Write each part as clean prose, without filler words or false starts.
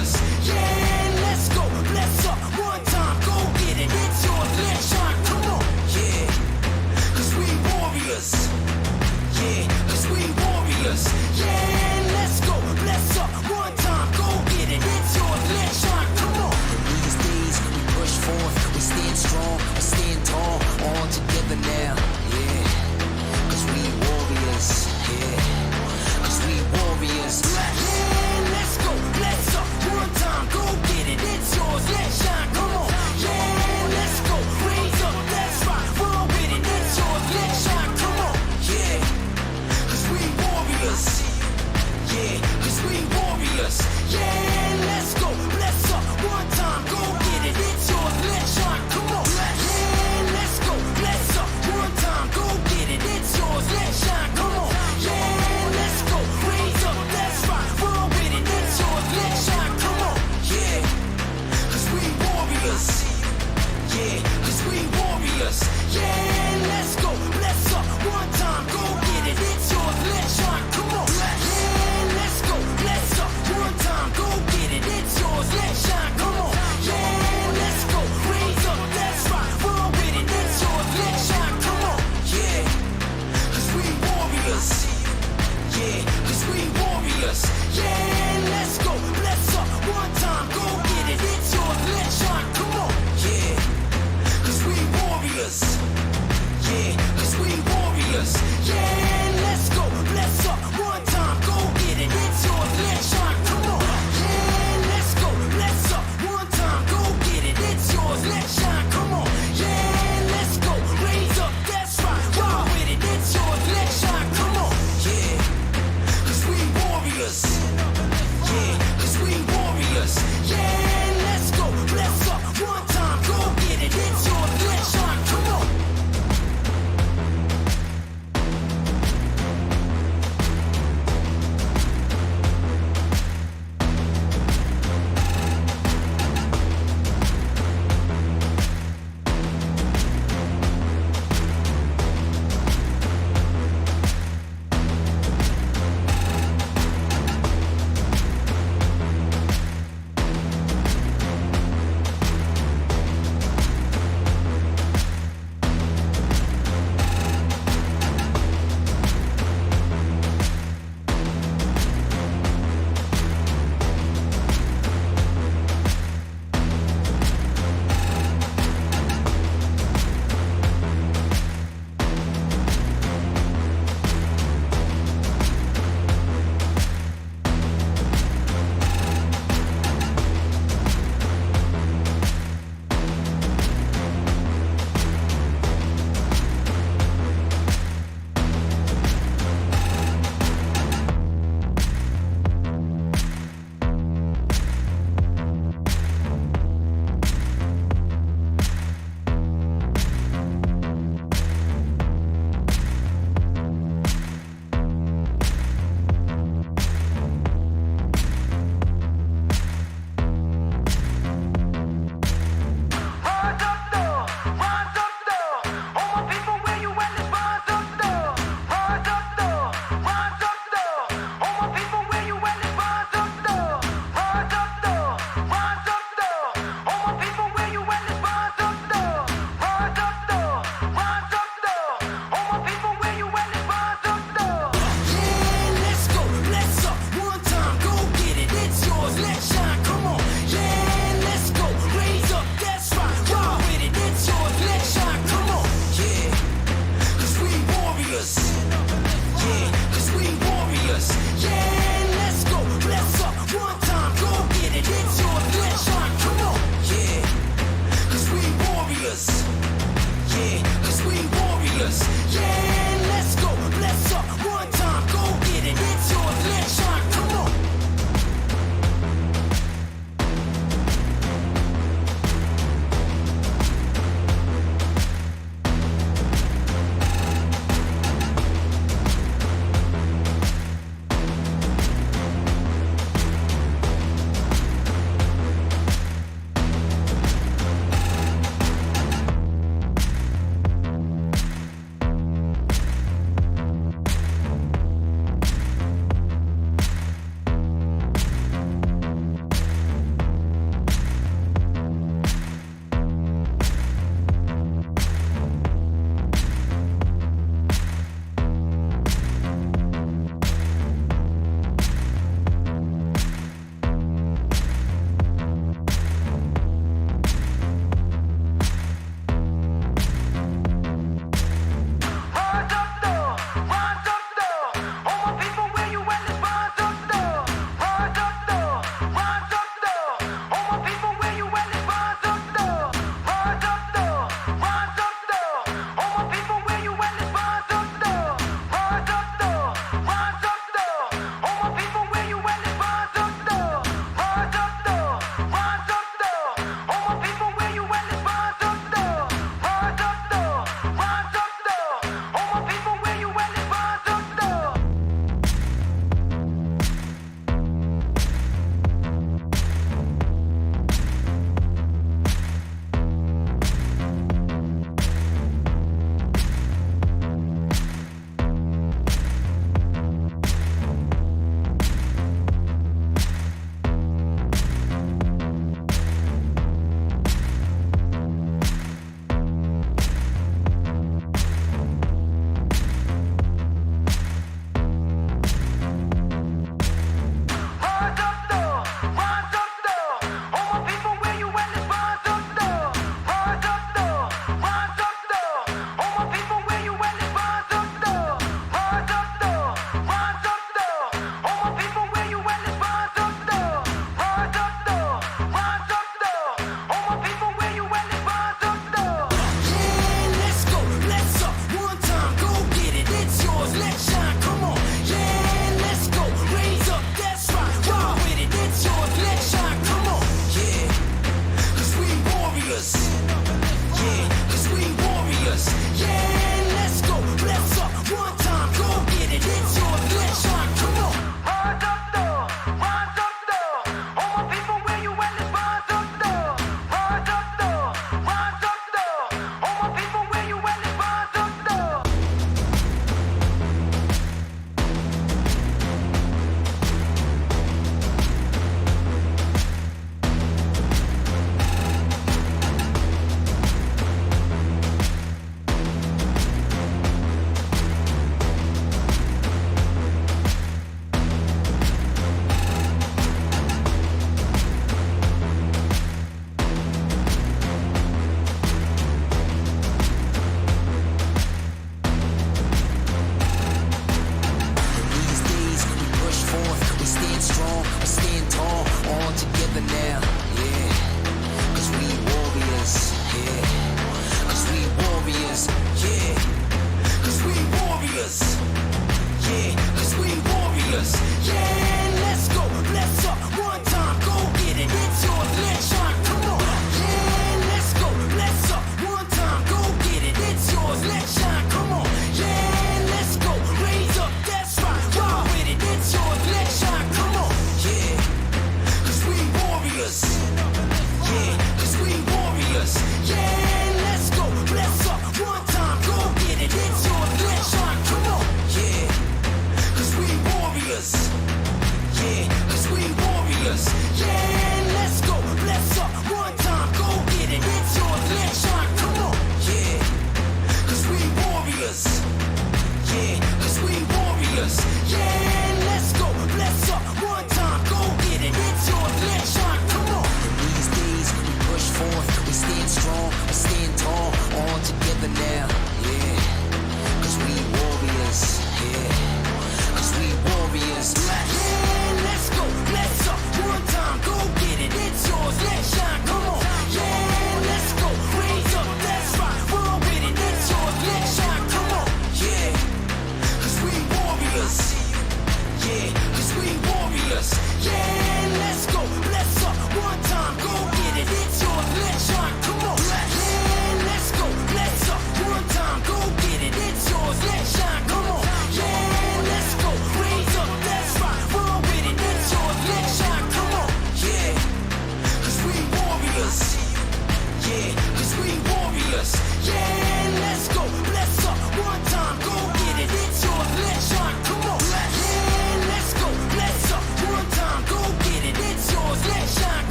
warriors. Yeah, let's go, bless up, one time, go get it, it's yours, let's shine, come on. Yeah, cause we warriors. Yeah, cause we warriors. Yeah, let's go, bless up, one time, go get it, it's yours, let's shine, come on. In these days, we push forth, we stand strong, we stand tall, all together now. Yeah, cause we warriors. Yeah, cause we warriors. Yeah, let's go, bless up, one time, go get it, it's yours, let's shine, come on. Yeah, let's go, raise up, that's right, roll with it, it's yours, let's shine, come on. Yeah, cause we warriors. Yeah, cause we warriors. Yeah, let's go, bless up, one time, go get it, it's yours, let's shine, come on. Yeah, let's go, bless up, one time, go get it, it's yours, let's shine, come on. Yeah, let's go, raise up, that's right, roll with it, it's yours, let's shine, come on. Yeah, cause we warriors. Yeah, cause we warriors. Yeah, let's go, bless up, one time, go get it, it's yours, let's shine, come on. Yeah, let's go, bless up, one time, go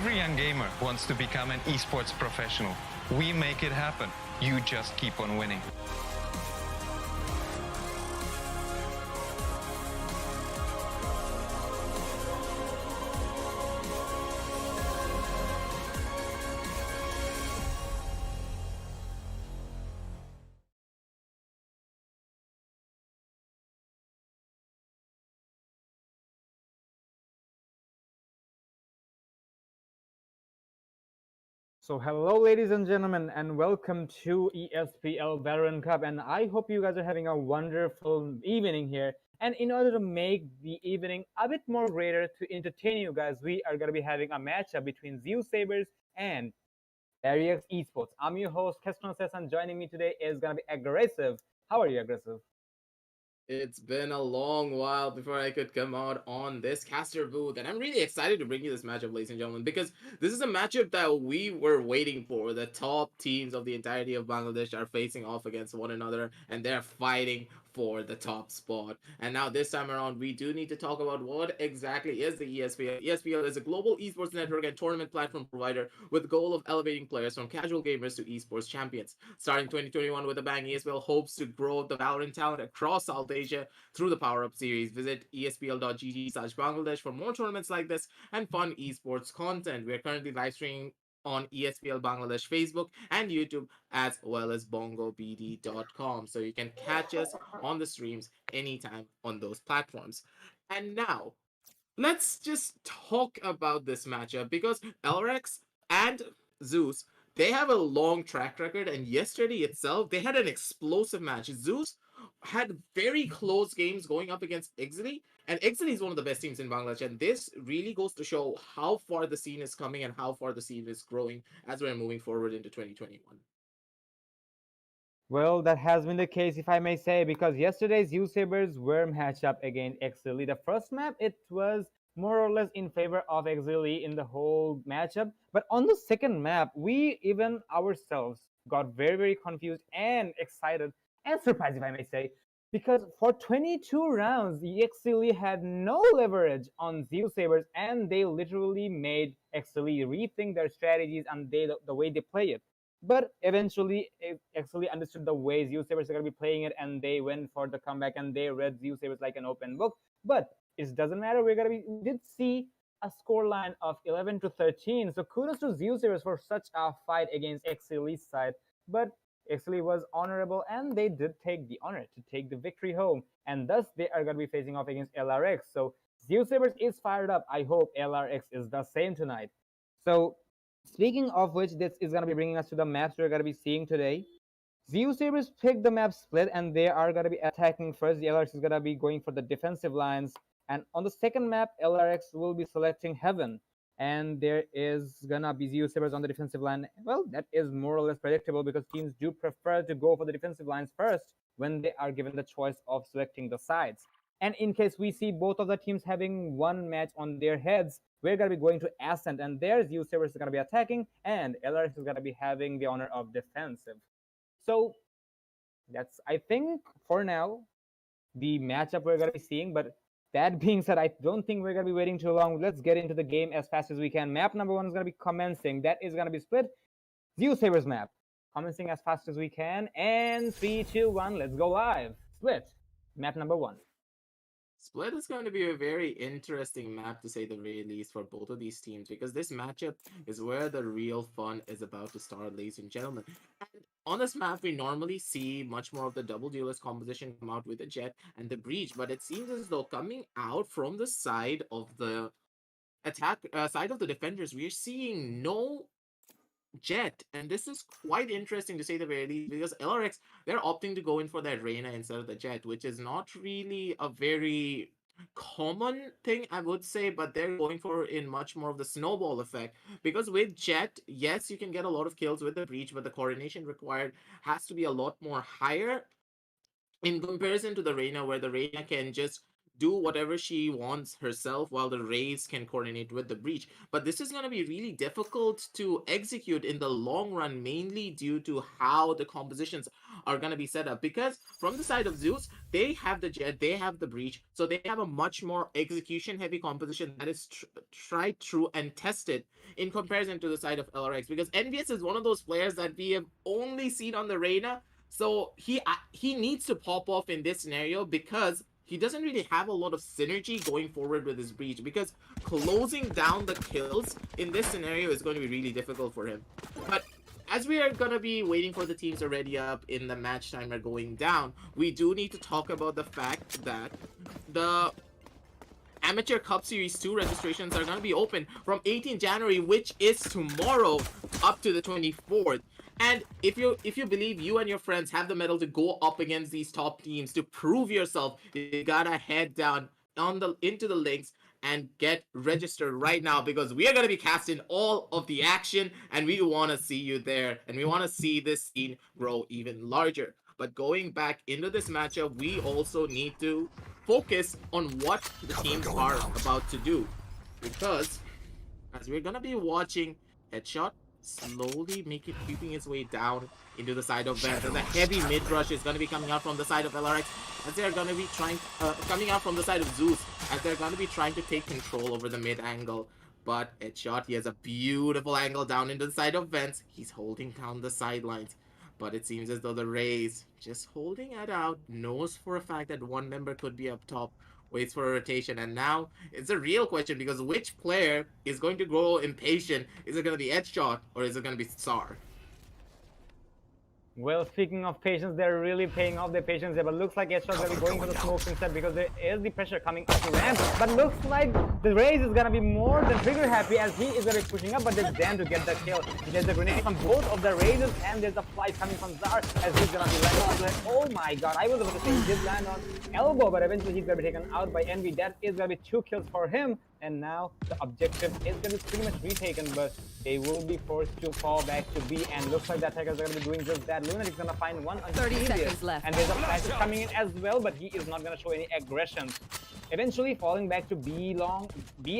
Every young gamer wants to become an esports professional. We make it happen. You just keep on winning. So hello ladies and gentlemen and welcome to ESPL Valorant Cup, and I hope you guys are having a wonderful evening here. And in order to make the evening a bit more greater to entertain you guys, we are going to be having a matchup between Zeusaberz and LarioX Esports. I'm your host Keston Sess, and joining me today is going to be Aggressive. How are you, Aggressive? It's been a long while before I could come out on this caster booth, and I'm really excited to bring you this matchup, ladies and gentlemen, because this is a matchup that we were waiting for. The top teams of the entirety of Bangladesh are facing off against one another, and they're fighting for the top spot. And now, this time around, we do need to talk about what exactly is the ESPL. ESPL is a global esports network and tournament platform provider with the goal of elevating players from casual gamers to esports champions. Starting 2021 with a bang, ESPL hopes to grow the Valorant talent across South Asia through the PowerUp series. Visit espl.gg/Bangladesh for more tournaments like this and fun esports content. We are currently live streaming on ESPL Bangladesh Facebook and YouTube, as well as BongoBD.com. So you can catch us on the streams anytime on those platforms. And now, let's just talk about this matchup because LRX and Zeus, they have a long track record, and yesterday itself they had an explosive match. Zeus had very close games going up against Exceeli, and Exceeli is one of the best teams in Bangladesh, and this really goes to show how far the scene is coming and how far the scene is growing as we're moving forward into 2021. Well, that has been the case, if I may say, because yesterday's Zeusaberz were matchup against Exceeli. The first map, it was more or less in favor of Exceeli in the whole matchup. But on the second map, we even ourselves got very, very confused and excited and surprised, if I may say, because for 22 rounds, Exceeli had no leverage on Zeusaberz, and they literally made Exceeli rethink their strategies and the way they play it. But eventually, it actually understood the way Zeusaberz are going to be playing it, and they went for the comeback and they read Zeusaberz like an open book. But it doesn't matter. We did see a score line of 11-13. So kudos to Zeusaberz for such a fight against Exceeli's side. But Exceeli was honorable, and they did take the honor to take the victory home. And thus, they are going to be facing off against LRX. So Zeusaberz is fired up. I hope LRX is the same tonight. So speaking of which, this is going to be bringing us to the maps we're going to be seeing today. Zeusaberz picked the map split, and they are going to be attacking first. The LRX is going to be going for the defensive lines. And on the second map, LRX will be selecting Heaven. And there is going to be Zeusaberz on the defensive line. Well, that is more or less predictable because teams do prefer to go for the defensive lines first when they are given the choice of selecting the sides. And in case we see both of the teams having one match on their heads, we're going to be going to Ascent, and there's Zeusaberz is going to be attacking, and LRX is going to be having the honor of defensive. So that's, I think, for now, the matchup we're going to be seeing. But that being said, I don't think we're going to be waiting too long. Let's get into the game as fast as we can. Map number one is going to be commencing. That is going to be split. Zeusaberz map. Commencing as fast as we can. And 3, 2, 1, let's go live. Split. Map number one. Split is going to be a very interesting map to say the very least for both of these teams because this matchup is where the real fun is about to start, ladies and gentlemen. And on this map, we normally see much more of the double duelist composition come out with the Jet and the Breach, but it seems as though coming out from the side of the side of the defenders, we are seeing no Jet, and this is quite interesting to say the very least because LRX, they're opting to go in for that Reyna instead of the Jet, which is not really a very common thing, I would say, but they're going for in much more of the snowball effect because with Jet, yes, you can get a lot of kills with the Breach, but the coordination required has to be a lot more higher in comparison to the Reyna, where the Reyna can just do whatever she wants herself while the Rays can coordinate with the breach. But this is going to be really difficult to execute in the long run, mainly due to how the compositions are going to be set up. Because from the side of Zeus, they have the Jet, they have the breach, so they have a much more execution heavy composition that is tried, true, and tested in comparison to the side of LRX. Because NVS is one of those players that we have only seen on the Reina, so he needs to pop off in this scenario because he doesn't really have a lot of synergy going forward with his breach, because closing down the kills in this scenario is going to be really difficult for him. But as we are going to be waiting for the teams to ready up in the match timer going down, we do need to talk about the fact that the Amateur Cup Series 2 registrations are going to be open from 18 January, which is tomorrow, up to the 24th. And if you believe you and your friends have the mettle to go up against these top teams, to prove yourself, you gotta head down into the links and get registered right now, because we are going to be casting all of the action and we want to see you there, and we want to see this scene grow even larger. But going back into this matchup, we also need to focus on what the teams are about to do, because as we're going to be watching Headshot slowly creeping its way down into the side of Vent, and the heavy mid rush is going to be coming out from the side of LRX, as they're going to be coming out from the side of Zeus, as they're going to be trying to take control over the mid angle. But Headshot, he has a beautiful angle down into the side of Vents. He's holding down the sidelines, but it seems as though the Rays, just holding it out, knows for a fact that one member could be up top, waits for a rotation. And now it's a real question, because which player is going to grow impatient? Is it going to be Headshot or is it going to be Sar? Well, speaking of patience, they're really paying off their patience there, but looks like Headshot's gonna be going for the smokes instead, because there is the pressure coming up to ramp. But looks like the Rays is gonna be more than trigger happy, as he is gonna be pushing up, but there's Dan to get the kill. There's a grenade from both of the Raiders, and there's a flight coming from Zar, as he's gonna be landing on. Oh my god, I was about to say he did land on elbow, but eventually he's gonna be taken out by Envy. That is gonna be 2 kills for him. And now the objective is going to be pretty much retaken, but they will be forced to fall back to B, and looks like the attackers are going to be doing just that. Lunatic's going to find one on 30 seconds left. And there's a flash coming in as well, but he is not going to show any aggression. Eventually falling back to B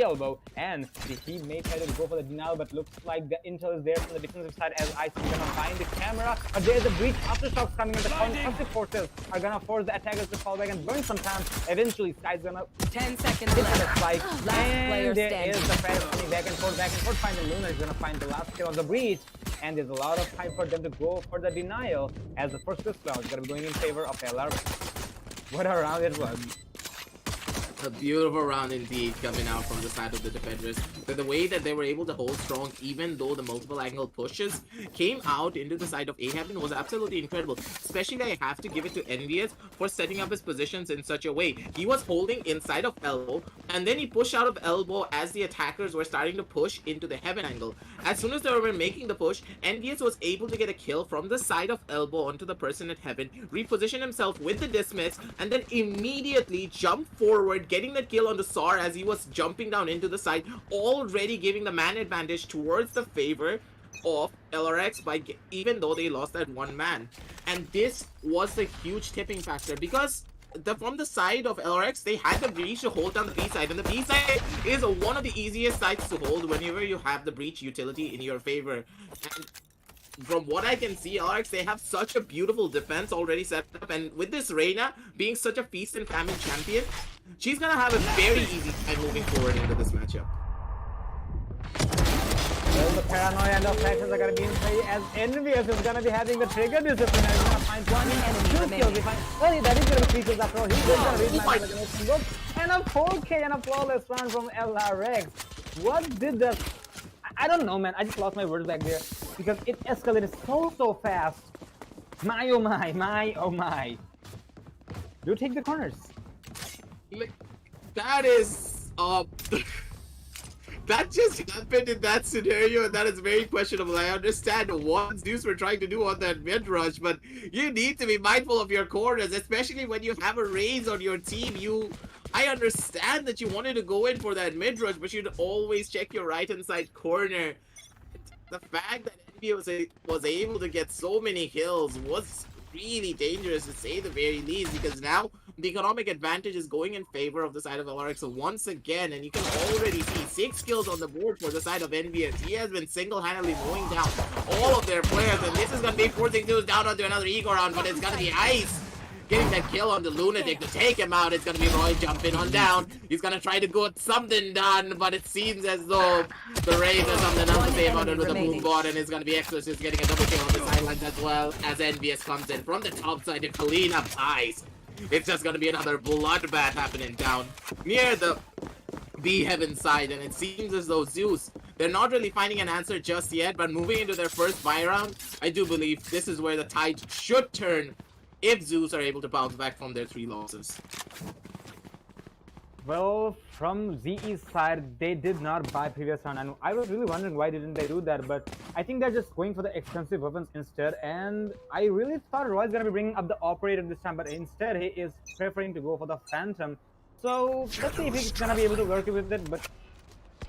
elbow, and he may try to go for the denial, but looks like the intel is there from the defensive side, as IC is gonna find the camera. But there's a breach aftershocks coming in. The concussive forces are gonna force the attackers to fall back and burn some time. Eventually, Sky's gonna 10 seconds hit the left. spike, and there standing. is the fire coming back and forth. Finding Luna is gonna find the last kill on the breach, and there's a lot of time for them to go for the denial, as the first pistol is gonna be going in favor of LR. What a round it was. A beautiful round indeed coming out from the side of the defenders. But the way that they were able to hold strong, even though the multiple angle pushes came out into the side of A Heaven, was absolutely incredible. Especially, I have to give it to Envious for setting up his positions in such a way. He was holding inside of elbow, and then he pushed out of elbow as the attackers were starting to push into the Heaven angle. As soon as they were making the push, Envious was able to get a kill from the side of elbow onto the person at Heaven, reposition himself with the dismiss, and then immediately jump forward, getting that kill on the SAR as he was jumping down into the side, already giving the man advantage towards the favor of LRX, by even though they lost that one man. And this was the huge tipping factor, because from the side of LRX, they had the breach to hold down the B side, and the B side is one of the easiest sides to hold whenever you have the breach utility in your favor. And from what I can see, LRX, they have such a beautiful defense already set up, and with this Reina being such a feast and famine champion, she's gonna have a very easy time moving forward into this matchup. Well, the paranoia and the factors are gonna be in play, as Envious is gonna be having the trigger discipline, and he's gonna find one enemy, 2 kills. Well, that is gonna be 3 kills after all. He's gonna read my look, and a 4K and a flawless round from LRX. What did the... I don't know, man. I just lost my words back there, because it escalated so fast. My oh my. Do take the corners. Like, that is that just happened in that scenario, and that is very questionable. I understand what Zeus were trying to do on that mid rush, but you need to be mindful of your corners, especially when you have a Raze on your team. I understand that you wanted to go in for that mid rush, but you'd always check your right hand side corner. The fact that NBA was able to get so many kills was really dangerous to say the very least, because now the economic advantage is going in favor of the side of LarioX once again, and you can already see 6 kills on the board for the side of NVS. He has been single-handedly mowing down all of their players, and this is going to be forcing Zeus down onto another Ego round, but it's going to be Ice getting that kill on the Lunatic to take him out. It's going to be Roy jumping on down. He's going to try to get something done, but it seems as though the Rays has something else to say about it with the boom bot, and it's going to be Exorcist getting a double kill on the sidelines as well as NVS comes in from the top side to clean up Ice. It's just going to be another bloodbath happening down near the B Heaven side, and it seems as though Zeus, they're not really finding an answer just yet, but moving into their first buy round, I do believe this is where the tide should turn if Zeus are able to bounce back from their 3 losses. Well, from ZE's side, they did not buy previous round, and I was really wondering why didn't they do that, but I think they're just going for the expensive weapons instead, and I really thought Roy's gonna be bringing up the Operator this time, but instead he is preferring to go for the Phantom. So let's see if he's gonna be able to work with it, but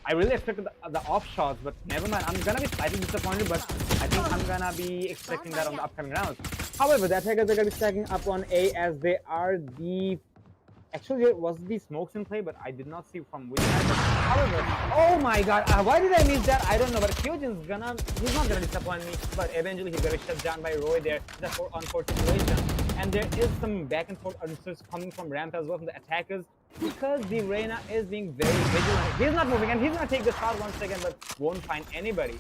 I really expected the off shots, but never mind. I'm gonna be slightly disappointed, but I think I'm gonna be expecting that on the upcoming rounds. However, the attackers are gonna be stacking up on A as they are the... Actually, there was the smokes in play, but I did not see from which side. However, oh my god, why did I miss that? I don't know, but Kyojin's he's not gonna disappoint me, but eventually he's gonna be shut down by Roy there. That's an unfortunate situation. And there is some back and forth answers coming from ramp as well from the attackers, because the Reyna is being very vigilant. He's not moving, and he's gonna take the shot once again, but won't find anybody.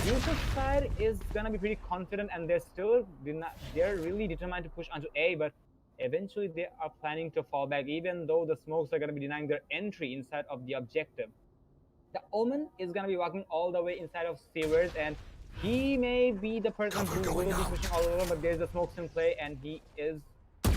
Yusuf's side is gonna be pretty confident, and they're really determined to push onto A, but eventually they are planning to fall back, even though the smokes are gonna be denying their entry inside of the objective. The Omen is gonna be walking all the way inside of Zeusaberz, and he may be the person who will be pushing all over, but there's the smokes in play, and he is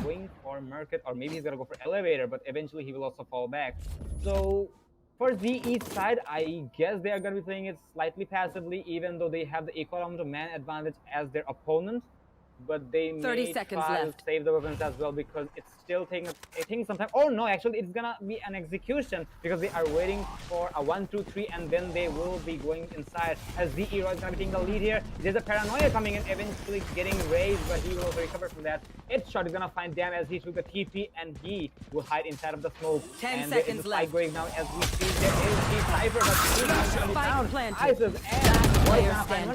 going for Market, or maybe he's gonna go for Elevator, but eventually he will also fall back. So for ZE's side, I guess they are gonna be playing it slightly passively, even though they have the equal amount of man advantage as their opponent. But they may try to save the weapons as well, because it's still taking some time. Oh no, actually it's gonna be an execution, because they are waiting for a 1, 2, 3, and then they will be going inside. As ZE is gonna be taking the lead here. There's a Paranoia coming in, eventually getting raised, but he will also recover from that. Shot is gonna find Dam as he took the TP, and he will hide inside of the smoke. 10 seconds left. Going now as we see there is the Cypher, but he's gonna be down. ISIS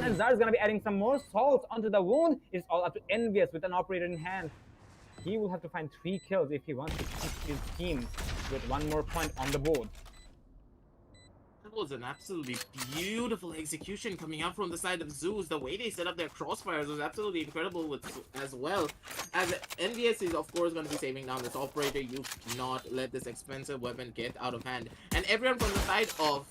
and Zar's gonna be adding some more salt onto the wound. It's all up to Envious with an Operator in hand. He will have to find 3 kills if he wants to keep his team with 1 more point on the board. That was an absolutely beautiful execution coming out from the side of Zeus. The way they set up their crossfires was absolutely incredible as well. As NVS is of course going to be saving down this Operator. You cannot let this expensive weapon get out of hand. And everyone from the side of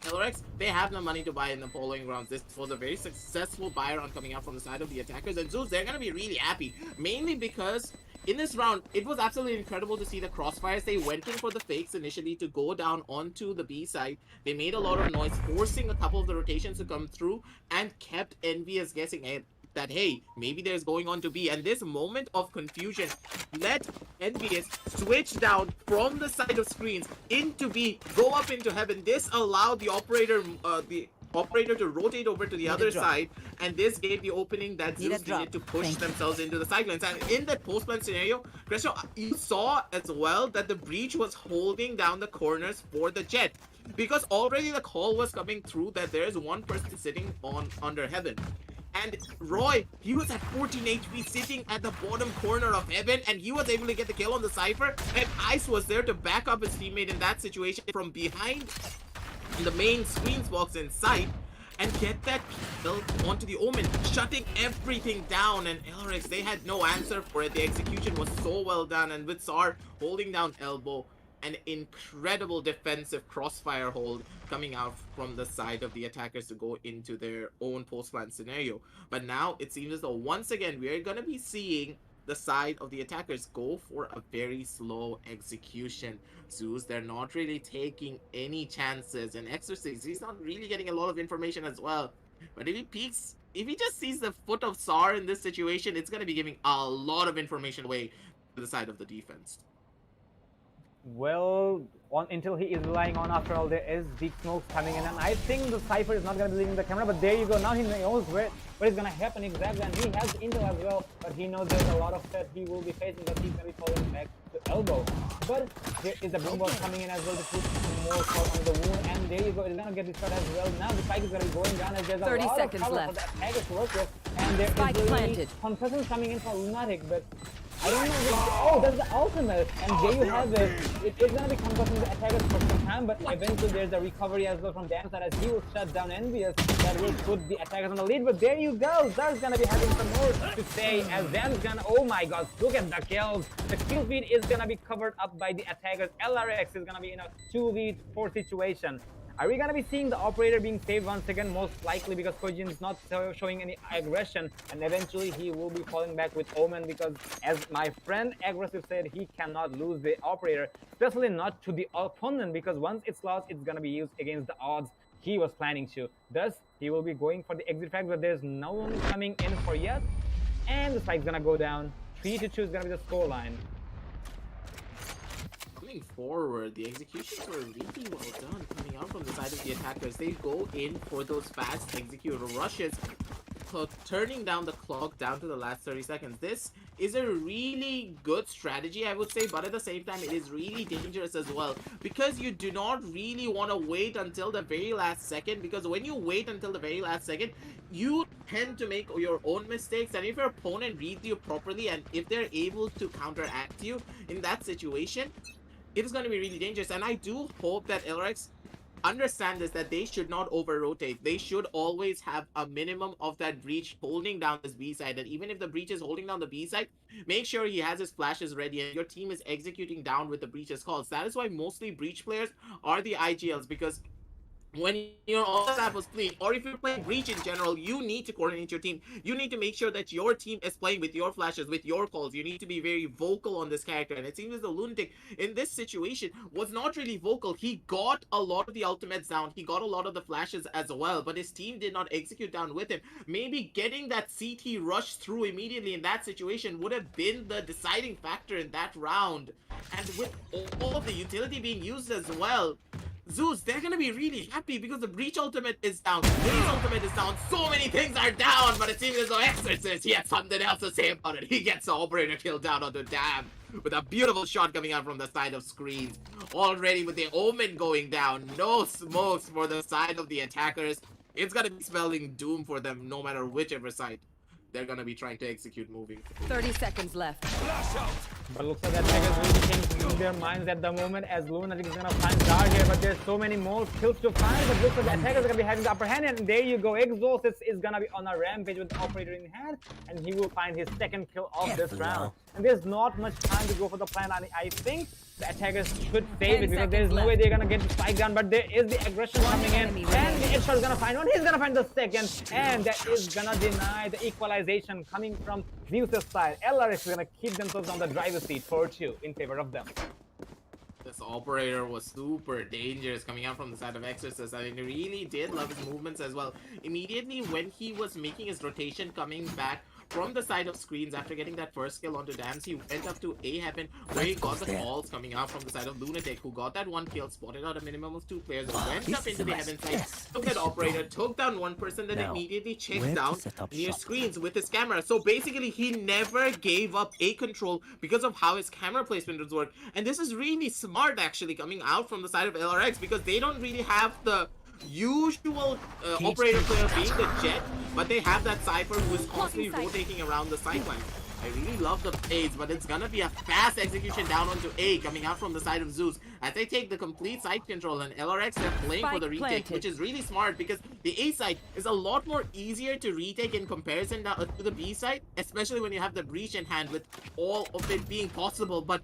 LarioX, they have the money to buy in the following rounds. This was a very successful buy round coming out from the side of the attackers. And Zeus, they're going to be really happy. Mainly because in this round, it was absolutely incredible to see the crossfires. They went in for the fakes initially to go down onto the B side. They made a lot of noise, forcing a couple of the rotations to come through, and kept Envious guessing that, hey, maybe there's going on to B. And this moment of confusion let Envious switch down from the side of screens into B, go up into heaven. This allowed the Operator to rotate over to the other side, and this gave the opening that Zeus needed to push themselves into the sidelines. And in that post-plan scenario, Crystal, you saw as well that the breach was holding down the corners for the Jet, because already the call was coming through that there is one person sitting on under heaven. And Roy, he was at 14 HP sitting at the bottom corner of heaven, and he was able to get the kill on the Cypher, and Ice was there to back up his teammate in that situation from behind the main screens box inside and get that kill onto the Omen, shutting everything down. And LarioX, they had no answer for it. The execution was so well done, and with Zar holding down elbow, an incredible defensive crossfire hold coming out from the side of the attackers to go into their own post-plan scenario. But now it seems as though once again we're gonna be seeing the side of the attackers go for a very slow execution. Zeus, they're not really taking any chances, and Exorcist, he's not really getting a lot of information as well. But if he just sees the foot of Zar in this situation, it's going to be giving a lot of information away to the side of the defense. Well, until he is relying on, after all, there is deep smokes coming in, and I think the Cypher is not going to be leaving the camera, but there you go. Now he knows what is going to happen exactly, and he has intel as well, but he knows there's a lot of threat he will be facing, but he's going to be falling back to elbow. But there is a boom box coming in as well to put more salt on the wound, and there you go. It's going to get this shot as well. Now the spike is going to be going down as there's a 30 lot seconds of cover left. for the attacker to work with, and there Spike is planted. concussions coming in for Lunatic, but I don't know. Oh, that's the ultimate, and there you have it. It is gonna be concussing the attackers for some time, but eventually there's a recovery as well from Dan side as he will shut down Envious. That will put the attackers on the lead. But there you go. Zar's gonna be having some more to say as Dan's gonna. Oh my God! Look at the kills. The kill feed is gonna be covered up by the attackers. LarioX is gonna be in a 2v4 situation. Are we gonna be seeing the operator being saved once again? Most likely, because Kojin is not showing any aggression, and eventually he will be falling back with Omen, because as my friend Aggressive said, he cannot lose the operator, especially not to the opponent, because once it's lost, it's gonna be used against the odds he was planning to. Thus, he will be going for the exit frag, but there's no one coming in for yet, and the spike's gonna go down. 3-2 is gonna be the scoreline. Coming forward, the executions were really well done coming out from the side of the attackers. They go in for those fast execute rushes, turning down the clock down to the last 30 seconds. This is a really good strategy, I would say, but at the same time, it is really dangerous as well, because you do not really want to wait until the very last second, because when you wait until the very last second, you tend to make your own mistakes, and if your opponent reads you properly, and if they're able to counteract you in that situation, it is going to be really dangerous. And I do hope that LarioX understand this, that they should not over rotate. They should always have a minimum of that breach holding down this B side, and even if the breach is holding down the B side, make sure he has his flashes ready and your team is executing down with the breaches calls. That is why mostly breach players are the IGLs, because when you're on the Apple's fleet, or if you're playing breach in general, you need to coordinate your team. You need to make sure that your team is playing with your flashes, with your calls. You need to be very vocal on this character, and it seems as though Lunatic in this situation was not really vocal. He got a lot of the ultimates down, he got a lot of the flashes as well, but his team did not execute down with him. Maybe getting that CT rush through immediately in that situation would have been the deciding factor in that round. And with all of the utility being used as well, Zeus, they're gonna be really happy because the breach ultimate is down, Blaze ultimate is down, so many things are down, but it seems as though Exorcist, he had something else to say about it. He gets the operator kill down onto Dam with a beautiful shot coming out from the side of screens. Already with the Omen going down, no smokes for the side of the attackers. It's gonna be spelling doom for them no matter whichever side they're gonna be trying to execute moving. 30 seconds left. But looks like the attackers really changing their minds at the moment, as Lunatic is gonna find Dar here, but there's so many more kills to find, but looks like the attackers are gonna be having the upper hand, and there you go. Exhaust is gonna be on a rampage with the operator in hand, and he will find his second kill of this round. And there's not much time to go for the plan, and I think the attackers should save it, because there's no way they're gonna get the spike down, but there is the aggression coming in, and the headshot is gonna find one. He's gonna find the second, and that is gonna deny the equalization coming from Zeus' side. LRX is gonna keep themselves on the driver's seat 4-2 in favor of them. This operator was super dangerous coming out from the side of Exorcist. I mean, he really did love his movements as well. Immediately when he was making his rotation coming back from the side of screens after getting that first kill onto Dams, he went up to A Heaven, where he got the calls coming out from the side of Lunatic, who got that one kill, spotted out a minimum of 2 players, went up into the Heaven side, took that operator, took down one person, then immediately checked down near screens with his camera. So basically, he never gave up A control because of how his camera placement was work. And this is really smart, actually, coming out from the side of LRX, because they don't really have the usual operator player being the Jet, but they have that Cypher who is constantly rotating around the sideline. I really love the plays, but it's gonna be a fast execution down onto A coming out from the side of Zeus as they take the complete side control, and LRX, they're playing for the retake, which is really smart because the A side is a lot more easier to retake in comparison to the B side, especially when you have the breach in hand with all of it being possible. But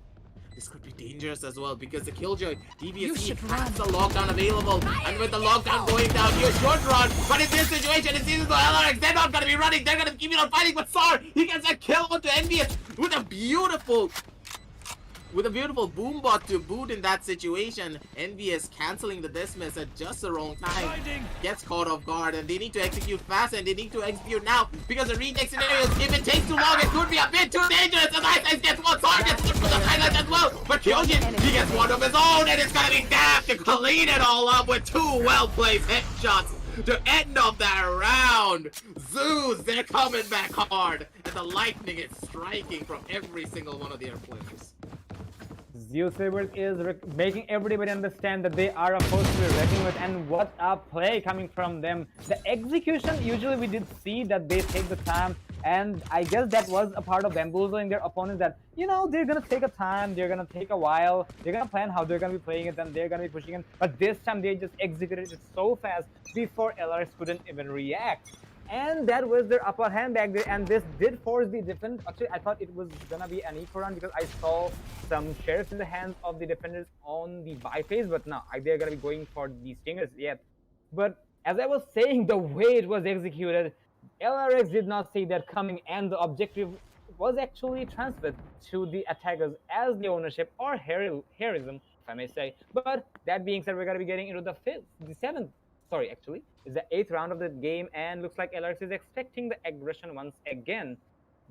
this could be dangerous as well because the Killjoy DBSC has the lockdown available, and with the lockdown going down, you should run. But in this situation, it seems as though LRX, they're not gonna be running, they're gonna keep on fighting. But Sar, he gets a kill onto Envious with a beautiful with a beautiful boombot to boot in that situation. Envious canceling the dismiss at just the wrong time. Gets caught off guard, and they need to execute fast, and they need to execute now because the retake scenarios, if it takes too long, it could be a bit too dangerous. And Ice gets one target for the highlight as well. But Kyojin, he gets one of his own, and it's gonna be Daft to clean it all up with 2 well-placed headshots to end off that round. Zeus, they're coming back hard, and the lightning is striking from every single one of their players. Zeusaberz is making everybody understand that they are a force to be reckoned with, and what a play coming from them. The execution, usually we did see that they take the time, and I guess that was a part of bamboozling their opponents, that, you know, they're gonna take a time, they're gonna take a while, they're gonna plan how they're gonna be playing it, and they're gonna be pushing it. But this time they just executed it so fast before LRX couldn't even react. And that was their upper hand back there, and this did force the defense. Actually, I thought it was gonna be an eco run because I saw some sheriffs in the hands of the defenders on the buy phase, but no, they're gonna be going for the stingers yet. But as I was saying, the way it was executed, LRX did not see that coming, and the objective was actually transferred to the attackers as the ownership or heroism, if I may say. But that being said, we're gonna be getting into the seventh. Sorry, actually, it's the 8th round of the game, and looks like LRX is expecting the aggression once again.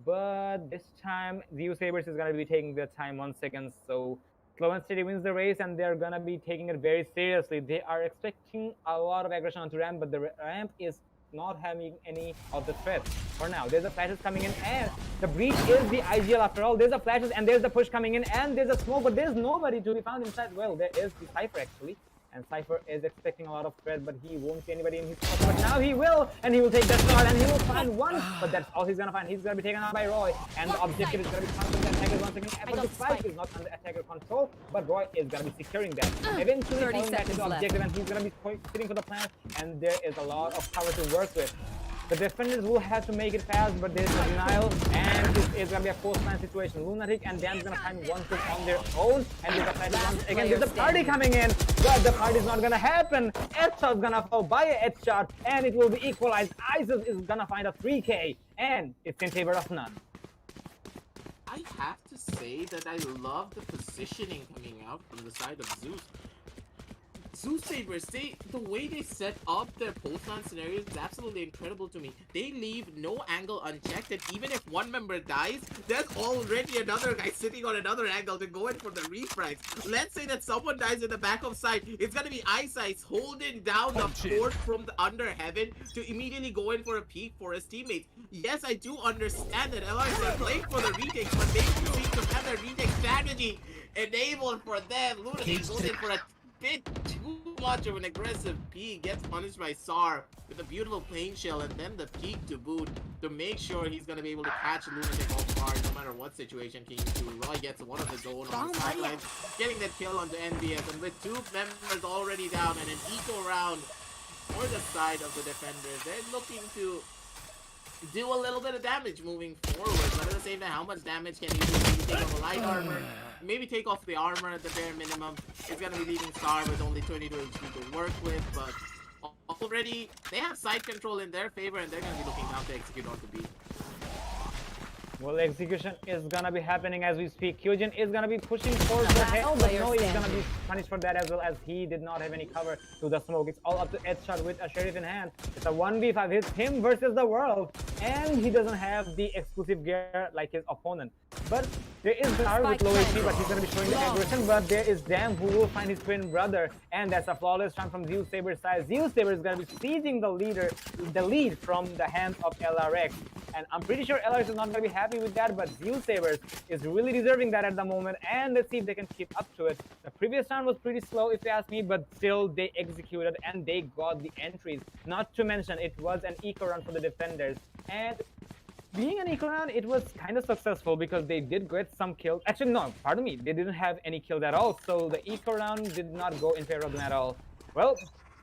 But this time, Zeusaberz is going to be taking their time once again. So Slow and Steady wins the race, and they're going to be taking it very seriously. They are expecting a lot of aggression onto ramp, but the ramp is not having any of the threats for now. There's a flashes coming in, and the breach is the IGL after all. There's a flashes, and there's the push coming in, and there's a smoke, but there's nobody to be found inside. Well, there is the Cypher actually. And Cypher is expecting a lot of threat, but he won't see anybody in his spot. But now he will, and he will take that shot, and he will find one. But that's all he's gonna find. He's gonna be taken out by Roy, and the objective is gonna be controlling the attackers once again. But the spike is not under attacker control, but Roy is gonna be securing that. Eventually falling back into objective, and he's gonna be sitting for the plant, and there is a lot of power to work with. The defenders will have to make it fast, but there's a denial, and this is gonna be a post-man situation. Lunatic and Dan's gonna find one kill on their own, and there's a fight once again. There's a party coming in, but the party's not gonna happen. Headshot's gonna fall by a headshot, and it will be equalized. Isis is gonna find a 3K, and it's in favor of none. I have to say that I love the positioning coming out from the side of Zeus. Zeusaberz, the way they set up their post-land scenarios is absolutely incredible to me. They leave no angle unchecked, and even if one member dies, there's already another guy sitting on another angle to go in for the refrags. Let's say that someone dies in the back of side, it's gonna be Ice holding down the fort from the under heaven to immediately go in for a peek for his teammates. Yes, I do understand that LRX are playing for the retakes, but they seem to have their retake strategy enabled for them. Lunatic goes in for a bit too much of an aggressive peek, gets punished by SAR with a beautiful plane shell, and then the peek to boot to make sure he's going to be able to catch Lunatic off guard no matter what situation he needs to. Roy gets one of his own on the sideline, getting that kill onto NBS, and with 2 members already down and an eco round for the side of the defenders, they're looking to do a little bit of damage moving forward, but at the same time, how much damage can you do? Maybe take off a light armor, maybe take off the armor at the bare minimum. It's gonna be leaving Star with only 22 HP to work with, but already they have side control in their favor, and they're gonna be looking down to execute onto B. Well, execution is gonna be happening as we speak. Kyojin is gonna be pushing towards the hell, but no, he's gonna be punished for that as well, as he did not have any cover to the smoke. It's all up to Headshot with a Sheriff in hand. It's a 1v5. It's him versus the world, and he doesn't have the exclusive gear like his opponent. But there is Gar with low HP, but he's gonna be showing the aggression. But there is Dam, who will find his twin brother, and that's a flawless run from Zeusaberz side. Zeusaberz is gonna be seizing the lead from the hands of LRX, and I'm pretty sure LRX is not gonna be happy with that, but Zeusaberz is really deserving that at the moment, and let's see if they can keep up to it. The previous round was pretty slow if you ask me, but still they executed and they got the entries. Not to mention it was an eco run for the defenders, and being an eco round, it was kind of successful because they did get some kills. Actually, no, pardon me, they didn't have any kills at all, so the eco round did not go in favor of them at all. Well,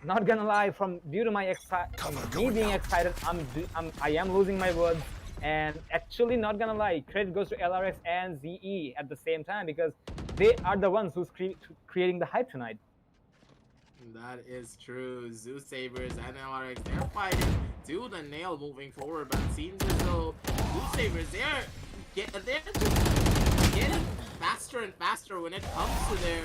not gonna lie, due to my me being excited, I am losing my words. And actually, not gonna lie, credit goes to LRX and ZE at the same time, because they are the ones who's creating the hype tonight. That is true. Zeusaberz and LRX, they're fighting to the nail moving forward, but it seems as though Zeusaberz, they're getting faster and faster when it comes to their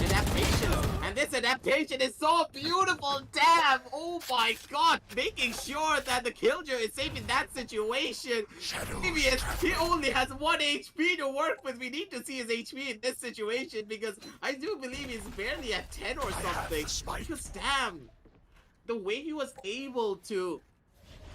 adaptation. And this adaptation is so beautiful, damn! Oh my god, making sure that the Killjoy is safe in that situation. He only has 1 HP to work with. We need to see his HP in this situation because I do believe he's barely at 10 or something. Because damn, the way he was able to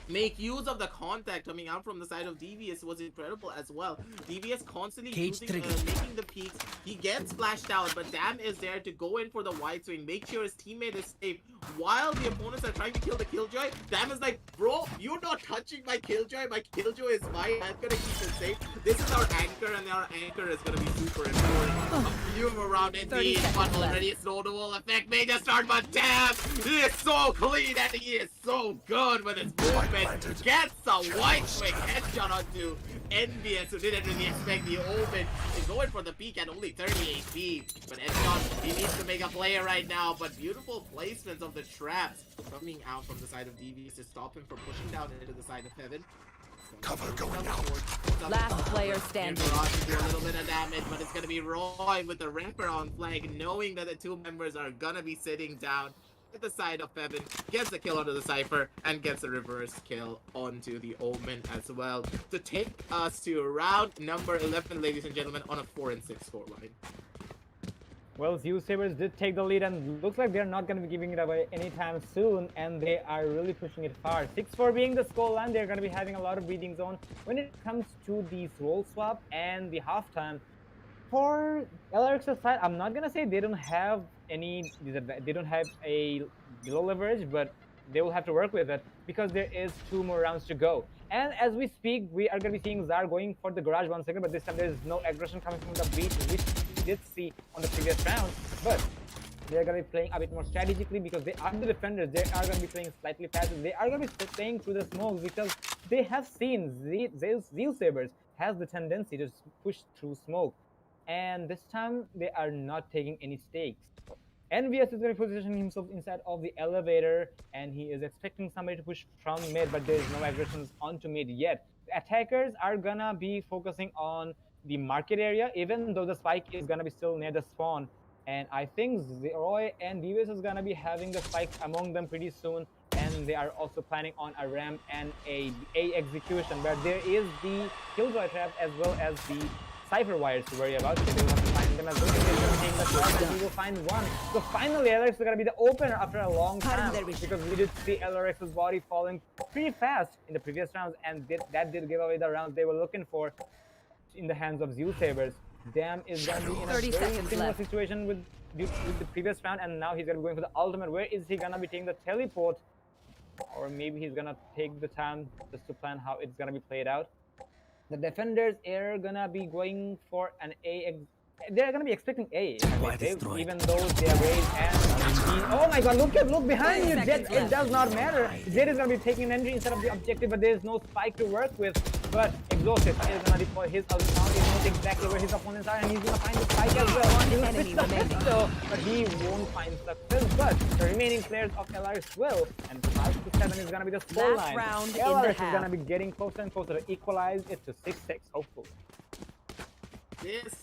make use of the contact coming out from the side of DVS was incredible as well. DVS constantly making the peaks. He gets flashed out, but Dam is there to go in for the wide swing, make sure his teammate is safe. While the opponents are trying to kill the Killjoy, Dam is like, bro, you're not touching my Killjoy Killjoy is mine, I'm gonna keep it safe. This is our anchor, and our anchor is gonna be super important. A few around it, but already it's notable effect made a start, but Dam, he is so clean and he is so good with his movement. Gets a white swing headshot onto Envious, who didn't really expect the open. He's going for the peak at only 30 HP. But headshot, he needs to make a play right now. But beautiful placements of the traps coming out from the side of DVs to stop him from pushing down into the side of Heaven. Cover going out. Last player standing. Mirage do a little bit of damage, but it's gonna be Roy with the Ripper on flank, knowing that the two members are gonna be sitting down at the side of Heaven, gets the kill onto the Cypher, and gets a reverse kill onto the Omen as well, to take us to round number 11, ladies and gentlemen, on a 4-6 scoreline. Well, Zeusaberz did take the lead, and looks like they're not going to be giving it away anytime soon, and they are really pushing it far. 6-4 being the scoreline, they're going to be having a lot of breathing zone when it comes to the role swap and the halftime. For LarioX's side, I'm not gonna say they don't have any they don't have a low leverage, but they will have to work with it because there is 2 more rounds to go. And as we speak, we are gonna be seeing Zar going for the garage once again, but this time there is no aggression coming from the breach, which we did see on the previous round. But they're gonna be playing a bit more strategically because they are the defenders. They are gonna be playing slightly faster. They are gonna be playing through the smokes because they have seen Zeusaberz has the tendency to push through smoke. And this time they are not taking any stakes. Envious is going to position himself inside of the elevator, and he is expecting somebody to push from mid, but there is no aggressions onto mid yet. The attackers are gonna be focusing on the market area, even though the spike is gonna be still near the spawn. And I think Roy and DVS is gonna be having the spike among them pretty soon, and they are also planning on a ramp and a execution, where there is the Killjoy trap as well as the Cypher wires to worry about. So they will have to find them as well. They're going to take the shot, and we will find one. So finally, LRX is going to be the opener after a long time, because we did see LRX's body falling pretty fast in the previous rounds, and that did give away the rounds they were looking for in the hands of Zeusaberz. Dam is going to be in a very similar situation with the previous round, and now he's going to be going for the ultimate. Where is he going to be taking the teleport? Or maybe he's going to take the time just to plan how it's going to be played out. The defenders are gonna be going for an A. They're gonna be expecting A, even though they're raised and oh my god! Look behind you. Jet, it does not matter. Jet is gonna be taking an entry instead of the objective, but there is no spike to work with. But Exhausted is gonna deploy his ultimate. He knows exactly where his opponents are, and he's gonna find the spike as well. He will switch the pistol, but he won't find success. But the remaining players of LRX will, and 5-7 is gonna be the scoreline. LRX is gonna be getting closer and closer to equalize it to 6-6, hopefully. This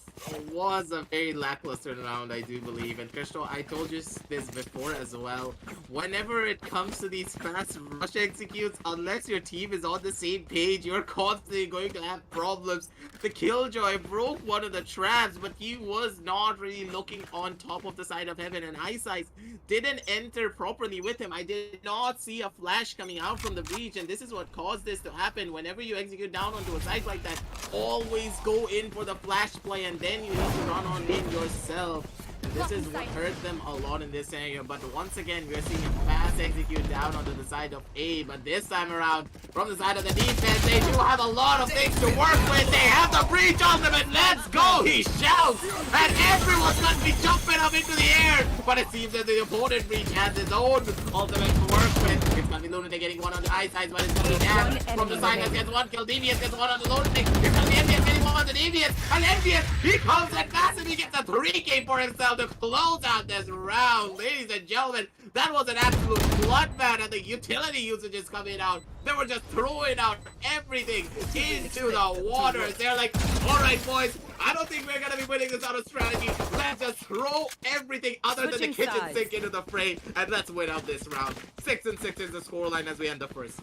was a very lackluster round, I do believe. And Crystal, I told you this before as well. Whenever it comes to these fast rush executes, unless your team is on the same page, you're constantly going to have problems. The Killjoy broke one of the traps, but he was not really looking on top of the side of Heaven, and Eyesight didn't enter properly with him. I did not see a flash coming out from the breach, and this is what caused this to happen. Whenever you execute down onto a site like that, always go in for the flash play, and then you need to run on in yourself. And this is what hurt them a lot in this scenario. But once again, we're seeing a fast execute down onto the side of A. But this time around, from the side of the defense, they do have a lot of things to work with. They have the breach ultimate. Let's go, he shouts. And everyone's going to be jumping up into the air. But it seems that the opponent breach has his own ultimate to work with. It's going to be Lunatic getting one on the Eyesight, but it's going to be Dam from the side that gets one kill. Devious gets one on the Lunatic. It's going to be Envious getting wants an Envious, and Envious, he comes and massive, he gets a 3K for himself to close out this round. Ladies and gentlemen, that was an absolute bloodbath, and the utility usage is coming out. They were just throwing out everything into the waters. They're like, alright boys, I don't think we're gonna be winning this out of strategy. Let's just throw everything other than the kitchen sink into the fray, and let's win out this round. 6-6 is the scoreline as we end the first.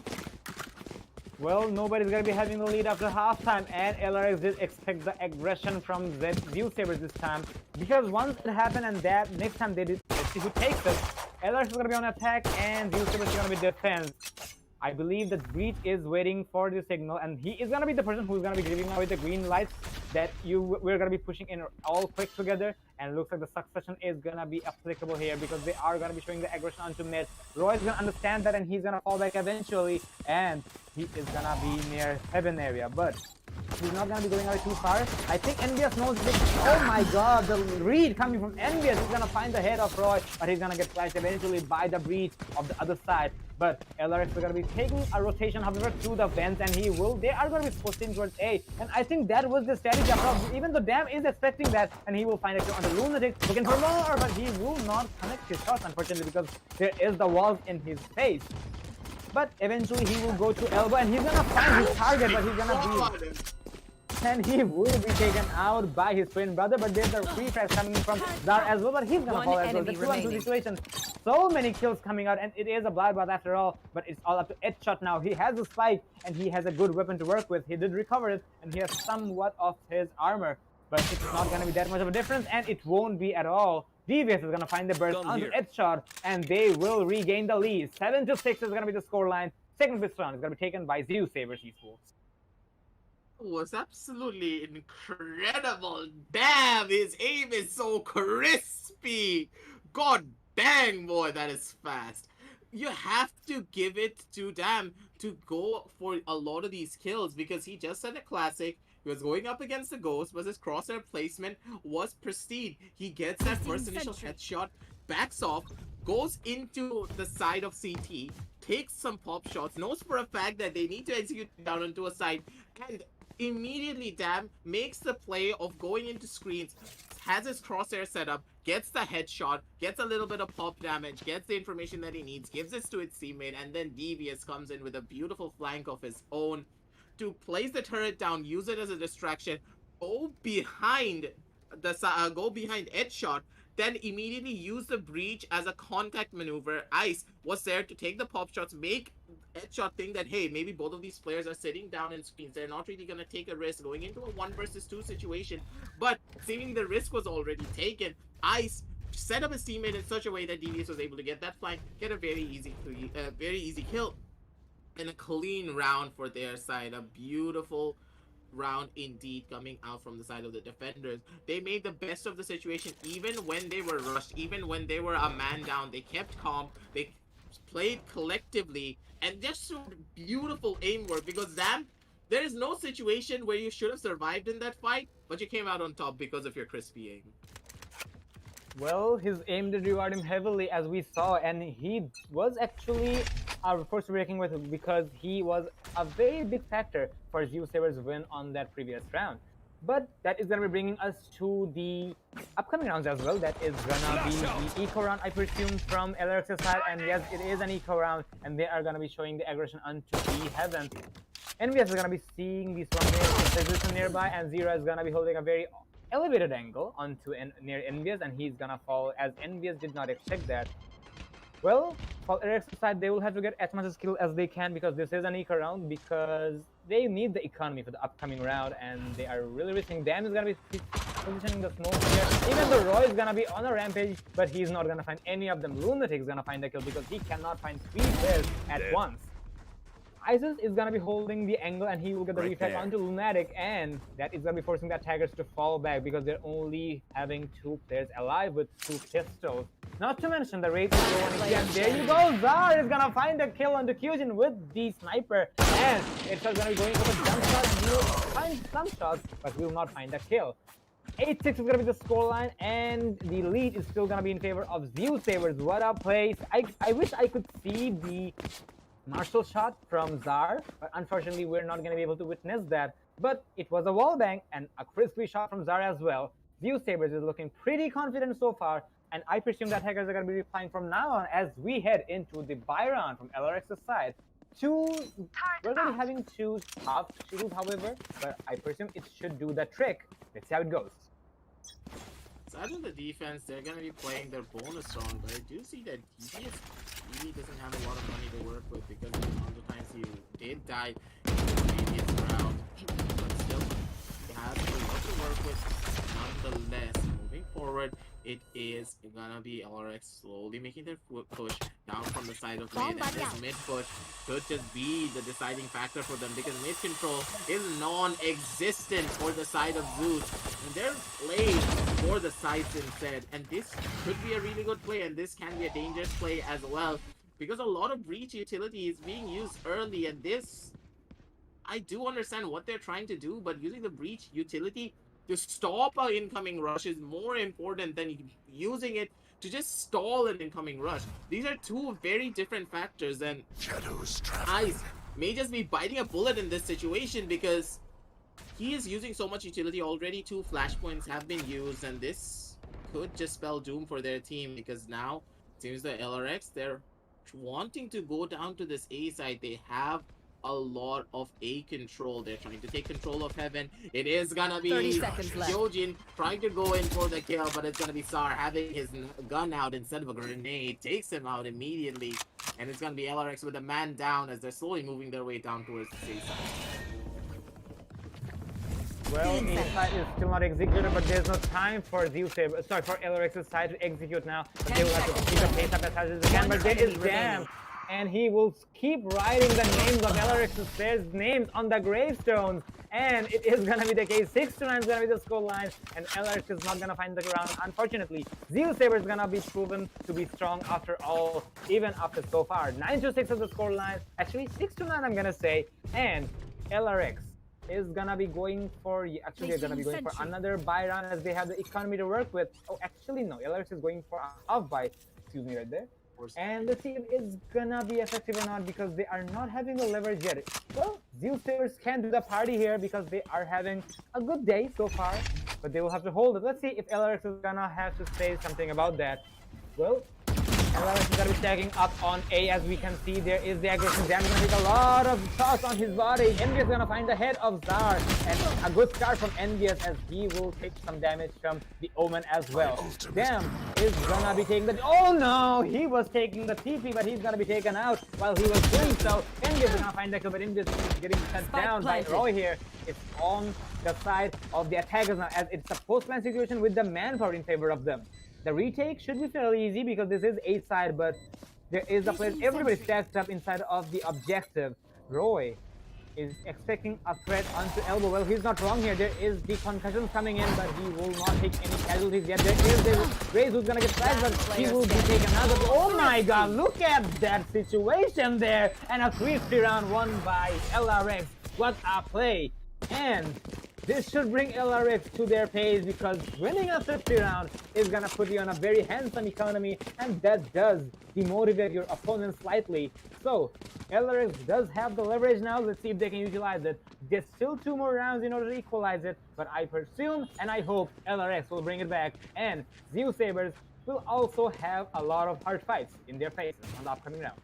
Well, nobody's gonna be having the lead after halftime, and LRX did expect the aggression from Zeusaberz this time, because once it happened and that next time they did, let's see who takes it. LRX is gonna be on attack and Zeusaberz is gonna be defense. I believe that Breach is waiting for the signal, and he is gonna be the person who's gonna be giving away the green lights that we're gonna be pushing in all quick together. And looks like the succession is gonna be applicable here because they are gonna be showing the aggression onto mid. Roy is gonna understand that, and he's gonna fall back eventually, and he is gonna be near heaven area, but he's not gonna be going away too far. I think Envious knows this. Oh my god, the read coming from Envious. He's gonna find the head of Roy, but he's gonna get flashed eventually by the Breach of the other side. But LRX is gonna be taking a rotation, however, through the vents, and they are gonna be pushing towards A. And I think that was the strategy approach. Even though Dam is expecting that, and he will find a kill on the Lunatic, looking for more, but he will not connect his shots, unfortunately, because there is the walls in his face. But eventually he will go to elbow, and he's gonna find his target, but he's gonna be... And he will be taken out by his twin brother, but there's a free flash coming from Zar as well, but he's gonna fall as well. The 2-on-2 situation. So many kills coming out, and it is a bloodbath after all, but it's all up to Headshot now. He has a spike, and he has a good weapon to work with. He did recover it, and he has somewhat of his armor, but it's not gonna be that much of a difference, and it won't be at all. Devious is gonna find the burst onto Headshot, and they will regain the lead. 7-6 is gonna be the scoreline. Second fifth round is gonna be taken by Zeusaberz Esports. Was absolutely incredible. Damn, his aim is so crispy. God dang, boy, that is fast. You have to give it to Dam to go for a lot of these kills, because he just said a classic. He was going up against the Ghost, but his crosshair placement was pristine. He gets that first initial headshot, backs off, goes into the side of CT, takes some pop shots, knows for a fact that they need to execute down onto a side, and immediately Dam makes the play of going into screens, has his crosshair set up, gets the headshot, gets a little bit of pop damage, gets the information that he needs, gives this to his teammate, and then Devious comes in with a beautiful flank of his own to place the turret down, use it as a distraction, go behind Headshot, then immediately use the Breach as a contact maneuver. Ice was there to take the pop shots, make Headshot think that, hey, maybe both of these players are sitting down in screens. They're not really going to take a risk going into a 1 versus 2 situation. But seeming the risk was already taken, Ice set up his teammate in such a way that Devious was able to get that flank, get a very easy kill, and a clean round for their side. A beautiful round indeed coming out from the side of the defenders. They made the best of the situation even when they were rushed, even when they were a man down. They kept calm, they played collectively, and just showed beautiful aim work, because there is no situation where you should have survived in that fight, but you came out on top because of your crispy aim. Well, his aim did reward him heavily, as we saw, and he was actually our first breaking with him, because he was a very big factor for Zeusaberz' win on that previous round. But that is going to be bringing us to the upcoming rounds as well. That is going to be the eco round, I presume, from LRX's side. And yes, it is an eco round, and they are going to be showing the aggression onto the heaven. Envious is going to be seeing this one position nearby, and Zero is going to be holding a very elevated angle onto near Envious, and he's going to fall, as Envious did not expect that. Well, for LRX's side, they will have to get as much skill as they can, because this is an eco round, because they need the economy for the upcoming round, and they are really risking. Dam is gonna be positioning the smoke here. Even though Roy is gonna be on a rampage, but he's not gonna find any of them. Lunatic is gonna find the kill because he cannot find 3 players at once. Isis is gonna be holding the angle, and he will get the reflect onto Lunatic, and that is gonna be forcing the attackers to fall back, because they're only having 2 players alive with 2 pistols. Not to mention the rate is going, and there you go, Zar is gonna find a kill on the Kyujin with the sniper, and it's gonna be going for the jump shot. He will find some shots, but will not find a kill. 8-6 is gonna be the scoreline, and the lead is still gonna be in favor of Zeusaberz. What a place! I wish I could see the Marshall shot from Zar, but unfortunately we're not gonna be able to witness that. but it was a wall bang and a crispy shot from Zara as well. Zeusaberz is looking pretty confident so far, and I presume that attackers are going to be replying from now on as we head into the buy round from LRX's side. We're going to be having two tough shields, however, but I presume it should do the trick. Let's see how it goes. Aside from the defense, they're going to be playing their bonus round, but I do see that DBS really doesn't have a lot of money to work with because the amount of times he did die in the previous round. But still, he has a lot to work with. Nonetheless, moving forward, it is gonna be LRX slowly making their push down from the side of mid, and this mid push could just be the deciding factor for them because mid control is non-existent for the side of Zeus, and they're playing for the sides instead, and this could be a really good play, and this can be a dangerous play as well because a lot of breach utility is being used early, and this, I do understand what they're trying to do, but using the breach utility to stop an incoming rush is more important than using it to just stall an incoming rush. These are two very different factors, and Ice may just be biting a bullet in this situation because he is using so much utility already. 2 flashpoints have been used, and this could just spell doom for their team because now it seems the LRX, they're wanting to go down to this A side. They have a lot of A control. They're trying to take control of Heaven. It is gonna be 30 seconds left. Hyojin trying to go in for the kill, but it's gonna be Sar having his gun out instead of a grenade. Takes him out immediately, and it's gonna be LRX with a man down as they're slowly moving their way down towards the A side. Well, A side is still not executed, but there's no time for LRX's side to execute now. But they will have to keep the pace up as hard as they can, but there is Jam. And he will keep writing the names of LRX's players' names on the gravestones. And it is going to be the case. 6-9 is going to be the score line. And LRX is not going to find the ground, unfortunately. Zeusaberz is going to be proven to be strong after all, even after so far. 9-6 is the score line. Actually, 6-9 I'm going to say. And LRX is going to be going for, actually they're going to be going for another buy round as they have the economy to work with. Oh, actually no. LRX is going for a half buy. Excuse me right there. And let's see if it's gonna be effective or not because they are not having the leverage yet. Well, Zeusaberz can do the party here because they are having a good day so far, but they will have to hold it. Let's see if LRX is gonna have to say something about that. Well, LRX is gonna be stacking up on A as we can see. There is the aggression. Jam is gonna take a lot of shots on his body. Envious is gonna find the head of Zar, and a good start from Envious as he will take some damage from the Omen as well. Jam is gonna be taking the, oh no, he was taking the TP, but he's gonna be taken out while he was doing so. Envious is gonna find the kill, but Envious is getting shut down by Roy here. It's on the side of the attackers now as it's a post-plan situation with the manpower in favor of them. The retake should be fairly easy because this is A side, but there is a place everybody stacked up inside of the objective. Roy is expecting a threat onto elbow. Well, he's not wrong here. There is the concussions coming in, but he will not take any casualties yet. There is the Grace who's gonna get flagged, but he will be taken out. Oh my god, look at that situation there! And a 3-3 round won by LRX. What a play! And this should bring LRX to their pace because winning a 50 round is gonna put you on a very handsome economy, and that does demotivate your opponent slightly. So LRX does have the leverage now. Let's see if they can utilize it. There's still 2 more rounds in order to equalize it, but I presume and I hope LRX will bring it back, and Zeusaberz will also have a lot of hard fights in their faces on the upcoming round.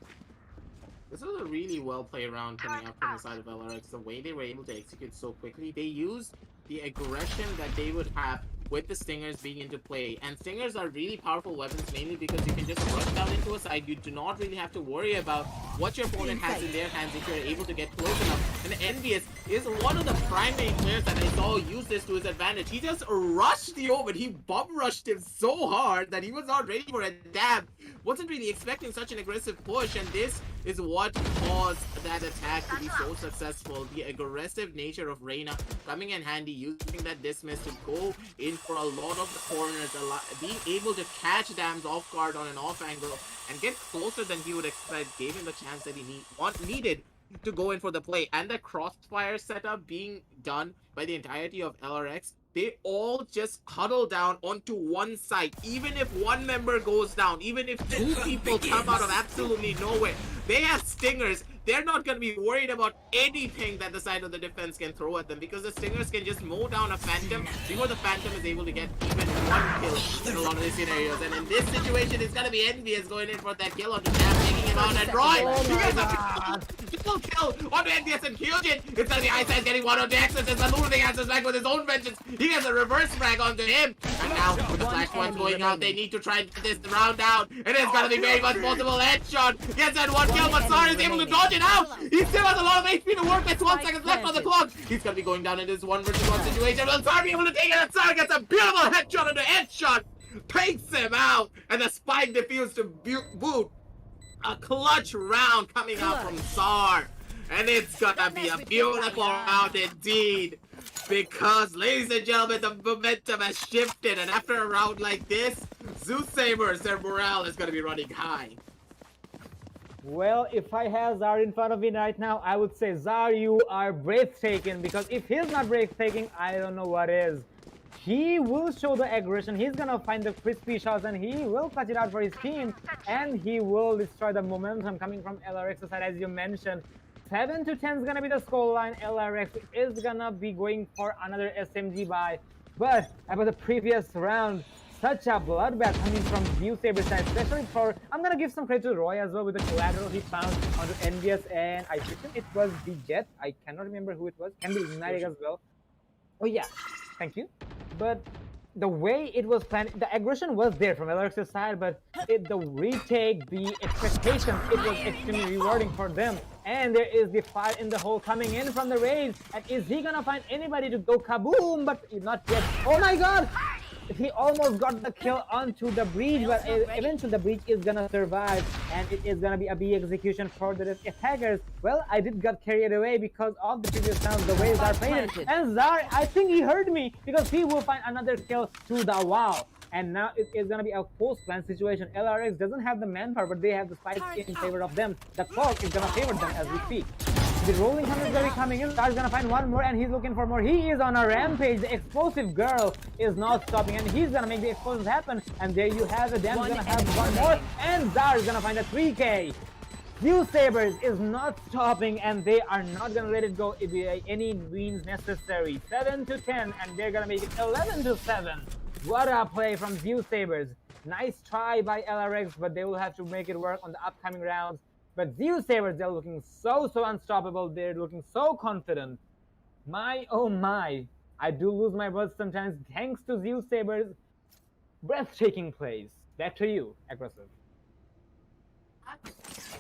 This was a really well-played round coming up from the side of LRX. The way they were able to execute so quickly, they used the aggression that they would have with the Stingers being into play. And Stingers are really powerful weapons, mainly because you can just rush down into a side. You do not really have to worry about what your opponent has in their hands if you're able to get close enough. And Envious is one of the primary players that I saw use this to his advantage. He just rushed the Omen. He bum rushed him so hard that he was not ready for a dab. Wasn't really expecting such an aggressive push, and this is what caused that attack to be so successful. The aggressive nature of Reyna coming in handy, using that dismiss to go in for a lot of the corners, being able to catch Dams off guard on an off angle and get closer than he would expect, gave him the chance that he needed to go in for the play. And the crossfire setup being done by the entirety of LRX, they all just huddle down onto one side. Even if one member goes down, even if 2 people come out of absolutely nowhere, they have stingers they're not going to be worried about anything that the side of the defense can throw at them, because the Stingers can just mow down a Phantom before the Phantom is able to get even one kill in a lot of these scenarios. And in this situation, it's going to be Envious going in for that kill on the Jam, taking him out, and Roy, he gets a triple kill onto Envious and Kyojin. It's going to be Ascent getting one on the Access as the losing answers back with his own vengeance. He gets a reverse frag onto him. And now, with the flash points going out, they need to try and get this round down. And it's going to be very much possible. Headshot gets that one kill, but Sar is able to dodge it out. He still has a lot of HP to work with. 1 second left on the clock. He's going to be going down in this 1 versus 1 situation. Will Sar be able to take it? And Sar gets a beautiful headshot on the headshot. Takes him out. And the spike defused to boot. A clutch round coming out from Sar. And it's gonna be a beautiful round indeed. Because, ladies and gentlemen, the momentum has shifted. And after a round like this, Zeusaberz, their morale is gonna be running high. Well, if I have Zar in front of me right now, I would say, Zar, you are breathtaking. Because if he's not breathtaking, I don't know what is. He will show the aggression. He's gonna find the crispy shots and he will clutch it out for his team. And he will destroy the momentum coming from LRX's side, as you mentioned. 7 to 10 is gonna be the scoreline. LRX is gonna be going for another SMG buy. But about the previous round, such a bloodbath coming from Zeusaberz side, especially for, I'm gonna give some credit to Roy as well with the collateral he found onto Envious, and I think it was the Jet. I cannot remember who it was. Can be Lunatic as well. Oh yeah, thank you. But the way it was planned, the aggression was there from LRX's side, but the retake, the expectations, it was extremely rewarding for them. And there is the fire in the hole coming in from the Raze. And is he gonna find anybody to go kaboom? But not yet. Oh my god! He almost got the kill onto the breach, but eventually the breach is gonna survive, and it is gonna be a B execution for the attackers. Well, I did got carried away because of the previous rounds, the way Zar played it. And Zar, I think he heard me, because he will find another kill to the wall. And now it is gonna be a post-plan situation. LRX doesn't have the manpower, but they have the spikes in favor of them. The clock is gonna favor them as we speak. The rolling thunder is gonna be coming in. Star's gonna find one more, and he's looking for more. He is on a rampage. The explosive girl is not stopping, and he's gonna make the explosions happen. And there you have it. Dan's gonna have one more, and Zar is gonna find a 3K. Zeusaberz is not stopping, and they are not gonna let it go if any means necessary. 7 to 10, and they're gonna make it 11 to 7. What a play from Zeusaberz. Nice try by LRX, but they will have to make it work on the upcoming rounds. But Zeusaberz, they're looking so unstoppable. They're looking so confident. My, oh my. I do lose my words sometimes. Thanks to Zeusaberz. Breathtaking plays. Back to you, Aggressive.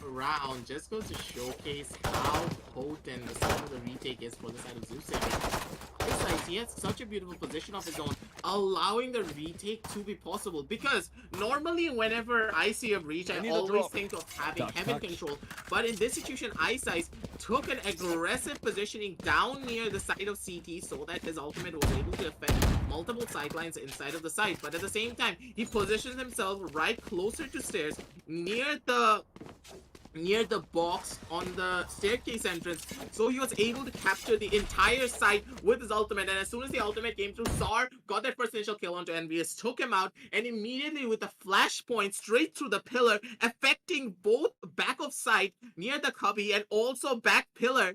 Round just goes to showcase how potent the side of the retake is for the side of Zeusaberz. Besides, he has such a beautiful position of his own, allowing the retake to be possible. Because normally, whenever I see a breach, I always think of having heaven control. But in this situation, Ice took an aggressive positioning down near the side of CT so that his ultimate was able to affect multiple sidelines inside of the site. But at the same time, he positioned himself right closer to stairs near the box on the staircase entrance, so he was able to capture the entire site with his ultimate. And as soon as the ultimate came through, Sar got that first initial kill onto Envious, took him out, and immediately with the flashpoint straight through the pillar, affecting both back of site near the cubby and also back pillar.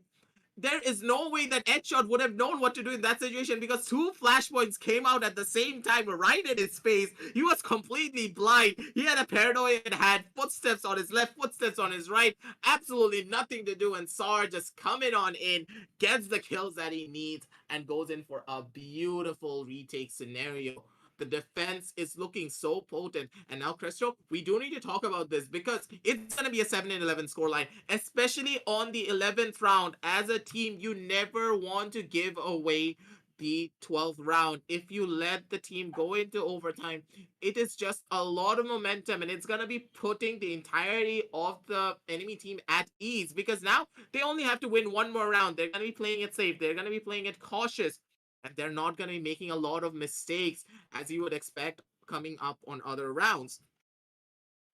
There is no way that Headshot would have known what to do in that situation, because 2 flashpoints came out at the same time right in his face. He was completely blind. He had a paranoid head, footsteps on his left, footsteps on his right, absolutely nothing to do, and Sar just coming on in, gets the kills that he needs, and goes in for a beautiful retake scenario. The defense is looking so potent. And now, Crestro, we do need to talk about this, because it's going to be a 7-11 scoreline, especially on the 11th round. As a team, you never want to give away the 12th round. If you let the team go into overtime, it is just a lot of momentum, and it's going to be putting the entirety of the enemy team at ease, because now they only have to win one more round. They're going to be playing it safe. They're going to be playing it cautious. And they're not going to be making a lot of mistakes, as you would expect coming up on other rounds.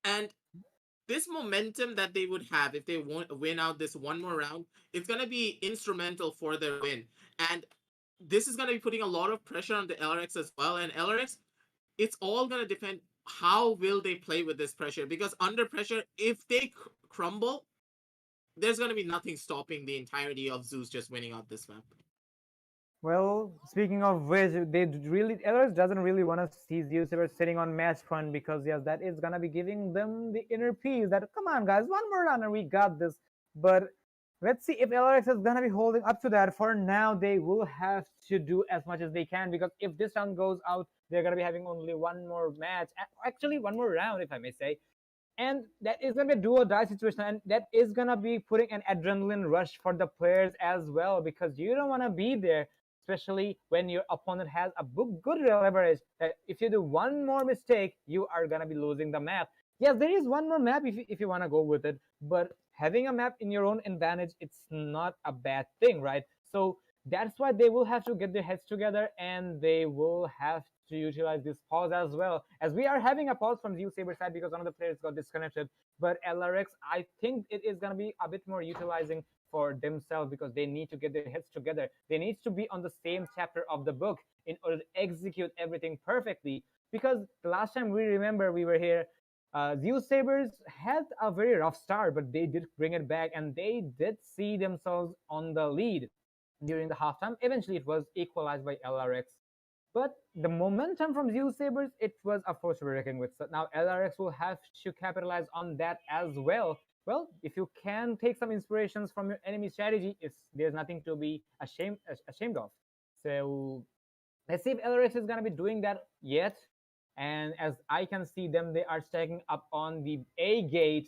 And this momentum that they would have if they win out this one more round, it's going to be instrumental for their win. And this is going to be putting a lot of pressure on the LRX as well. And LRX, it's all going to depend how will they play with this pressure. Because under pressure, if they crumble, there's gonna be nothing stopping the entirety of Zeus just winning out this map. Well, speaking of which, LRS doesn't really want to see Zeusaberz sitting on match point because yes, that is gonna be giving them the inner peace that come on guys, one more round and we got this. But let's see if LRX is gonna be holding up to that. For now, they will have to do as much as they can because if this round goes out, they're gonna be having only one more match, actually one more round, if I may say, and that is going to be a do or die situation, and that is going to be putting an adrenaline rush for the players as well because you don't want to be there, especially when your opponent has a good leverage that if you do one more mistake you are going to be losing the map. Yes, there is one more map if you want to go with it, but having a map in your own advantage, it's not a bad thing, right? So that's why they will have to get their heads together and they will have to utilize this pause as well. As we are having a pause from Zeusaberz side because one of the players got disconnected. But LRX, I think it is going to be a bit more utilizing for themselves because they need to get their heads together. They need to be on the same chapter of the book in order to execute everything perfectly. Because the last time we remember we were here, Zeusaberz had a very rough start, but they did bring it back and they did see themselves on the lead during the halftime. Eventually, it was equalized by LRX. But the momentum from Zeusaberz, it was a force to be reckoned with. So now LRX will have to capitalize on that as well. Well, if you can take some inspirations from your enemy strategy, there's nothing to be ashamed of. So let's see if LRX is gonna be doing that yet. And as I can see them, they are stacking up on the A gate,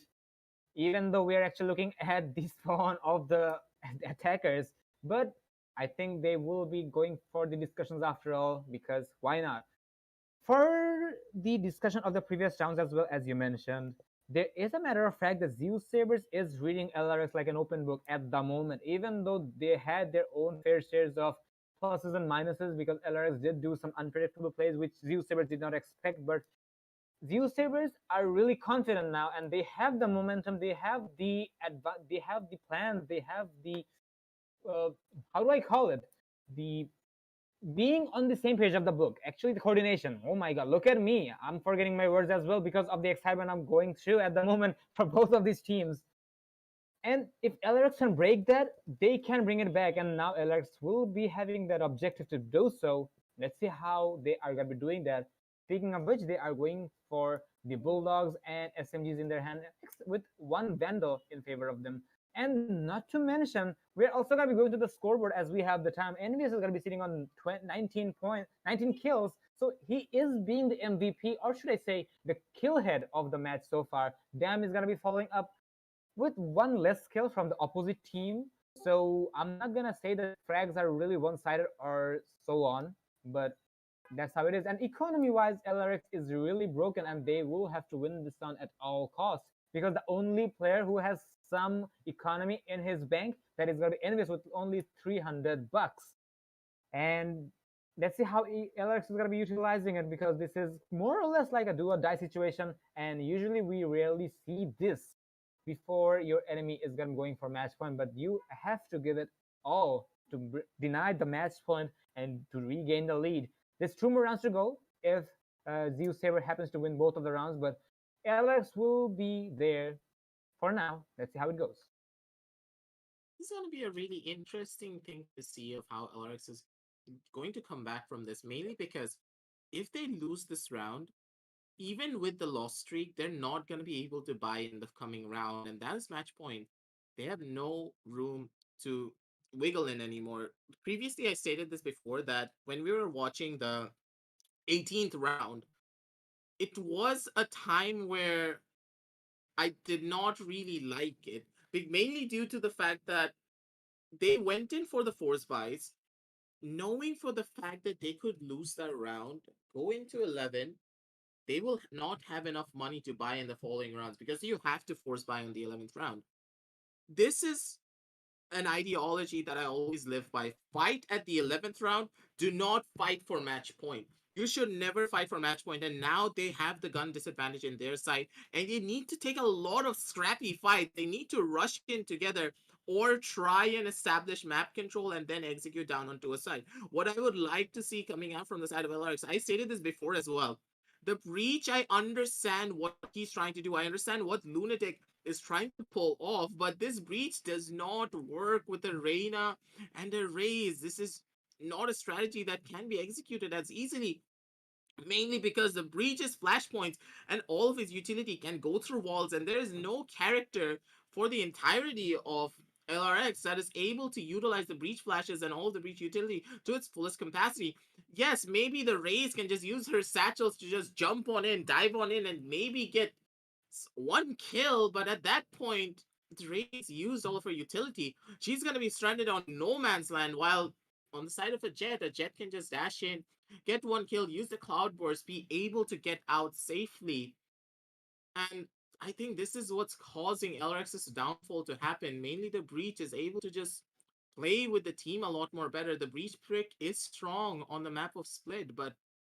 even though we're actually looking at the spawn of the attackers. But I think they will be going for the discussions after all, because why not? For the discussion of the previous rounds as well, as you mentioned, there is a matter of fact that Zeusaberz is reading LRX like an open book at the moment, even though they had their own fair shares of pluses and minuses because LRX did do some unpredictable plays which Zeusaberz did not expect. But Zeusaberz are really confident now, and they have the momentum. They have the plans. They have the uh, how do I call it? The being on the same page of the book. Actually, the coordination. Oh my God, look at me! I'm forgetting my words as well because of the excitement I'm going through at the moment for both of these teams. And if LRX can break that, they can bring it back. And now LRX will be having that objective to do so. Let's see how they are going to be doing that. Speaking of which, they are going for the Bulldogs and SMGs in their hand with one Vandal in favor of them. And not to mention, we're also going to be going to the scoreboard as we have the time. NVS is going to be sitting on 19 kills. So he is being the MVP, or should I say, the kill head of the match so far. Dam is going to be following up with one less skill from the opposite team. So I'm not gonna say that frags are really one-sided or so on, but that's how it is. And economy-wise, LRX is really broken, and they will have to win this round at all costs because the only player who has some economy in his bank that is gonna be envious with only 300 bucks. And let's see how LRX is gonna be utilizing it because this is more or less like a do or die situation, and usually we rarely see this before your enemy is going for match point, but you have to give it all to deny the match point and to regain the lead. There's 2 more rounds to go if Zeusaberz happens to win both of the rounds, but LX will be there for now. Let's see how it goes. This is going to be a really interesting thing to see of how LRX is going to come back from this, mainly because if they lose this round, even with the loss streak, they're not going to be able to buy in the coming round, and that is match point. They have no room to wiggle in anymore. Previously, I stated this before that when we were watching the 18th round, it was a time where I did not really like it, mainly due to the fact that they went in for the force buys, knowing for the fact that they could lose that round, go into 11, they will not have enough money to buy in the following rounds because you have to force buy on the 11th round. This is an ideology that I always live by. Fight at the 11th round. Do not fight for match point. You should never fight for match point. And now they have the gun disadvantage in their side. And they need to take a lot of scrappy fight. They need to rush in together or try and establish map control and then execute down onto a side. What I would like to see coming out from the side of LRX, I stated this before as well. The breach, I understand what he's trying to do. I understand what Lunatic is trying to pull off, but this breach does not work with a Reyna and a Raze. This is not a strategy that can be executed as easily, mainly because the breach is flashpoints and all of his utility can go through walls, and there is no character for the entirety of LRX that is able to utilize the breach flashes and all of the breach utility to its fullest capacity. Yes, maybe the Raze can just use her satchels to just jump on in, dive on in, and maybe get one kill, but at that point, the Raze used all of her utility. She's gonna be stranded on no man's land, while on the side of a Jet can just dash in, get one kill, use the Cloud Burst, be able to get out safely. And I think this is what's causing LRX's downfall to happen. Mainly the Breach is able to just play with the team a lot more better. The Breach prick is strong on the map of Split, but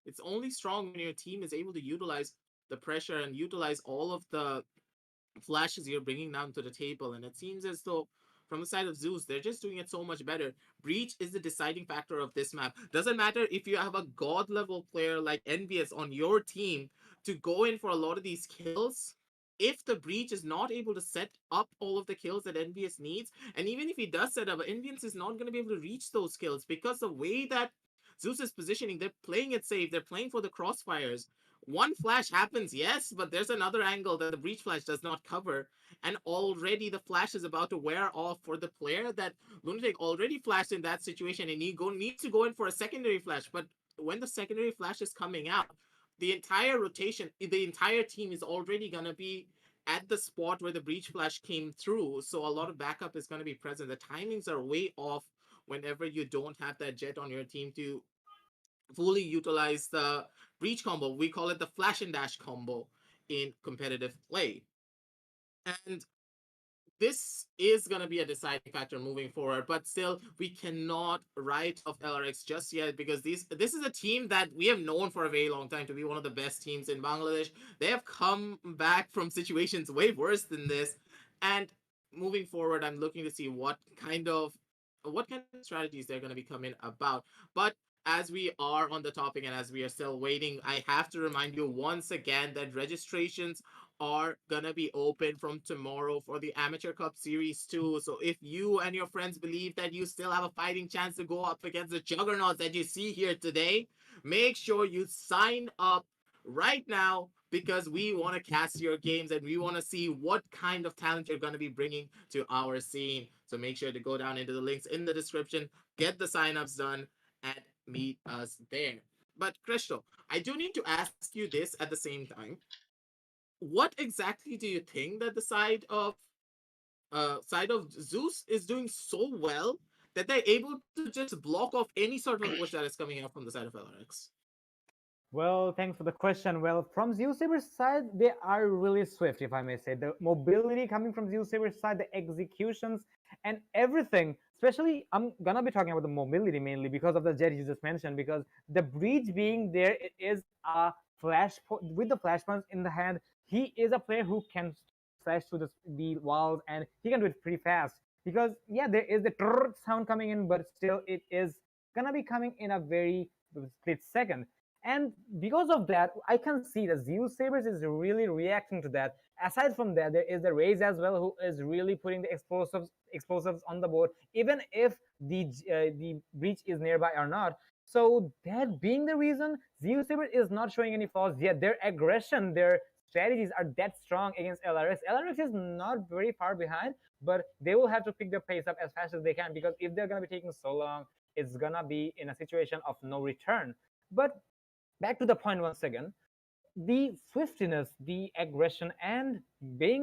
it's only strong when your team is able to utilize the pressure and utilize all of the flashes you're bringing down to the table. And it seems as though from the side of Zeus, they're just doing it so much better. Breach is the deciding factor of this map. Doesn't matter if you have a god level player like Envious on your team to go in for a lot of these kills. If the Breach is not able to set up all of the kills that Envious needs, and even if he does set up, Envious is not going to be able to reach those kills because the way that Zeus is positioning, they're playing it safe, they're playing for the crossfires. One flash happens, yes, but there's another angle that the breach flash does not cover, and already the flash is about to wear off for the player that Lunatic already flashed in that situation, and he needs to go in for a secondary flash. But when the secondary flash is coming out, the entire rotation, the entire team is already gonna be at the spot where the breach flash came through, so a lot of backup is gonna be present. The timings are way off whenever you don't have that Jet on your team to fully utilize the breach combo. We call it the flash and dash combo in competitive play. And this is going to be a deciding factor moving forward, but still we cannot write off LRX just yet, because this is a team that we have known for a very long time to be one of the best teams in Bangladesh. They have come back from situations way worse than this, and moving forward I'm looking to see what kind of strategies they're going to be coming about. But as we are on the topic and as we are still waiting, I have to remind you once again that registrations are gonna be open from tomorrow for the Amateur Cup Series 2. So if you and your friends believe that you still have a fighting chance to go up against the juggernauts that you see here today, make sure you sign up right now, because we want to cast your games and we want to see what kind of talent you're going to be bringing to our scene. So make sure to go down into the links in the description, get the signups done, and meet us there. But Crystal, I do need to ask you this at the same time. What exactly do you think that the side of Zeus is doing so well that they're able to just block off any sort of a push that is coming out from the side of LRX? Well, thanks for the question. Well, from Zeusaberz side, they are really swift, if I may say. The mobility coming from Zeusaberz side, the executions, and everything. Especially, I'm gonna be talking about the mobility mainly because of the jet you just mentioned. Because the breach being there, it is a with the flash punch in the hand. He is a player who can slash through the walls, and he can do it pretty fast. Because yeah, there is the sound coming in, but still, it is gonna be coming in a very split second. And because of that, I can see that Zeusaberz is really reacting to that. Aside from that, there is the Raze as well, who is really putting the explosives on the board, even if the breach is nearby or not. So that being the reason, Zeusaberz is not showing any flaws yet. Their aggression, their strategies are that strong against LRX. LRX is not very far behind, but they will have to pick their pace up as fast as they can, because if they're gonna be taking so long, it's gonna be in a situation of no return. But back to the point once again, the swiftiness, the aggression, and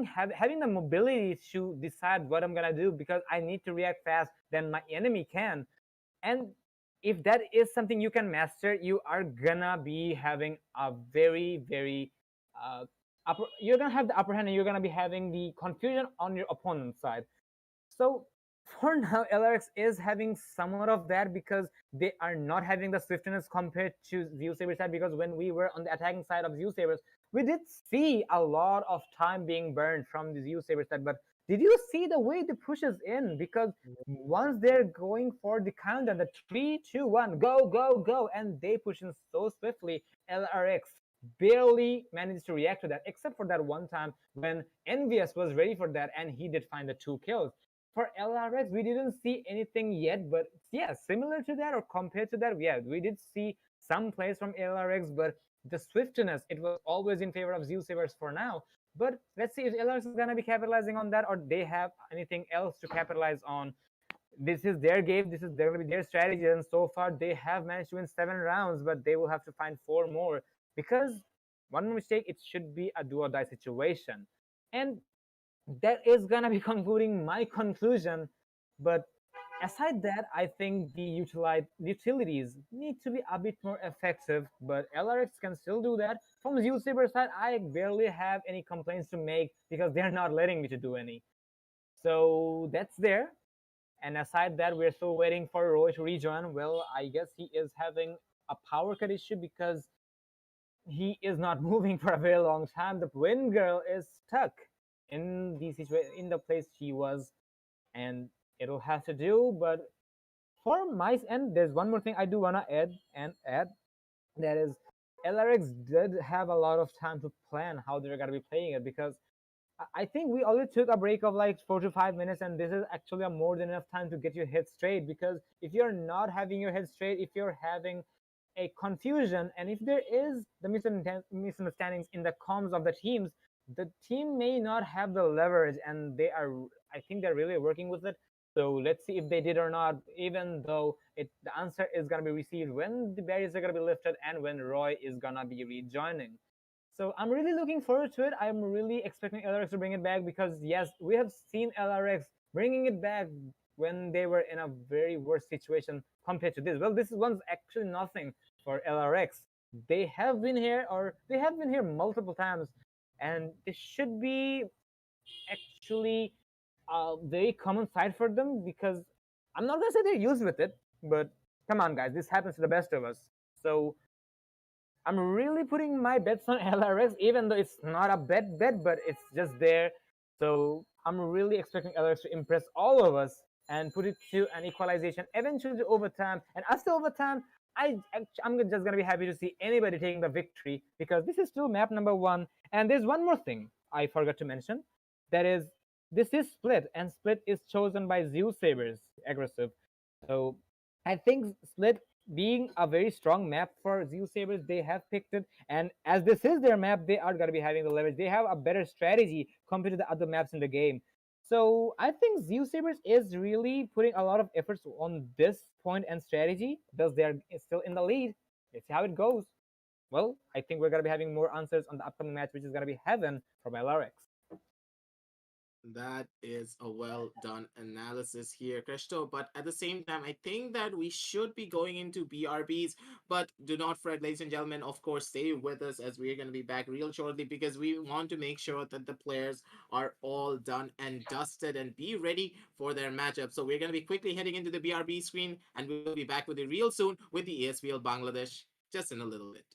having the mobility to decide what I'm gonna do, because I need to react fast than my enemy can. And if that is something you can master, you are gonna be having a very uh, you're gonna have the upper hand, and you're gonna be having the confusion on your opponent's side. So for now, LRX is having somewhat of that, because they are not having the swiftness compared to Zeusaberz side. Because when we were on the attacking side of Zeusaberz, we did see a lot of time being burned from the Zeusaberz side. But did you see the way the pushes in? Because once they're going for the countdown, the 3, 2, 1, go, go, go, and they push in so swiftly, LRX barely managed to react to that, except for that one time when Envious was ready for that and he did find the 2 kills. For LRX, we didn't see anything yet, but yeah, similar to that or compared to that, yeah, we did see some plays from LRX, but the swiftness, it was always in favor of Zeusaberz for now. But let's see if LRX is gonna be capitalizing on that or they have anything else to capitalize on. This is their game, this is going to be their strategy, and so far they have managed to win 7 rounds, but they will have to find 4 more because one more mistake, it should be a do or die situation. And that is gonna be concluding my conclusion. But aside that, I think the utilities need to be a bit more effective, but LRX can still do that. From Zeusaber's side, I barely have any complaints to make because they're not letting me to do any. So that's there. And aside that, we're still waiting for Roy to rejoin. Well, I guess he is having a power cut issue because he is not moving for a very long time. The Wind Girl is stuck in the situation, in the place she was, and it'll have to do. But for my end, there's one more thing I do wanna add. That is, LRX did have a lot of time to plan how they're gonna be playing it because I think we only took a break of like 4 to 5 minutes, and this is actually a more than enough time to get your head straight. Because if you're not having your head straight, if you're having a confusion, and if there is the misunderstandings in the comms of the teams, the team may not have the leverage, and they are. I think they're really working with it. So let's see if they did or not. Even though the answer is gonna be received when the barriers are gonna be lifted and when Roy is gonna be rejoining. So I'm really looking forward to it. I'm really expecting LRX to bring it back because yes, we have seen LRX bringing it back when they were in a very worse situation compared to this. Well, this one's actually nothing for LRX. They have been here multiple times, and this should be actually a very common sight for them because I'm not gonna say they're used with it, but come on, guys, this happens to the best of us. So I'm really putting my bets on LRX, even though it's not a bet, but it's just there. So I'm really expecting LRX to impress all of us and put it to an equalization, eventually to overtime. And after overtime, I'm just gonna be happy to see anybody taking the victory because this is still map number 1. And there's one more thing I forgot to mention. That is, this is split, and split is chosen by Zeusaberz aggressive. So I think split being a very strong map for Zeusaberz, they have picked it, and as this is their map, they are gonna be having the leverage. They have a better strategy compared to the other maps in the game. So I think Zeusaberz is really putting a lot of efforts on this point and strategy. Thus, they are still in the lead. Let's see how it goes. Well, I think we're gonna be having more answers on the upcoming match, which is gonna be Heaven from LRX. That is a well done analysis here, Krishto. But at the same time, I think that we should be going into BRBs. But do not fret, ladies and gentlemen. Of course, stay with us as we're going to be back real shortly because we want to make sure that the players are all done and dusted and be ready for their matchup. So we're going to be quickly heading into the BRB screen and we'll be back with you real soon with the ESPL Bangladesh just in a little bit.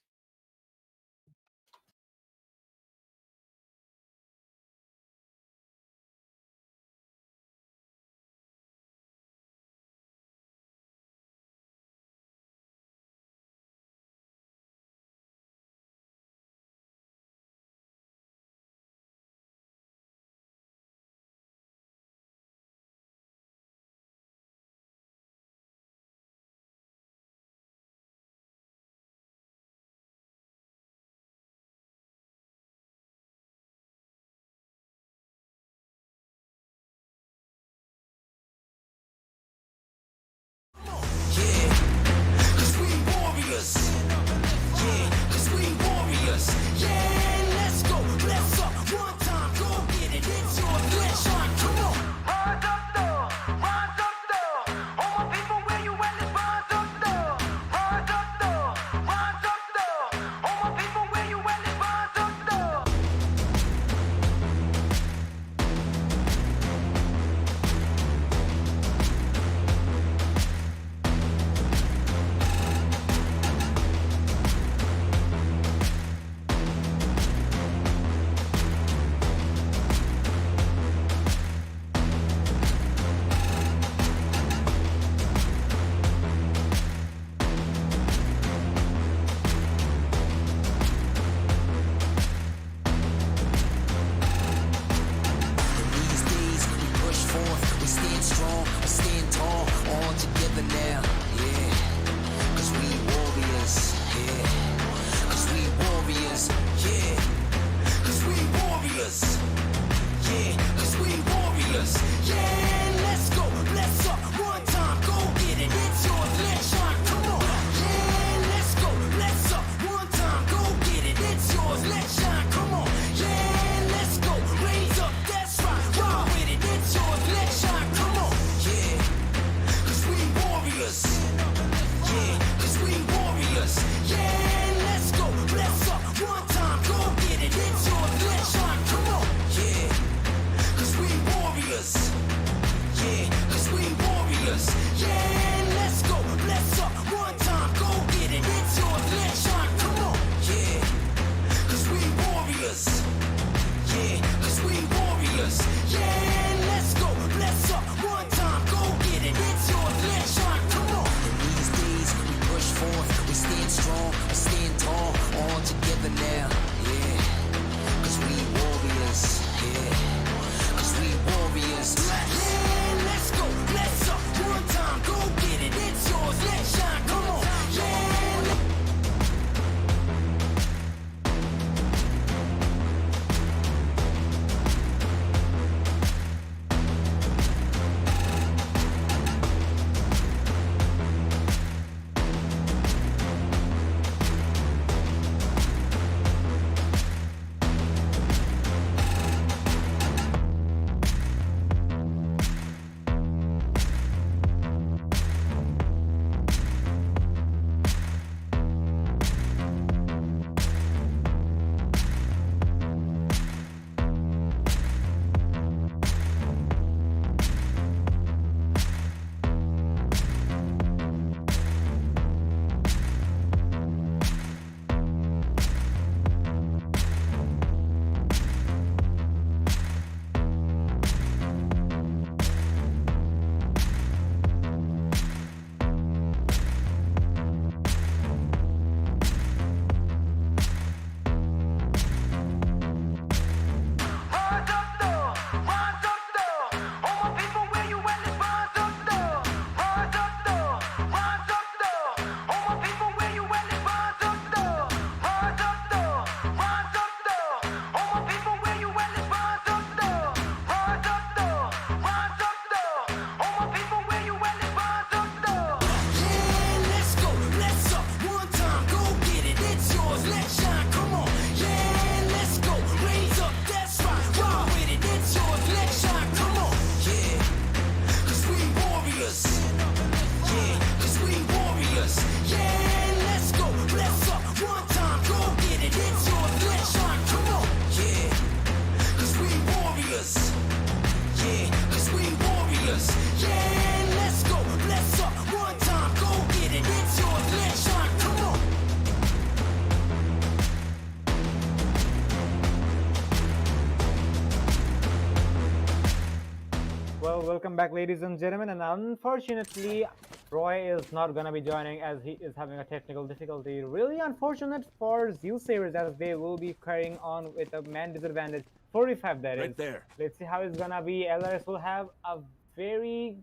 Well, welcome back, ladies and gentlemen. And unfortunately, Roy is not gonna be joining as he is having a technical difficulty. Really unfortunate for Zeusaberz as they will be carrying on with a man disadvantage. 45 that Right is. there. Let's see how it's gonna be. LRS will have a very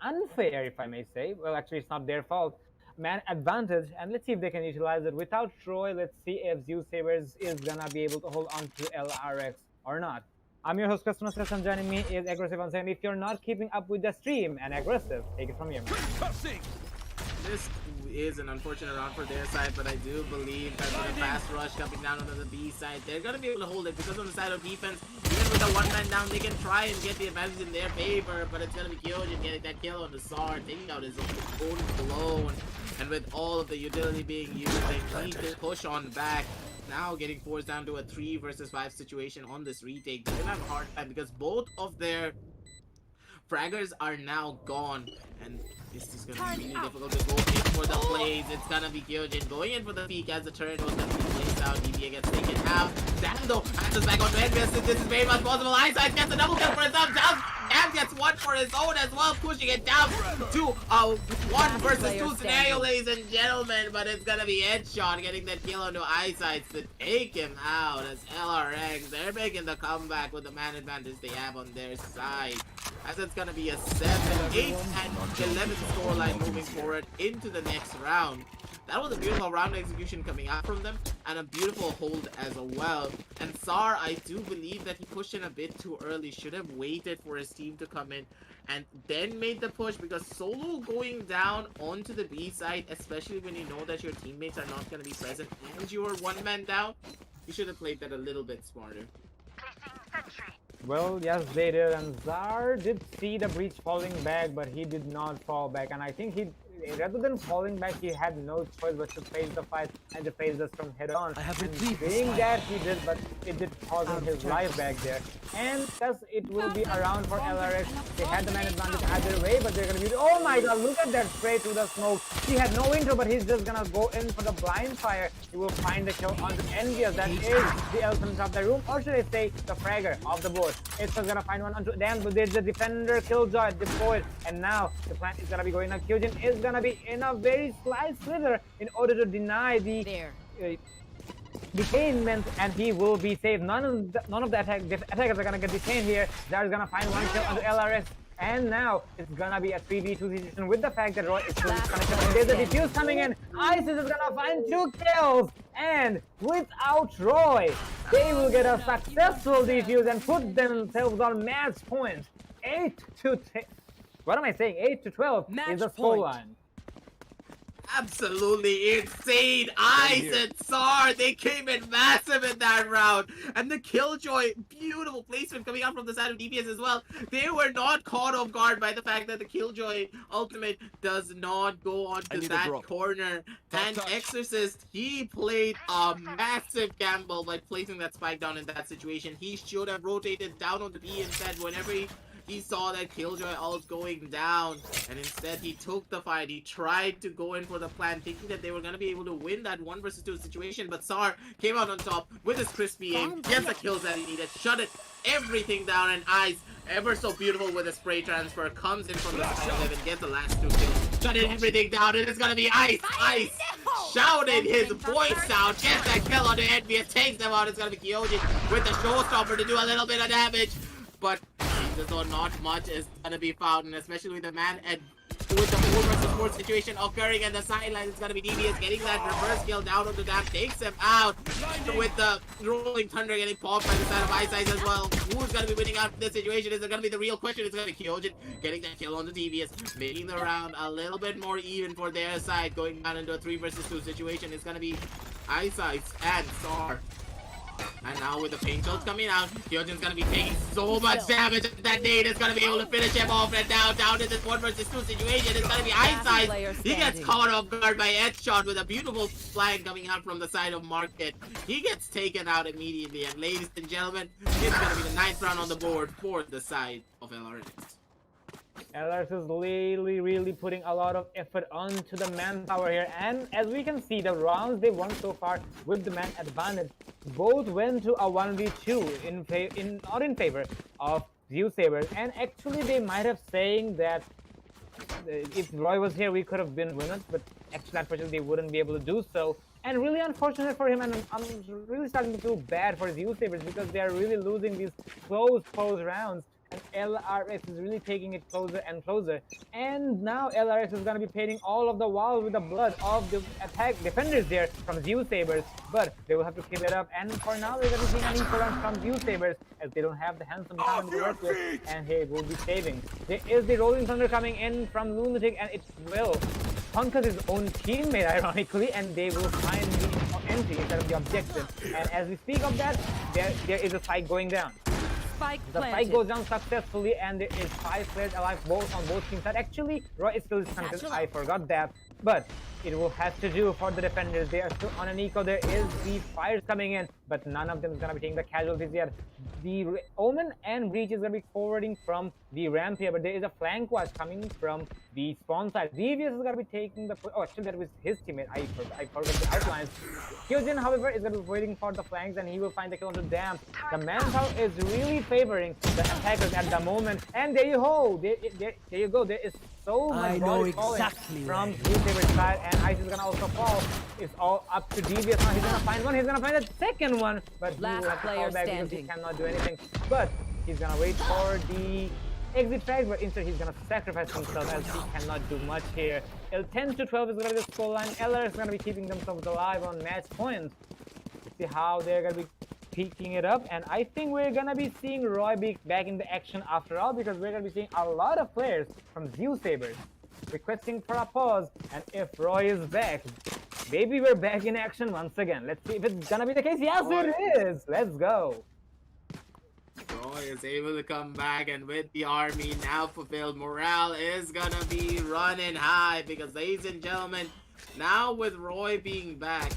unfair, if I may say. Well, actually, it's not their fault. Man advantage, and let's see if they can utilize it. Without Troy, let's see if Zeusaberz is gonna be able to hold on to LRX or not. I'm your host, Customer Stress, and joining me is Aggressive on saying if you're not keeping up with the stream, and Aggressive, take it from here, man. Cussing. This is an unfortunate round for their side, but I do believe that with a fast rush coming down onto the B side, they're going to be able to hold it because on the side of defense, even with a one-man down, they can try and get the advantage in their favor, but it's going to be Kyojin getting that kill on the SAR, taking out his own blow, and with all of the utility being used, they need to push on back. Now getting forced down to a 3 versus 5 situation on this retake. They're going to have a hard time because both of their fraggers are now gone, and this is gonna be really difficult to go in for the plays. It's gonna be Kyojin going in for the peak as the turret was gonna be placed out. DBA gets taken out. Dando passes back on to Envious. This is very much possible. Eyesight gets a double kill for himself. Down gets one for his own as well, pushing it down to a 1 versus 2 scenario, ladies and gentlemen. But it's gonna be Headshot getting that kill onto Eyesight to take him out as LRX. They're making the comeback with the man advantage they have on their side. As it's gonna be a 7, 8, and 11 scoreline moving forward into the next round. That was a beautiful round execution coming out from them, and a beautiful hold as well. And SAR, I do believe that he pushed in a bit too early. Should have waited for his team to come in and then made the push, because solo going down onto the B side, especially when you know that your teammates are not going to be present and you are one man down, you should have played that a little bit smarter. Well, yes, they did, and Zar did see the breach falling back, but he did not fall back, and I think he, rather than falling back, he had no choice but to face the fight and to face the storm head on. And being that he did, but it did cost him his life back there. And thus it will be around for LRX. They had the man advantage either way, but they're gonna be, oh my god, look at that spray through the smoke. He had no intro, but he's just gonna go in for the blind fire. He will find the kill onto Envious. That is the elephant of the room, or should I say the fragger of the board. It's just gonna find one onto them, but there's the defender Killjoy deployed, and now the plan is gonna be going on. Kyojin is gonna be in a very slight slither in order to deny the detainment, and he will be saved. None of the attackers are gonna get detained here. Zar's gonna find one kill onto LRS, and now it's gonna be a 3v2 situation with the fact that Roy is still disconnected. And there's a defuse coming in. Isis is gonna find 2 kills, and without Roy, they will get a successful defuse and put themselves on match point. 8 to 10. What am I saying? 8 to 12 is the scoreline. Absolutely insane. Ice and SAR, they came in massive in that round. And the Killjoy, beautiful placement coming out from the side of DPS as well. They were not caught off guard by the fact that the Killjoy ultimate does not go onto that corner. And Exorcist, he played a massive gamble by placing that spike down in that situation. He should have rotated down on the B instead whenever he saw that Killjoy ult going down, and instead he took the fight. He tried to go in for the plan, thinking that they were going to be able to win that 1 versus 2 situation, but SAR came out on top with his crispy aim, gets the kills that he needed, shut it everything down, and Ice, ever so beautiful with a spray transfer, comes in from the side of him and gets the last 2 kills, shutting everything down, and it's going to be Ice, shouting his voice out, gets that kill on the Envious, takes them out. It's going to be Kyojin with the showstopper to do a little bit of damage, but so not much is gonna be found, and especially with the man and with the 4 versus 4 situation occurring at the sideline, it's gonna be DBS getting that reverse kill down on the dam, takes him out with the rolling thunder getting popped by the side of Eyesight as well. Who's gonna be winning out of this situation? Is it gonna be the real question? It's gonna be Kyojin getting that kill on the DBS, making the round a little bit more even for their side, going down into a 3 versus 2 situation. It's gonna be Eyesight and SAR. And now with the paint shots coming out, Kyojin's gonna be taking so much damage that Nate is gonna be able to finish him off, and down in this 1 versus 2 situation. It's gonna be Eyesight. He gets caught off guard by Headshot with a beautiful flag coming out from the side of Market. He gets taken out immediately, and ladies and gentlemen, it's gonna be the 9th round on the board for the side of LRX. LRX is really putting a lot of effort onto the manpower here, and as we can see, the rounds they won so far with the man advantage both went to a 1v2 not in favor of Zeusaberz. And actually, they might have saying that if Roy was here, we could have been winners, but actually, unfortunately, they wouldn't be able to do so. And really unfortunate for him, and I'm really starting to feel bad for his Zeusaberz because they are really losing these close rounds. And LRX is really taking it closer and closer. And now LRX is going to be painting all of the walls with the blood of the attack defenders there from Zeusaberz. But they will have to keep it up. And for now, we're going to be seeing an equal run from Zeusaberz as they don't have the handsome time to work with. And he will be saving. There is the Rolling Thunder coming in from Lunatic, and it will conquer his own teammate, ironically, and they will find the entry instead of the objective. And as we speak of that, there is a fight going down. The fight goes down successfully, and there is 5 players alive both on both teams. That actually, Roy is still stunted. I forgot that, but it will have to do for the defenders. They are still on an eco. There is the fires coming in, but none of them is gonna be taking the casualties yet. The Omen and Breach is gonna be forwarding from the ramp here, but there is a flank watch coming from the spawn side. Devious is gonna be taking the. Oh, actually, that was his teammate. I forgot the outlines. Kyojin, however, is gonna be waiting for the flanks, and he will find the kill on the dam. The manpower is really favoring the attackers at the moment, and there you go. There you go. There is so much ball falling from Zeusaberz side, and Ice is gonna also fall. It's all up to Devious now. He's gonna find one. He's gonna find a second one, but he will have to fall back because he cannot do anything. But he's gonna wait for the exit frag, but instead he's gonna sacrifice himself as he cannot do much here. 10-12 is gonna be the scoreline. LR is gonna be keeping themselves alive on match points. See how they're gonna be picking it up, and I think we're gonna be seeing Roy be back in the action after all, because we're gonna be seeing a lot of players from Zeusaberz requesting for a pause. And if Roy is back, maybe we're back in action once again. Let's see if it's gonna be the case. Yes, it is. Let's go. Roy is able to come back, and with the army now fulfilled, morale is gonna be running high because, ladies and gentlemen, now with Roy being back,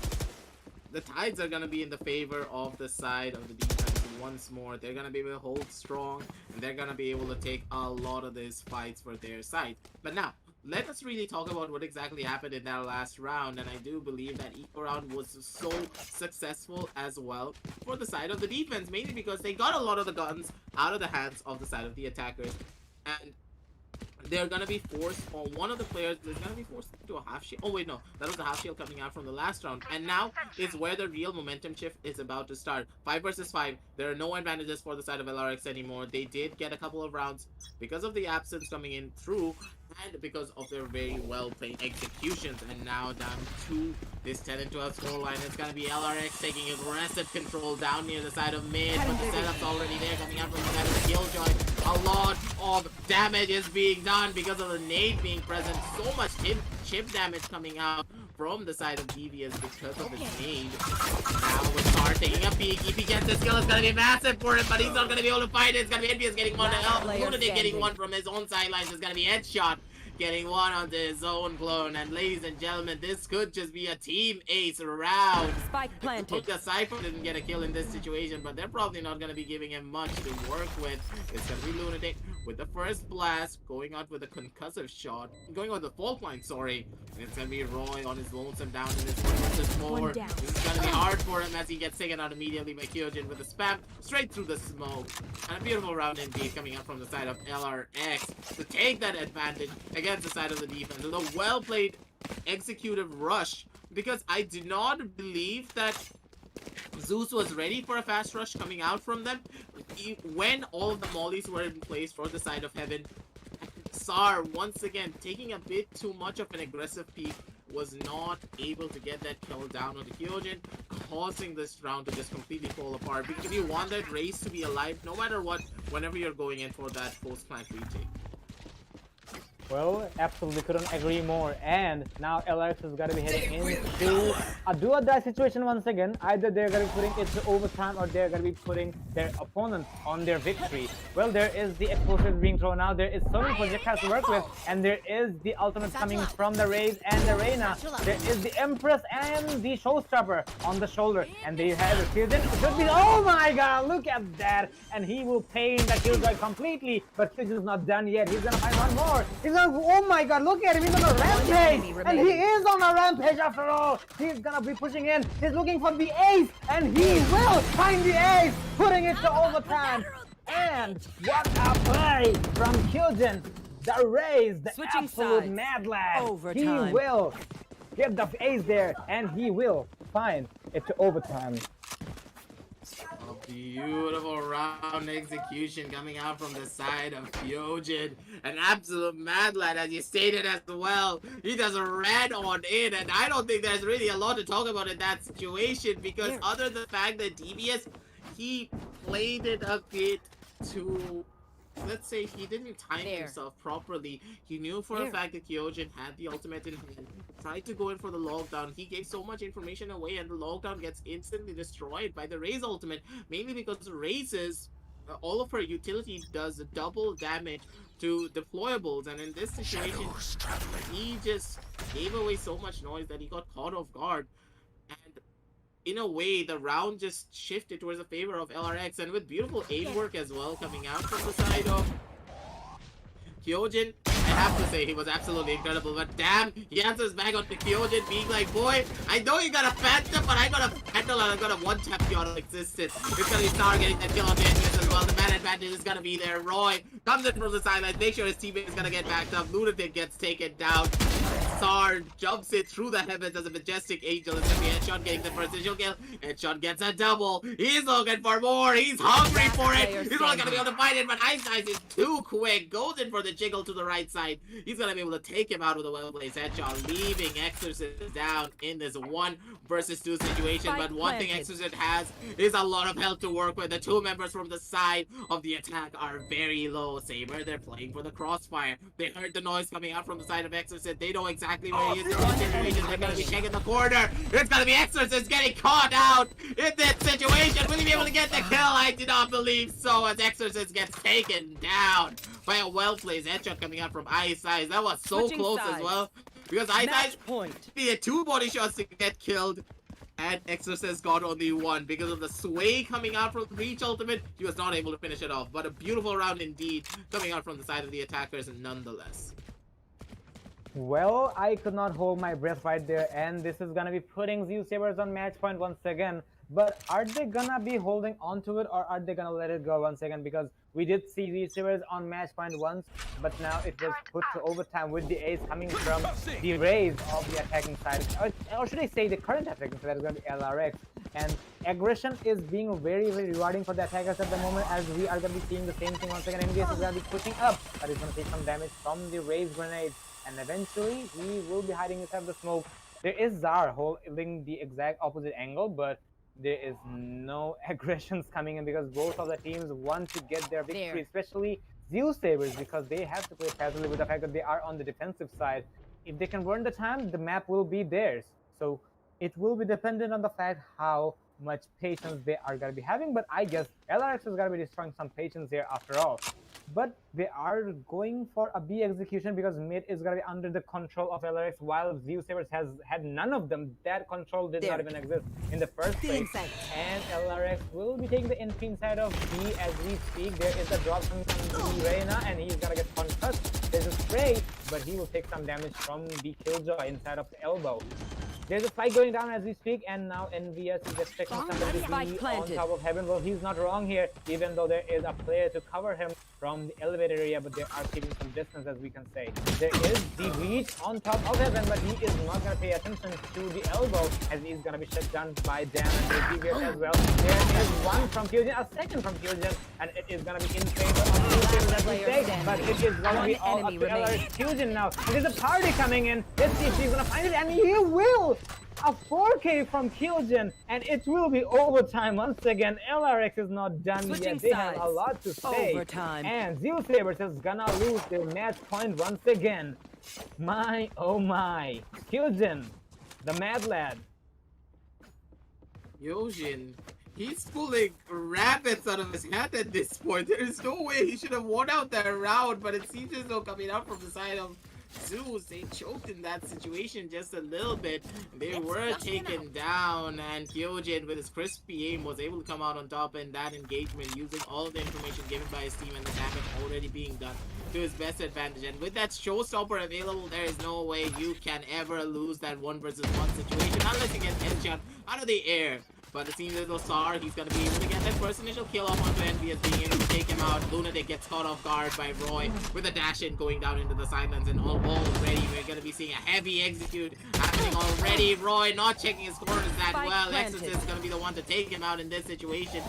the tides are gonna be in the favor of the side of the defense once more. They're gonna be able to hold strong, and they're gonna be able to take a lot of these fights for their side. But now, let us really talk about what exactly happened in that last round, and I do believe that eco round was so successful as well for the side of the defense, mainly because they got a lot of the guns out of the hands of the side of the attackers, and they're gonna be forced, or one of the players is gonna be forced into a half shield. Oh wait, no, that was the half shield coming out from the last round, and now is where the real momentum shift is about to start. 5 versus 5. There are no advantages for the side of LRX anymore. They did get a couple of rounds because of the absence coming in through, and because of their very well played executions. And now down to this 10-12 scoreline, it's gonna be LRX taking aggressive control down near the side of mid, but the setup's already there coming out from the side of the Killjoy. A lot of damage is being done because of the nade being present. So much chip damage coming out from the side of Devious because of his nade. Now with Star taking a peek, if he gets this kill, it's gonna be massive for him, but he's not gonna be able to fight it. It's gonna be Envious getting one, Lunatic getting one from his own sidelines. It's gonna be Headshot getting one onto his own clone. And ladies and gentlemen, this could just be a team ace round. Spike planted. The Cypher didn't get a kill in this situation, but they're probably not going to be giving him much to work with. It's going to be Lunatic with the first blast, going out with a concussive shot, going on the fault line, sorry. And it's going to be Roy on his lonesome down in this 1 versus 4. This is going to be hard for him as he gets taken out immediately by Kyojin with a spam straight through the smoke. And a beautiful round indeed coming out from the side of LRX to take that advantage against the side of the defense. With a well-played executive rush, because I do not believe that Zeus was ready for a fast rush coming out from them when all of the mollies were in place for the side of Heaven. Sar, once again, taking a bit too much of an aggressive peek, was not able to get that kill down on the Kyojin, causing this round to just completely fall apart. Because if you want that race to be alive, no matter what, whenever you're going in for that post-plant retake. Well, absolutely couldn't agree more. And now LRX is going to be heading into a do-or-die situation once again. Either they're going to be putting it to overtime, or they're going to be putting their opponent on their victory. Well, there is the explosive being thrown out. There is so many projectiles to work with, and there is the ultimate coming from the Raze and the Reyna. There is the Empress and the Showstopper on the shoulder, and they have a season. It should be, oh my god, look at that! And he will paint the Killjoy completely, but this is not done yet. He's gonna find one more. Oh my god, look at him, he's on a rampage! And he is on a rampage after all! He's gonna be pushing in, he's looking for the ace, and he will find the ace, putting it to overtime! And what a play from Kyojin! The raise, the Switching absolute sides. mad lad. He Overtime. will get the ace there, and he will find it to overtime. A beautiful round execution coming out from the side of Kyojin. An absolute mad lad, as you stated as well. He just ran on in, and I don't think there's really a lot to talk about in that situation because other than the fact that DBS, he played it a bit too... Let's say he didn't time himself properly. He knew for a fact that Kyojin had the ultimate in hand. Tried to go in for the lockdown. He gave so much information away and the lockdown gets instantly destroyed by the Raze ultimate. Mainly because the Raze's, all of her utility does double damage to deployables. And in this situation, he just gave away so much noise that he got caught off guard. And in a way, the round just shifted towards the favor of LRX, and with beautiful aim work as well coming out from the side of Kyojin. I have to say, he was absolutely incredible, but damn, he answers back on the Kyojin being like, boy, I know you got a Phantom, but I got a Phantom and I'm gonna one-tap you out of existence. It's gonna be Star getting that kill on the entrance as well. The man advantage is gonna be there. Roy comes in from the sideline, make sure his teammate is gonna get backed up. Lunatic gets taken down. Sar jumps it through the heavens as a majestic angel. It's gonna be Headshot getting the first initial kill. Headshot gets a double. He's looking for more. He's hungry for it. He's not gonna be able to fight it, but Ice Ice is too quick. Goes in for the jiggle to the right side. He's gonna be able to take him out with a well-placed headshot, leaving Exorcist down in this 1 versus 2 situation. But one thing Exorcist has is a lot of health to work with. The 2 members from the side of the attack are very low. Saber, they're playing for the crossfire. They heard the noise coming out from the side of Exorcist. They know exactly where he is in this situation. They're gonna be checking the corner. It's gonna be Exorcist getting caught out in this situation. Will he be able to get the kill? I do not believe so, as Exorcist gets taken down by a well-placed headshot coming out from Ice Ice. That was so close as well, because Ice Ice needed 2 body shots to get killed, and Exorcist got only 1 because of the sway coming out from the Reach ultimate. He was not able to finish it off, but a beautiful round indeed coming out from the side of the attackers nonetheless. Well, I could not hold my breath right there, and this is gonna be putting Zeusaberz on match point once again. But are they gonna be holding on to it, or are they gonna let it go once again? Because we did see Zeusaberz on match point once, but now it was put to overtime with the ace coming from the Raze of the attacking side. Or should I say the current attacking side is gonna be LRX. And aggression is being very, very rewarding for the attackers at the moment, as we are gonna be seeing the same thing once again. MDS is gonna be pushing up, but he's gonna take some damage from the Raze grenade. And eventually, he will be hiding inside the smoke. There is Zar holding the exact opposite angle, but there is no aggressions coming in because both of the teams want to get their victory, especially Zeusaberz, because they have to play casually with the fact that they are on the defensive side. If they can burn the time, the map will be theirs. So it will be dependent on the fact how much patience they are going to be having, but I guess LRX is going to be destroying some patience here after all. But they are going for a B execution because mid is going to be under the control of LRX, while Zeusaberz has had none of them. That control did not even exist in the first place. And LRX will be taking the entry inside of B as we speak. There is a drop from the Reina, and he's going to get concussed. There's a spray, but he will take some damage from the Killjoy inside of the elbow. There's a fight going down as we speak, and now NVS is expecting somebody to be on top of heaven. Well, he's not wrong here, even though there is a player to cover him from the elevator area, but they are keeping some distance, as we can say. There is the Reach on top of heaven, but he is not going to pay attention to the elbow, as he's going to be shut down by Dan and the as well. There is 1 from Kyojin, a second from Kyojin, and it is going to be in favor of Kyojin, as we say, but it is going to be all up to LRX Kyojin now. There's a party coming in. Let's see if she's going to find it, and he will! A 4K from Kyojin, and it will be overtime once again. LRX is not done yet. They have a lot to say. And Zeusaberz is gonna lose their match point once again. My, oh my. Kyojin, the mad lad. Kyojin, he's pulling rabbits out of his hat at this point. There is no way he should have won out that round, but it seems as though coming out from the side of Zeus, they choked in that situation just a little bit. They were taken down, and Kyojin, with his crispy aim, was able to come out on top in that engagement, using all of the information given by his team and the damage already being done to his best advantage. And with that showstopper available, there is no way you can ever lose that 1 versus 1 situation unless you get headshot out of the air But it seems as though Sar, he's going to be able to get that first initial kill off onto Envious, being able to take him out. Lunatic gets caught off guard by Roy with a dash in going down into the sidelines. And already we're going to be seeing a heavy execute happening already. Roy not checking his corners that well. Exorcist is going to be the one to take him out in this situation.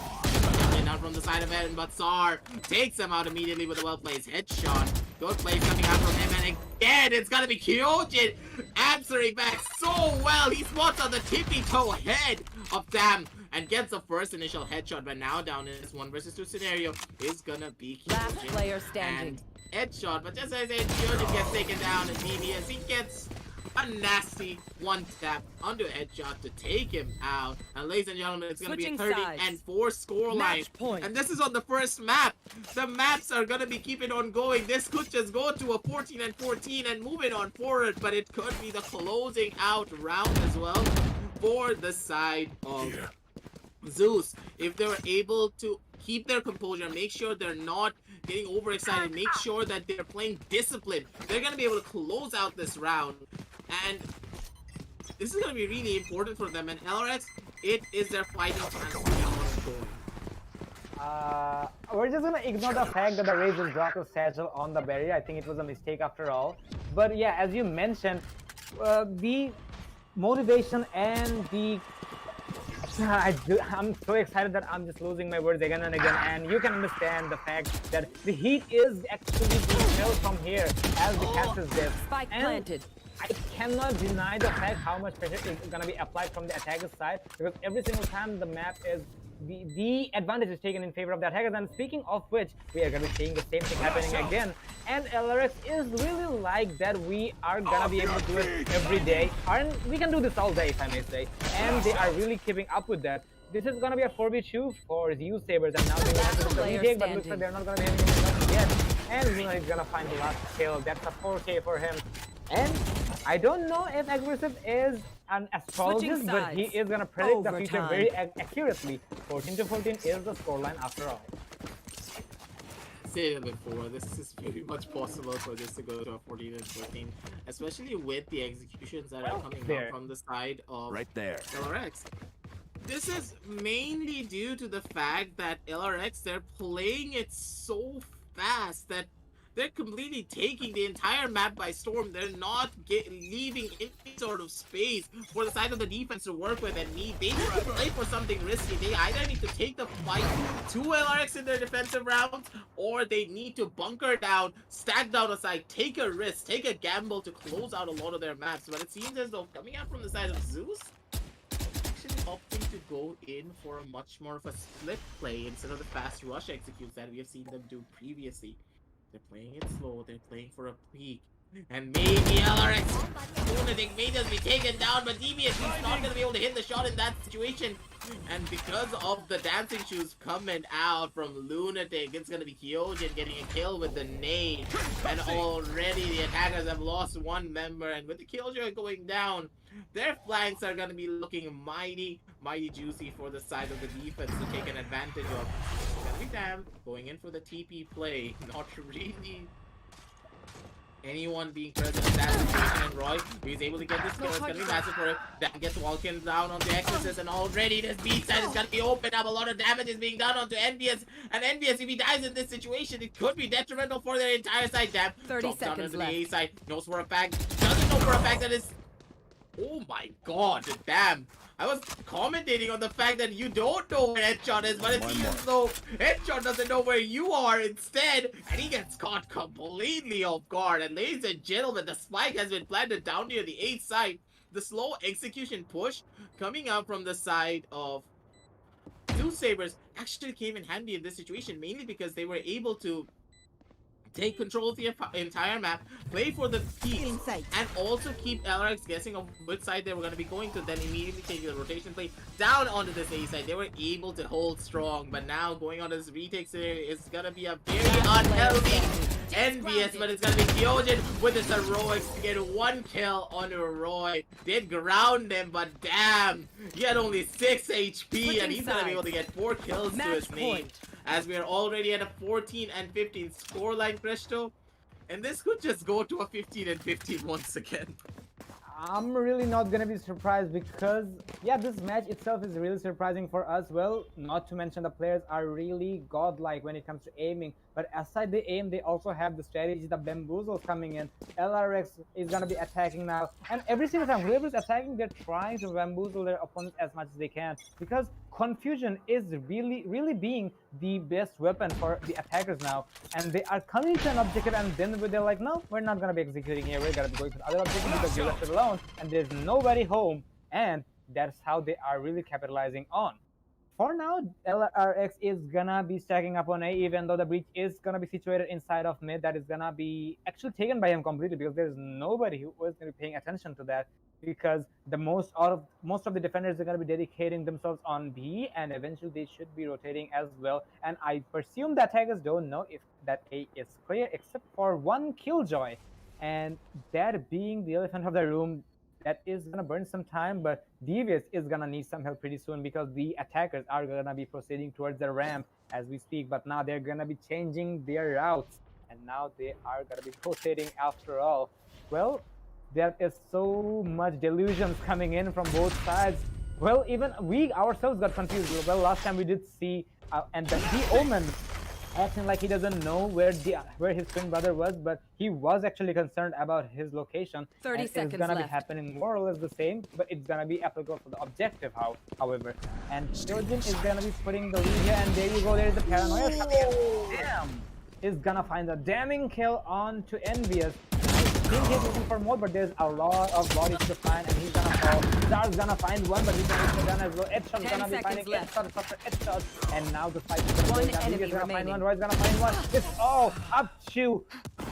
Out from the side of it, but Sar takes him out immediately with a well-placed headshot. Good play coming out from him, and again, it's gonna be Kyojin answering back so well. He spots on the tippy-toe head of Dam and gets the first initial headshot, but now down in this 1 versus 2 scenario is gonna be Kyojin. Last player standing. And headshot, but just as I said, Kyojin gets taken down, and DBS, he gets a nasty one tap onto a headshot to take him out. And ladies and gentlemen, it's going to be a Switching 30-4 scoreline. Match point. And this is on the first map. The maps are going to be keeping on going. This could just go to a 14-14 and move it on forward, but it could be the closing out round as well for the side of Zeus. If they were able to keep their composure, make sure they're not getting overexcited, make sure that they're playing discipline, they're going to be able to close out this round. And this is going to be really important for them. And LRX, it is their fighting chance to get on going. We're just gonna ignore the fact that the Raze just dropped a satchel on the barrier. I think it was a mistake after all. But yeah, as you mentioned, the motivation and the I'm so excited that I'm just losing my words again and again, and you can understand the fact that the heat is actually being felt from here as the cast is there. Spike planted. I cannot deny the fact how much pressure is going to be applied from the attacker's side, because every single time the map is the advantage is taken in favor of the attackers. And speaking of which, we are going to be seeing the same thing happening again. And LRX is really like that. We are going to be able to do it every day, and we can do this all day, if I may say. And they are really keeping up with that. This is going to be a 4v2 for Zeusaberz, and now they will have to do the retake, but looks like they're not going to be having enough yet. And Luna is going to find the last kill. That's a 4K for him. And I don't know if Aggressive is an astrologist, but he is going to predict the future very accurately. 14-14 is the scoreline after all. Said it before, this is very much possible for this to go to a 14-14, especially with the executions that are coming out from the side of LRX. This is mainly due to the fact that LRX, they're playing it so fast that they're completely taking the entire map by storm. They're not leaving any sort of space for the side of the defense to work with and need. They need to play for something risky. They either need to take the fight to LRX in their defensive rounds, or they need to bunker down, stack down a side, take a risk, take a gamble to close out a lot of their maps. But it seems as though coming out from the side of Zeus, actually opting to go in for a much more of a split play instead of the fast rush executes that we have seen them do previously. They're playing it slow, they're playing for a peak. And maybe LRX Lunatic may just be taken down, but DBS is not going to be able to hit the shot in that situation. And because of the dancing shoes coming out from Lunatic, it's going to be Kyojin getting a kill with the nade. And already the attackers have lost one member, and with the killjoy going down, their flanks are going to be looking mighty juicy for the side of the defense to take an advantage of. It's going to be Dam going in for the TP play. Not really anyone being present in that situation, and Roy, he's able to get this kill. It's gonna be massive for him. Dam gets walking down onto Exorcist, and already this B side is gonna be opened up. A lot of damage is being done onto Envious, and Envious, if he dies in this situation, it could be detrimental for their entire side. Dam 30 drops down seconds onto left. the A side, knows for a fact, doesn't know for a fact that it's... Oh my god, Dam. I was commentating on the fact that you don't know where Headshot is, but it seems as though Headshot doesn't know where you are instead, and he gets caught completely off guard. And ladies and gentlemen, the spike has been planted down near the A side. The slow execution push coming out from the side of Zeusaberz actually came in handy in this situation, mainly because they were able to take control of the entire map, play for the peaks, and also keep LRX guessing of which side they were going to be going to, then immediately take the rotation play down onto this A side. They were able to hold strong, but now going on this retake scenario is going to be a very unhealthy Envious, but it's going to be Kyojin with his heroics to get one kill on Roy. Did ground him, but damn, he had only 6 HP, and he's going to be able to get 4 kills to his name. As we are already at a 14-15 scoreline, Presto, and this could just go to a 15-15 once again. I'm really not gonna be surprised because yeah, this match itself is really surprising for us. Well, not to mention the players are really godlike when it comes to aiming. But aside the aim, they also have the strategy, the bamboozles coming in. LRX is gonna be attacking now, and every single time whoever's attacking, they're trying to bamboozle their opponents as much as they can because confusion is really being the best weapon for the attackers now. And they are coming to an objective, and then they're like, no, we're not gonna be executing here. We're gonna be going to the other objective because you left it alone, and there's nobody home. And that's how they are really capitalizing on. For now, LRX is gonna be stacking up on A, even though the breach is gonna be situated inside of mid. That is gonna be actually taken by him completely because there's nobody who is gonna be paying attention to that. Because the most of the defenders are gonna be dedicating themselves on B, and eventually they should be rotating as well. And I presume the attackers don't know if that A is clear, except for one Killjoy, and that being the elephant of the room, that is gonna burn some time, but Devious is gonna need some help pretty soon because the attackers are gonna be proceeding towards the ramp as we speak. But now they're gonna be changing their routes, and now they are gonna be rotating after all. Well, there is so much delusions coming in from both sides. Well, even we ourselves got confused. Well, last time we did see, and the Omen acting like he doesn't know where his twin brother was, but he was actually concerned about his location. 30 and seconds it's gonna left. be happening more or less the same, but it's gonna be applicable for the objective, however. And Sturgeon is gonna be putting the lead here, and there you go. There's the paranoia coming in. Damn, is gonna find a damning kill on to Envious. I think he's looking for more, but there's a lot of bodies to find, and he's gonna fall. Zar's gonna find one, but he's gonna hit the gun as well. Edshot's 10 gonna be seconds finding left. Edshot, and now the fight is gonna One go down. enemy He's gonna find remaining. one, Roy's gonna find one. It's all up to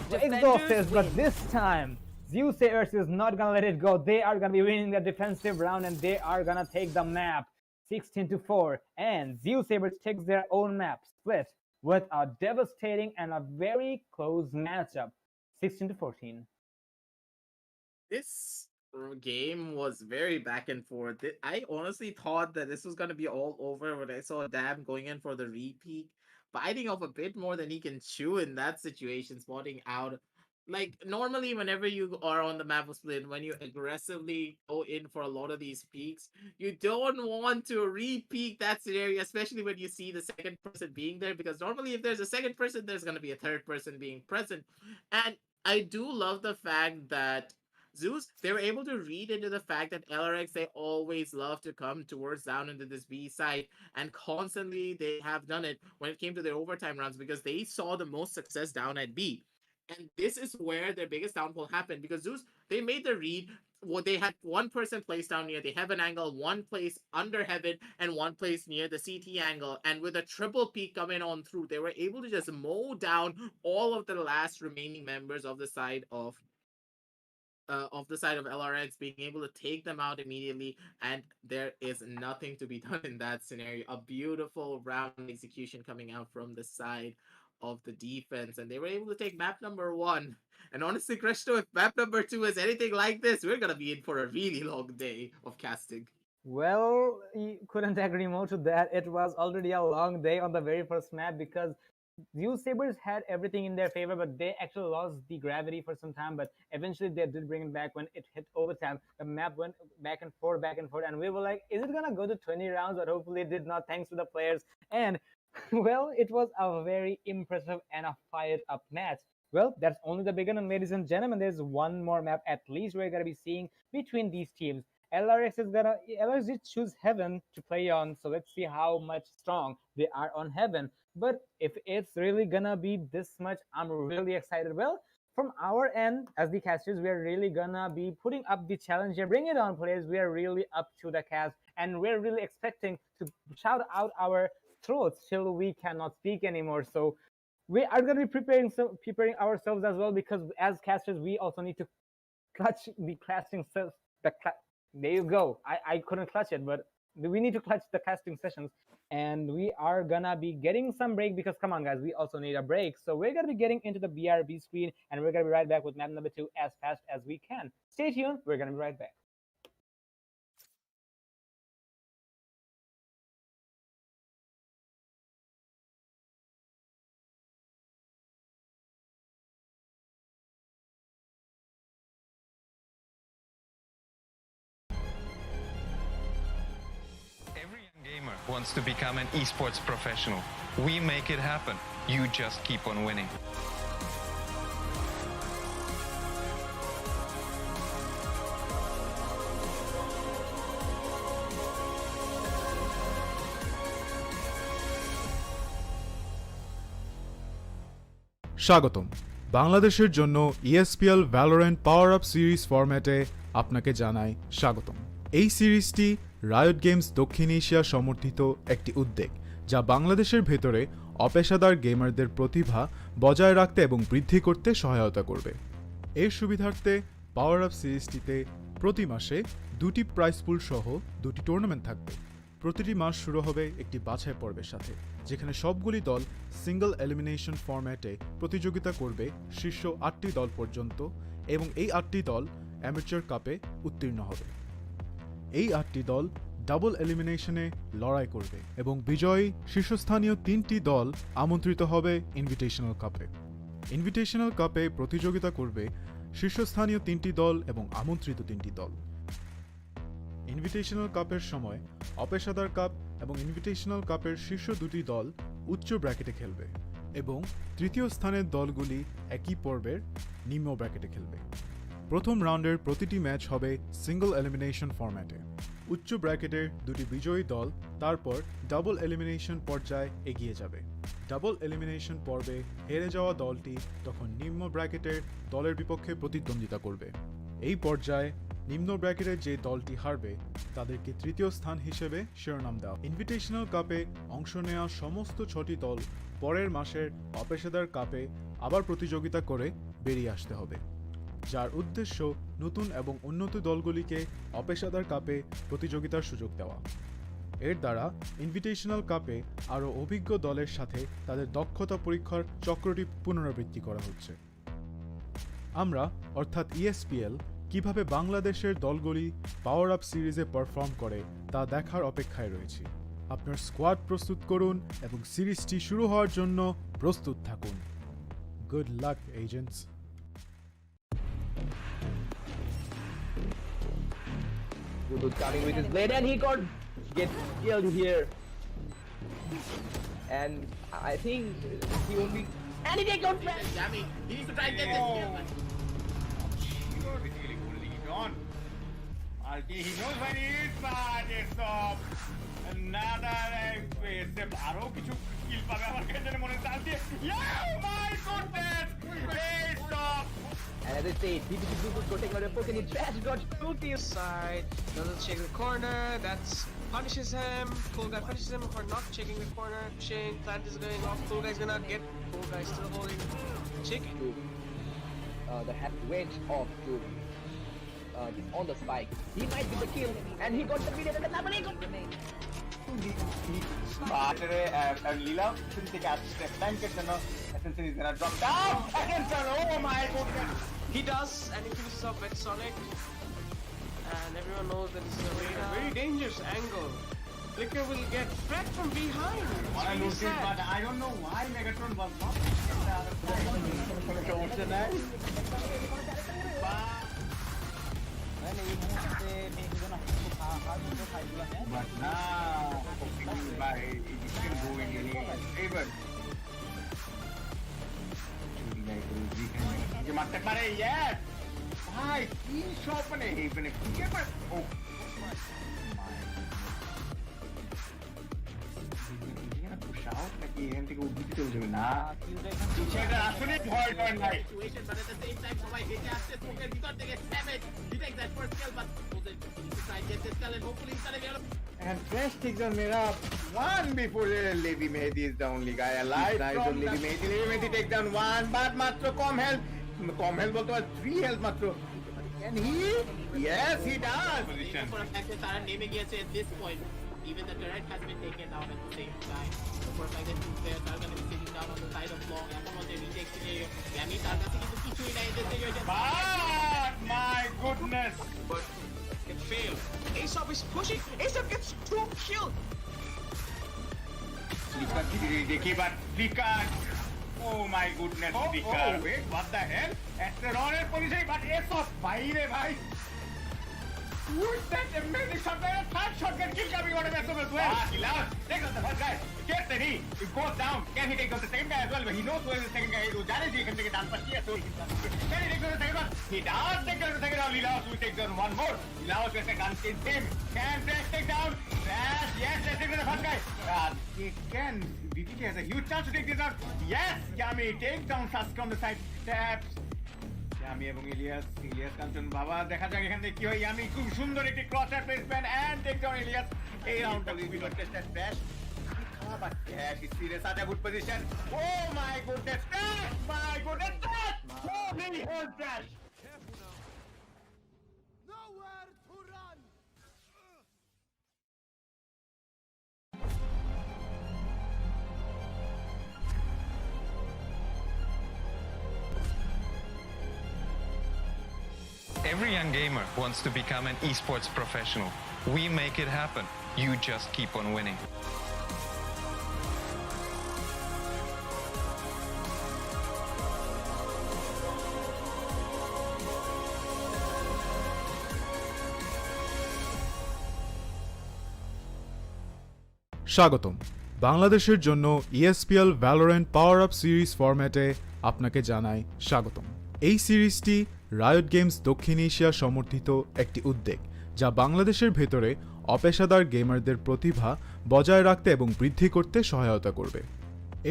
the Defenders exhausters, but win. this time, Zeusaberz is not gonna let it go. They are gonna be winning the defensive round, and they are gonna take the map 16-4, and Zeusaberz takes their own map, split, with a devastating and a very close matchup, 16-14. This game was very back and forth. I honestly thought that this was gonna be all over when I saw Dam going in for the repeat, biting off a bit more than he can chew in that situation, spotting out. Like normally, whenever you are on the map of split, when you aggressively go in for a lot of these peaks, you don't want to re-peak that scenario, especially when you see the second person being there, because normally if there's a second person, there's gonna be a third person being present. And I do love the fact that Zeus, they were able to read into the fact that LRX, they always love to come towards down into this B side, and constantly they have done it when it came to their overtime rounds because they saw the most success down at B. And this is where their biggest downfall happened because Zeus, they made the read. Well, they had one person placed down near the heaven angle, one place under heaven, and one place near the CT angle. And with a triple peak coming on through, they were able to just mow down all of the last remaining members of the side of LRX, being able to take them out immediately, and there is nothing to be done in that scenario. A beautiful round execution coming out from the side of the defense, and they were able to take map number 1. And honestly, Krishna, if map number 2 is anything like this, we're gonna be in for a really long day of casting. Well, you couldn't agree more to that. It was already a long day on the very first map because Zeusaberz had everything in their favor, but they actually lost the gravity for some time. But eventually, they did bring it back when it hit overtime. The map went back and forth, and we were like, "Is it gonna go to 20 rounds?" But hopefully, it did not. Thanks to the players. And well, it was a very impressive and a fired-up match. Well, that's only the beginning, ladies and gentlemen. There's one more map at least we're gonna be seeing between these teams. LRX did choose Heaven to play on, so let's see how much strong they are on Heaven. But if it's really gonna be this much, I'm really excited. Well, from our end, as the casters, we are really gonna be putting up the challenge here. Bring it on, players. We are really up to the cast, and we're really expecting to shout out our throats till we cannot speak anymore. So we are gonna be preparing ourselves as well, because as casters, we also need to clutch the casting there you go. I couldn't clutch it, but we need to clutch the casting sessions, and we are gonna be getting some break because come on guys, we also need a break. So we're gonna be getting into the BRB screen, and we're gonna be right back with map number 2 as fast as we can. Stay tuned, we're gonna be right back. gamer wants to become an esports professional. We make it happen. You just keep on winning. স্বাগতম বাংলাদেশের জন্য ESPL Valorant PowerUp series ফরম্যাটে আপনাকে জানাই স্বাগতম। এই সিরিজটি riot games দক্ষিণ এশিয়া সমর্থিত একটি উদ্যোগ যা বাংলাদেশের ভেতরে অপেশাদার গেমারদের প্রতিভা বজায় রাখতে এবং বৃদ্ধি করতে সহায়তা করবে। এর সুবিধার্থে PowerUp সিরিজটিতে প্রতি মাসে 2টি প্রাইজ পুল সহ 2টি টুর্নামেন্ট থাকবে। প্রতিটি মাস শুরু হবে একটি বাছাই পর্বের সাথে, যেখানে সবগুলি দল সিঙ্গল এলিমিনেশন ফরম্যাটে প্রতিযোগিতা করবে শীর্ষ 8টি দল পর্যন্ত এবং এই 8টি দল অ্যামেচার কাপে উত্তীর্ণ হবে। এই 8টি দল ডাবল এলিমিনেশনে লড়াই করবে এবং বিজয়ী শীর্ষস্থানীয় 3টি দল আমন্ত্রিত হবে ইনভিটেশনাল কাপে। ইনভিটেশনাল কাপে প্রতিযোগিতা করবে শীর্ষস্থানীয় 3টি দল এবং আমন্ত্রিত 3টি দল। ইনভিটেশনাল কাপের সময় অপেশাদার কাপ এবং ইনভিটেশনাল কাপের শীর্ষ 2টি দল উচ্চ ব্র্যাকেটে খেলবে এবং তৃতীয় স্থানের দলগুলি একই পর্বের নিম্ন ব্র্যাকেটে খেলবে। প্রথম রাউন্ডের প্রতিটি ম্যাচ হবে সিঙ্গল এলিমিনেশন ফরম্যাটে। উচ্চ ব্র্যাকেটের 2টি বিজয়ী দল তারপর ডাবল এলিমিনেশন পর্যায়ে এগিয়ে যাবে। ডাবল এলিমিনেশন পর্বে হেরে যাওয়া দলটি তখন নিম্ন ব্র্যাকেটের দলের বিপক্ষে প্রতিদ্বন্দ্বিতা করবে। এই পর্যায়ে নিম্ন ব্র্যাকেটের যে দলটি হারবে তাদেরকে তৃতীয় স্থান হিসেবে শিরোনাম দেওয়া। ইনভিটেশনাল কাপে অংশ নেওয়া সমস্ত 6টি দল পরের মাসের অপেশাদার কাপে আবার প্রতিযোগিতা করে বেরিয়ে আসতে হবে, যার উদ্দেশ্য নতুন এবং উন্নত দলগুলিকে অপেশাদার কাপে প্রতিযোগিতার সুযোগ দেওয়া। এর দ্বারা ইনভিটেশনাল কাপে আরও অভিজ্ঞ দলের সাথে তাদের দক্ষতা পরীক্ষার চক্রটি পুনরাবৃত্তি করা হচ্ছে। আমরা অর্থাৎ ESPL কিভাবে বাংলাদেশের দলগুলি পাওয়ার আপ সিরিজে পারফর্ম করে তা দেখার অপেক্ষায় রয়েছি। আপনার স্কোয়াড প্রস্তুত করুন এবং সিরিজটি শুরু হওয়ার জন্য প্রস্তুত থাকুন। Good luck agents. Starting with his blade, and he gets killed here. And I think he only and he takes out Flash. Jamming. He needs to try and get this kill. Basically holding it on. Okay, he knows when he is, but it's another space. আরো কিছু কিল পাবে আমার কাছে মনে চাইছে। Yeah, my goodness! Great stop. And as I say, DPC Blue is taking out a poke and he trash dodge to the side, doesn't check the corner, that's punishes him. Cool guy punishes him for not checking the corner. Shane, plant is going off. Cool guy's gonna get. Cool guy still holding chicken. The hat went off to on the spike. He might get the kill, and he got the video. And that one he got. Lila shouldn't take out step. Time gets enough. Ascent is gonna drop down. Second turn. Oh my goodness. He does, and he finishes off with Sonic. And everyone knows that this is a very dangerous angle. Flicker will get threat from behind. What I noticed, but I don't know why Megatron was not. But now, by it can go in any favor. ये मारते पारे यार भाई 3 shot बने ही बने किए पर ओ shout নাকি এখান থেকে উদ্ভিদ চলে যাবে না পীछे का আসলে ভয় ডর নাই Situation, but at the same time, সবাই হেঁটে আসছে স্মোকের ভিতর থেকে damage he takes that first kill, but he needs to try and get this kill and hopefully he's gonna be able to and Fresh takes on Mera one before Levi Mehdi is the only guy alive. Nice on Levi Mehdi takes down one, but matro com health বলতে পারে 3 health matro. And he, yes he does. Position for a fact that তারা নেমে গিয়েছে at this point. Even the turret has been taken down at the same time. For a fact that two players are going to be sitting down on the side of long. এখন মধ্যে retake scenario. Yami তার কাছে কিন্তু কিছুই নাই in this situation. But my goodness. But it failed. Aesop is pushing. Aesop gets 2 kills. Dekhi but Flicker. Oh my goodness, Flicker. Wait, what the hell? At the wrong position, but Aesop. Bhai re bhai. Who's that amazing shot? That third shot get kill coming out of SOB as well. Lilaos takes out the first guy. Gets the knee. It goes down. Can he take out the second guy as well? But he knows who is the second guy. He can take it down. But yes, so can he take out the second one? He does take out the second one. Lilaos will take down one more. Lilaos gets a gun in him. Can Trash take down? Trash, yes, let's take down the first guy. He can. BBK has a huge chance to take this out. Yes, Yami takes down Sasuke on the side. Taps. Yami এবং ইলিয়াস কাঞ্চন বাবা দেখা যাক এখান থেকে কি হয় yummy খুব সুন্দর একটি ক্রসার placement and take down Ilias এই রাউন্ডটা উইল বি কন্টেস্টেড ক্র্যাশ খাবার crash is serious at a good position oh my goodness my goodness oh really whole crash Nowhere to run! Every young gamer wants to become an esports professional. We make it happen. You just keep on winning. স্বাগতম বাংলাদেশের জন্য ESPL Valorant PowerUp series ফরম্যাটে আপনাকে জানাই স্বাগতম। এই সিরিজটি riot games দক্ষিণ এশিয়া সমর্থিত একটি উদ্যোগ যা বাংলাদেশের ভেতরে অপেশাদার গেমারদের প্রতিভা বজায় রাখতে এবং বৃদ্ধি করতে সহায়তা করবে।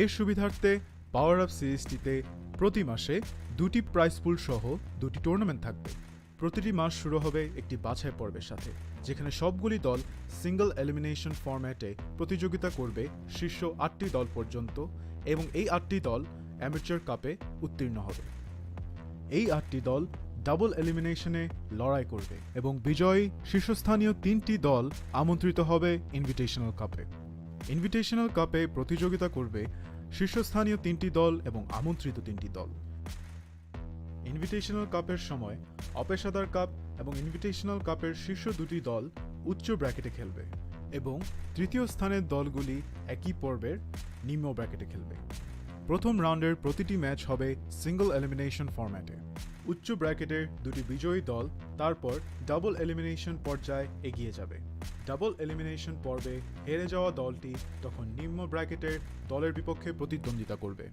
এর সুবিধার্থে পাওয়ার আপ সিরিজটিতে প্রতি মাসে 2টি প্রাইজ পুল সহ 2টি টুর্নামেন্ট থাকবে। প্রতিটি মাস শুরু হবে একটি বাছাই পর্বের সাথে, যেখানে সবগুলি দল সিঙ্গল এলিমিনেশন ফরম্যাটে প্রতিযোগিতা করবে শীর্ষ 8টি দল পর্যন্ত এবং এই 8টি দল অ্যামেচার কাপে উত্তীর্ণ হবে। এই 8টি দল ডাবল এলিমিনেশনে লড়াই করবে এবং বিজয়ী শীর্ষস্থানীয় 3টি দল আমন্ত্রিত হবে ইনভিটেশনাল কাপে। ইনভিটেশনাল কাপে প্রতিযোগিতা করবে শীর্ষস্থানীয় 3টি দল এবং আমন্ত্রিত 3টি দল। ইনভিটেশনাল কাপের সময় অপেশাদার কাপ এবং ইনভিটেশনাল কাপের শীর্ষ 2টি দল উচ্চ ব্র্যাকেটে খেলবে এবং তৃতীয় স্থানের দলগুলি একই পর্বের নিম্ন ব্র্যাকেটে খেলবে। প্রথম রাউন্ডের প্রতিটি ম্যাচ হবে সিঙ্গল এলিমিনেশন ফরম্যাটে। উচ্চ ব্র্যাকেটের 2টি বিজয়ী দল তারপর ডাবল এলিমিনেশন পর্যায়ে এগিয়ে যাবে। ডাবল এলিমিনেশন পর্বে হেরে যাওয়া দলটি তখন নিম্ন ব্র্যাকেটের দলের বিপক্ষে প্রতিদ্বন্দ্বিতা করবে।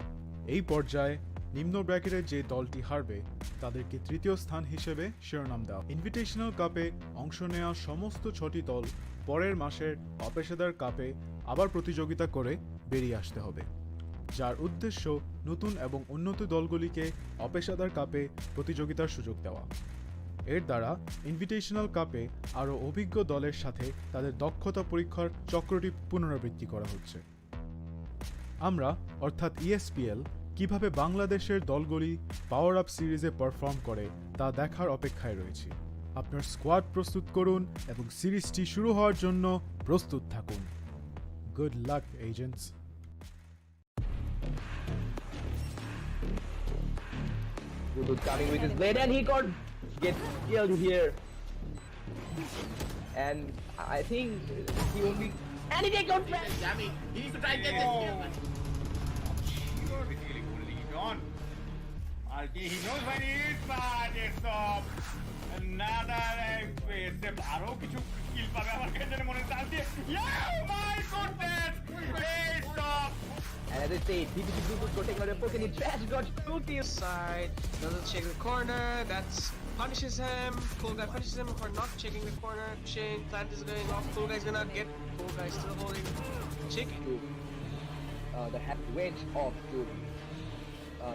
এই পর্যায়ে নিম্ন ব্র্যাকেটের যে দলটি হারবে তাদেরকে তৃতীয় স্থান হিসেবে শিরোনাম দেওয়া। ইনভিটেশনাল কাপে অংশ নেওয়া সমস্ত 6টি দল পরের মাসের অপেশাদার কাপে আবার প্রতিযোগিতা করে বেরিয়ে আসতে হবে, যার উদ্দেশ্য নতুন এবং উন্নত দলগুলিকে অপেশাদার কাপে প্রতিযোগিতার সুযোগ দেওয়া। এর দ্বারা ইনভিটেশনাল কাপে আরও অভিজ্ঞ দলের সাথে তাদের দক্ষতা পরীক্ষার চক্রটি পুনরাবৃত্তি করা হচ্ছে। আমরা অর্থাৎ ESPL কিভাবে বাংলাদেশের দলগুলি পাওয়ার আপ সিরিজে পারফর্ম করে তা দেখার অপেক্ষায় রয়েছি। আপনার স্কোয়াড প্রস্তুত করুন এবং সিরিজটি শুরু হওয়ার জন্য প্রস্তুত থাকুন। Good luck agents. Dudu coming with his blade and he gets killed here. And I think he only and he takes out Trash. Yami, he needs to try and get this kill. You are basically holding it on. RK, he knows when he is, but it's another space. আরো কিছু কিল পাবে আমার কাছে মনে চালছে। Yeah, my goodness! Great stop! And as I say, TPC Dudu got taken out of poke and he Trash got Two to your side, doesn't check the corner, that's punishes him. Cool guy punishes him for not checking the corner. Chain, plant is going off. Cool guy's gonna get. Cool guy still holding. Chicken. the wedge of Jovi.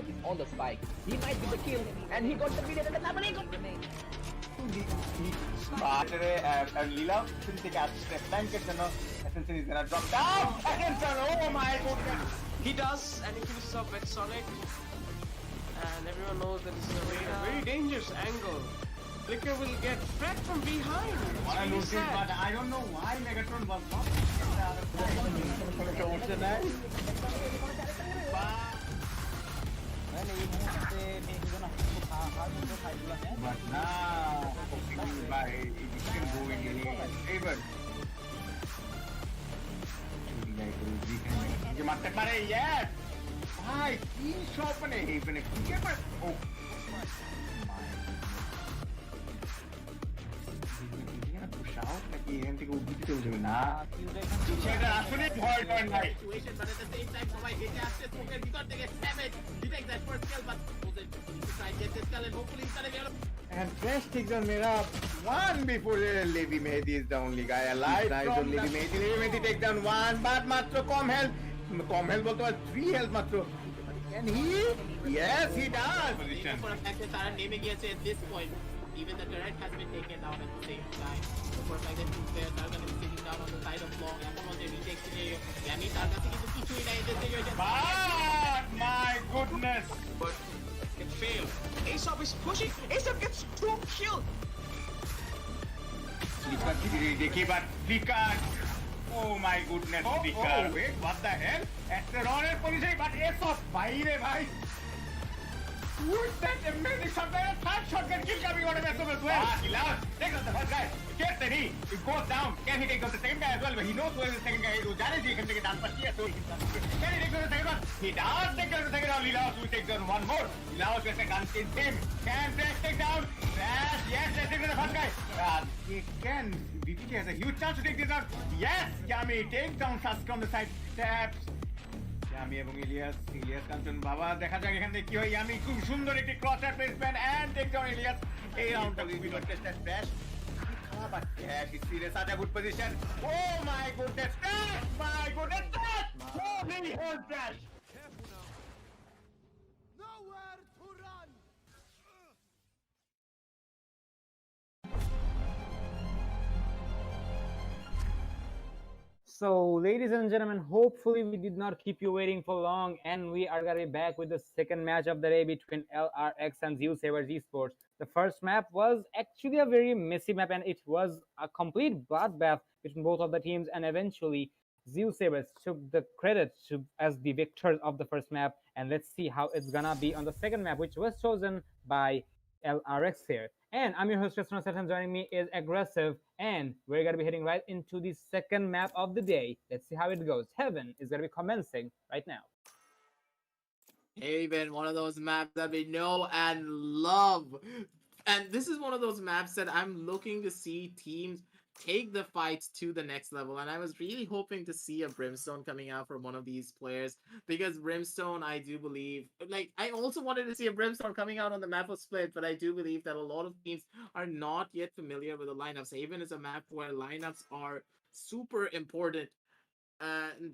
He's on the spike. He might get the kill, and he got the video. And he got the Lila shouldn't take out step tank it, Ascent is gonna drop down. Ascent, oh my goodness. He does, and he finishes off with Sonic. And everyone knows that this is a very dangerous angle. Flicker will get threat from behind. I lose it, but I don't know why Megatron was not. But now, it can go in any favor. You must have money, yes! Why? He's opening even if you give it. Oh. এখান থেকে উদ্ভিদ চলে যাবে না সেটা আসলে ভয় ডর নাই Situation, but at the same time, সবাই হেঁটে আসছে স্মোকের ভিতর থেকে Savage detects that first kill, but to try and get this kill and hopefully he's gonna be able to And Trash takes on Mira one before Levi Mehdi is the only guy alive. Nice on Levi Mehdi. Levi Mehdi takes down one, but Matro com health bolte 3 health Matro. Can he? Yes, he does. for a fact that Tara naming gets at this point. Even the turret has been taken down at the same time. So for a fact that two players are going to be sitting down on the side of long. এখন on the retake scenario. Yami তার কাছে কিন্তু কিছুই নাই in this situation. But my goodness. But it failed. Aesop is pushing. Aesop gets 2 kills. But Flicker. Oh my goodness, Flicker. Wait, what the hell? Asteroid position, but Aesop. Bhai re bhai. With that amazing shot, there is third shotgun kill coming out of Aesop as well. He loves. Takes out the first guy. Gets the knee. He goes down. Can he take out the second guy as well? But he knows who is the second guy. He knows he can take it down. But yes, so can he take out the second one? He does take out the second one. Lilaos will take down one more. Lilaos gets a gun in him. Can Trash take down? Trash, yes, let's take down the first guy. He can. BPT has a huge chance to take this out. Yes, Yami takes down Sasuke on the side. Taps. Yami এবং ইলিয়াস কাঞ্চন বাবা দেখা যাক এখান থেকে কি হয় yummy খুব সুন্দর একটি cross at placement and take down Ilias এই রাউন্ডটা will be contested crash but Cash is in such a good position. Oh my goodness, Cash! My goodness, Cash! Holy hell, Cash! Nowhere to run! So, ladies and gentlemen, hopefully we did not keep you waiting for long, and we are gonna be back with the second match of the day between LRX and Zeusaberz Esports. The first map was actually a very messy map, and it was a complete bloodbath between both of the teams, and eventually Zeusaberz took the credit as the victors of the first map, and let's see how it's gonna be on the second map, which was chosen by LRX here. And I'm your host, Tristan Satan. Joining me is Aggressive, and we're gonna be heading right into the second map of the day. Let's see how it goes. Heaven is gonna be commencing right now. Haven, one of those maps that we know and love. And this is one of those maps that I'm looking to see teams take the fights to the next level. And I was really hoping to see a Brimstone coming out from one of these players, because Brimstone, I do believe, like, I also wanted to see a Brimstone coming out on the map of Split, but I do believe that a lot of teams are not yet familiar with the lineups. Haven is a map where lineups are super important, and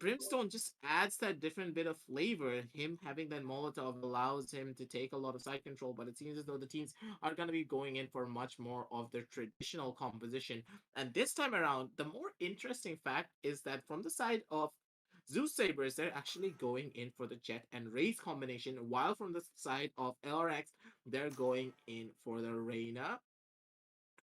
Brimstone just adds that different bit of flavor. Him having that Molotov allows him to take a lot of side control, but it seems as though the teams are going to be going in for much more of their traditional composition. And this time around, the more interesting fact is that from the side of Zeusaberz, they're actually going in for the Jet and Wraith combination, while from the side of LRX, they're going in for the Reyna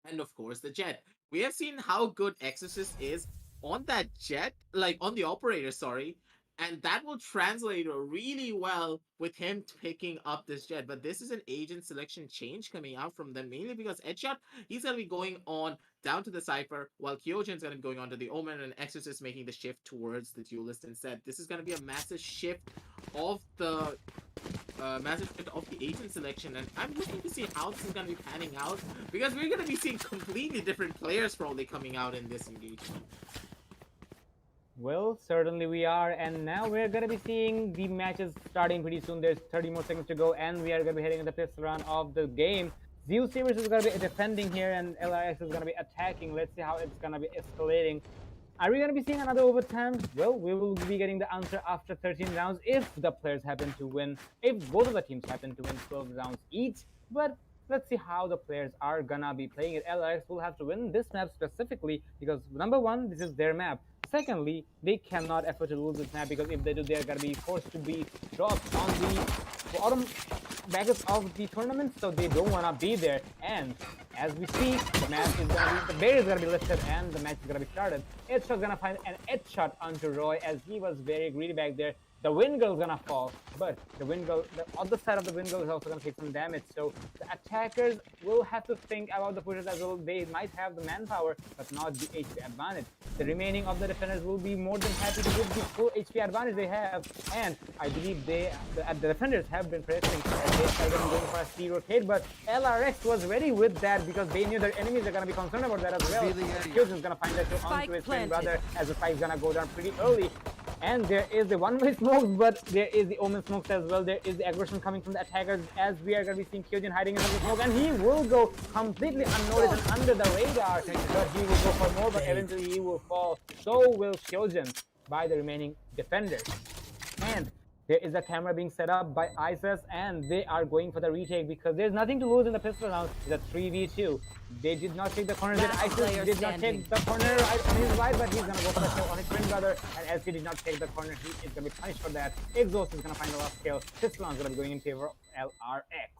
and, of course, the Jet. We have seen how good Exorcist is on that Jet, like on the operator, sorry, and that will translate really well with him picking up this Jet. But this is an agent selection change coming out from them, mainly because Edshot, he's going to be going on down to the Cypher, while Kyojin's going to be going on to the Omen, and Exorcist making the shift towards the Duelist instead. This is going to be a massive shift of the agent selection, and I'm looking to see how this is going to be panning out, because we're going to be seeing completely different players probably coming out in this engagement. Well, certainly we are, and now we're going to be seeing the matches starting pretty soon. There's 30 more seconds to go, and we are going to be heading in the fifth round of the game. Zeusaberz is going to be defending here, and LRX is going to be attacking. Let's see how it's going to be escalating. Are we going to be seeing another overtime? Well, we will be getting the answer after 13 rounds if the players happen to win, if both of the teams happen to win 12 rounds each. But let's see how the players are gonna be playing it. LRX will have to win this map specifically because, number one, this is their map. Secondly, they cannot afford to lose this map, because if they do, they're gonna be forced to be dropped on the bottom brackets of the tournament, so they don't wanna be there. And as we see, the bear is gonna be lifted and the match is gonna be started. Edshot's gonna find an headshot onto Roy, as he was very greedy back there. The wind girl is gonna fall, but the wind girl, the other side of the wind girl is also gonna take some damage. So the attackers will have to think about the pushers as well. They might have the manpower, but not the HP advantage. The remaining of the defenders will be more than happy to give the full HP advantage they have, and I believe the defenders have been pressing as they started going for a C rotate, but LRX was ready with that because they knew their enemies are gonna be concerned about that as well. Fusion's gonna find that kill onto his twin brother as the spike's gonna go down pretty early. And there is the one-way smokes, but there is the omen smokes as well. There is the aggression coming from the attackers as we are going to be seeing Kyojin hiding in the smoke, and he will go completely unnoticed and under the radar, but he will go for more, but eventually he will fall. So will Kyojin by the remaining defenders. And there is a camera being set up by ISIS, and they are going for the retake because there's nothing to lose in the pistol round. It's a 3v2. They did not take the corner. ISIS did not take the corner on his right, but he's going to go for the kill on his twin brother. And as he did not take the corner, he is going to be punished for that. Exhaust is going to find the last kill. Pistol round is going to be going in favor of LRX.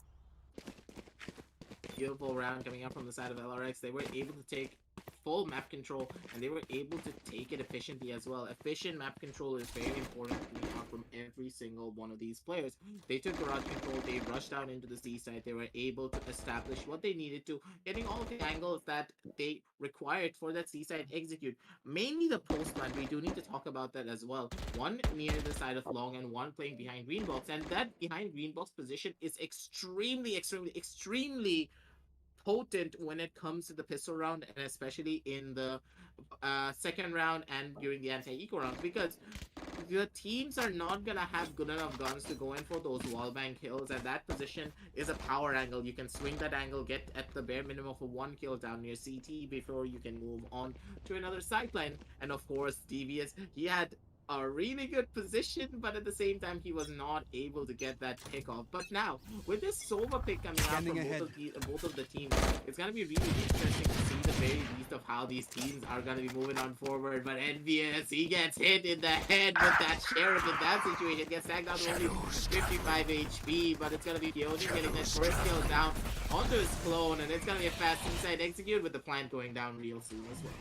Beautiful round coming out from the side of LRX. They were able to take full map control, and they were able to take it efficiently as well. Efficient map control is very important coming out from every single one of these players. They took garage control, they rushed down into the C side, they were able to establish what they needed to, getting all of the angles that they required for that C side execute. Mainly the post plan, we do need to talk about that as well. One near the side of long and one playing behind green box, and that behind green box position is extremely potent when it comes to the pistol round, and especially in the second round and during the anti-eco round, because the teams are not gonna have good enough guns to go in for those wallbang kills, and that position is a power angle. You can swing that angle, get at the bare minimum of a 1 kill down near CT before you can move on to another sideline. And of course, Devious, he had a really good position, but at the same time he was not able to get that pick off. But now with this Sova pick coming out from both of the teams, it's gonna be really interesting to see the very least of how these teams are gonna be moving on forward. But Envious, he gets hit in the head with that sheriff in that situation, gets tagged down to only 55 HP, but it's gonna be Kyojin getting that first kill down onto his clone, and it's gonna be a fast inside execute with the plant going down real soon as well.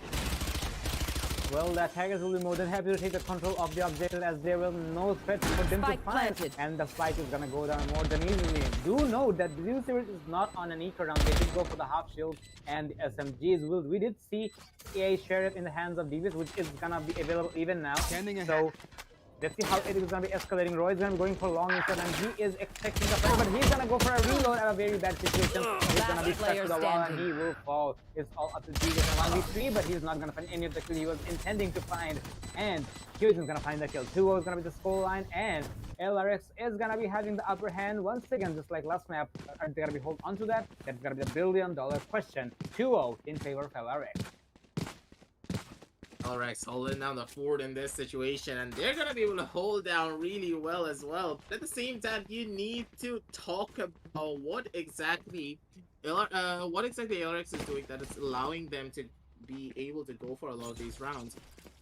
Well, the attackers will be more than happy to take the control of the objective as there will no threat for them to find, and the spike is gonna go down more than easily. Do note that the Zeusaberz is not on an eco round. They did go for the half shield and the SMGs. We did see a sheriff in the hands of Devious, which is gonna be available even now. So let's see how it is going to be escalating. Roy is going to be going for long instead, and he is expecting the fight, but he's going to go for a reload at a very bad situation. He's going to be stuck to the wall, and he will fall. It's all up to Devious and 1v3, but he's not going to find any of the kills he was intending to find. And Kyojin is going to find the kill. 2-0 is going to be the score line, and LRX is going to be having the upper hand once again, just like last map. Are they going to be hold on to that? That's going to be the billion-dollar question. 2-0 in favor of LRX. LRX holding down the fort in this situation, and they're gonna be able to hold down really well as well. But at the same time, you need to talk about what exactly LRX is doing that is allowing them to be able to go for a lot of these rounds.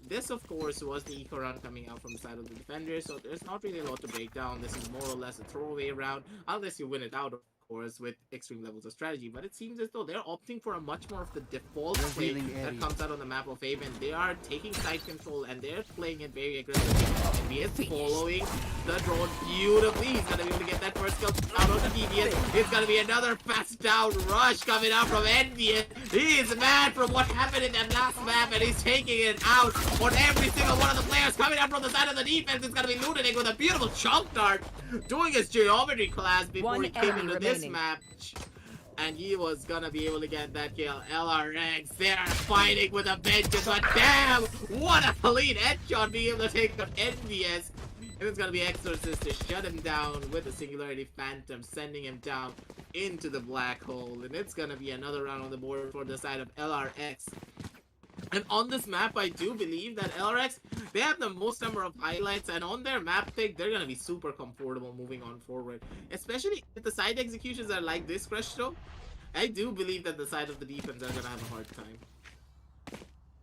This, of course, was the eco round coming out from the side of the defenders, so there's not really a lot to break down. This is more or less a throwaway round, unless you win it out, of course, with extreme levels of strategy. But it seems as though they're opting for a much more of the default play that comes out on the map of Haven. They are taking side control, and they're playing it very aggressively. And he is following the drone beautifully. He's gonna be able to get that first kill out of the Devious. It's gonna be another fast down rush coming out from Envious. He is mad from what happened in that last map, and he's taking it out on every single one of the players coming out from the side of the defense. It's gonna be Lunatic with a beautiful chunk dart, doing his geometry class before he came into this match, and he was gonna be able to get that kill. LRX, they're fighting with a vengeance, but damn, what a clean headshot being able to take out Envious. And it's gonna be Exorcist to shut him down with the Singularity Phantom, sending him down into the black hole. And it's gonna be another round on the board for the side of LRX. And on this map, I do believe that LRX, they have the most number of highlights, and on their map pick, they're going to be super comfortable moving on forward. Especially if the side executions are like this, Creshto, I do believe that the side of the defense are going to have a hard time.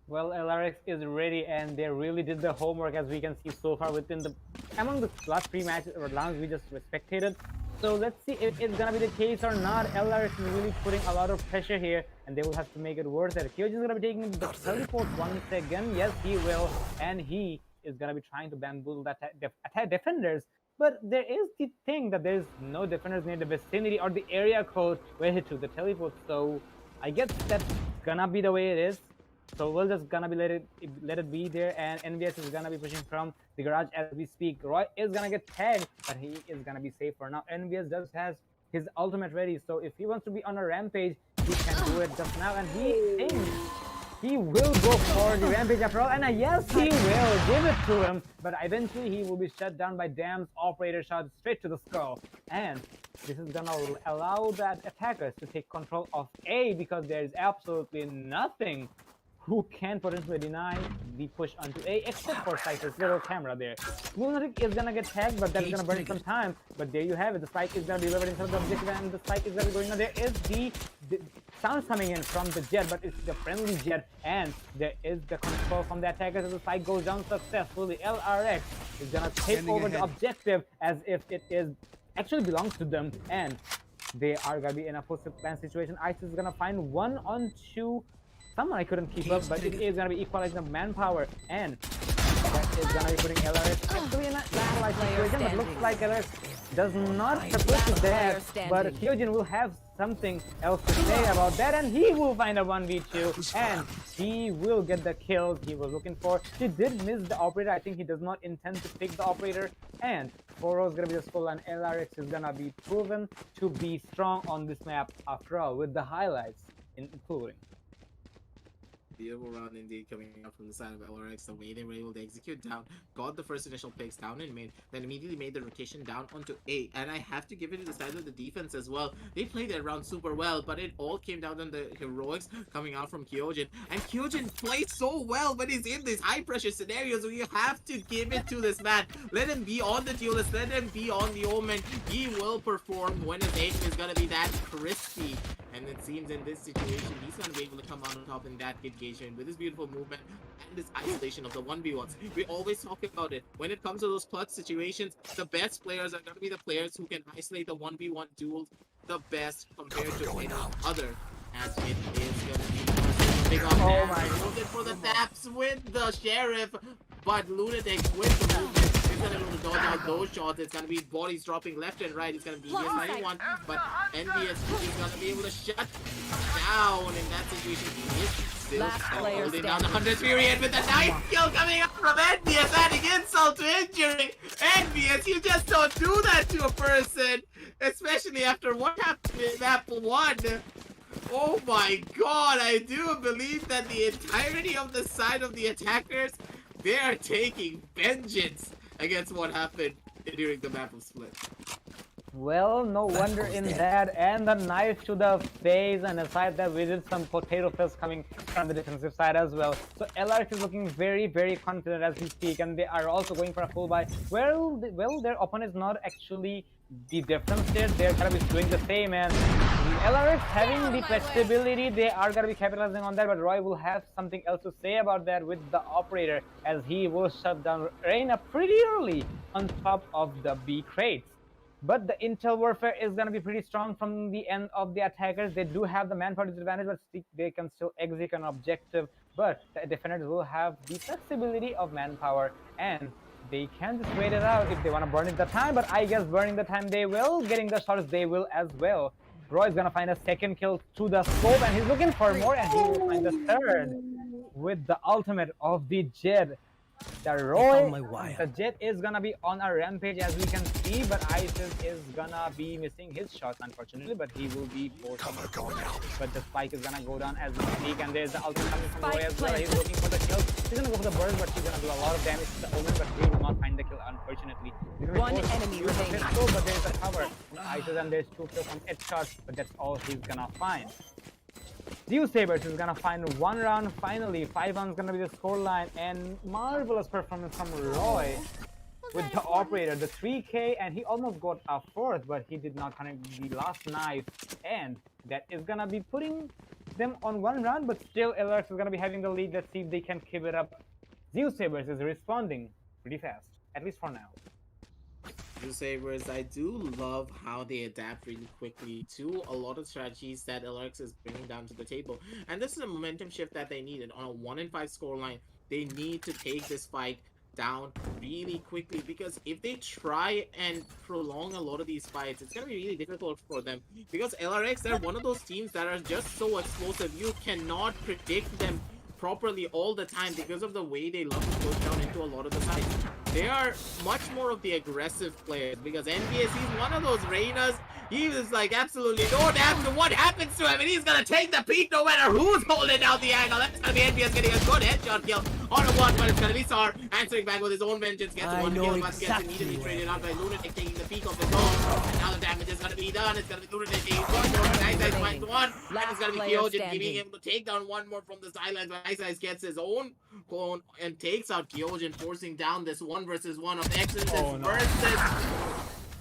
Well, LRX is ready, and they really did the homework, as we can see so far among the last 3 matches or rounds we just spectated. So let's see if it's gonna be the case or not. LRX is really putting a lot of pressure here, and they will have to make it worth it. Kyojin is gonna be taking the 34th once again. Yes, he will, and he is gonna be trying to bamboozle the attack defenders. But there is the thing that there's no defenders near the vicinity or the area code where he took the teleport. So I guess that's gonna be the way it is. So we're just gonna be let it be there, and NVS is gonna be pushing from the garage as we speak. Roy is gonna get tagged, but he is gonna be safe for now. NVS just has his ultimate ready, so if he wants to be on a rampage, he can do it just now, and he thinks he will go for the rampage after all, and yes, he will give it to him, but eventually he will be shut down by Dam's operator shot straight to the skull, and this is gonna allow that attackers to take control of A because there is absolutely nothing who can potentially deny the push onto A except for Cypher's little camera there. Lunatic is gonna get tagged, but that's gonna burn some time. But there you have it. The spike is gonna be delivered inside the objective, and the spike is gonna be going on. There is the sounds coming in from the jet, but it's the friendly jet, and there is the control from the attackers as the spike goes down successfully. LRX is gonna take over the objective as if it is actually belongs to them, and they are gonna be in a post-plan situation. Ice is gonna find 1-on-2. Someone I couldn't keep up, but it is gonna be equalizing the manpower, and that is gonna be putting LRX actually in a equalized situation, but looks like LRX does not support to that, but Hyojin will have something else to say about that, and he will find a 1v2, and he will get the kills he was looking for. He did miss the operator. I think he does not intend to pick the operator, and 4-0 is gonna be the scoreline. LRX is gonna be proven to be strong on this map after all, with the highlights including. Beautiful round indeed coming out from the side of LRX. The way they were able to execute down, got the first initial picks down in main, then immediately made the rotation down onto A. And I have to give it to the side of the defense as well. They played that round super well, but it all came down on the heroics coming out from Hyojin. And Hyojin plays so well when he's in these high pressure scenarios, so you have to give it to this man. Let him be on the duelist, let him be on the omen. He will perform when his aim is gonna be that crispy. And it seems in this situation, he's going to be able to come out on top in that engagement with his beautiful movement and this isolation of the 1v1s. We always talk about it. When it comes to those clutch situations, the best players are going to be the players who can isolate the 1v1 duels the best compared to any other. As it is going to be big on for the taps with the sheriff, but Lunatic with the movement is going to be able to dodge out those shots. It's going to be bodies dropping left and right. It's going to be ES91, but NVS is going to be able to shut down in that situation. He is still holding down the 100th period with a nice kill coming up from NVS, adding insult to injury. NVS, you just don't do that to a person, especially after what happened in map 1. Oh my god, I do believe that the entirety of the side of the attackers, they are taking vengeance against what happened during the map of Split. Well, no wonder in that, and the knife to the face, and aside that we did some potato fists coming from the defensive side as well. So LRX is looking very, very confident as we speak, and they are also going for a full buy. Well, their opponent is not actually the difference there. They're gonna be doing the same, and LRX having the flexibility, they are gonna be capitalizing on that, but Roy will have something else to say about that with the operator, as he will shut down Reina pretty early on top of the B crates. But the intel warfare is going to be pretty strong from the end of the attackers. They do have the manpower disadvantage, but they can still execute an objective. But the defenders will have the flexibility of manpower, and they can just wait it out if they want to burn it the time. But I guess burning the time they will, getting the shots they will as well. Roy is going to find a second kill to the scope, and he's looking for more, and he will find the third with the ultimate of the Jet. The Roy, the Jet is gonna be on a rampage as we can see, but Isis is gonna be missing his shots unfortunately, but he will be forced. But the spike is gonna go down as we speak, and there's the ultimate coming from Roy as well. He's looking for the kill. He's gonna go for the burst, but he's gonna do a lot of damage to the Omen, but he will not find the kill unfortunately. One enemy remaining. But there's a cover from Isis, and there's 2 kills from headshots, but that's all he's gonna find. Zeusaberz is gonna find 1 round finally. 5-1 is gonna be the scoreline, and marvelous performance from Roy with the operator, the 3K, and he almost got a 4th, but he did not connect the last knife, and that is gonna be putting them on 1 round, but still LRX is gonna be having the lead. Let's see if they can keep it up. Zeusaberz is responding pretty fast, at least for now. Zeusaberz, I do love how they adapt really quickly to a lot of strategies that LRX is bringing down to the table. And this is a momentum shift that they needed. On a 1-5 scoreline, they need to take this fight down really quickly, because if they try and prolong a lot of these fights, it's gonna be really difficult for them, because LRX, they're one of those teams that are just so explosive. You cannot predict them properly all the time because of the way they love to push down into a lot of the sides. They are much more of the aggressive players, because NBS, he's one of those Reynas. He was like absolutely no damn to what happens to him, and he's gonna take the peak no matter who's holding down the angle. That's gonna be NBS getting a good headshot kill on a one, but it's gonna be Sar answering back with his own vengeance. Gets one kill, but gets immediately traded out by Lunatic, taking the peak of his own. And now the damage is gonna be done. It's gonna be Lunatic taking one more. Nice Eyes finds one, and it's gonna be Kyojin being able to take down one more from the sidelines. But Nice Eyes gets his own clone and takes out Kyojin, forcing down this 1v1 of Exorcist versus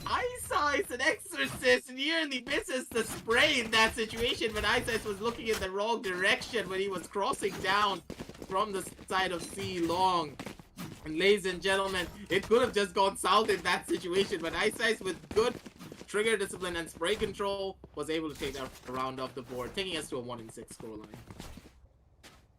Ice, and Exorcist nearly misses the spray in that situation, but Ice was looking in the wrong direction when he was crossing down from the side of C Long. And ladies and gentlemen, it could have just gone south in that situation, but Ice with good trigger discipline and spray control was able to take that round off the board, taking us to a 1-6 scoreline.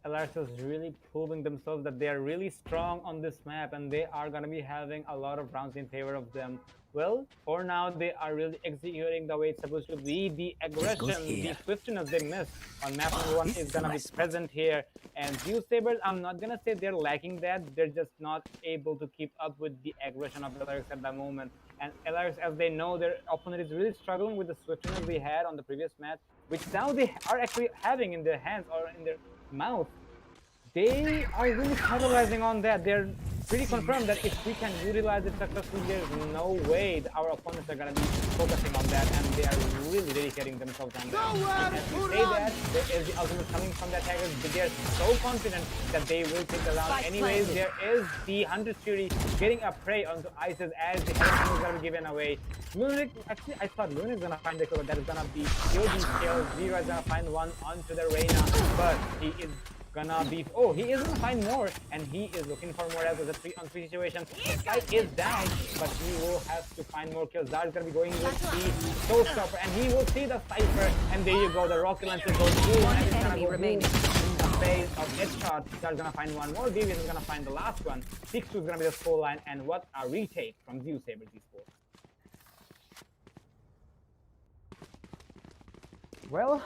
LRX is really proving themselves that they are really strong on this map, and they are going to be having a lot of rounds in favor of them. Well, for now, they are really executing the way it's supposed to be. The aggression, the swiftness they missed on map number 1 is going to be present here. And Zeusaberz, I'm not going to say they're lacking that. They're just not able to keep up with the aggression of LRX at the moment. And LRX, as they know, their opponent is really struggling with the swiftness we had on the previous match, which now they are actually having in their hands or in their mouth. They are really capitalizing on that. They're pretty confirmed that if we can utilize it successfully, there's no way that our opponents are going to be focusing on that, and they are really dedicating themselves on that. As we say that, there is the ultimate coming from the attackers, but they're so confident that they will take the round anyways. There is the Hunter's Fury getting a prey onto Isis as the health is going to be given away. Lunatic, actually, I thought Lunatic is going to find the kill, but that is going to be Yogi's kill. Zero is going to find one onto the Reyna, but he is gonna be, oh, he is gonna find more, and he is looking for more as a 3-on-3 situation. The fight is down, but he will have to find more kills. Zara is gonna be going with the showstopper, and he will see the Cypher, and there you go, the rocket launcher goes through, and it's gonna go in the face of headshot. Zara is gonna find one more, Devious is gonna find the last one. 6-2 is gonna be the scoreline, and what a retake from Zeusaberz Esports. Well,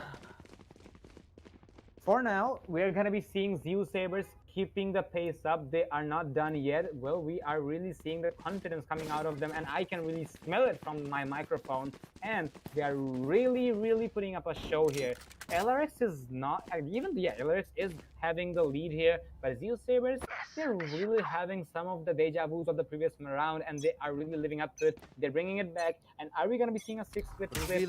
for now, we're going to be seeing Zeusaberz keeping the pace up. They are not done yet. Well, we are really seeing the confidence coming out of them, and I can really smell it from my microphone. And they are really putting up a show here. LRX is not, even, yeah, LRX is having the lead here, but Zeusaberz, they're really having some of the deja vus of the previous round, and they are really living up to it. They're bringing it back, and are we going to be seeing a 6-split clip?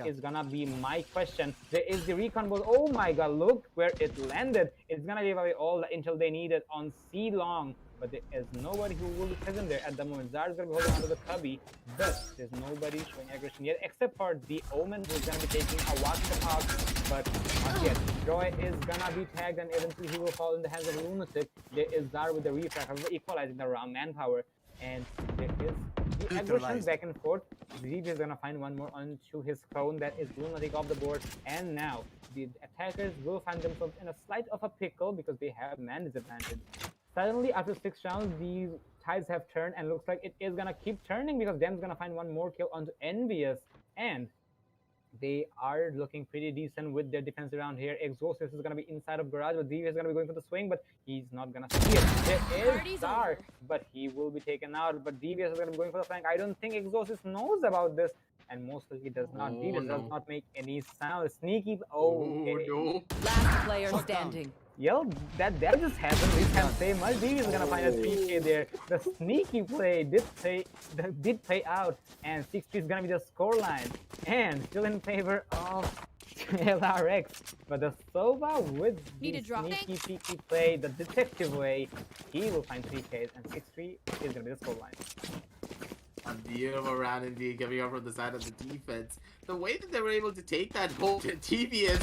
Is going to be my question. There is the recon ball. Oh my god, look where it landed. It's going to give away all the intel they needed on C Long, but there is nobody who will be present there at the moment. Zara's going to be holding onto the cubby, but there's nobody showing aggression yet, except for the Omen, who's going to be taking a walk the park, but not yet. Joy is going to be tagged, and eventually he will fall in the hands of Lunatic. There is Zara with the refract, equalizing the round manpower, and there is the aggression back and forth. Zeeb is going to find one more onto his cone. That is Lunatic off the board, and now the attackers will find themselves in a slight of a pickle because they have man disadvantage. Suddenly, after 6 rounds, these tides have turned, and looks like it is gonna keep turning because Dem's gonna find one more kill onto Envious, and they are looking pretty decent with their defense around here. Exorcist is gonna be inside of Garage, but Devious is gonna be going for the swing, but he's not gonna see it. There is Star, but he will be taken out. But Devious is gonna be going for the flank. I don't think Exorcist knows about this, and most likely does not. Devious does not make any sound. Sneaky. Okay. No. Last player standing. Yo, that just happened. We can't say much. Devious is gonna find a 3K there. The sneaky play did play out, and 6-3 is gonna be the scoreline, and still in favor of LRX. But the Sova with the sneaky peeky play, the detective way, he will find 3Ks, and 6-3 is gonna be the scoreline. A beautiful round indeed, coming up from the side of the defense. The way that they were able to take that hold, Devious,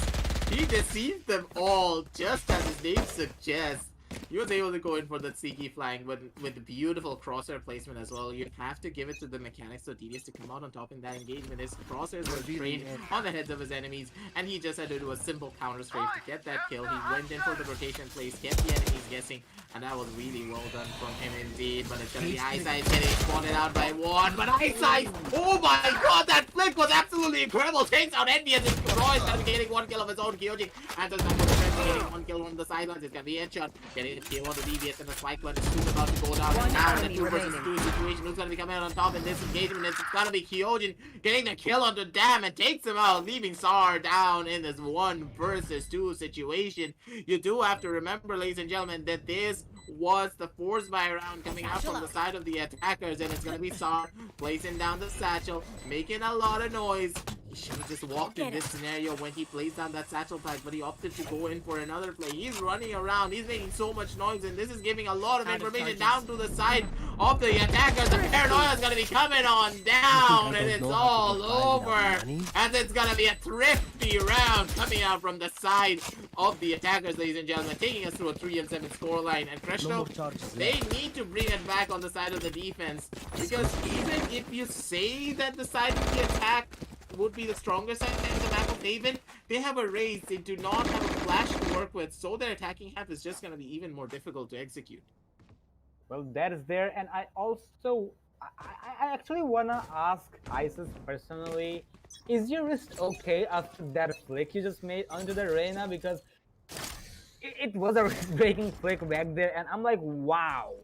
he deceived them all, just as his name suggests. He was able to go in for that sneaky flank, but with beautiful crosshair placement as well. You have to give it to the mechanics of DDS to come out on top in that engagement. His crosshairs were trained on the heads of his enemies, and he just had to do a simple counter strafe to get that kill. He went in for the rotation plays, kept the enemies guessing, and that was really well done from him indeed. But it's gonna be Eyesight getting spotted out by one, but Eyesight, oh my god, that flick was absolutely incredible. Takes out Envious, and Roy is gonna be getting one kill of his own. Kyojin answers back with the friends, getting one kill on the sidelines. It's gonna be headshot, getting a kill on the DBS, and the spike one is soon about to go down. And now in the 2 versus 2 situation, who's gonna be coming out on top in this engagement? It's gonna be Kyojin getting the kill on the Dam and takes him out, leaving Sar down in this 1 versus 2 situation. You do have to remember, ladies and gentlemen, that this was the force buy round coming out from the side of the attackers, and it's gonna be Sar placing down the satchel, making a lot of noise. He should have just walked in this scenario when he placed down that satchel pack, but he opted to go in for another play. He's running around, he's making so much noise, and this is giving a lot of information down to the side of the attackers. The paranoia is gonna be coming on down, and it's all over. And it's gonna be a thrifty round coming out from the side of the attackers, ladies and gentlemen, taking us through a 3-7 scoreline. And Kreshno, they need to bring it back on the side of the defense, because even if you say that the side of the attack would be the stronger side in the map of Haven, they have a raise, they do not have a flash to work with, so their attacking half is just going to be even more difficult to execute. Well, that is there, and I also, I actually wanna ask Isis personally, is your wrist okay after that flick you just made onto the Reyna? Because it was a wrist-breaking flick back there, and I'm like, wow.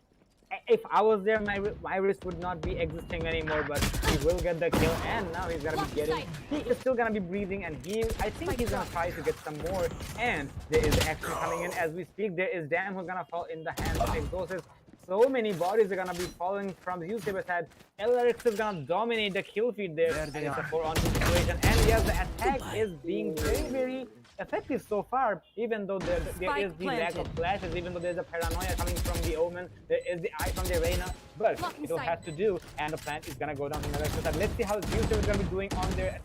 If I was there, my wrist would not be existing anymore, but he will get the kill, and now he's gonna be getting, he is still gonna be breathing, and I think he's gonna try to get some more, and there is action coming in as we speak. There is Dam who's gonna fall in the hands of Exhausted. So many bodies are gonna be falling from the Zeusaberz side. LarioX is gonna dominate the kill feed there, and it's a 4-on-2 situation, and yes, the attack is being very effective so far, even though there is the lack of flashes, even though there's a paranoia coming from the Omen, there is the eye from the Reyna, but it will have to do, and the plant is gonna go down from the left side. Let's see how Zeusaberz is gonna be doing on their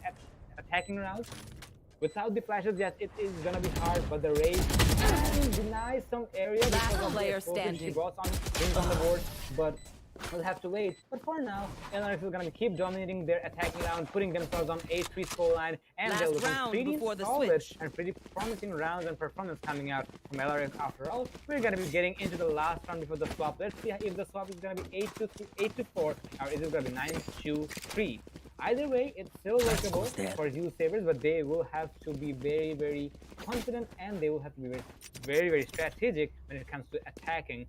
attacking rounds. Without the flashes, yes, it is gonna be hard, but the raid denies some area because of the explosive she brought on things on the board, but we'll have to wait. But for now, LarioX is gonna keep dominating their attacking round, putting themselves on 8-3 scoreline, and they're looking pretty solid and pretty promising rounds and performance coming out from LarioX after all. We're gonna be getting into the last round before the swap. Let's see if the swap is gonna be 8-4, or is it gonna be 9-3. Either way, it's still workable for Zeusaberz, but they will have to be very confident, and they will have to be very strategic when it comes to attacking.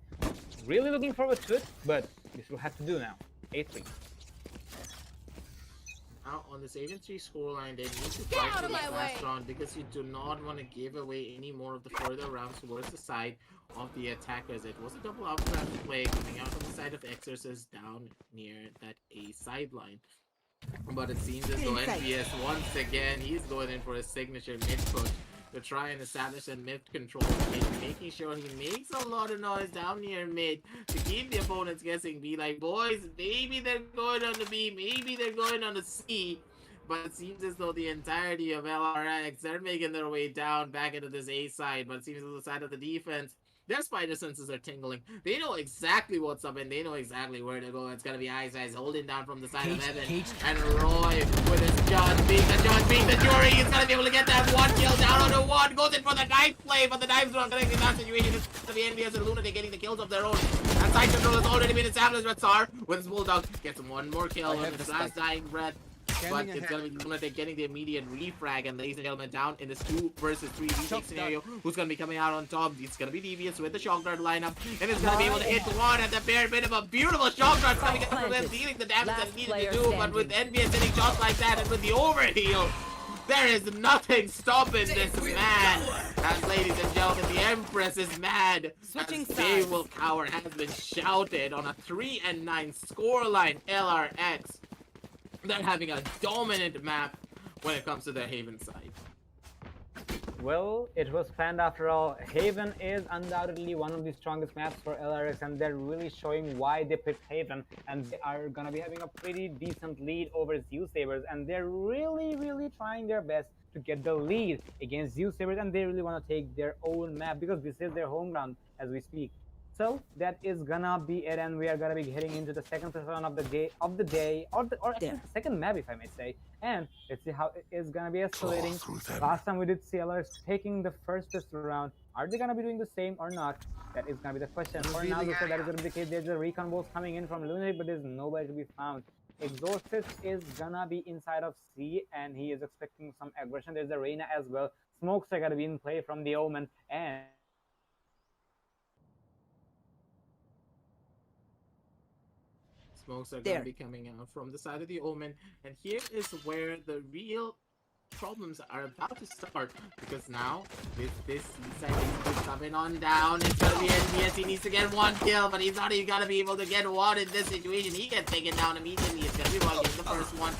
Really looking forward to it, but this will have to do now. 8-3. Now on this 8-3 scoreline, they need to fight for this last round, because you do not want to give away any more of the further rounds towards the side of the attackers. It was a double outclass play coming out on the side of Exorcist down near that A sideline. But it seems as though NBS once again, he's going in for a signature mid push to try and establish a mid control, making sure he makes a lot of noise down near mid to keep the opponents guessing. Be like, boys, maybe they're going on the B, maybe they're going on the C. But it seems as though the entirety of LarioX, they're making their way down back into this A side. But it seems as though the side of the defense, their spider senses are tingling. They know exactly what's up, and they know exactly where to go. It's gonna be Eyes holding down from the side of Evan. And Roy with his judge being the jury. He's gonna be able to get that one kill down onto one. Goes in for the knife play, but the knife's not connecting that situation. It's gonna be NBS and Lunatic getting the kills of their own. And side control has already been established, but Sar with his bulldog gets one more kill on his last dying breath. But it's gonna be Lunatic getting the immediate refrag, and ladies and gentlemen, down in this 2 versus 3 retake scenario, who's gonna be coming out on top? It's gonna be Devious with the shock dart lineup, and it's gonna be able to hit one at the bare minimum. Beautiful shock dart coming out from them, dealing the damage that it needed to do, but with NBS hitting shots like that, and with the overheal, there is nothing stopping this man. And ladies and gentlemen, the Empress is mad. As they will cower has been shouted on a 3-9 scoreline. LarioX, they're having a dominant map when it comes to their Haven side. Well, it was planned after all. Haven is undoubtedly one of the strongest maps for LarioX, and they're really showing why they picked Haven, and they are gonna be having a pretty decent lead over Zeusaberz, and they're really trying their best to get the lead against Zeusaberz, and they really want to take their own map because this is their home ground as we speak. So that is gonna be it, and we are gonna be heading into the second round of the day, or actually the second map, if I may say. And let's see how it is gonna be escalating. Last time we did see LRX taking the first round. Are they gonna be doing the same or not? That is gonna be the question. For now, so that is gonna be the case. There's a recon balls coming in from Lunatic, but there's nobody to be found. Exorcist is gonna be inside of C, and he is expecting some aggression. There's a Reina as well. Smokes are gonna be in play from the Omen, and Smokes are going to be coming out from the side of the Omen, and here is where the real problems are about to start, because now with this side is coming on down. It's gonna be NBS. He needs to get one kill, but he's not even gonna be able to get one in this situation. He gets taken down immediately. It's gonna be Rug getting the first one,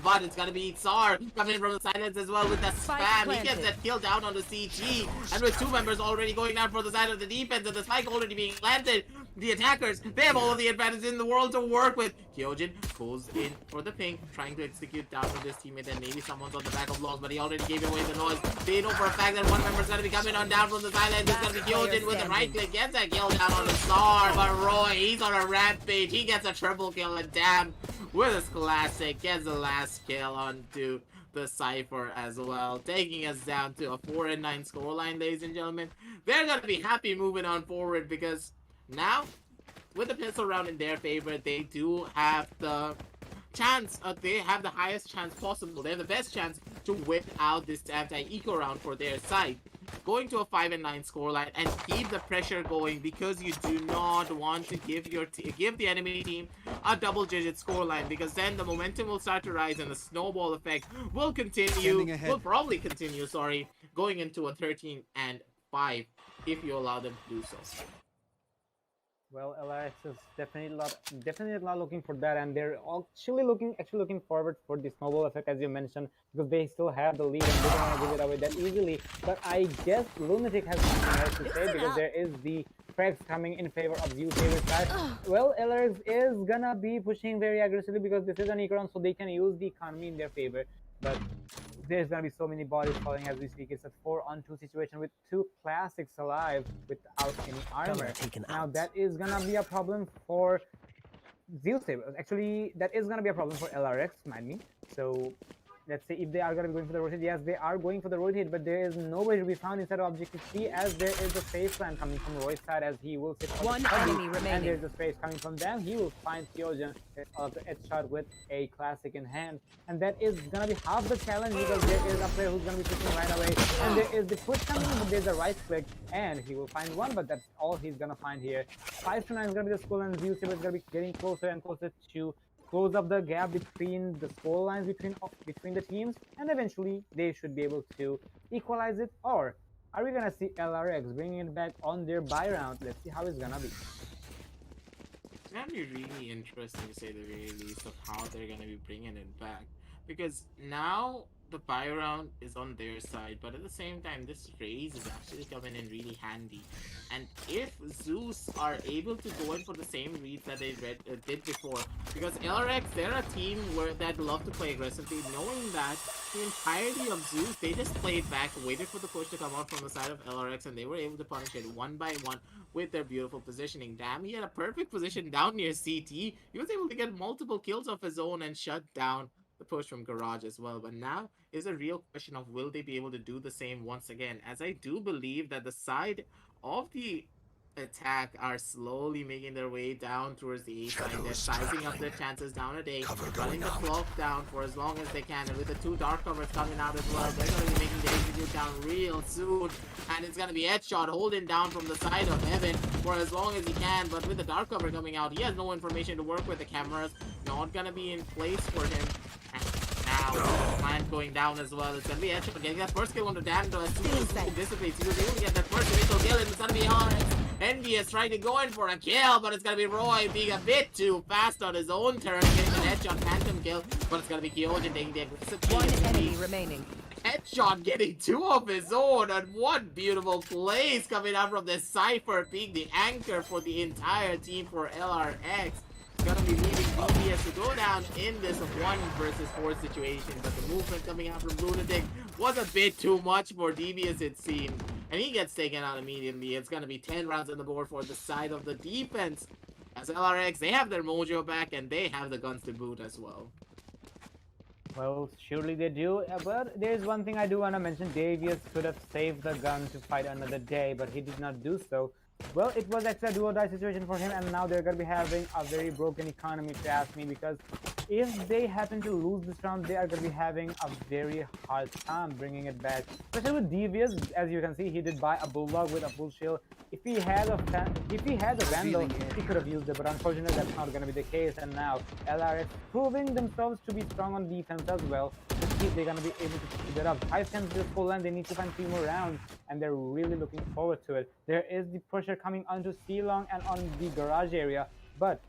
but it's gonna be Tsar coming in from the silence as well with the spam. He gets that kill down on the CG, and with two members already going down for the side of the defense and the spike already being planted, the attackers, they have all of the advantage in the world to work with. Kyojin goes in for the ping, trying to execute down on his teammate, and maybe someone's on the back of logs, but he already gave away the noise. They know for a fact that one member's gonna be coming on down from the sideline. It's gonna be Kyojin with the right click, gets that kill down on the star, but Roy, he's on a rampage. He gets a triple kill, and damn, with his classic, gets the last kill onto the Cypher as well, taking us down to a 4-9 scoreline, ladies and gentlemen. They're gonna be happy moving on forward, because now, with the pistol round in their favor, they do have the chance, they have the highest chance possible. They have the best chance to win out this anti-eco round for their side. Going to a 5-9 scoreline and keep the pressure going, because you do not want to give the enemy team a double-digit scoreline, because then the momentum will start to rise and the snowball effect will probably continue, going into a 13-5 if you allow them to do so. Well, LRX is definitely not looking for that, and they're actually looking forward for the snowball effect, as you mentioned, because they still have the lead and they don't want to give it away that easily. But I guess Lunatic has something else to say, because there is the frags coming in favor of Zeusaberz side. Well, LRX is gonna be pushing very aggressively, because this is an eco round, so they can use the economy in their favor. But there's gonna be so many bodies falling as we speak. It's a 4-on-2 situation with two classics alive without any armor. Now that is gonna be a problem for Zeusaberz. Actually, that is gonna be a problem for LRX, mind me. So let's say if they are gonna be going for the rotate, yes, they are going for the rotate, but there is nobody to be found inside of Objective C, as there is a safe plan coming from Roy's side, as he will sit One enemy remaining. and there's a space coming from them. He will find Kyojin of the headshot with a classic in hand, and that is gonna be half the challenge, because there is a player who's gonna be pushing right away, and there is the push coming, but there's a right click, and he will find one, but that's all he's gonna find here. 5-9 is gonna be the score, and Zeusaberz is gonna be getting closer and closer to close up the gap between the score lines between the teams, and eventually they should be able to equalize it. Or are we gonna see LRX bringing it back on their buy round? Let's see how it's gonna be. It's gonna be really interesting, to say the very least, of how they're gonna be bringing it back, because now the buy round is on their side, but at the same time this raise is actually coming in really handy. And if Zeus are able to go in for the same reads that they did before, because LRX, they're a team that love to play aggressively, knowing that the entirety of Zeus, they just played back, waited for the push to come out from the side of LRX, and they were able to punish it one by one with their beautiful positioning. Damn, he had a perfect position down near CT. He was able to get multiple kills of his own and shut down the push from Garage as well. But now is a real question of, will they be able to do the same once again, as I do believe that the side of the attack are slowly making their way down towards the A side. They're sizing up their chances down a day, running the clock down for as long as they can, and with the two dark covers coming out as well, they're going to be making the execute down real soon, and it's going to be Headshot holding down from the side of Heaven for as long as he can. But with the dark cover coming out, he has no information to work with. The cameras not going to be in place for him. Now, plant going down as well. It's gonna be Headshot getting that first kill on the damn as soon as he dissipates. He was able to get that first initial kill, and it's gonna be NBS trying to go in for a kill, but it's gonna be Roy being a bit too fast on his own turn, getting an Headshot phantom kill, but it's gonna be Kyojin taking the aggressive. One enemy remaining. Headshot getting two of his own, and what beautiful plays coming out from this Cypher, being the anchor for the entire team for LRX. Gonna be leaving DBS to go down in this 1 versus 4 situation, but the movement coming out from Lunatic was a bit too much for DBS, it seemed. and he gets taken out immediately. It's gonna be 10 rounds on the board for the side of the defense. As LRX, they have their mojo back, and they have the guns to boot as well. Well, surely they do. But there's one thing I do want to mention. Davius could have saved the gun to fight another day, but he did not do so. Well, it was actually a do-or-die situation for him, and now they're going to be having a very broken economy, if you ask me, because if they happen to lose this round, they are going to be having a very hard time bringing it back. Especially with Devious, as you can see, he did buy a Bulldog with a Bull Shield. If he had a Vandal, he could have used it, but unfortunately that's not going to be the case. And now LRX proving themselves to be strong on defense as well. Let's see if they're going to be able to keep it up. 5 10 to full end, they need to find 3 more rounds, and they're really looking forward to it. There is the pressure coming onto C-Long and on the garage area, but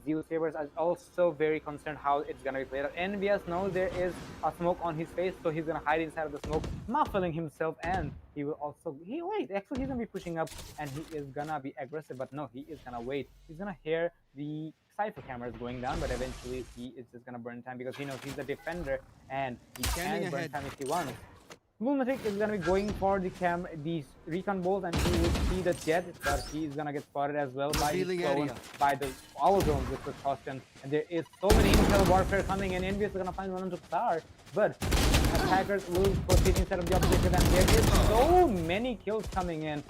Zeusaberz is also very concerned how it's gonna be played out. NVS knows there is a smoke on his face, so he's gonna hide inside of the smoke, muffling himself, and he will also actually he's gonna be pushing up, and he is gonna be aggressive, but no, he is gonna wait. He's gonna hear the Cypher cameras going down, but eventually he is just gonna burn time because he knows he's a defender and he can burn time if he wants. Lunatic is gonna be going for these recon balls, and he will see the jet, but he is gonna get spotted as well by his clone, by the owl drones which was tossed in. And there is so many intel warfare coming in. Envious is gonna find one onto Star, but attackers will proceed instead of the objective, and there is so many kills coming in.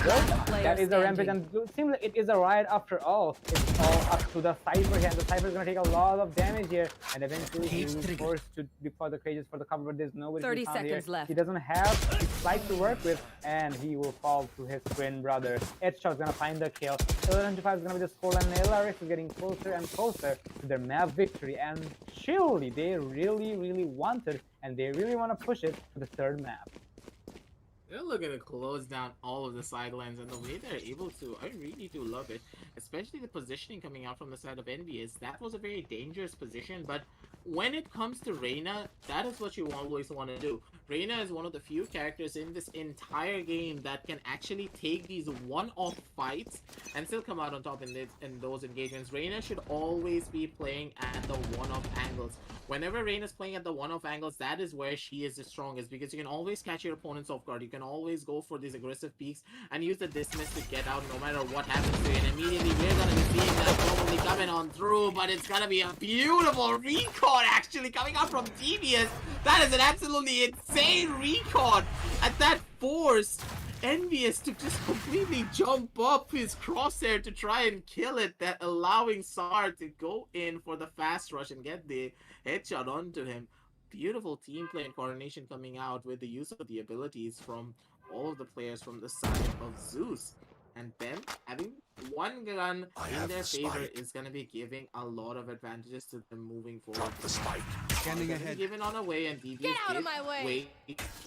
Well, that is a rampage, and it seems like it is a riot after all. It's all up to the Cypher here, and the Cypher is going to take a lot of damage here, and eventually he will be forced to deploy the cages for the cover, but there's nobody 30 to be found here. seconds left. He doesn't have his flight to work with, and he will fall to his twin brother. Headshot is going to find the kill. 11-5 is going to be the score, and LRX is getting closer and closer to their map victory, and surely they really wanted, and they really want to push it to the third map. They're looking to close down all of the sidelines, and the way they're able to, I really do love it. Especially the positioning coming out from the side of Envious. That was a very dangerous position, but when it comes to Reyna, that is what you always want to do. Reyna is one of the few characters in this entire game that can actually take these one-off fights and still come out on top in those engagements. Reyna should always be playing at the one-off angles. Whenever Reyna's playing at the one-off angles, that is where she is the strongest, because you can always catch your opponents off guard. You can always go for these aggressive peaks and use the dismiss to get out no matter what happens to you. And immediately we're going to be seeing that probably coming on through, but it's going to be a beautiful recon actually coming out from Devious. That is an absolutely insane recon, and that forced Envious to just completely jump up his crosshair to try and kill it, that allowing Sar to go in for the fast rush and get the headshot onto him. Beautiful team play and coordination coming out with the use of the abilities from all of the players from the side of Zeus. And them having one gun in their favor is going to be giving a lot of advantages to them moving forward. The spike. Scanning ahead. Given on away, and Devious did wait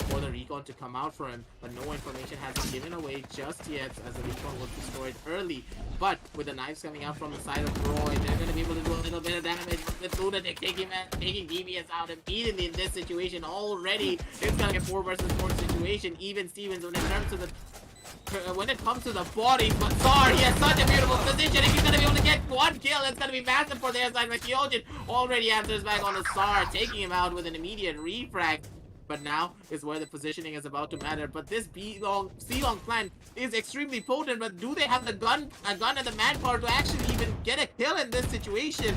for the recon to come out for him, but no information has been given away just yet as the recon was destroyed early. But with the knives coming out from the side of Roy, they're going to be able to do a little bit of damage with Lunatic taking Devious out immediately in this situation already. It's going to be a 4 versus 4 situation. Even Stevens, when it comes to the body, but Sar, he has such a beautiful position. If he's going to be able to get one kill, it's going to be massive for their side. Kyojin already answers back on the Sar, taking him out with an immediate refrag. But now is where the positioning is about to matter. But this C-Long plan is extremely potent, but do they have the gun and the manpower to actually even get a kill in this situation?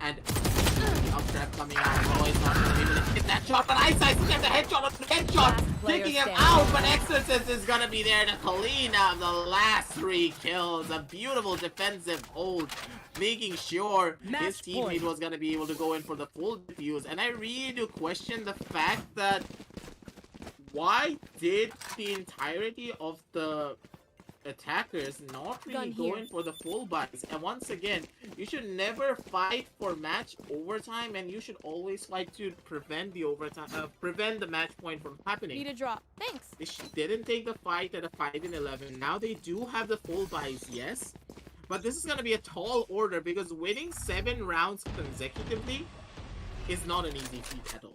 And the uptrap coming out. Roy's not going to be able to hit that shot, but Eyesight gets a headshot on the headshot, taking him out. But Exorcist is going to be there to clean up the last 3 kills. A beautiful defensive hold, making sure his teammate was going to be able to go in for the full defuse. And I really do question the fact that why did the entirety of the attackers not really going for the full buys. And once again, you should never fight for match overtime, and you should always fight to prevent the overtime, prevent the match point from happening. Need a drop. Thanks. They didn't take the fight at a 5-11. Now they do have the full buys, yes, but this is going to be a tall order, because winning 7 rounds consecutively is not an easy feat at all.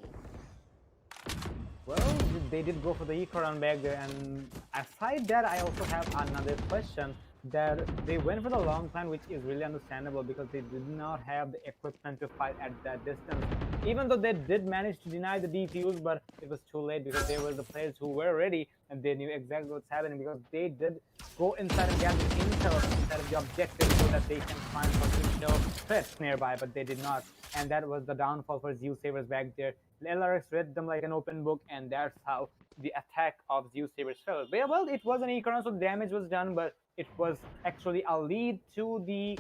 Well, they did go for the eco round back there, and aside that, I also have another question. That they went for the long plan, which is really understandable because they did not have the equipment to fight at that distance. even though they did manage to deny the defuse, but it was too late because there were the players who were ready and they knew exactly what's happening because they did go inside and gather intel inside of the objective so that they can find potential threats nearby, but they did not. And that was the downfall for Zeusaberz back there. LRX read them like an open book, and that's how the attack of Zeusaberz fell. Well, it was an Econ, so damage was done, but it was actually a lead to the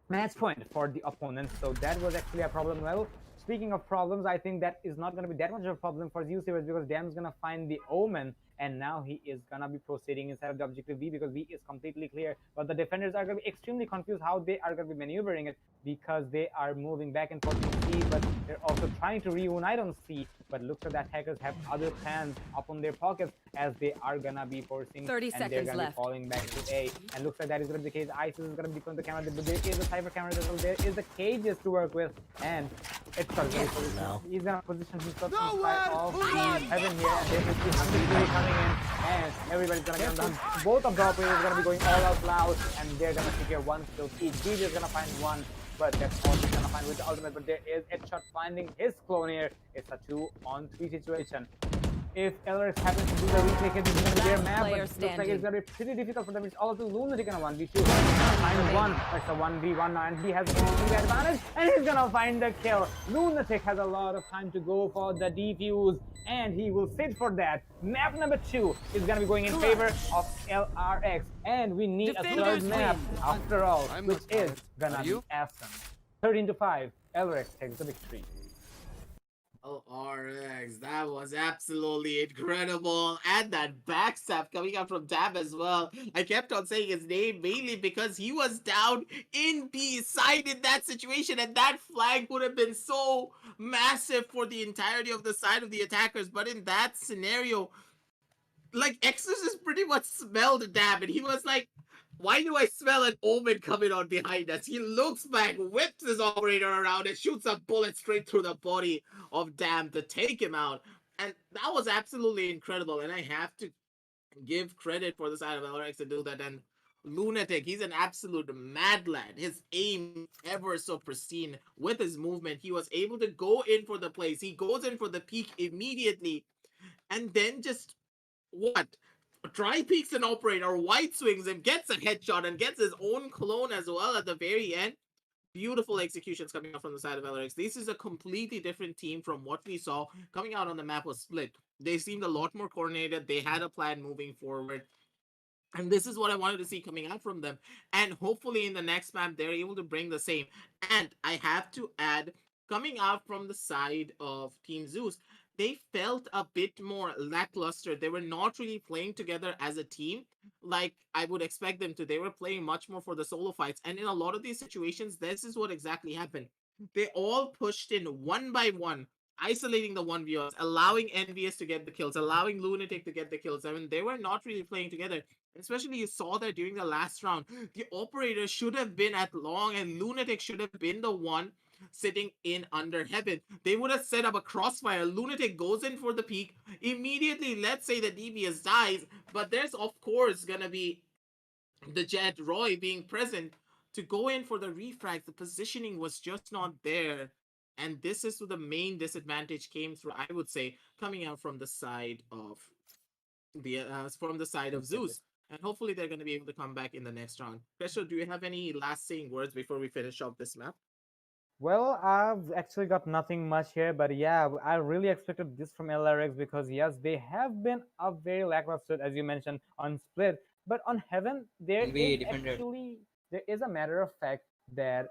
match point for the opponent. So that was actually a problem. Well, speaking of problems, I think that is not going to be that much of a problem for Zeusaberz because Dam's going to find the Omen, and now he is going to be proceeding inside of the objective B because B is completely clear. But the defenders are going to be extremely confused how they are going to be maneuvering it because they are moving back and forth in C, but they're also trying to reunite on C. But looks like the attackers have other plans up on their pockets as they are going to be forcing 30 and they're seconds going to be left. falling back to A. And looks like that is going to be the case. ISIS is going to be on the camera, but there is a cypher camera as well. There is the cages to work with, and it's he's going to position himself inside of the heaven here, and there is the 100 coming in, and everybody's going to get on. Both of the operators are going to be going all out loud, and they're going to secure one kill each. DJ is going to find one, but that's all he's going to find with the ultimate. But there is Headshot finding his clone here. It's a 2-on-3 situation. If LRX happens to do the retake, it is going to be their map, but it looks like it's going to be pretty difficult for them. It's all of the Lunatic in a 1v2. Find one, that's a 1v1 now, and he has the advantage, and he's going to find the kill. Lunatic has a lot of time to go for the defuse, and he will sit for that. Map number 2 is going to be going in favor of LRX, and we need a third map after all, which is going to be Ascent. 13-5, LRX takes the victory. LarioX, that was absolutely incredible. And that backstab coming out from Dab as well. I kept on saying his name mainly because he was down in B side in that situation, and that flag would have been so massive for the entirety of the side of the attackers. But in that scenario, like, Exorcist pretty much smelled Dab, and he was like, why do I smell an Omen coming on behind us? He looks back, whips his operator around, and shoots a bullet straight through the body of Dam to take him out. And that was absolutely incredible, and I have to give credit for the side of LRX to do that. And Lunatic, he's an absolute mad lad. His aim ever so pristine with his movement. He was able to go in for the plays. He goes in for the peak immediately, and then just what? Try peeks an operator, white swings him, gets a headshot, and gets his own clone as well at the very end. Beautiful executions coming out from the side of LRX. This is a completely different team from what we saw coming out on the map was Split. They seemed a lot more coordinated. They had a plan moving forward. And this is what I wanted to see coming out from them. And hopefully in the next map, they're able to bring the same. And I have to add, coming out from the side of Team Zeus, they felt a bit more lackluster. They were not really playing together as a team like I would expect them to. They were playing much more for the solo fights. And in a lot of these situations, this is what exactly happened. They all pushed in one by one, isolating the 1v1s, allowing Envious to get the kills, allowing Lunatic to get the kills. I mean, they were not really playing together. Especially you saw that during the last round. The operator should have been at long, and Lunatic should have been the one sitting in under heaven. They would have set up a crossfire. Lunatic goes in for the peak. Immediately, let's say the DBS dies, but there's of course gonna be the Jet Roy being present to go in for the refrag. The positioning was just not there. And this is where the main disadvantage came through, I would say, coming out from the side of Zeus. And hopefully they're going to be able to come back in the next round. Krisho, do you have any last saying words before we finish off this map? Well, I've actually got nothing much here, but yeah, I really expected this from LRX because yes, they have been a very lackluster, as you mentioned, on Split. But on Heaven, there is a matter of fact that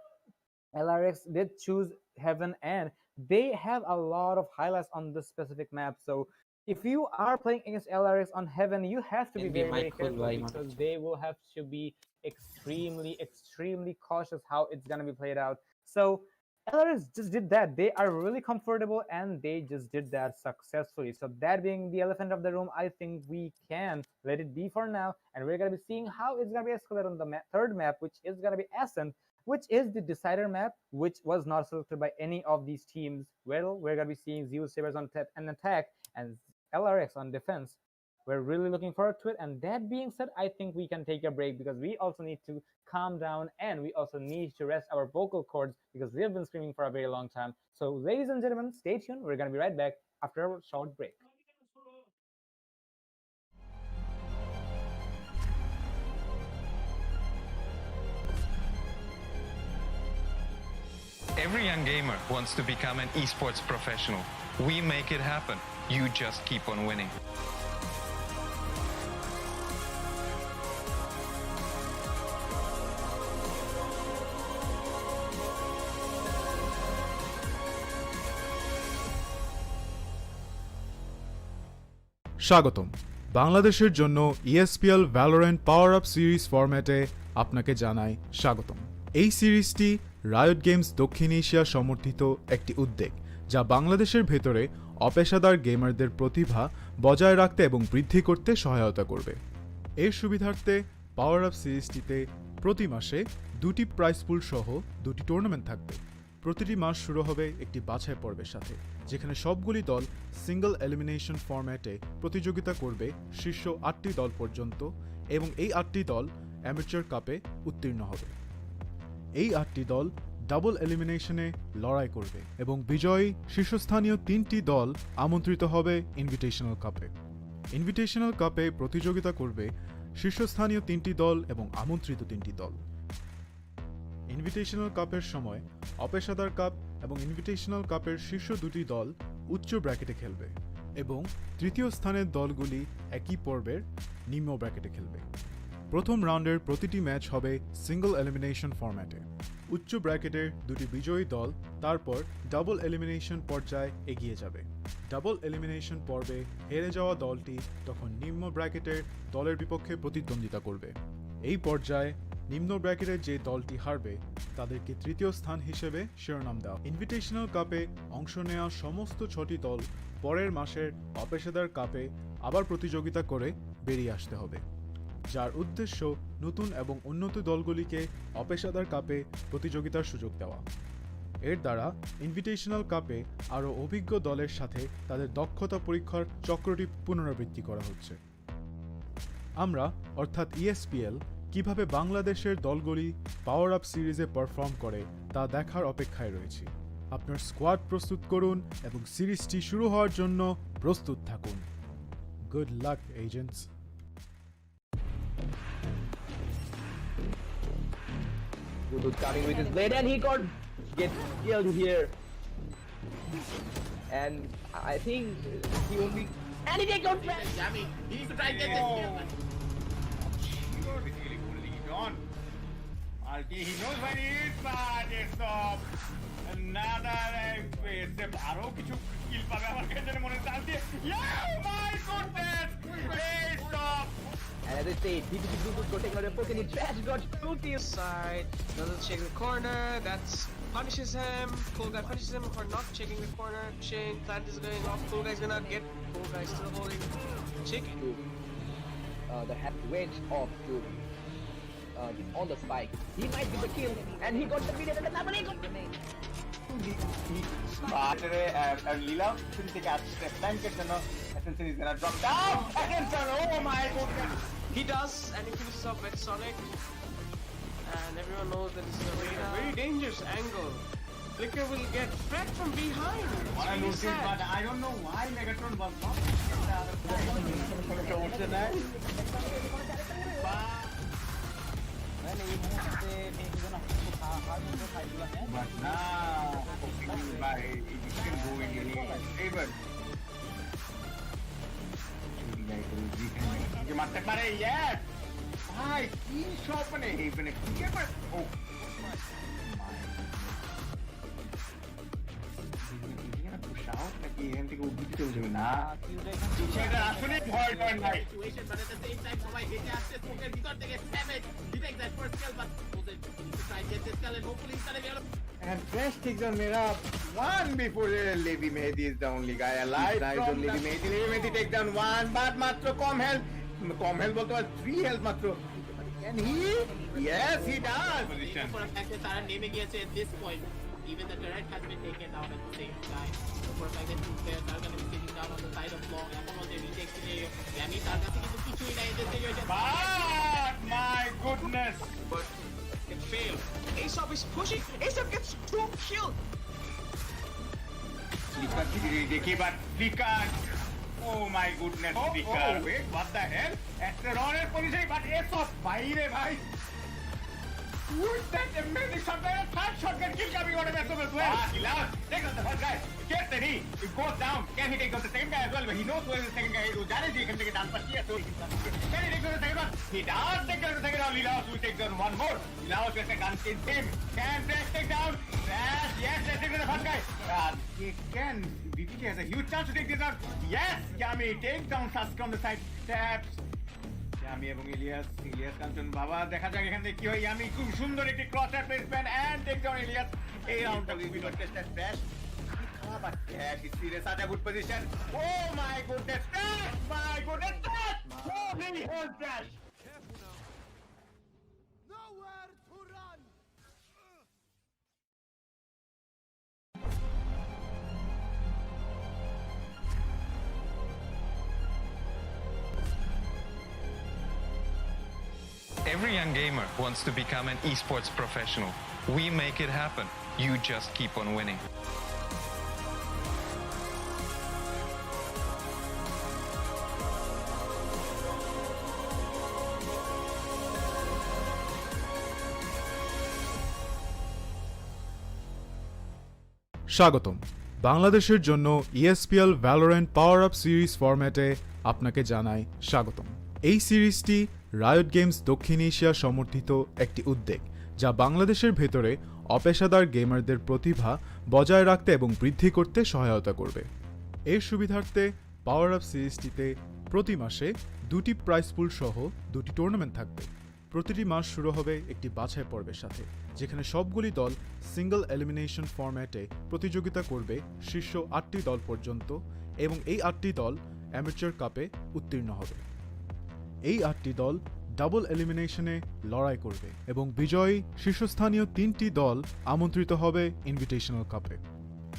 LRX did choose Heaven, and they have a lot of highlights on this specific map. So if you are playing against LRX on Heaven, you have to be very, very careful because they will have to be extremely, extremely cautious how it's gonna be played out. So LRX just did that. They are really comfortable, and they just did that successfully. So that being the elephant of the room, I think we can let it be for now, and we're gonna be seeing how it's gonna be escalated on the third map, which is gonna be Ascent, which is the decider map, which was not selected by any of these teams. Well, we're gonna be seeing Zeusaberz on an attack and LRX on defense. We're really looking forward to it. And that being said, I think we can take a break because we also need to calm down and we also need to rest our vocal cords because we have been screaming for a very long time. So, ladies and gentlemen, stay tuned. We're going to be right back after a short break. Every young gamer wants to become an esports professional. We make it happen. You just keep on winning. স্বাগতম বাংলাদেশের জন্য ESPL Valorant PowerUp series ফরম্যাটে আপনাকে জানাই স্বাগতম। এই সিরিজটি riot games দক্ষিণ এশিয়া সমর্থিত একটি উদ্যোগ যা বাংলাদেশের ভেতরে অপেশাদার গেমারদের প্রতিভা বজায় রাখতে এবং বৃদ্ধি করতে সহায়তা করবে। এর সুবিধার্থে পাওয়ার আপ সিরিজটিতে প্রতি মাসে 2টি প্রাইজ পুল সহ 2টি টুর্নামেন্ট থাকবে। প্রতিটি মাস শুরু হবে একটি বাছাই পর্বের সাথে, যেখানে সবগুলি দল সিঙ্গল এলিমিনেশন ফরম্যাটে প্রতিযোগিতা করবে শীর্ষ 8টি দল পর্যন্ত এবং এই 8টি দল অ্যামেচার কাপে উত্তীর্ণ হবে। এই 8টি দল ডাবল এলিমিনেশনে লড়াই করবে এবং বিজয়ী শীর্ষস্থানীয় 3টি দল আমন্ত্রিত হবে ইনভিটেশনাল কাপে। ইনভিটেশনাল কাপে প্রতিযোগিতা করবে শীর্ষস্থানীয় 3টি দল এবং আমন্ত্রিত 3টি দল। ইনভিটেশনাল কাপের সময় অপেশাদার কাপ এবং ইনভিটেশনাল কাপের শীর্ষ 2টি দল উচ্চ ব্র্যাকেটে খেলবে এবং তৃতীয় স্থানের দলগুলি একই পর্বের নিম্ন ব্র্যাকেটে খেলবে। প্রথম রাউন্ডের প্রতিটি ম্যাচ হবে সিঙ্গল এলিমিনেশন ফরম্যাটে। উচ্চ ব্র্যাকেটের 2টি বিজয়ী দল তারপর ডাবল এলিমিনেশন পর্যায়ে এগিয়ে যাবে। ডাবল এলিমিনেশন পর্বে হেরে যাওয়া দলটি তখন নিম্ন ব্র্যাকেটের দলের বিপক্ষে প্রতিদ্বন্দ্বিতা করবে। এই পর্যায়ে নিম্ন ব্র্যাকেটের যে দলটি হারবে তাদেরকে তৃতীয় স্থান হিসেবে শিরোনাম দেওয়া। ইনভিটেশনাল কাপে অংশ নেওয়া সমস্ত 6টি দল পরের মাসের অপেশাদার কাপে আবার প্রতিযোগিতা করে বেরিয়ে আসতে হবে, যার উদ্দেশ্য নতুন এবং উন্নত দলগুলিকে অপেশাদার কাপে প্রতিযোগিতার সুযোগ দেওয়া। এর দ্বারা ইনভিটেশনাল কাপে আরও অভিজ্ঞ দলের সাথে তাদের দক্ষতা পরীক্ষার চক্রটি পুনরাবৃত্তি করা হচ্ছে। আমরা অর্থাৎ ESPL কিভাবে বাংলাদেশের দলগুলি পাওয়ার আপ সিরিজে পারফর্ম করে তা দেখার অপেক্ষায় রয়েছি। আপনার স্কোয়াড প্রস্তুত করুন এবং সিরিজটি শুরু হওয়ার জন্য প্রস্তুত থাকুন। Good luck agents. Dudu starting with his blade and he gets killed here. And I think he won't be. And he takes out Brad. Jammy, he needs to try and get this kill. You're basically holding it on. He knows when he is, but stop. Another aggressive arrow. কিছু কিল পাবে আমার কাছে মনে চালছে। Yeah, my goodness! Hey, stop! And as I say, DPC Dudu got taken out of poke and he trash got Move to your side, doesn't check the corner, that's punishes him. Cool guy punishes him for not checking the corner. Shane, plant is going off. Cool guy's gonna get. Cool guy still holding. Chicken. the head wedge off to on the spike. He might get the kill, and he got the video and the double he got the Lila থেকে আসছে ফ্ল্যাঙ্কের জন্য Ascent is gonna drop down against her. Oh my goodness. He does, and he finishes off with Sonic. And everyone knows that this is a very dangerous angle. Flicker will get tracked from behind. What I noticed, but I don't know why Megatron was not. But now, it can go in your favor. যে মারতে পারে yes ভাই কি shot মানে এখানে কি ব্যাপার ও push out নাকি এখান থেকে উদ্ভিদ চলে যাবে না সেটা আসলে ভয় নয় নাই Situation, but at the same time, সবাই হেঁটে আসছে স্মোকের ভিতর থেকে স্যামেজ he takes that first kill, but he needs to try and get this kill and hopefully he's gonna be able to. and Fresh takes on Mera one before Levi Mehdi is the only guy alive. Tries on Levi Mehdi takes down one, but মাত্র কম health বলতে পারে 3 health মাত্র. Can he? Yes, he does. For a fact that তারা নেমে গিয়েছে at this point, even the turret has been taken down at the same time. So for a fact that two players are going to be sitting down on the side of long, এখন ওদের retake ছিল Yami তার কাছে কিন্তু কিছুই নাই এদের situation But my goodness. But it failed. Aesop is pushing. Aesop gets 2 kills. Flicker ki dekhi but Flicker. Oh my goodness, Flicker. Wait, what the hell? Esteroner position but Aesop বাইরে ভাই. With that amazing shot, there third shotgun kill coming out of Zeusaberz as well. He loves. Take out the first guy. Gets the knee. It goes down. Can he take out the second guy as well? But he knows where the second guy is. He can take it down for here. So he can he take out the second one? He does take out the second one. Lilaos will take down one more. Lilaos gets a gun in him. Can Trash take down? Trash, yes, Trash take down the first guy. He can. BTK has a huge chance to take this out. Yes, Yami takes down Sasuke on the side. Taps. আমি এবং ইলিয়াস কাঞ্চন বাবা দেখা যাক এখান থেকে কি হয় আমি খুব সুন্দর একটি ক্রসার placement and take down Ilias এই রাউন্ডটা will not test that crash but yeah, he's in such a good position. Oh my goodness, Trash! My goodness, Trash! Holy hell, Trash! Nowhere to run. Every young gamer wants to become an esports professional. We make it happen. You just keep on winning. স্বাগতম বাংলাদেশের জন্য ESPL Valorant PowerUp series ফরম্যাটে আপনাকে জানাই স্বাগতম। এই সিরিজটি riot games দক্ষিণ এশিয়া সমর্থিত একটি উদ্যোগ যা বাংলাদেশের ভেতরে অপেশাদার গেমারদের প্রতিভা বজায় রাখতে এবং বৃদ্ধি করতে সহায়তা করবে। এর সুবিধার্থে পাওয়ার আপ সিরিজটিতে প্রতি মাসে 2টি প্রাইজ পুল সহ 2টি টুর্নামেন্ট থাকবে। প্রতিটি মাস শুরু হবে একটি বাছাই পর্বের সাথে, যেখানে সবগুলি দল সিঙ্গল এলিমিনেশন ফরম্যাটে প্রতিযোগিতা করবে শীর্ষ 8টি দল পর্যন্ত এবং এই 8টি দল অ্যামেচার কাপে উত্তীর্ণ হবে। এই 8টি দল ডাবল এলিমিনেশনে লড়াই করবে এবং বিজয়ী শীর্ষস্থানীয় 3টি দল আমন্ত্রিত হবে ইনভিটেশনাল কাপে।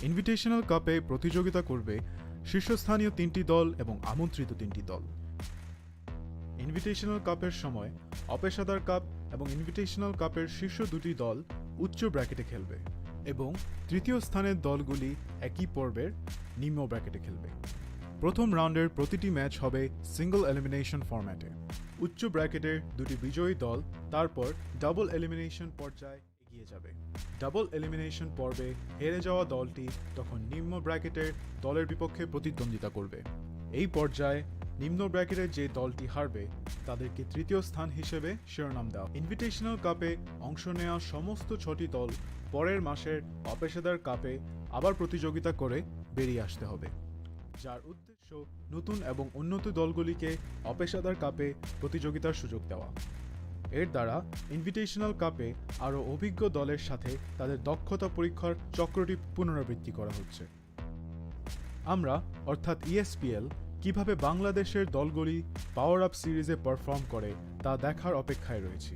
ইনভিটেশনাল কাপে প্রতিযোগিতা করবে শীর্ষস্থানীয় 3টি দল এবং আমন্ত্রিত 3টি দল। ইনভিটেশনাল কাপের সময় অপেশাদার কাপ এবং ইনভিটেশনাল কাপের শীর্ষ 2টি দল উচ্চ ব্র্যাকেটে খেলবে এবং তৃতীয় স্থানের দলগুলি একই পর্বের নিম্ন ব্র্যাকেটে খেলবে। প্রথম রাউন্ডের প্রতিটি ম্যাচ হবে সিঙ্গল এলিমিনেশন ফরম্যাটে। উচ্চ ব্র্যাকেটের 2টি বিজয়ী দল তারপর ডাবল এলিমিনেশন পর্যায়ে এগিয়ে যাবে। ডাবল এলিমিনেশন পর্বে হেরে যাওয়া দলটি তখন নিম্ন ব্র্যাকেটের দলের বিপক্ষে প্রতিদ্বন্দ্বিতা করবে। এই পর্যায়ে নিম্ন ব্র্যাকেটের যে দলটি হারবে তাদেরকে তৃতীয় স্থান হিসেবে শিরোনাম দেওয়া। ইনভিটেশনাল কাপে অংশ নেওয়া সমস্ত 6টি দল পরের মাসের অপেশাদার কাপে আবার প্রতিযোগিতা করে বেরিয়ে আসতে হবে, যার উদ্দেশ্য নতুন এবং উন্নত দলগুলিকে অপেশাদার কাপে প্রতিযোগিতার সুযোগ দেওয়া। এর দ্বারা ইনভিটেশনাল কাপে আরও অভিজ্ঞ দলের সাথে তাদের দক্ষতা পরীক্ষার চক্রটি পুনরাবৃত্তি করা হচ্ছে। আমরা অর্থাৎ ESPL কিভাবে বাংলাদেশের দলগুলি পাওয়ার আপ সিরিজে পারফর্ম করে তা দেখার অপেক্ষায় রয়েছি।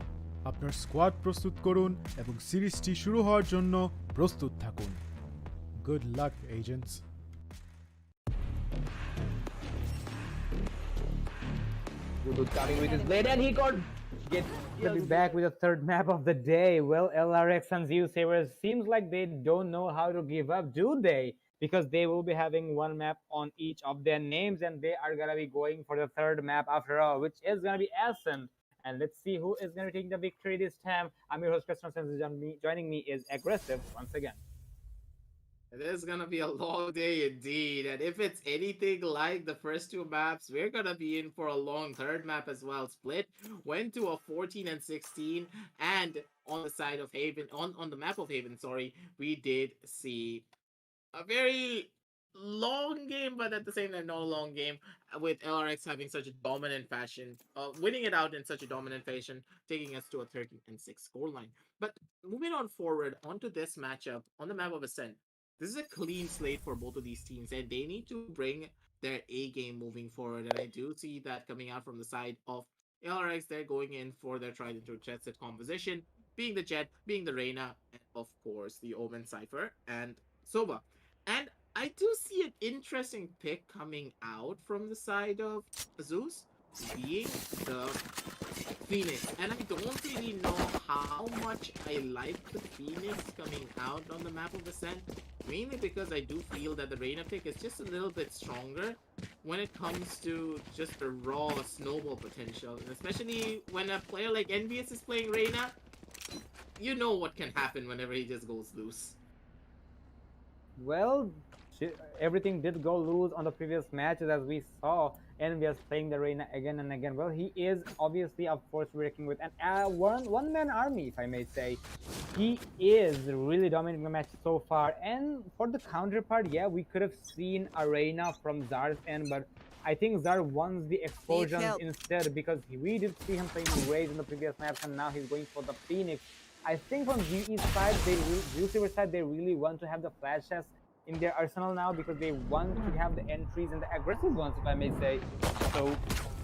আপনার স্কোয়াড প্রস্তুত করুন এবং সিরিজটি শুরু হওয়ার জন্য প্রস্তুত থাকুন। Good luck agents. Good coming with his blade and he got We'll be back with the third map of the day. Well, LarioX and Zeusaberz seems like they don't know how to give up, do they? Because they will be having one map on each of their names and they are gonna be going for the third map after all, which is gonna be Ascent. And let's see who is gonna be taking the victory this time. I'm your host, Christian, and joining me is Aggressive once again. It is gonna be a long day indeed, and if it's anything like the first 2 maps, we're gonna be in for a long third map as well. Split went to a 14 and 16, and on the side of Haven, on the map of Haven, sorry, we did see a very long game, but at the same time not a long game, with LRX having such a dominant fashion, winning it out in such a dominant fashion, taking us to a 13 and 6 scoreline. But moving on forward onto this matchup on the map of Ascent, this is a clean slate for both of these teams, and they need to bring their A game moving forward. And I do see that coming out from the side of LRX. They're going in for their tried and true jet set composition, being the Jet, being the Reina, and of course the Omen Cypher and Sova. And I do see an interesting pick coming out from the side of Zeus, being the Phoenix. And I don't really know how much I like the Phoenix coming out on the map of Ascent. Mainly because I do feel that the Reyna pick is just a little bit stronger when it comes to just the raw snowball potential. And especially when a player like Envious is playing Reyna, you know what can happen whenever he just goes loose. Well, everything did go loose on the previous matches as we saw Envious playing the Reyna again and again. Well, he is obviously a force working with an one-man army, if I may say. He is really dominating the match so far. And for the counterpart, yeah, we could have seen Arena from Zar's end, but I think Zar wants the explosions help. instead because we did see him playing Raze in the previous maps and now he's going for the Phoenix. I think from GE's side, Zeusaberz side, they really want to have the flashes in their arsenal now because they want to have the entries and the aggressive ones, if I may say. So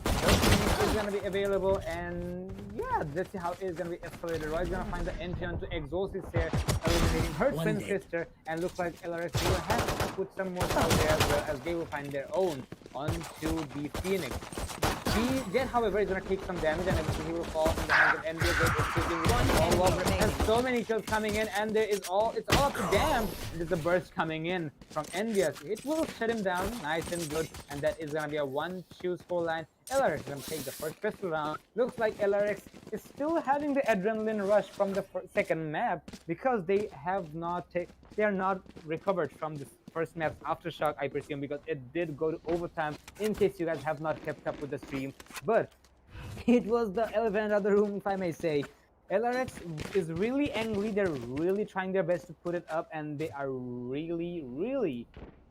Phoenix is gonna be available, and yeah, let's see how it's gonna be escalated. Roy's gonna find the entry onto Exosis here, eliminating her twin sister, and looks like LRX will have to put some more out there as well as they will find their own onto the Phoenix. Jet, however, is gonna take some damage and eventually he will fall from the hands of Envious. There's so many kills coming in, and it's all up to Damn. There's a burst coming in from Envious. It will shut him down, nice and good, and that is gonna be a 1-2 scoreline. LRX is gonna take the first pistol round. Looks like LRX is still having the adrenaline rush from the second map because they are not recovered from this first map's aftershock, I presume, because it did go to overtime, in case you guys have not kept up with the stream. But it was the elephant out of the room, if I may say. LRX is really angry. They're really trying their best to put it up, and they are really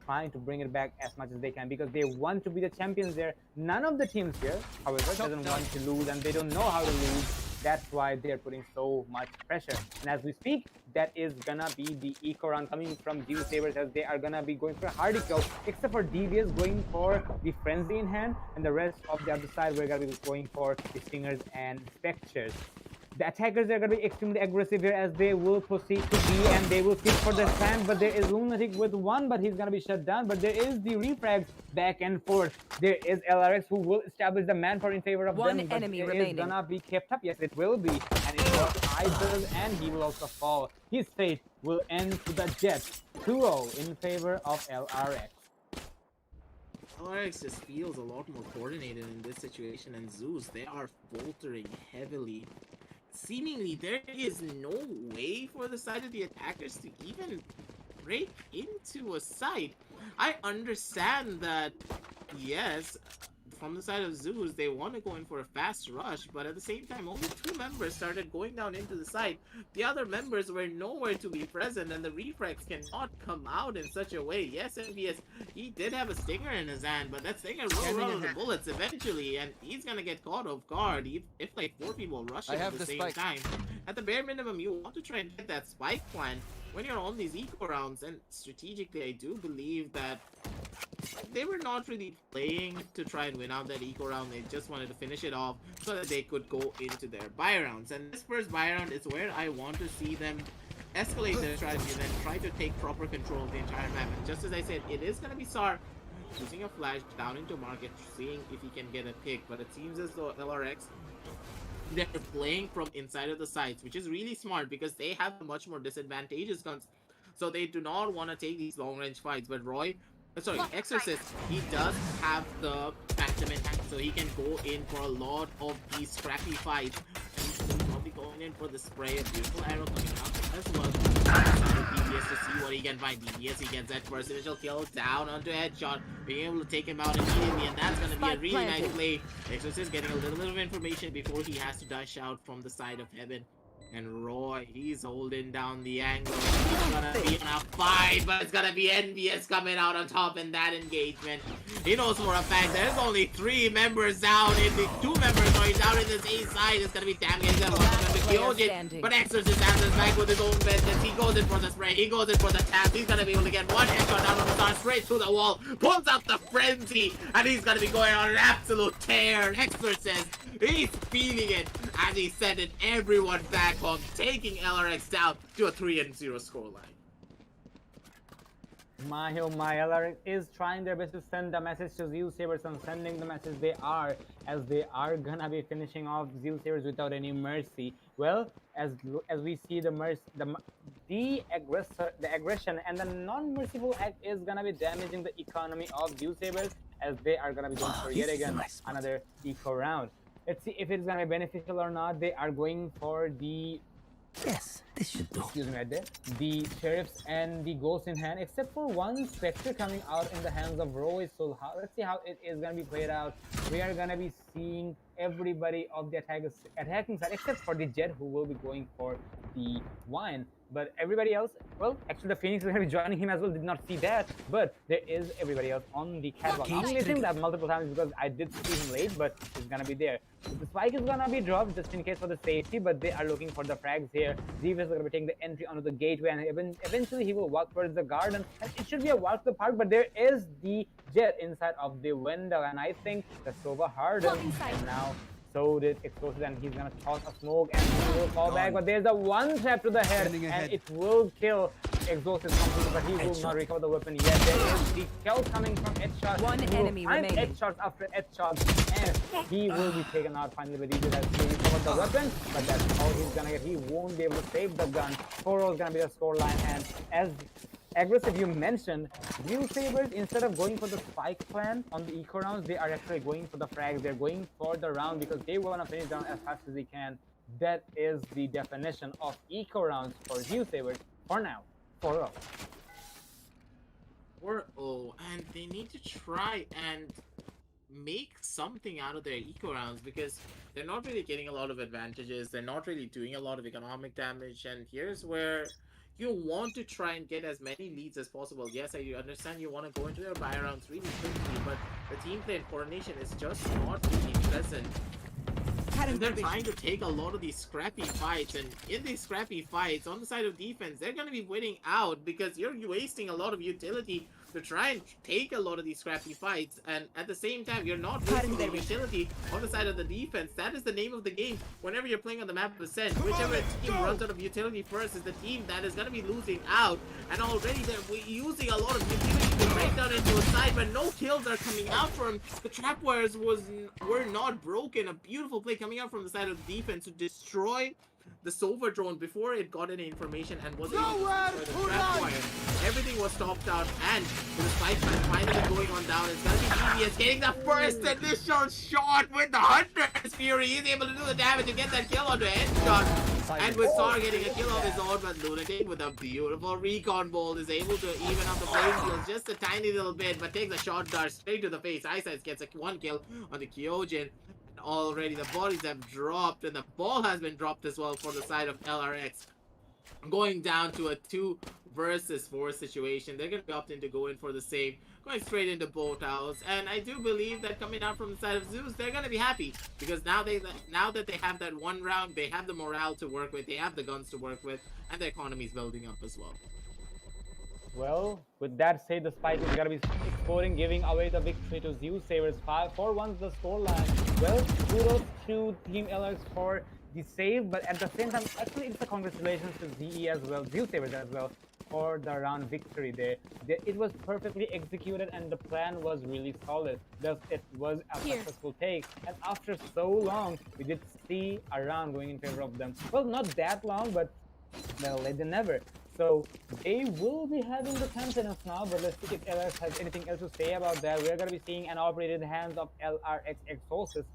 trying to bring it back as much as they can because they want to be the champions there. None of the teams here, however, doesn't want to lose, and they don't know how to lose. That's why they're putting so much pressure. And as we speak, that is gonna be the eco round coming from Zeusaberz as they are gonna be going for a hardy kill, except for Devious going for the frenzy in hand, and the rest of the other side we're gonna be going for the stingers and specters. The attackers are going to be extremely aggressive here as they will proceed to B and they will seek for the stand, but there is Lunatic with one, but he's going to be shut down. But there is the refrags back and forth. There is LRX who will establish the manpower in favor of One them. enemy but it remaining. is going to be kept up. Yes, it will be. And it was Idol, and he will also fall. His fate will end to the Jet 2-0 in favor of LRX. LRX just feels a lot more coordinated in this situation, and Zeus, they are faltering heavily. Seemingly, there is no way for the side of the attackers to even break into a site. I understand that, yes, from the side of Zeus, they want to go in for a fast rush, but at the same time, only 2 members started going down into the site. The other members were nowhere to be present, and the refrags cannot come out in such a way. Yes, Envious, he did have a stinger in his hand, but that stinger will run out of the bullets eventually, and he's gonna get caught off guard if like 4 people rush him at the same time. At the bare minimum, you want to try and get that spike plan when you're on these eco rounds, and strategically, I do believe that they were not really playing to try and win out that eco round. They just wanted to finish it off so that they could go into their buy rounds. And this first buy round is where I want to see them escalate their strategy and then try to take proper control of the entire map. And just as I said, it is going to be Sar using a flash down into market, seeing if he can get a pick. But it seems as though LRX, they're playing from inside of the sites, which is really smart because they have much more disadvantageous guns. So they do not want to take these long-range fights. But Exorcist, he does have the Phantom in hand, so he can go in for a lot of these scrappy fights. And he's probably going in for the spray. A beautiful arrow coming out as well. DBS to see what he can find. DBS, he gets that first initial kill down onto headshot, being able to take him out immediately, and that's going to be a really nice play. Exorcist getting a little bit of information before he has to dash out from the side of heaven. And Roy, he's holding down the angle. He's gonna be in a fight, but it's gonna be Envious coming out on top in that engagement. He knows for a fact there's only 3 members down in the 2 members down in this A side. It's gonna be damn getting them but Exorcist answers back with his own vengeance. He goes in for the spray, he goes in for the tap. He's gonna be able to get one headshot down on the star straight through the wall, pulls out the frenzy, and he's gonna be going on an absolute tear. Exorcist, he's feeling it as he sent it everyone back home, taking LRX down to a 3-0 scoreline. My oh my, LRX is trying their best to send the message to Zeusaberz and sending the message they are, as they are gonna be finishing off Zeusaberz without any mercy. Well, as we see the the aggression and the non-merciful act is gonna be damaging the economy of Zeusaberz, as they are gonna be going for yet again another eco round. Let's see if it's gonna be beneficial or not. They are going for the Yes, this should do. excuse me right there, the sheriffs and the ghost in hand, except for one spectre coming out in the hands of Roy. So let's see how it is gonna be played out. We are gonna be seeing everybody of the attacking side except for the Jet, who will be going for the wine. But everybody else, well, actually the Phoenix is gonna be joining him as well. Did not see that, but there is everybody else on the catwalk. I'm missing that multiple times because I did see him late, but it's gonna be there. The spike is gonna be dropped just in case for the safety, but they are looking for the frags here. Zevas is gonna be taking the entry onto the gateway, and eventually he will walk towards the garden. And it should be a walk to the park, but there is the Jet inside of the window, and I think the Sova hardened. And now so did Explosive, and he's gonna toss a smoke and he will fall back, but there's a one trap to the head, and it will kill Explosive completely, but he will not recover the weapon yet. There is the kill coming from Headshot. One enemy remaining. Headshots after headshots, and he will be taken out finally, but he has to recover the weapon, but that's all he's gonna get. He won't be able to save the gun. 4-0 is gonna be the scoreline, and as aggressive you mentioned, Zeusaberz, instead of going for the spike plan on the eco rounds, they are actually going for the frags. They're going for the round because they want to finish down as fast as they can. That is the definition of eco rounds for Zeusaberz for now. 4-0. 4-0, and they need to try and make something out of their eco rounds because they're not really getting a lot of advantages. They're not really doing a lot of economic damage, and here's where you want to try and get as many leads as possible. Yes, I understand you want to go into their buy rounds really quickly, but the team play and coordination is just not really present. And they're trying to take a lot of these scrappy fights, and in these scrappy fights, on the side of defense, they're going to be winning out because you're wasting a lot of utility to try and take a lot of these scrappy fights, and at the same time, you're not wasting the utility on the side of the defense. That is the name of the game whenever you're playing on the map of Ascent. Whichever team runs out of utility first is the team that is going to be losing out, and already they're using a lot of utility to break down into a side, but no kills are coming out from the trapwires were not broken. A beautiful play coming out from the side of the defense to destroy the Sova drone before it got any information and was able to destroy the trapwire. Everything was stopped out, and with the spike plan finally going on down, it's gonna be EVS getting the first initial shot with the Hunter's Fury. He's able to do the damage and get that kill onto headshot. And with Sar getting a kill of his own, but Lunatic with a beautiful recon bolt is able to even up the playing field just a tiny little bit, but takes a shot dart straight to the face. Eyesight gets a one kill on the Kyojin. Already the bodies have dropped, and the ball has been dropped as well for the side of LRX. Going down to a 2 versus 4 situation. They're going to be opting to go in for the save, going straight into Boathouse. And I do believe that coming out from the side of Zeus, they're going to be happy because now that they have that one round, they have the morale to work with, they have the guns to work with, and the economy is building up as well. Well, with that said, the spike is gonna be exploding, giving away the victory to Zeusaberz. 4-1 the scoreline. Well, kudos to Team LX for the save, but at the same time, actually, it's a congratulations to ZE as well, Zeusaberz as well, for the round victory there. It was perfectly executed, and the plan was really solid. Thus, it was a successful take. And after so long, we did see a round going in favor of them. Well, not that long, but better late than never. So they will be having the confidence now, but let's see if LRX has anything else to say about that. We're going to be seeing an operated hands of LRX Exorcist.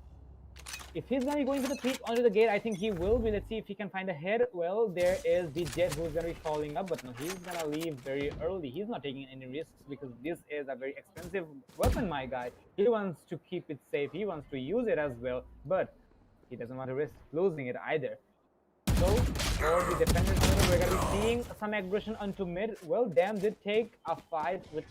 If he's going to be going for the peek onto the gate, I think he will be. Let's see if he can find a head. Well, there is the Jet who's going to be following up, but no, he's going to leave very early. He's not taking any risks because this is a very expensive weapon, my guy. He wants to keep it safe. He wants to use it as well, but he doesn't want to risk losing it either. So, for the defenders, we're going to be seeing some aggression onto mid. Well, Dam did take a fight with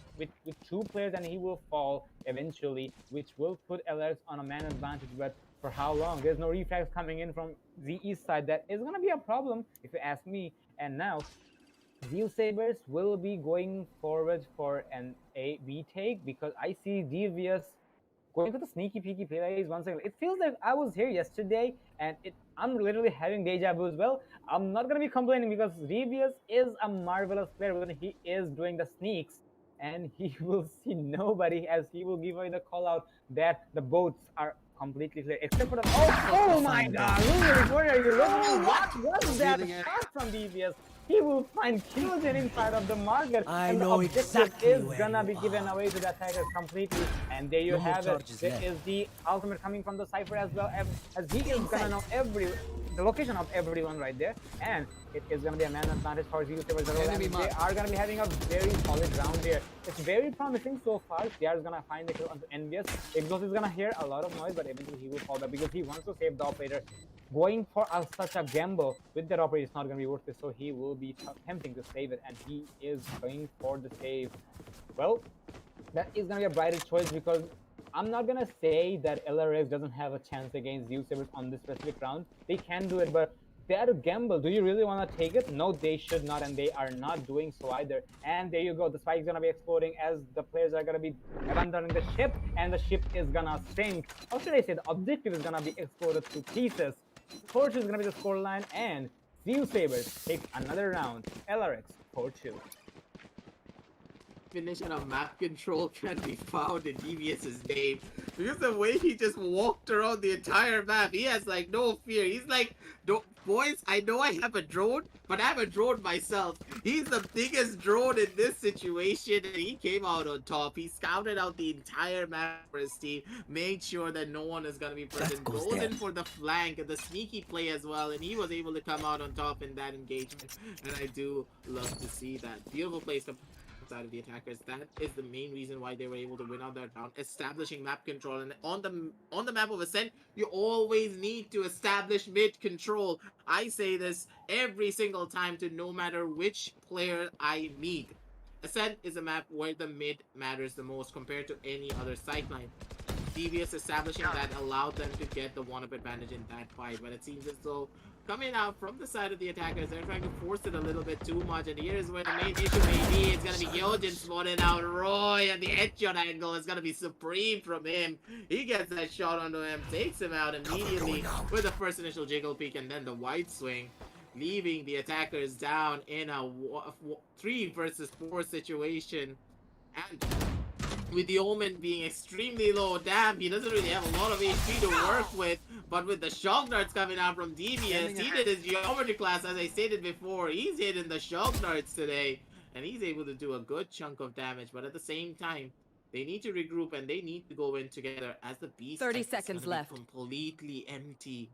2 players, and he will fall eventually, which will put LRX on a man advantage. But for how long? There's no reflex coming in from the east side. That is going to be a problem, if you ask me. And now, Zeusaberz will be going forward for an A-B take because I see Devious going for the sneaky peeky plays once again. It feels like I was here yesterday, and I'm literally having deja vu as well. I'm not gonna be complaining because Devious is a marvelous player when he is doing the sneaks. and he will see nobody as he will give away the call out that the boats are completely clear except for the oh my god, Lunatic, what are you looking? What was that shot from DBS? He will find kills inside of the market, and the objective is gonna be given away to the attackers completely. And there you have it. There is the ultimate coming from the Cypher as well, as he is gonna know the location of everyone right there, and it is gonna be a man advantage for Zeusaberz. They are gonna be having a very solid round here. It's very promising so far. They are gonna find the kill onto NBS. Exhaust is gonna hear a lot of noise, but eventually he will fall back because he wants to save the operator. Going for such a gamble with that operator is not going to be worth it, so he will be attempting to save it, and he is going for the save. Well, that is going to be a brighter choice because I'm not going to say that LRX doesn't have a chance against Zeusaberz on this specific round. They can do it, but they are a gamble. Do you really want to take it? No, they should not, and they are not doing so either. And there you go. The spike is going to be exploding as the players are going to be abandoning the ship, and the ship is going to sink. How should I say? The objective is going to be exploded to pieces. Torch is going to be the scoreline, and Zeusaberz takes another round. LRX 4-2. Definition of map control can be found in DBS's name. Because the way he just walked around the entire map, he has like no fear. He's like, boys, I know I have a drone, but I have a drone myself. He's the biggest drone in this situation, and he came out on top. He scouted out the entire map for his team, made sure that no one is going to be present, goes in for the flank and the sneaky play as well, and he was able to come out on top in that engagement, and I do love to see that. Beautiful place to side of the attackers. That is the main reason why they were able to win out that round, establishing map control. And on the map of Ascent, you always need to establish mid control. I say this every single time to no matter which player I meet. Ascent is a map where the mid matters the most compared to any other sideline. DBS establishing that allowed them to get the one-up advantage in that fight, but it seems as though coming out from the side of the attackers, they're trying to force it a little bit too much, and here's where the main issue may be. It's gonna be Yojin spawning out Roy, and the headshot angle is gonna be supreme from him. He gets that shot onto him, takes him out immediately with the first initial jiggle peek and then the wide swing, leaving the attackers down in a 3 versus 4 situation. And with the Omen being extremely low, damn, he doesn't really have a lot of HP to work with, but with the shock darts coming out from DBS, he did his geometry class, as I stated before. He's hitting the shock darts today, and he's able to do a good chunk of damage, but at the same time, they need to regroup and they need to go in together as the beast 30 seconds left. Completely empty.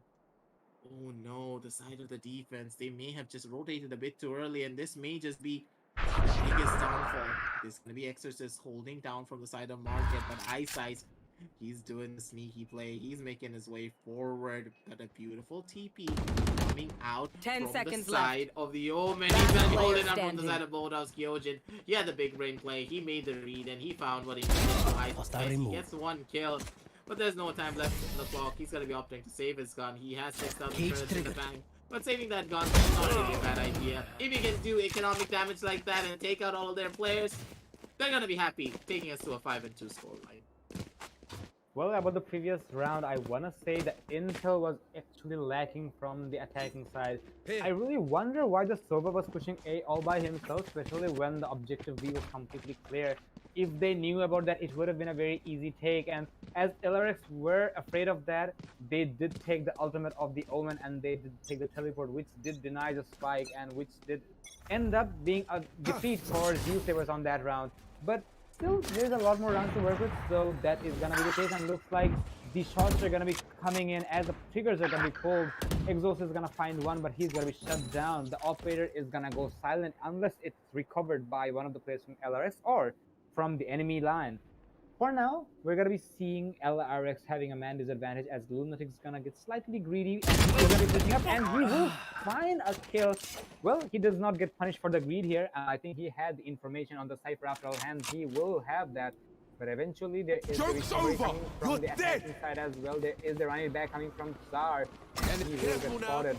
Oh no, the side of the defense, they may have just rotated a bit too early, and this may just be biggest downfall. This is gonna be Exorcist holding down from the side of Market, but Eyesight, he's doing the sneaky play. He's making his way forward. Got a beautiful TP coming out 10 from seconds the side of the Omen. He's gonna be holding up from the side of Boldhouse Kyojin. He had the big brain play. He made the read and he found what he needed. He gets 1 kill. But there's no time left on the clock. He's gonna be opting to save his gun. He has 6,000 credits in the bank. But saving that gun is not really a bad idea. If you can do economic damage like that and take out all of their players, they're gonna be happy, taking us to a 5-2 scoreline. Well, about the previous round, I want to say that intel was actually lacking from the attacking side. I really wonder why the Sova was pushing A all by himself, especially when the objective B was completely clear. If they knew about that, it would have been a very easy take, and as LRX were afraid of that, they did take the ultimate of the Omen and they did take the teleport, which did deny the spike and which did end up being a defeat for Zeusaberz on that round. But still, there's a lot more rounds to work with, so that is gonna be the case, and looks like the shots are gonna be coming in as the triggers are gonna be pulled. Exhaust is gonna find one, but he's gonna be shut down. The operator is gonna go silent unless it's recovered by one of the players from LRX or from the enemy line. For now, we're gonna be seeing LRX having a man disadvantage as Lunatic is gonna get slightly greedy and he's gonna be pushing up and he will find a kill. Well, he does not get punished for the greed here. I think he had the information on the Cypher after all hands. He will have that. But eventually there is the recovery coming from the attacking side as well. There is the running back coming from Tsar and he will get spotted.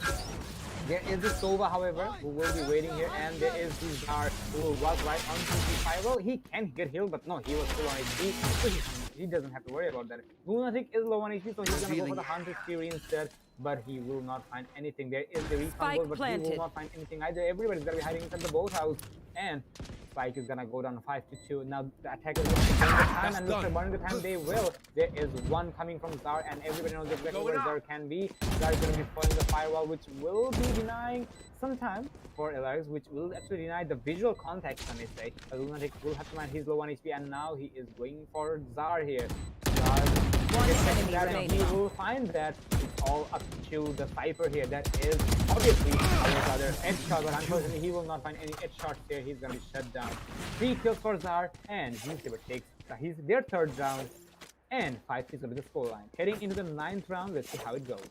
There is the Sova, however, who will be waiting here, and there is the Czar who will walk right onto the fire. Well, he can get healed, but no, he was still on HP, so he doesn't have to worry about that. Lunatic is low on HP, so he's gonna go for the Hunter's Fury instead. but he will not find anything. There is the recon Spike goal, but he planted. will not find anything either. Everybody's gonna be hiding inside the boathouse, and Spike is gonna go down 5-2. Now the attackers will have to burn the time, and looks like burning the time they will. There is one coming from Zar, and everybody knows exactly where Zar can be. Zar is gonna be following the firewall, which will be denying some time for LarioX, which will actually deny the visual contact, I may say. But Lunatic will have to mind his low 1 HP, and now he is going for Zar here. Zar gets enemy that, and he remaining. will find that. It's all up to the Cypher here. That is obviously our other edge shot, but unfortunately he will not find any edge shots here. He's gonna be shut down. 3 kills for Zar, and Zeusaberz takes their third round, and 5 is gonna be the scoreline. Heading into the 9th round, let's see how it goes.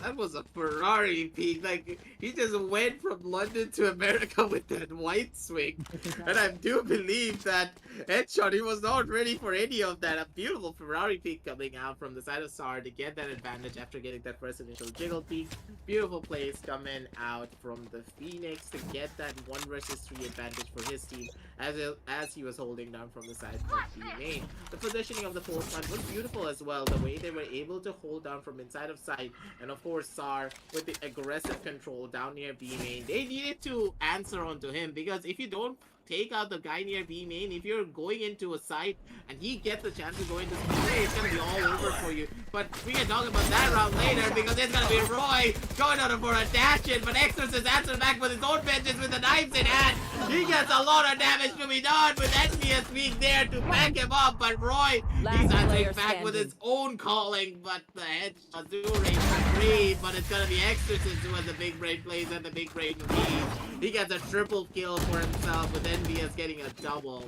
That was a Ferrari peak. Like, he just went from London to America with that white swing. And I do believe that headshot, he was not ready for any of that. A beautiful Ferrari peak coming out from the side of Sar to get that advantage after getting that first initial jiggle peak. Beautiful plays coming out from the Phoenix to get that 1 versus 3 advantage for his team as he was holding down from the side of B main. The positioning of the force line was beautiful as well. The way they were able to hold down from inside of sight, and of course Sar with the aggressive control down near B main. They needed to answer onto him, because if you don't take out the guy near B main, if you're going into a site and he gets a chance to go into play, it's gonna be all over for you. But we can talk about that round later, because it's gonna be Roy going out for a dash in, but Exorcist answers back with his own vengeance with the knives in hand. He gets a lot of damage to be done with SBS being there to back him up, but Roy, he's answering back with his own calling, but the headshot do range for 3, but it's gonna be Exorcist who has the big brain plays and the big brain lead. He gets a triple kill for himself, with NBS getting a double.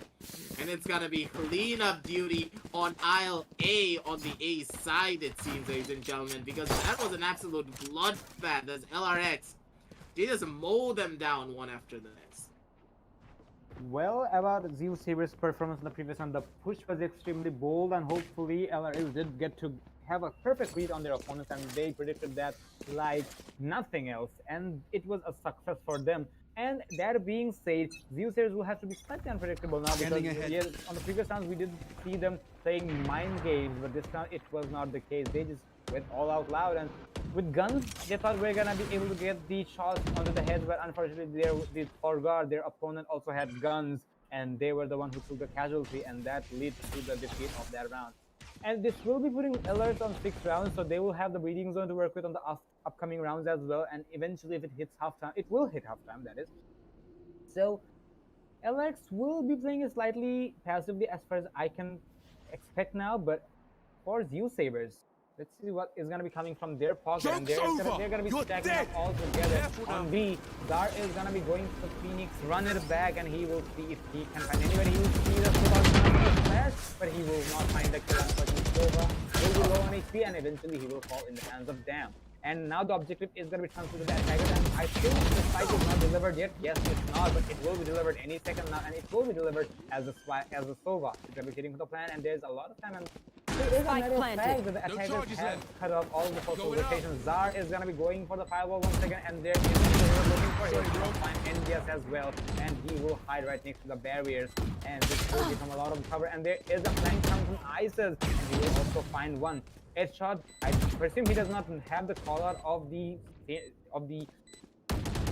And it's gonna be cleanup duty on aisle A on the A side, it seems, ladies and gentlemen, because that was an absolute bloodbath as LRX, they just mow them down one after the next. Well, about Zeusaberz' performance in the previous one, the push was extremely bold, and hopefully LRX did get to have a perfect read on their opponents, and they predicted that like nothing else, and it was a success for them. And that being said, Zeusaberz will have to be slightly unpredictable now, because yes, on the previous rounds we did see them playing mind games, but this time it was not the case. They just went all out loud, and with guns they thought we're gonna be able to get the shots onto the heads, but unfortunately they forgot their opponent also had guns, and they were the one who took the casualty, and that leads to the defeat of that round. And this will be putting alerts on 6 rounds, so they will have the breeding zone to work with on the upcoming rounds as well, and eventually if it hits halftime, it will hit halftime, that is. So LRX will be playing it slightly passively as far as I can expect now, but for Zeusaberz, let's see what is going to be coming from their pocket, and they're going to be stacking up all together on B. Zar is going to be going to the Phoenix, run it back, and he will see if he can find anybody. He will see the flash, but he will not find the kill. Unfortunately, Sova will be low on HP, and eventually he will fall in the hands of Dam. And now the objective is going to be transferred to the attacker, and I think the spike is not delivered yet. Yes, it's not, but it will be delivered any second now, and it will be delivered as a Sova. It's going to be hitting for the plan, and there's a lot of time, and there is a matter of fact that the attackers have cut off all the possible rotations. Zar is going to be going for the firewall once again, and there is looking for him. He will find NBS as well, and he will hide right next to the barriers, and this will give him a lot of cover, and there is a flank coming from ISIS, and he will also find one. Headshot, I presume he does not have the call out of the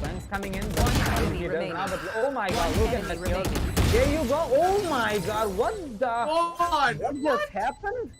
flanks coming in, but he does now. But oh my god, look at that kill. There you go. Oh my god, what just happened?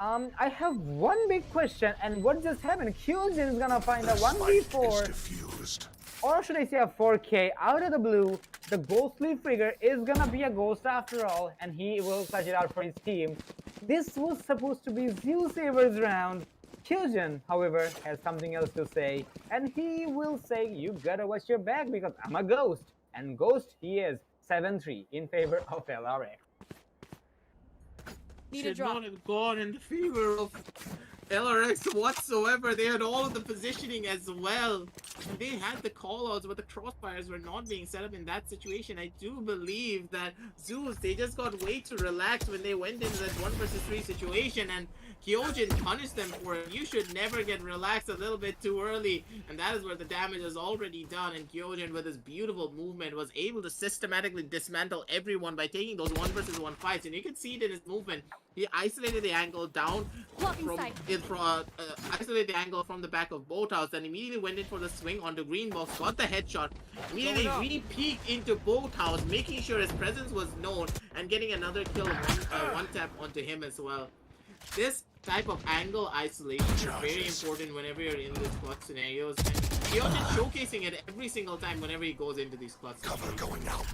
I have one big question, and what just happened? Kyojin is gonna find a 1v4, or should I say a 4K out of the blue. The ghostly figure is gonna be a ghost after all, and he will clutch it out for his team. This was supposed to be Zeusaberz round. Kyojin, however, has something else to say, and he will say, you gotta watch your back because I'm a ghost. And ghost he is. 7-3 in favor of LRX. Should not have gone in favor of LRX whatsoever. They had all of the positioning as well. And they had the callouts, but the crossfires were not being set up in that situation. I do believe that Zeus, they just got way too relaxed when they went into that 1 versus 3 situation, and Kyojin punished them for it. You should never get relaxed a little bit too early, and that is where the damage is already done. And Kyojin, with his beautiful movement, was able to systematically dismantle everyone by taking those 1 versus 1 fights. And you can see it in his movement. He isolated the angle down isolated the angle from the back of Boathouse, and immediately went in for the swing onto Green Box, got the headshot, immediately re-peeked into Boathouse, making sure his presence was known, and getting another kill, one tap onto him as well. This type of angle isolation is very important whenever you're in these clutch scenarios, and Kyojin showcasing it every single time whenever he goes into these clutch scenarios.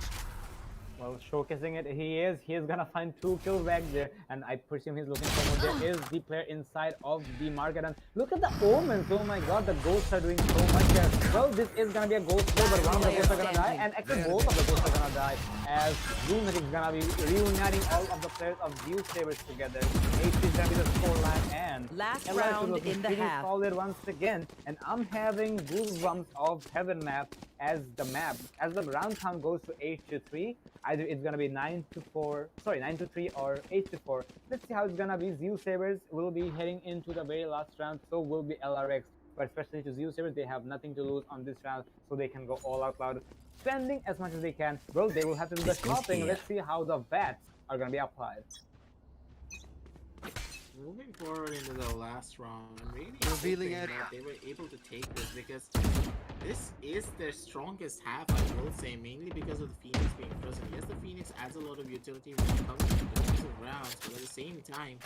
Well, showcasing it, he is gonna find 2 kills back there, and I presume he's looking for more. There is the player inside of the market, and look at the omens. Oh my god, the ghosts are doing so much here. Well, this is gonna be a ghost kill, but one of the ghosts are gonna die, and actually both of the ghosts are gonna die, as Zeusaberz is gonna be reuniting all of the players of Zeusaberz together. HP is gonna be the scoreline, and Last LRX is round looking in the pretty half. solid once again, and I'm having goosebumps of Heaven map as the round count goes to 8-3. Either it's gonna be 9-3 or 8-4. Let's see how it's gonna be. Zeusaberz will be heading into the very last round, so will be LRX. But especially to Zeusaberz, they have nothing to lose on this round, so they can go all out loud, spending as much as they can. Well, they will have to do the shopping. Let's see how the VATs are gonna be applied. Moving forward into the last round, I'm really Revealing hoping it. that they were able to take this, because this is their strongest half, I will say, mainly because of the Phoenix being present. Yes, the Phoenix adds a lot of utility when it comes to defensive rounds, but at the same time,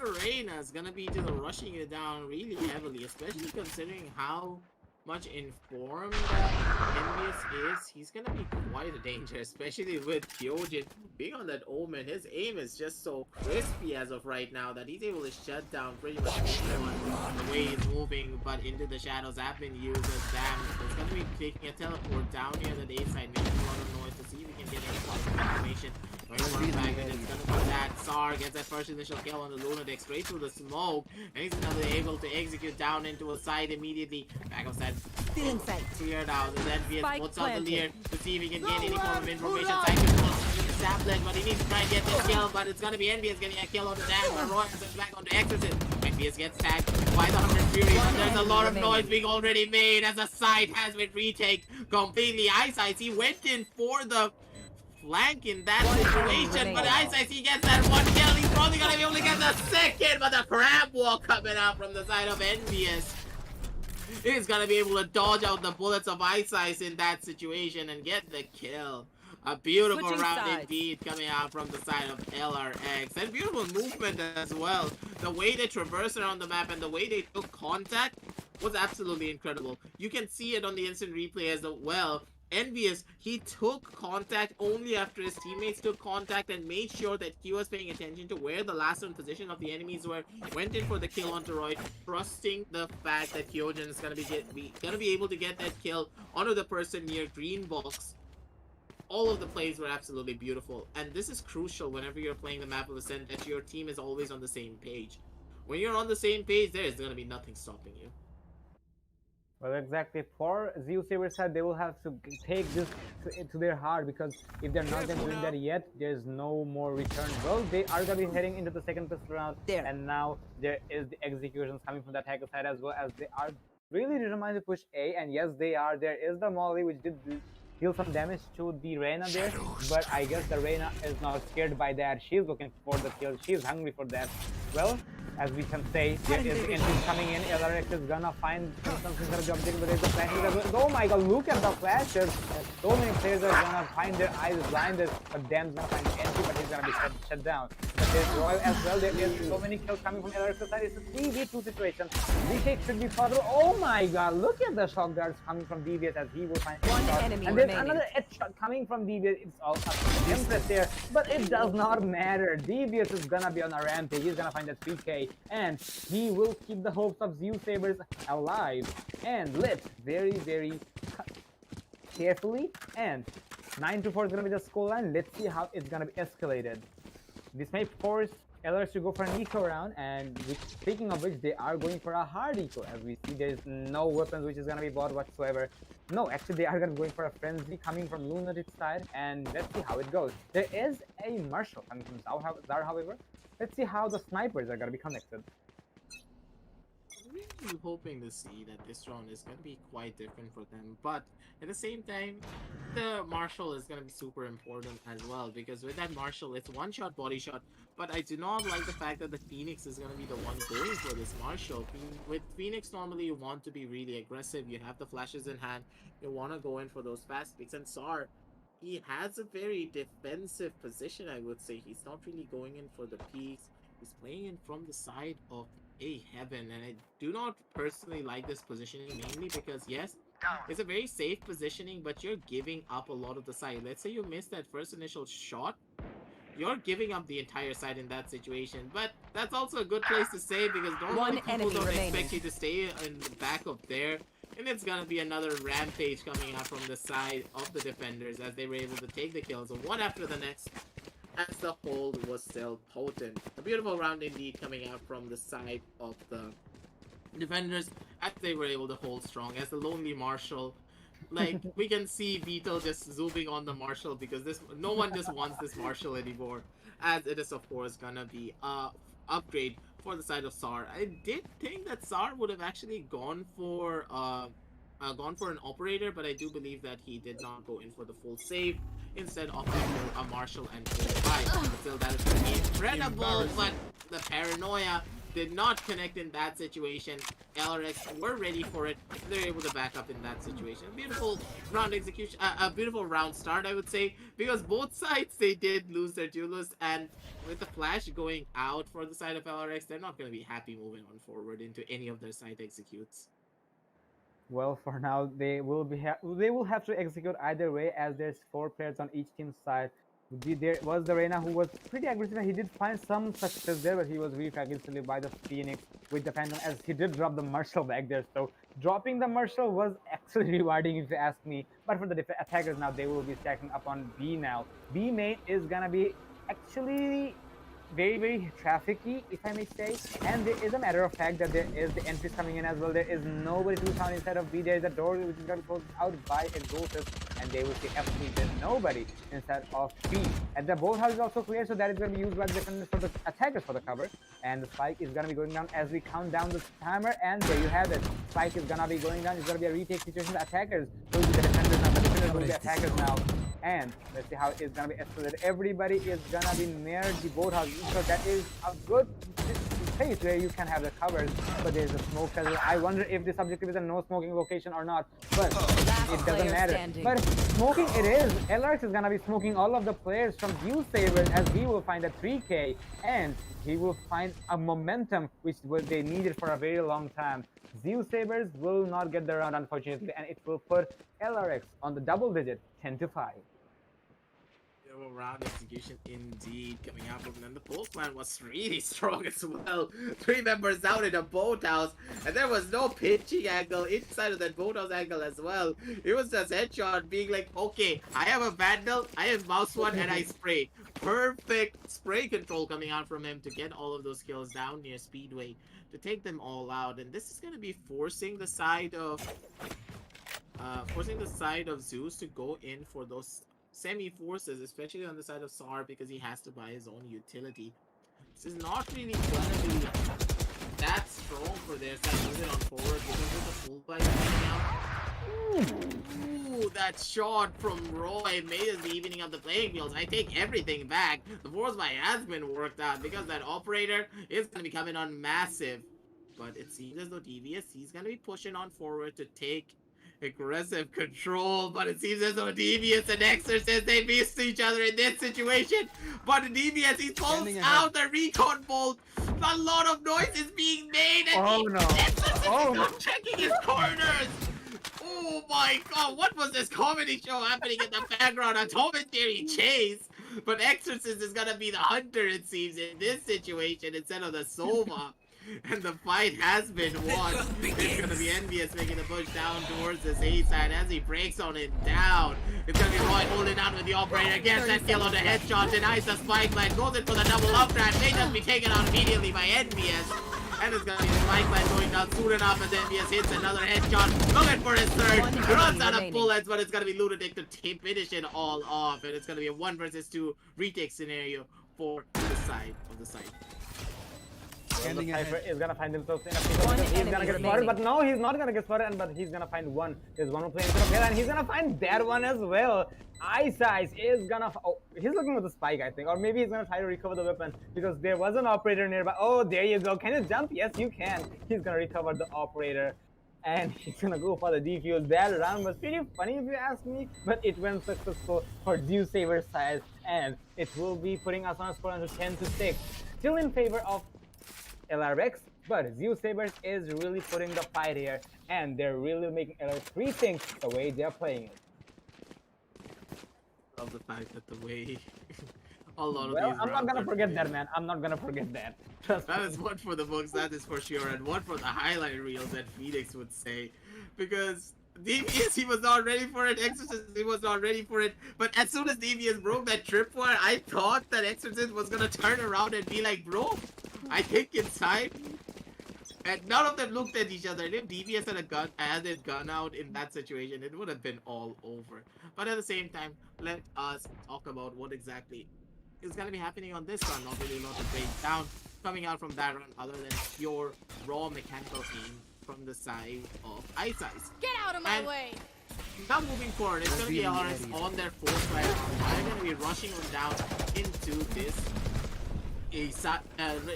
Arena is gonna be to the rushing it down really heavily, especially considering how much informed Envious is. He's gonna be quite a danger, especially with Kyojin being on that Omen. His aim is just so crispy as of right now that he's able to shut down pretty much everyone the way he's moving, but into the shadows have been used as damage. It's gonna be taking a teleport down here at the A side, making a lot of noise to see if we can get any sort of information. It's gonna be that. Sar gets that first initial kill on the Lunatic straight through the smoke, and he's gonna be able to execute down into a side immediately. Back of side cleared out, and then Envious puts out the leer to see if he can get any form of information. Side control established, but he needs to try and get this kill, but it's gonna be Envious getting a kill on the dash, but Roy is back onto Exorcist. Envious gets tagged by the 100 Fury, but there's a lot of noise being already made as the site has been retaken completely. Ice he went in for the flank in that situation, but Ice he gets that 1 kill. He's probably gonna be able to get the second, but the crab walk coming out from the side of Envious. He's gonna be able to dodge out the bullets of Ice in that situation and get the kill. A beautiful Switching round sides. indeed coming out from the side of LRX. And beautiful movement as well. The way they traversed around the map and the way they took contact was absolutely incredible. You can see it on the instant replay as well. Envious, he took contact only after his teammates took contact and made sure that he was paying attention to where the last known position of the enemies were. Went in for the kill onto Roy, trusting the fact that Kyojin is gonna be able to get that kill onto the person near green box. All of the plays were absolutely beautiful, and this is crucial whenever you're playing the map of Ascent, that your team is always on the same page. When you're on the same page, there is gonna be nothing stopping you. Well, exactly. For Zeusaberz side, they will have to take this to their heart, because if they're not doing that yet, there's no more return. Well, they are gonna be heading into the second pistol round, and now there is the executions coming from the attacker side as well, as they are really determined to push A. And yes, they are. There is the Molly, which did deal some damage to the Reyna there, but I guess the Reyna is not scared by that. She's looking for the kill. She's hungry for that. Well, as we can say, there is the entries coming in. LRX is gonna find something gonna be objective, but there's the flashes. Oh my god, look at the flashes. So many players are gonna find their eyes blinded, but Dam's gonna find the entry, but he's gonna be shut down. But there's Royal as well. There is so many kills coming from LRX's side. It's a 3v2 situation. Retake should be possible. Oh my god, look at the shock darts coming from Devious, as he will find One shot. enemy And there's remaining. another headshot coming from Devious. It's all up to Empress there, but it does not matter. Devious is gonna be on a rampage. He's gonna find that 3k, and he will keep the hopes of Zeusaberz alive and lit very, very carefully. And 9-4 is gonna be the scoreline. Let's see how it's gonna be escalated. This may force LRX to go for an eco round, and speaking of which, they are going for a hard eco. As we see, there's no weapons which is gonna be bought whatsoever. No, actually, they are gonna be going for a frenzy coming from Lunatic's side, and let's see how it goes. There is a Marshall coming from Zar, however. Let's see how the snipers are gonna be connected. Really hoping to see that this round is going to be quite different for them, but at the same time, the Marshall is going to be super important as well, because with that Marshall, it's one shot body shot, but I do not like the fact that the Phoenix is going to be the one going for this Marshall. With Phoenix, normally you want to be really aggressive, you have the flashes in hand, you want to go in for those fast picks, and Sar, he has a very defensive position, I would say. He's not really going in for the peaks, he's playing in from the side of a heaven, and I do not personally like this positioning, mainly because yes, it's a very safe positioning, but you're giving up a lot of the side. Let's say you miss that first initial shot, you're giving up the entire side in that situation. But that's also a good place to stay, because normally people don't expect you to stay in the back of there, and it's gonna be another rampage coming out from the side of the defenders as they were able to take the kills one after the next, as the hold was still potent. A beautiful round indeed coming out from the side of the defenders as they were able to hold strong. As the lonely Marshall, like we can see Vito just zooming on the Marshall, because no one just wants this Marshall anymore, as it is of course gonna be upgrade for the side of Sar. I did think that Sar would have actually gone for an operator, but I do believe that he did not go in for the full save, instead opting for a Marshall and 5. Still, that is incredible, but the paranoia did not connect in that situation. LRX were ready for it. They're able to back up in that situation. Beautiful round execution, a beautiful round start, I would say, because both sides, they did lose their duelist, and with the flash going out for the side of LRX, they're not going to be happy moving on forward into any of their side executes. Well, for now, they will have to execute either way, as there's 4 players on each team's side. There was the Reyna, who was pretty aggressive, and he did find some success there, but he was really instantly by the Phoenix with the Phantom, as he did drop the Marshall back there. So dropping the Marshall was actually rewarding, if you ask me. But for the attackers now, they will be stacking up on B now. B main is gonna be actually very, very trafficy, if I may say. And there is a matter of fact that there is the entries coming in as well. There is nobody to be found inside of B. There is a door which is going to be closed out by Exhaustus, and they will see absolutely nobody inside of B. And the boathouse is also clear, so that is going to be used by the defenders for the attackers for the cover. And the spike is going to be going down as we count down the timer, and there you have it. Spike is going to be going down. It's going to be a retake situation. The attackers will be the defenders now. The defenders will be attackers now. And let's see how it's gonna be escalated. Everybody is gonna be near the boathouse, so that is a good place where you can have the covers. But there's a smoke as well. I wonder if this objective is a no smoking location or not, but it doesn't matter. But smoking it is. LRX is gonna be smoking all of the players from Zeusaberz, as he will find a 3K, and he will find a momentum which they needed for a very long time. Zeusaberz will not get the round, unfortunately, and it will put LRX on the double digit, 10-5. Round execution indeed coming out from them. The postman was really strong as well. 3 members out in a boathouse, and there was no pitching angle inside of that boathouse angle as well. It was just headshot being like, okay, I have a vandal, I have mouse one, and I spray. Perfect spray control coming out from him to get all of those kills down near Speedway to take them all out. And this is going to be forcing the side of Zeus to go in for those semi-forces, especially on the side of Sar, because he has to buy his own utility. This is not really gonna be that strong for their side moving on forward, because with the full fight coming out. Ooh, that shot from Roy made us be evening up the playing fields. I take everything back. The force buy has been worked out, because that operator is gonna be coming on massive. But it seems as though Devious, he's gonna be pushing on forward to take aggressive control, but it seems as though Devious and Exorcist, they missed each other in this situation. But Devious, he pulls out the recon bolt. A lot of noise is being made, and Exorcist is not checking his corners. Oh my god, what was this comedy show happening in the background? A Tom and Jerry chase. But Exorcist is gonna be the hunter, it seems, in this situation instead of the Sova. and the fight has been won. It's gonna be NBS making the push down towards this A side as he breaks on it down. It's gonna be Roy holding down with the operator, gets that kill on the headshot, denies the spike line, goes in for the double up grab, may just be taken out immediately by NBS. And it's gonna be spike line going down soon enough as NBS hits another headshot, looking for his third, runs out of bullets, but it's gonna be Lunatic to finish it all off, and it's gonna be a 1 versus 2 retake scenario for the side of the site. The Cypher is gonna find himself in a pickle because he's gonna get spotted, but no, he's not gonna get spotted, but he's gonna find one. There's one more player instead of here, and he's gonna find that one as well. Ice is gonna. Oh, he's looking for the spike, I think, or maybe he's gonna try to recover the weapon because there was an operator nearby. Oh, there you go. Can you jump? Yes, you can. He's gonna recover the operator, and he's gonna go for the defuse. That round was pretty funny if you ask me, but it went successful for Zeusaberz side, and it will be putting us on a score under 10-6, still in favor of LarioX, but Zeusaberz is really putting the fight here, and they're really making LarioX rethink the way they're playing it. Love the fact that the way a lot of Well, these I'm not rounds gonna are forget played. that, man. I'm not gonna forget that. Trust That me. is one for the books, that is for sure, and one for the highlight reels that Phoenix would say. Because Devious, he was not ready for it, Exorcist, he was not ready for it, but as soon as Devious broke that tripwire, I thought that Exorcist was gonna turn around and be like, bro, I think inside. And none of them looked at each other, and if Devious had a gun out in that situation, it would have been all over. But at the same time, let us talk about what exactly is going to be happening on this run. Not really a lot to break down coming out from that run other than pure raw mechanical aim from the side of Ice. Get out of my And way! now moving forward, it's going to be LRS on their fourth fight round. They're going to be rushing on down into this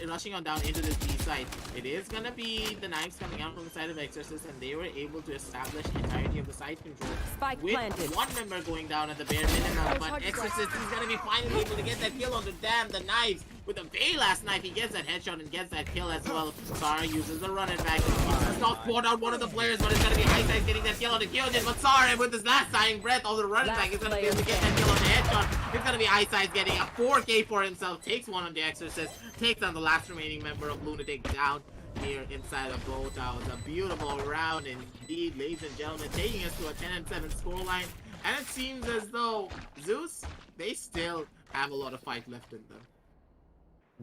rushing on down into this B side. It is gonna be the knives coming out from the side of Exorcist, and they were able to establish the entirety of the side control Spike with planted. one member going down at the bare minimum. But Exorcist is gonna be finally able to get that kill on the knives. With a very last knife, he gets that headshot and gets that kill as well. Sara uses the run it back. He's not caught out one of the players, but it's gonna be Ice getting that kill on the Kyojin. But Sara, with his last dying breath on the run it back, is gonna be able to get that kill on the headshot. It's gonna be Ice getting a 4K for himself. Takes one on the Exorcist. Takes on the last remaining member of Lunatic down here inside of both towers. A beautiful round indeed, ladies and gentlemen, taking us to a 10-7 scoreline. And it seems as though Zeus, they still have a lot of fight left in them.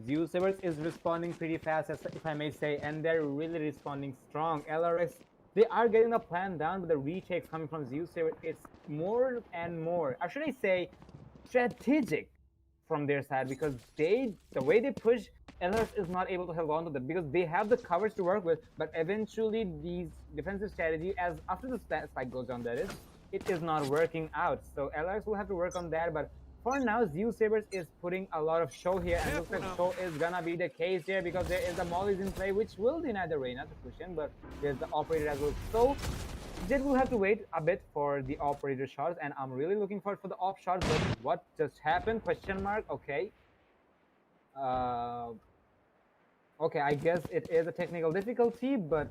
Zeusaberz is responding pretty fast, if I may say, and they're really responding strong. LRX, they are getting the plan down, but the retakes coming from Zeusaberz, it's more and more, or should I say, strategic from their side, because the way they push, LRX is not able to hold on to them because they have the coverage to work with, but eventually these defensive strategy, as after the spike goes down, that is, it is not working out. So LRX will have to work on that, but for now, Zeusaberz is putting a lot of show here, and looks like show is gonna be the case here because there is the mollies in play, which will deny the Reyna to push in, but there's the operator as well. So Jett will have to wait a bit for the operator shots, and I'm really looking forward for the op shots. But what just happened? Question mark. Okay. Okay, I guess it is a technical difficulty, but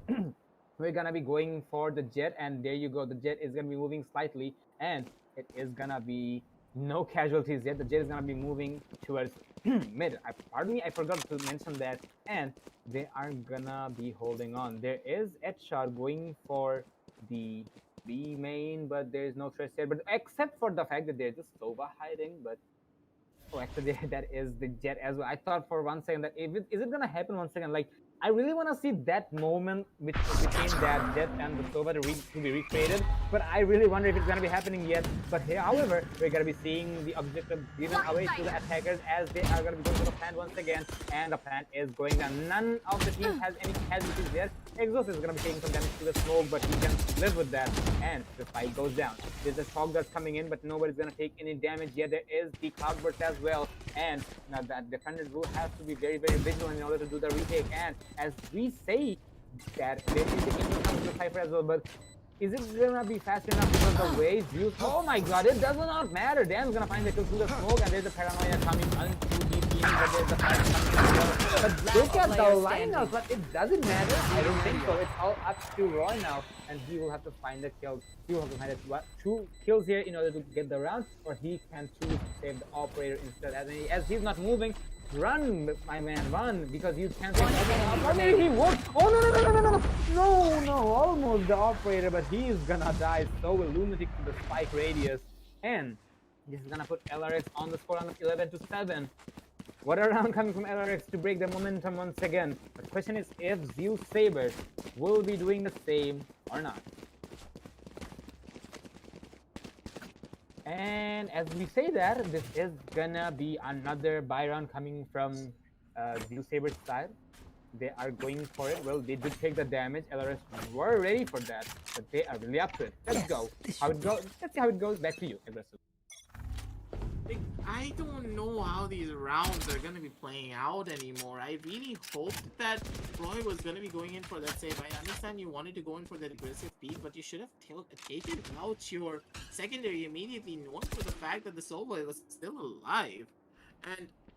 we're gonna be going for the Jett, and there you go. The Jett is gonna be moving slightly, and it is gonna be no casualties yet. The Jett is gonna be moving towards mid. Pardon me, I forgot to mention that. And they are gonna be holding on. There is Edshot going for the B main, but there is no threat here. But except for the fact that there's just Sova hiding, but oh, actually that is the Jett as well. I thought for 1 second that is it gonna happen 1 second? Like, I really want to see that moment between that Jett and the Sova to be recreated, but I really wonder if it's going to be happening yet. But here, however, we're going to be seeing the objective given away to the attackers as they are going to be going to the plant once again, and the plant is going down. None of the teams has any casualties there. Exhaust is going to be taking some damage to the smoke, but he can live with that, and the fight goes down. There's a fog that's coming in, but nobody's going to take any damage yet. There is the cloudburst as well, and now that defenders will have to be very, very vigilant in order to do the retake. And as we say that there is the input comes to Cypher as well, but is it gonna be fast enough because the waves used? Oh my god, it does not matter. Dan's gonna find the kill through the smoke, and there's the paranoia coming onto the team, but there's the fire coming as well. But look at the lineup, but it doesn't matter. I don't think so. It's all up to Roy now, and he will have to find the kill. He will have to find two kills here in order to get the round, or he can choose to save the operator instead. As he's not moving, Run, my man, run, because you can't say he worked. Oh no no no no no no no no! Almost the operator, but he's gonna die. So lunatic to the spike radius, and this is gonna put LRX on the score on 11-7. What a round coming from LRX to break the momentum once again. The question is if Zeusaberz will be doing the same or not. And as we say that, this is gonna be another buy round coming from Zeusaberz side. They are going for it. Well, they did take the damage. LRS were ready for that, but they are really up to it. Let's go. How it goes? Let's see how it goes. Back to you, Aggressive. I don't know how these rounds are going to be playing out anymore. I really hoped that Roy was going to be going in for that save. I understand you wanted to go in for that aggressive peak, but you should have taken out your secondary immediately, knowing for the fact that the Soulboy was still alive.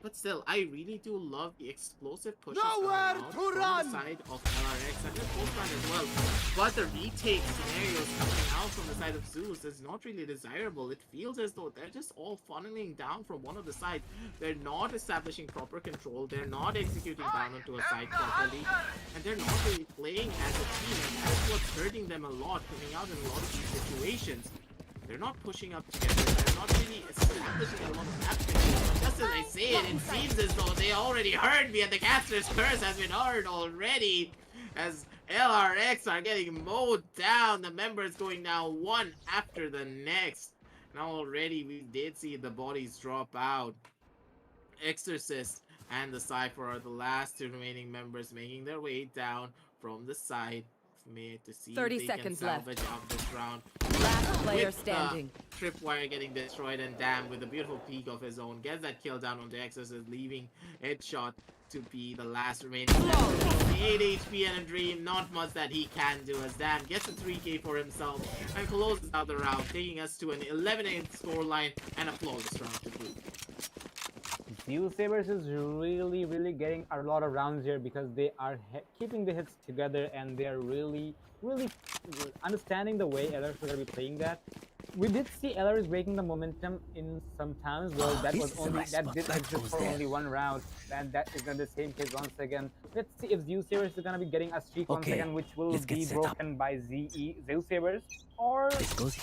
But still, I really do love the explosive pushes coming out from the side of LRX and the Postman as well. But the retake scenarios coming out from the side of Zeus is not really desirable. It feels as though they're just all funneling down from one of the sides. They're not establishing proper control. They're not executing down onto a side properly. And they're not really playing as a team. And that's what's hurting them a lot coming out in a lot of these situations. They're not pushing up together. They're not really establishing a lot of map control. But just as I say it, it seems as though they already heard me and the caster's curse has been heard already. As LRX are getting mowed down. The members going down one after the next. Now already we did see the bodies drop out. Exorcist and the Cypher are the last two remaining members making their way down from the side. Made to see 30 if they seconds can salvage left. out this round. Last player With standing. the tripwire getting destroyed, and Dam with a beautiful peek of his own gets that kill down onto Exorcist, leaving Headshot to be the last remaining member. 8 HP and a dream, not much that he can do, as Dam gets a 3k for himself and closes out the round, taking us to an 11-8 scoreline and a flawless round to boot. Zeusaberz is really getting a lot of rounds here because they are keeping the hits together and they are really understanding the way LRS are going to be playing that. We did see LRS breaking the momentum in some times. Well, that was only that did exist for only one round, and that is not the same case once again. Let's see if Zeusaberz is gonna be getting a streak once again, which will be broken by Zeusaberz, or is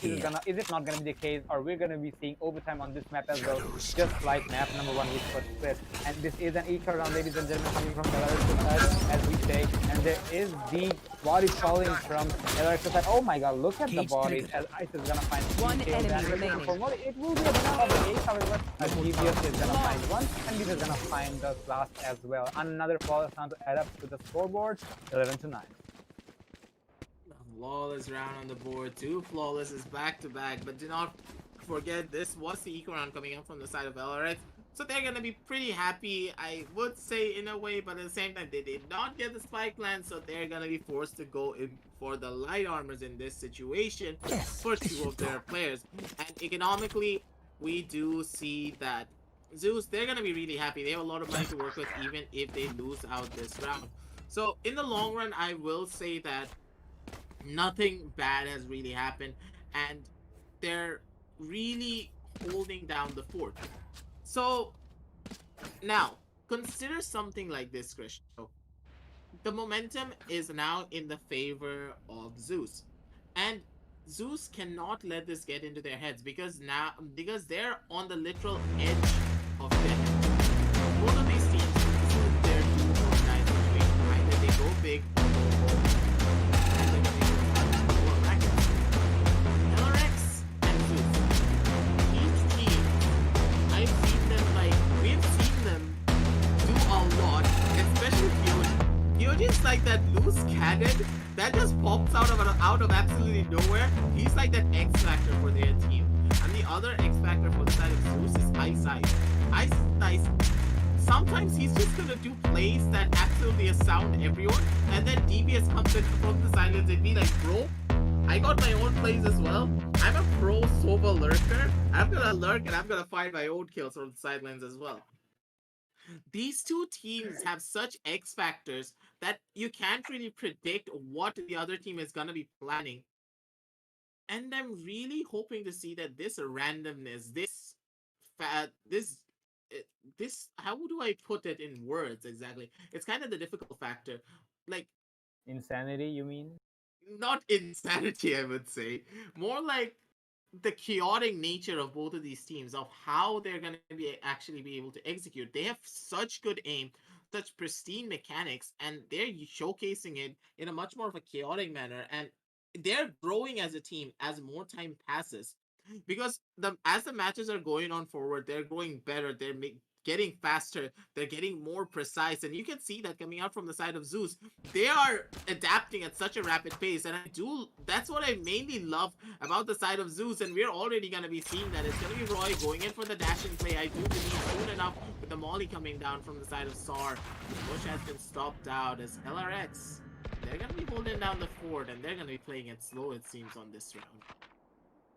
it not gonna be the case, or we're gonna be seeing overtime on this map as well, just like map number 1, which was split. And this is an equal round, ladies and gentlemen, coming from LRS as we say, and there is the body falling from LRS side. Oh my God, look at the bodies as Ice is gonna find one enemy remaining. It will be a banana of the case, however, GBS is gonna find one, and this is gonna find the last as well. Another flawless round to add up to the scoreboard, 11-9. Flawless round on the board. 2 flawlesses back to back, but do not forget this was the eco round coming up from the side of LRX. So they're gonna be pretty happy, I would say, in a way, but at the same time they did not get the spike land, so they're gonna be forced to go in for the light armors in this situation for 2 of their players. And economically, we do see that Zeus, they're gonna be really happy. They have a lot of money to work with even if they lose out this round. So in the long run, I will say that nothing bad has really happened, and they're really holding down the fort. So now consider something like this, Krish. The momentum is now in the favor of Zeus, and Zeus cannot let this get into their heads because they're on the literal edge of death. Both of these teams, they're 2-9 situation, right? That they go big, LRX and Zeus. Each team, we've seen them do a lot, especially Pyoge. Pyoge's like that loose cannon that just pops out of absolutely nowhere. He's like that X factor for their team. And the other X factor for the side of Zeus is Ice. Sometimes he's just gonna do plays that absolutely astound everyone, and then DBS comes in from the silence and be like, bro, I got my own plays as well. I'm a pro Sova lurker. I'm gonna lurk and I'm gonna find my own kills from the sidelines as well. These two teams have such X factors that you can't really predict what the other team is gonna be planning. And I'm really hoping to see that this randomness, this this, how do I put it in words exactly? It's kind of the difficult factor. Like, Insanity, you mean? not insanity, I would say. More like the chaotic nature of both of these teams, of how they're going to be actually be able to execute. They have such good aim, such pristine mechanics, and they're showcasing it in a much more of a chaotic manner. And they're growing as a team as more time passes, because as the matches are going on forward, they're growing better. They're getting faster. They're getting more precise, and you can see that coming out from the side of Zeus. They are adapting at such a rapid pace, and that's what I mainly love about the side of Zeus. And we're already going to be seeing that. It's going to be Roy going in for the dashing play. I do believe soon enough, with the molly coming down from the side of Sar. Bush has been stopped out as LRX. They're going to be holding down the fort, and they're going to be playing it slow, it seems, on this round.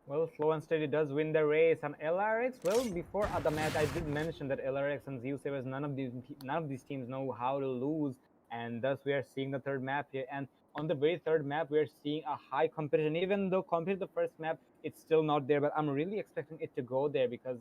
Well, slow and steady does win the race. And LRX, well, before the match, I did mention that LRX and Zeusaberz, none of these teams know how to lose, and thus we are seeing the third map here. And on the very third map, we are seeing a high competition. Even though compared to the first map, it's still not there, but I'm really expecting it to go there, because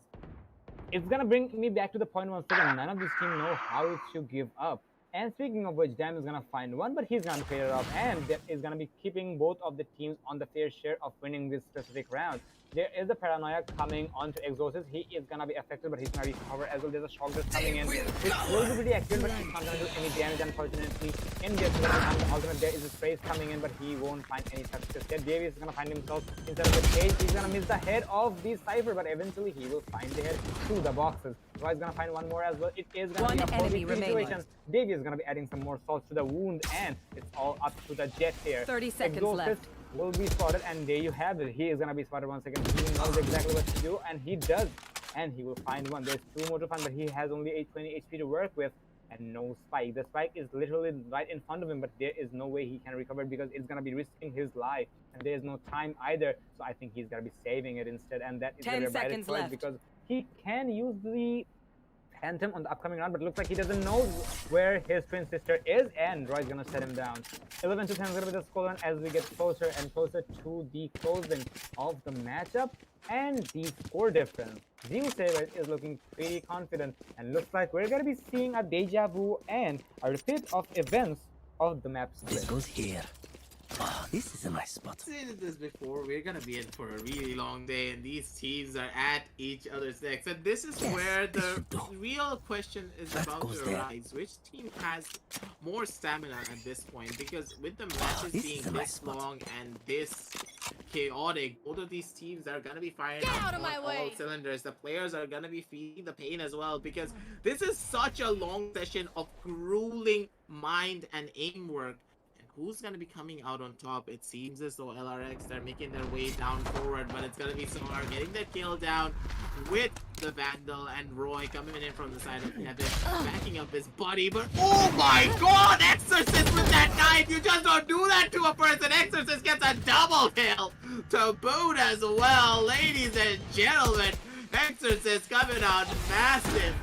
it's gonna bring me back to the point once again. None of these teams know how to give up. And speaking of which, Dam is gonna find one, but he's gonna clear it up, and that is gonna be keeping both of the teams on the fair share of winning this specific round. There is a paranoia coming onto Exorcist. He is gonna be affected, but he's gonna recover as well. There's a shock that's coming in. It will be pretty accurate, but he's not gonna do any damage, unfortunately. In this round, the ultimate, there is a sprays coming in, but he won't find any success yet. Davies is gonna find himself inside of the cage. He's gonna miss the head of the Cypher, but eventually he will find the head through the boxes. Roy's gonna find one more as well. It is gonna be a 4v3 situation. Davies is gonna be adding some more salt to the wound, and it's all up to the Jet here. 30 seconds Exorcist left. will be spotted, and there you have it. He is gonna be spotted once again. He knows exactly what to do, and he does. And he will find one. There's two more to find, but he has only 820 HP to work with, and no spike. The spike is literally right in front of him, but there is no way he can recover, because it's gonna be risking his life, and there is no time either. So I think he's gonna be saving it instead, and that is 10 the right seconds choice, left. because he can use the Phantom on the upcoming round, but looks like he doesn't know where his twin sister is, and Roy's gonna set him down. 11 to 10 is gonna be the scoreline as we get closer and closer to the closing of the matchup and the score difference. Zeusaberz is looking pretty confident, and looks like we're gonna be seeing a deja vu and a repeat of events of the map split. This goes here. Oh, this is a nice spot. I've said this before, we're gonna be in for a really long day, and these teams are at each other's necks. And this is where the real question is about to arise. Which team has more stamina at this point? Because with the matches being this long and this chaotic, both of these teams are gonna be firing on all cylinders. The players are gonna be feeling the pain as well, because this is such a long session of grueling mind and aim work. Who's going to be coming out on top? It seems as though LRX, they're making their way down forward, but it's going to be Solar getting the kill down with the Vandal, and Roy coming in from the side of Heaven, backing up his buddy. But oh my god, Exorcist with that knife! You just don't do that to a person! Exorcist gets a double kill to boot as well. Ladies and gentlemen, Exorcist coming out massive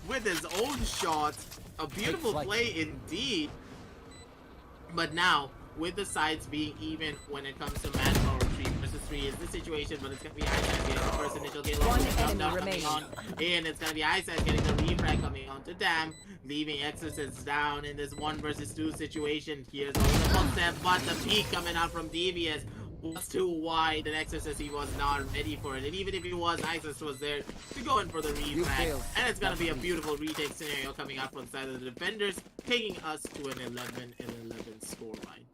with his own shots. A beautiful play indeed. But now, with the sides being even when it comes to manpower 3 versus 3 is the situation, but it's going to be Isaac getting the first initial kill off the jump down coming on, and it's going to be Isaac getting the refrag coming on to Dam, leaving Exorcists down in this 1 versus 2 situation. Here's all the footstep, but the peak coming out from Devious was too wide, and Exorcist, he was not ready for it. And even if he was, Isis was there to go in for the refrag. And it's gonna be a beautiful retake scenario coming out from the side of the defenders, taking us to an 11-11 scoreline.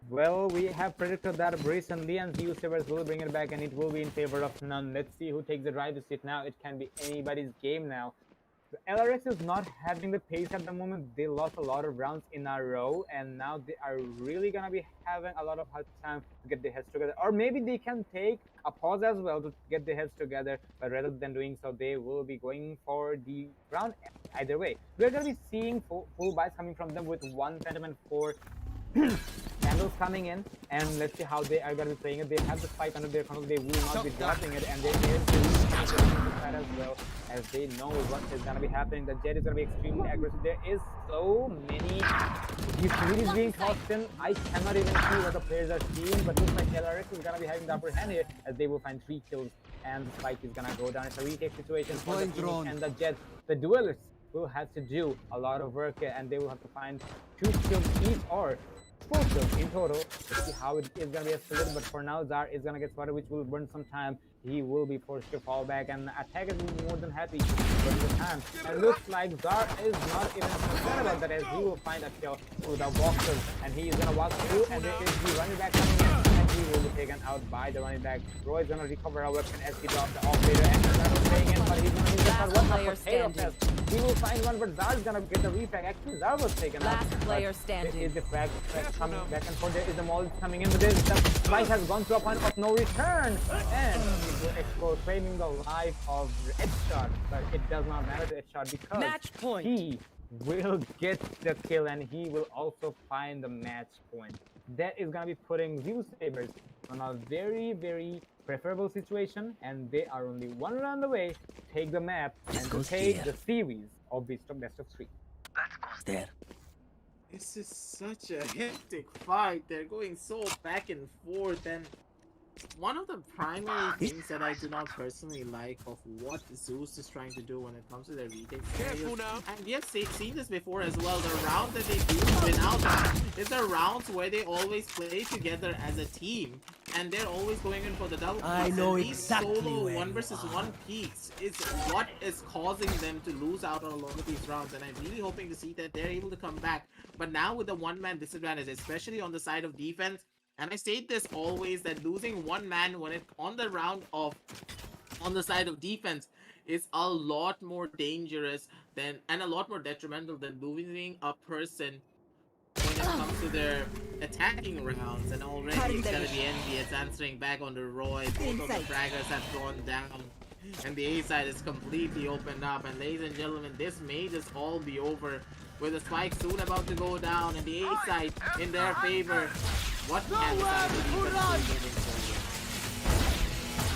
Well, we have predicted that recently, and Zeusaberz will bring it back, and it will be in favor of none. Let's see who takes the driver's seat now. It can be anybody's game now. LRX is not having the pace at the moment. They lost a lot of rounds in a row, and now they are really gonna be having a lot of hard time to get their heads together. Or maybe they can take a pause as well to get their heads together, but rather than doing so, they will be going for the round. Either way, we're gonna be seeing full buys coming from them with 1 Phantom and 4 damage bundles coming in, and let's see how they are going to be playing it. They have the spike under their control. They will not be dropping it, and there is the as well, as they know what is going to be happening. The Jet is going to be extremely aggressive. There is so many utilities being tossed in. I cannot even see what the players are seeing, but looks like LRX is going to be having the upper hand here, as they will find 3 kills, and the spike is going to go down. It's a retake situation for the Phoenix and the Jet. The duelists will have to do a lot of work, and they will have to find 2 kills each, or 4 kills in total. Let's see how it is going to be escalated, but for now Zar is going to get spotted, which will burn some time. He will be forced to fall back, and attack is more than happy for the time. And looks like Zar is not even concerned about that, as he will find a kill through the boxes, and he is going to walk through, and there is the running back coming in, and he will be taken out by the running back. Roy is going to recover a weapon as he drops the operator, and he's going to be playing in, but he's going to miss one potato fest. He will find one, but Zar's gonna get the refrag. Actually, Zar was taken out. Last player standing. There is the frag coming back and forth. There is the mold coming in, but the spike has gone to a point of no return, and it will explode, claiming the life of Headshot. But it does not matter to Headshot, because Match point. he will get the kill, and he will also find the match point. That is gonna be putting Zeusaberz on a very, very preferable situation, and they are only one round away to take the map and to take the series of best of 3. This is such a hectic fight. They're going so back and forth, and one of the primary things that I do not personally like of what Zeus is trying to do when it comes to their retake scenarios, and we have seen this before as well, the round that they do win out is the rounds where they always play together as a team, and they're always going in for the double. I know exactly. Solo 1 versus 1 peaks is what is causing them to lose out on a lot of these rounds, and I'm really hoping to see that they're able to come back. But now with the one-man disadvantage, especially on the side of defense, and I state this always, that losing one man when it on the side of defense is a lot more dangerous than, and a lot more detrimental than losing a person when it comes to their attacking rounds. And already it's gonna be envious answering back on the Roy. Both of the fraggers have gone down, and the A side is completely opened up. And ladies and gentlemen, this may just all be over, with the spike soon about to go down, and the A side in their favor. What can the side of the defense do moving forward?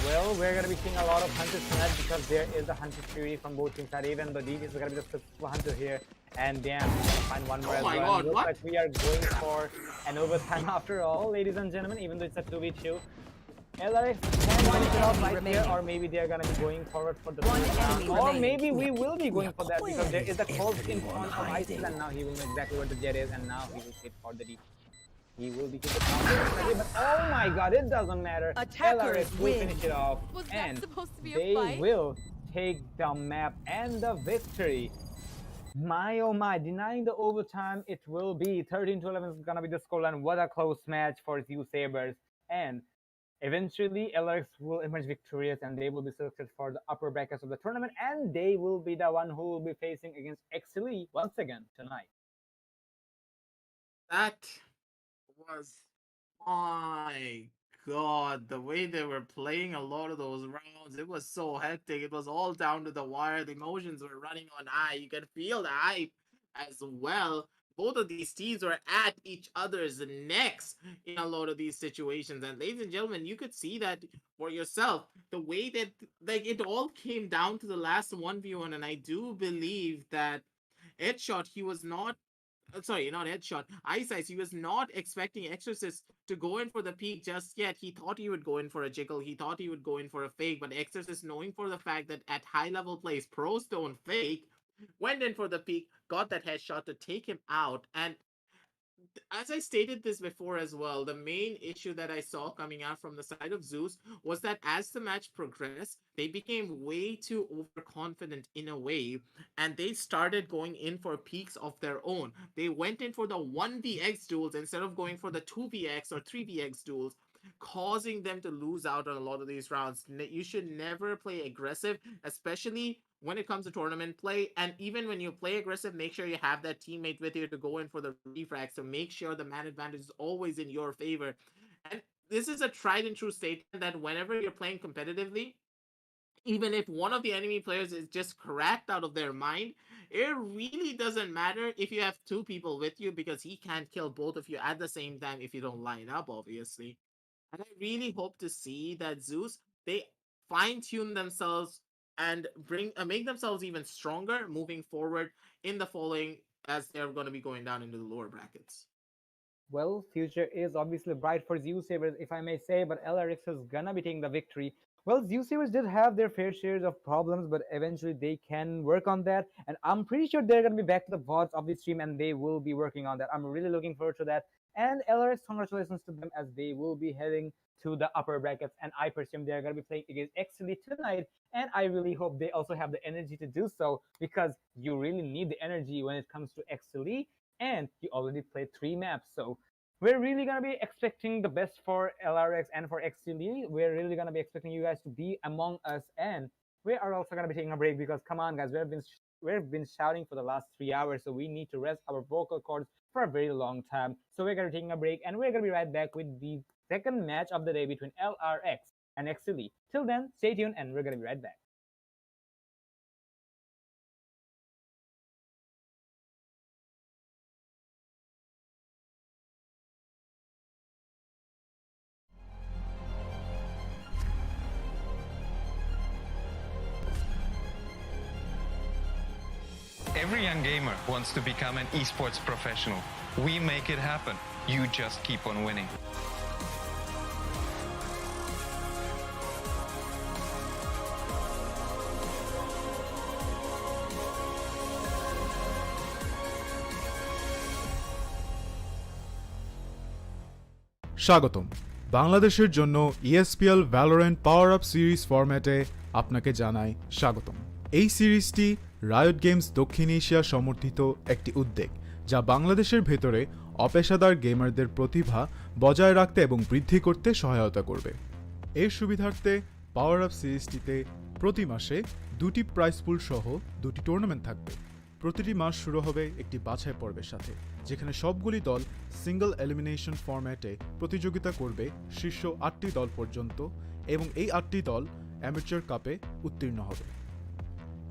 Well, we're gonna be seeing a lot of hunters tonight, because there is a hunter fury from both teams side. Even the DVs is gonna be the successful hunter here, and damn, we're gonna find one more as well. God, Looks like we are going for an overtime after all, ladies and gentlemen, even though it's a 2v2. LRX can finish it off right here, or maybe they're gonna be going forward for the third round, or maybe we will be going for that, because there is a corpse in front of ISIS, and now he will know exactly where the Jet is, and now he will hit for the D. He will be hit the but oh my god, it doesn't matter. Attackers LRX will finish it off, Was that and supposed to be a they fight? will take the map and the victory. My oh my, denying the overtime, it will be 13-11 is gonna be the scoreline. What a close match for Zeusaberz, and eventually LRX will emerge victorious, and they will be selected for the upper brackets of the tournament, and they will be the one who will be facing against Exceeli once again tonight. That was, my god, the way they were playing a lot of those rounds, it was so hectic. It was all down to the wire. The emotions were running on high. You could feel the hype as well. Both of these teams were at each other's necks in a lot of these situations. And ladies and gentlemen, you could see that for yourself. The way that, like, it all came down to the last 1v1, and I do believe that Headshot, he was not, sorry, not Headshot, Ice, he was not expecting Exorcist to go in for the peak just yet. He thought he would go in for a jiggle, he thought he would go in for a fake, but Exorcist, knowing for the fact that at high level plays pros don't fake, went in for the peak, got that headshot to take him out. And as I stated this before as well, the main issue that I saw coming out from the side of Zeus was that as the match progressed, they became way too overconfident in a way, and they started going in for peaks of their own. They went in for the 1vx duels instead of going for the 2vx or 3vx duels, causing them to lose out on a lot of these rounds. You should never play aggressive, especially when it comes to tournament play. And even when you play aggressive, make sure you have that teammate with you to go in for the refrags, so make sure the man advantage is always in your favor. And this is a tried and true statement that whenever you're playing competitively, even if one of the enemy players is just cracked out of their mind, it really doesn't matter if you have two people with you because he can't kill both of you at the same time if you don't line up, obviously. And I really hope to see that Zeus, they fine tune themselves and make themselves even stronger moving forward in the following as they're going to be going down into the lower brackets. Well, future is obviously bright for Zeusaberz, if I may say, but LRX is gonna be taking the victory. Well, Zeusaberz did have their fair shares of problems, but eventually they can work on that. And I'm pretty sure they're gonna be back to the VODs of the stream and they will be working on that. I'm really looking forward to that. And LRX, congratulations to them as they will be heading to the upper brackets. And I presume they're gonna be playing against Exceeli tonight. And I really hope they also have the energy to do so because you really need the energy when it comes to Exceeli. And you already played 3 maps, so we're really gonna be expecting the best for LRX and for Exceeli. We're really gonna be expecting you guys to be among us, and we are also gonna be taking a break because come on, guys, we've been shouting for the last 3 hours, so we need to rest our vocal cords for a very long time. So we're gonna be taking a break, and we're gonna be right back with the second match of the day between LRX and Exceeli. Till then, stay tuned, and we're gonna be right back. Every young gamer wants to become an esports professional. We make it happen. You just keep on winning. স্বাগতম বাংলাদেশের জন্য ESPL Valorant PowerUp series ফরম্যাটে আপনাকে জানাই স্বাগতম। এই সিরিজটি riot games দক্ষিণ এশিয়া সমর্থিত একটি উদ্যোগ যা বাংলাদেশের ভেতরে অপেশাদার গেমারদের প্রতিভা বজায় রাখতে এবং বৃদ্ধি করতে সহায়তা করবে। এর সুবিধার্থে পাওয়ার আপ সিরিজটিতে প্রতি মাসে 2টি প্রাইজ পুল সহ 2টি টুর্নামেন্ট থাকবে। প্রতিটি মাস শুরু হবে একটি বাছাই পর্বের সাথে যেখানে সবগুলি দল সিঙ্গল এলিমিনেশন ফরম্যাটে প্রতিযোগিতা করবে শীর্ষ 8টি দল পর্যন্ত এবং এই 8টি দল অ্যামেচার কাপে উত্তীর্ণ হবে।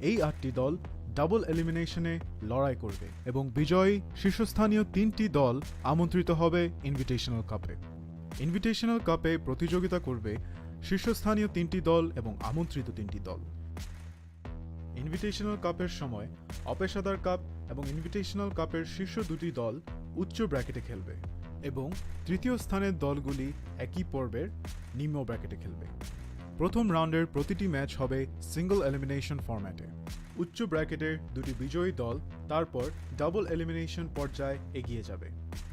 এই 8টি দল ডাবল এলিমিনেশনে লড়াই করবে এবং বিজয়ী শীর্ষস্থানীয় 3টি দল আমন্ত্রিত হবে ইনভিটেশনাল কাপে। ইনভিটেশনাল কাপে প্রতিযোগিতা করবে শীর্ষস্থানীয় 3টি দল এবং আমন্ত্রিত 3টি দল। ইনভিটেশনাল কাপের সময় অপেশাদার কাপ এবং ইনভিটেশনাল কাপের শীর্ষ 2টি দল উচ্চ ব্র্যাকেটে খেলবে এবং তৃতীয় স্থানের দলগুলি একই পর্বের নিম্ন ব্র্যাকেটে খেলবে। প্রথম রাউন্ডের প্রতিটি ম্যাচ হবে সিঙ্গল এলিমিনেশন ফরম্যাটে। উচ্চ ব্র্যাকেটের 2টি বিজয়ী দল তারপর ডাবল এলিমিনেশন পর্যায়ে এগিয়ে যাবে।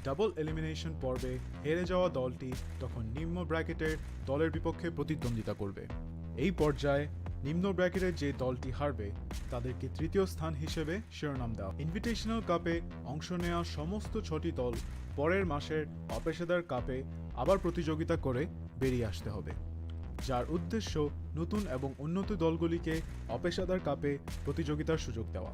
ডাবল এলিমিনেশন পর্বে হেরে যাওয়া দলটি তখন নিম্ন ব্র্যাকেটের দলের বিপক্ষে প্রতিদ্বন্দ্বিতা করবে। এই পর্যায়ে নিম্ন ব্র্যাকেটের যে দলটি হারবে তাদেরকে তৃতীয় স্থান হিসেবে শিরোনাম দেওয়া। ইনভিটেশনাল কাপে অংশ নেওয়া সমস্ত 6টি দল পরের মাসের অপেশাদার কাপে আবার প্রতিযোগিতা করে বেরিয়ে আসতে হবে, যার উদ্দেশ্য নতুন এবং উন্নত দলগুলিকে অপেশাদার কাপে প্রতিযোগিতার সুযোগ দেওয়া।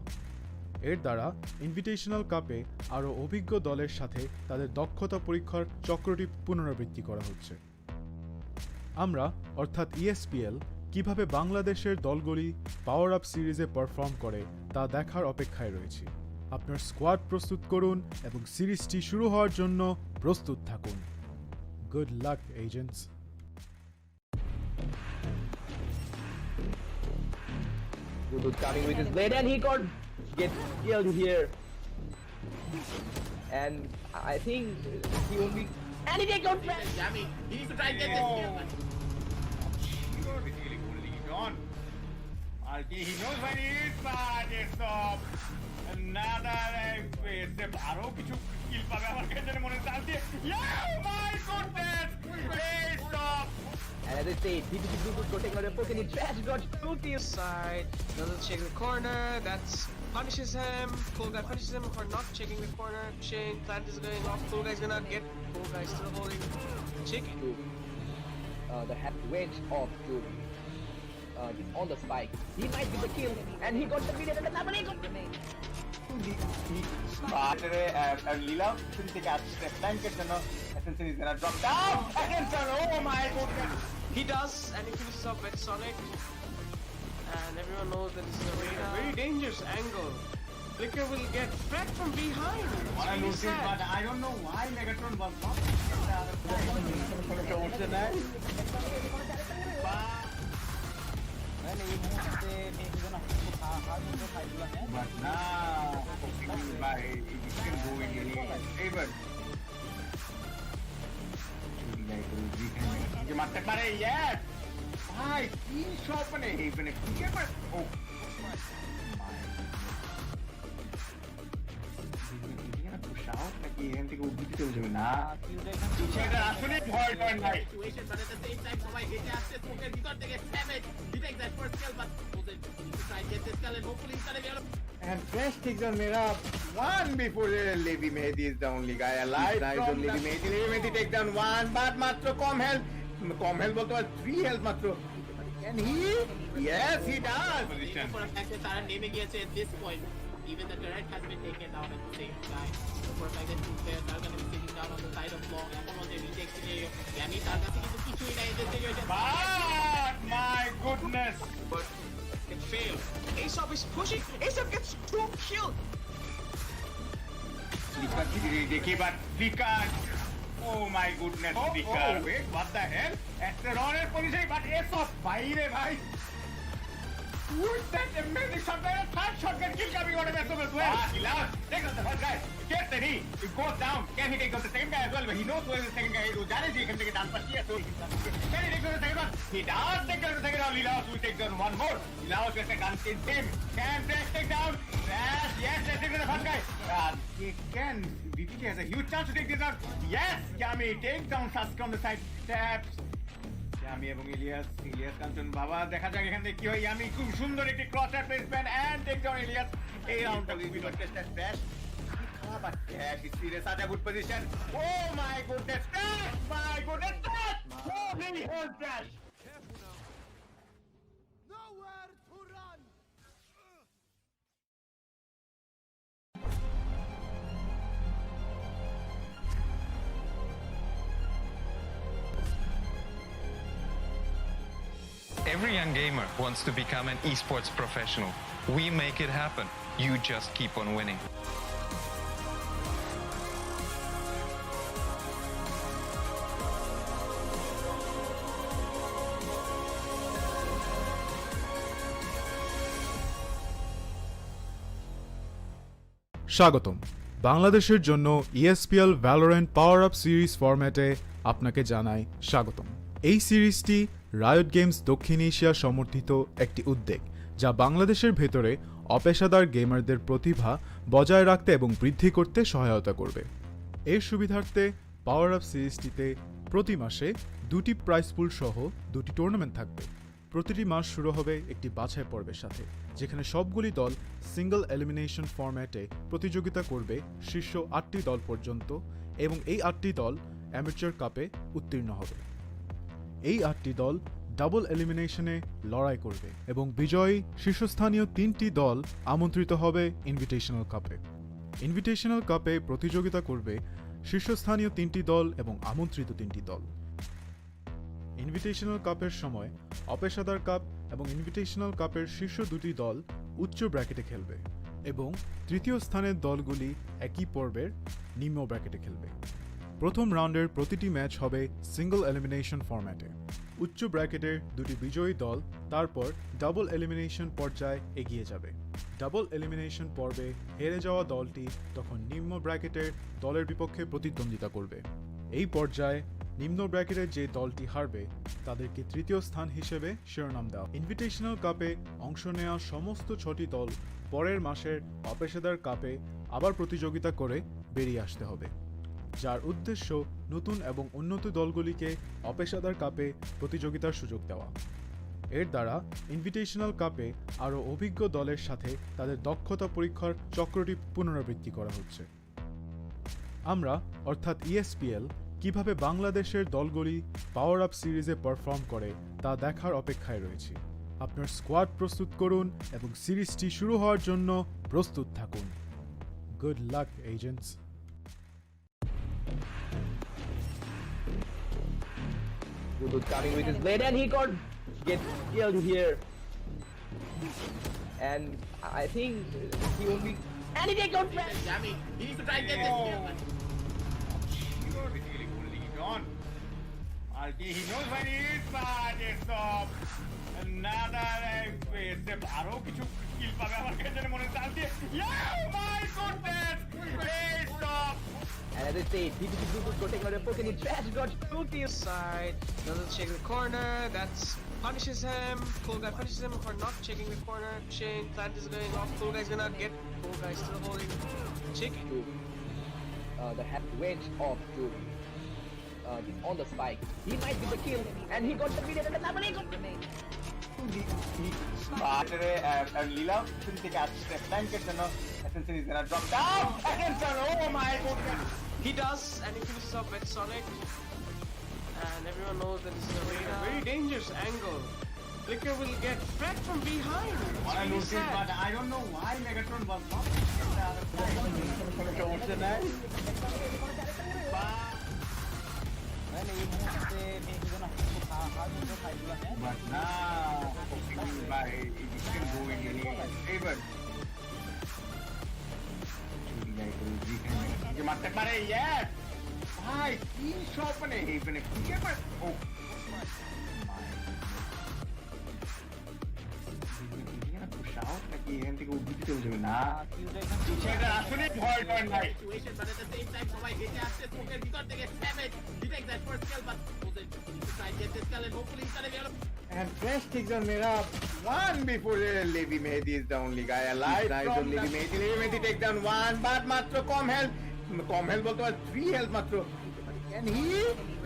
এর দ্বারা ইনভিটেশনাল কাপে আরও অভিজ্ঞ দলের সাথে তাদের দক্ষতা পরীক্ষার চক্রটি পুনরাবৃত্তি করা হচ্ছে। আমরা অর্থাৎ ESPL কিভাবে বাংলাদেশের দলগুলি পাওয়ার আপ সিরিজে পারফর্ম করে তা দেখার অপেক্ষায় রয়েছি। আপনার স্কোয়াড প্রস্তুত করুন এবং সিরিজটি শুরু হওয়ার জন্য প্রস্তুত থাকুন। Good luck agents. Dudu's coming with his blade and he gets killed here. And I think he won't be. And he takes out Flash! Jammy, he needs to try and get this kill. He knows when he is bad, stop. Another aggressive arrow কিছু কিল পাবে আমার কাছে মনে চালছে। Oh my goodness! Hey, stop! And as I say, Dudu's got taken out a poke and he trash got Move to your side, doesn't check the corner, that punishes him. Cool guy punishes him for not checking the corner. Shane, plant is going off, cool guy's gonna get, cool guy still holding chicken. the wedge of Jovi. He's on the spike. He might get the kill, and he got the video and the number he got the main. Lila shouldn't take a flank it, Ascent is gonna drop down against her. Oh my goodness! He does, and he finishes off with Sonic. And everyone knows that this is a very dangerous angle Flicker will get fed from behind. What I noticed, but I don't know why Megatron was not. But now, by still going in favor. মারতে পারে yes ভাই কি shot মানে এইখানে কি করে ও push out নাকি এখান থেকে উদ্ভিদ চলে যাবে না সেটা আসলে ভয় ডর নাই Situation, but at the same time, সবাই হেঁটে আসছে স্মোকের ভিতর থেকে Savage detects that first kill, but Jose needs to try and get this kill, and hopefully he's gonna be able to. and Fresh takes on Mera one before Levi Mehdi is the only guy alive. Nice on Levi Mehdi. Levi Mehdi takes down one, but matro com health বলতে পারে 3 health মাত্র. Can he? Yes, he does. Position. For a fact that তারা নেমে গিয়েছে at this point, even the turret has been taken down at the same time. So for a fact that two players are gonna be sitting down on the side of long, এখন ওদের retake scenario. Yami তার কাছে কিন্তু কিছুই নাই in this situation. But my goodness. But it failed. Aesop is pushing. Aesop gets 2 killed. দেখি but Flicker. Oh my goodness, Flicker. Wait, what the hell? Esteron's position, but Aesop বাইরে ভাই. With that amazing shot, there third shotgun kill coming out of Aesop as well. He loves. Takes out the first guy. Gets the knee. He goes down. Can he take out the second guy as well? But he knows where the second guy is. জানে যে এখান থেকে ডান পাশে আছে. Can he take out the second one? He does take out the second one. Lilaos will take down one more. Lilaos gets a gun in him. Can Fresh take down? Fresh, yes, let's take down the first guy. He can. BPK has a huge chance to take this out. Yes, Yami takes down Sasuke on the side. Taps. Yami এবং ইলিয়াস কাঞ্চন বাবা দেখা যাক এখান থেকে কি হয় yummy খুব সুন্দর একটি ক্রসার placement and take down Ilias এই রাউন্ডটা উইল বি কন্টেস্টেড ফ্রেশ খাবার cash is serious at a good position oh my goodness fresh my goodness fresh oh really hell fresh Nowhere to run. Every young gamer wants to become an esports professional. We make it happen. You just keep on winning. স্বাগতম বাংলাদেশের জন্য ESPL Valorant PowerUp series ফরম্যাটে আপনাকে জানাই স্বাগতম। এই সিরিজটি riot games দক্ষিণ এশিয়া সমর্থিত একটি উদ্যোগ যা বাংলাদেশের ভেতরে অপেশাদার গেমারদের প্রতিভা বজায় রাখতে এবং বৃদ্ধি করতে সহায়তা করবে। এর সুবিধার্থে পাওয়ার আপ সিরিজটিতে প্রতি মাসে 2টি প্রাইজ পুল সহ 2টি টুর্নামেন্ট থাকবে। প্রতিটি মাস শুরু হবে একটি বাছাই পর্বের সাথে, যেখানে সবগুলি দল সিঙ্গল এলিমিনেশন ফরম্যাটে প্রতিযোগিতা করবে শীর্ষ 8টি দল পর্যন্ত এবং এই 8টি দল অ্যামেচার কাপে উত্তীর্ণ হবে। এই 8টি দল ডাবল এলিমিনেশনে লড়াই করবে এবং বিজয়ী শীর্ষস্থানীয় 3টি দল আমন্ত্রিত হবে ইনভিটেশনাল কাপে। ইনভিটেশনাল কাপে প্রতিযোগিতা করবে শীর্ষস্থানীয় 3টি দল এবং আমন্ত্রিত 3টি দল। ইনভিটেশনাল কাপের সময় অপেশাদার কাপ এবং ইনভিটেশনাল কাপের শীর্ষ 2টি দল উচ্চ ব্র্যাকেটে খেলবে এবং তৃতীয় স্থানের দলগুলি একই পর্বের নিম্ন ব্র্যাকেটে খেলবে। প্রথম রাউন্ডের প্রতিটি ম্যাচ হবে সিঙ্গল এলিমিনেশন ফরম্যাটে। উচ্চ ব্র্যাকেটের 2টি বিজয়ী দল তারপর ডাবল এলিমিনেশন পর্যায়ে এগিয়ে যাবে। ডাবল এলিমিনেশন পর্বে হেরে যাওয়া দলটি তখন নিম্ন ব্র্যাকেটের দলের বিপক্ষে প্রতিদ্বন্দ্বিতা করবে। এই পর্যায়ে নিম্ন ব্র্যাকেটের যে দলটি হারবে তাদেরকে তৃতীয় স্থান হিসেবে শিরোনাম দেওয়া। ইনভিটেশনাল কাপে অংশ নেওয়া সমস্ত 6টি দল পরের মাসের অপেশাদার কাপে আবার প্রতিযোগিতা করে বেরিয়ে আসতে হবে, যার উদ্দেশ্য নতুন এবং উন্নত দলগুলিকে অপেশাদার কাপে প্রতিযোগিতার সুযোগ দেওয়া। এর দ্বারা ইনভিটেশনাল কাপে আরও অভিজ্ঞ দলের সাথে তাদের দক্ষতা পরীক্ষার চক্রটি পুনরাবৃত্তি করা হচ্ছে। আমরা অর্থাৎ ESPL কিভাবে বাংলাদেশের দলগুলি পাওয়ার আপ সিরিজে পারফর্ম করে তা দেখার অপেক্ষায় রয়েছি। আপনার স্কোয়াড প্রস্তুত করুন এবং সিরিজটি শুরু হওয়ার জন্য প্রস্তুত থাকুন। Good luck agents. Dudu coming with his blade and he gets killed here. And I think he won't be And he takes out Trash. Yami, he needs to try and get this kill. but- You're basically holding it on. Alki, he knows when he is bad. Stop. Another aggressive. আরো কিছু কিল পাবে আমার কাছে মনে চালছে। Yeah, my goodness. Hey, stop. And as I say, DPC Blue was protecting out a poke and he Trash got Two to your side. Doesn't check the corner. That's punishes him. Cool guy punishes him for not checking the corner. Shane, plant is going off. Cool guy's gonna get. Cool guy still holding. Chick. the range of Jovi. He's on the spike. He might get the kill, and he got the median and the double eagle. Lila shouldn't take out step blanket, Ascent is gonna drop down. Attention, oh my goodness. He does, and he finishes off with Sonic. And everyone knows that this is a very dangerous angle. Flicker will get fed from behind. What I noticed, but I don't know why Megatron was not. But now, by it still going in favor. You must have put it, yes! Hi, he's sharpening even if you get it. Oh, push out, like he ain't going to beat him. Nah, Situation, but at the same time, so I hit after Smoker, he got to get savage. He takes that first kill, but he needs to try and get this kill, and hopefully he's gonna be able to. and Fresh takes on Mera one before Levi Mehdi is the only guy alive. Nice on Levi Mehdi. Levi Mehdi takes down one, but Matro Com health bolte 3 health Matro. Can he?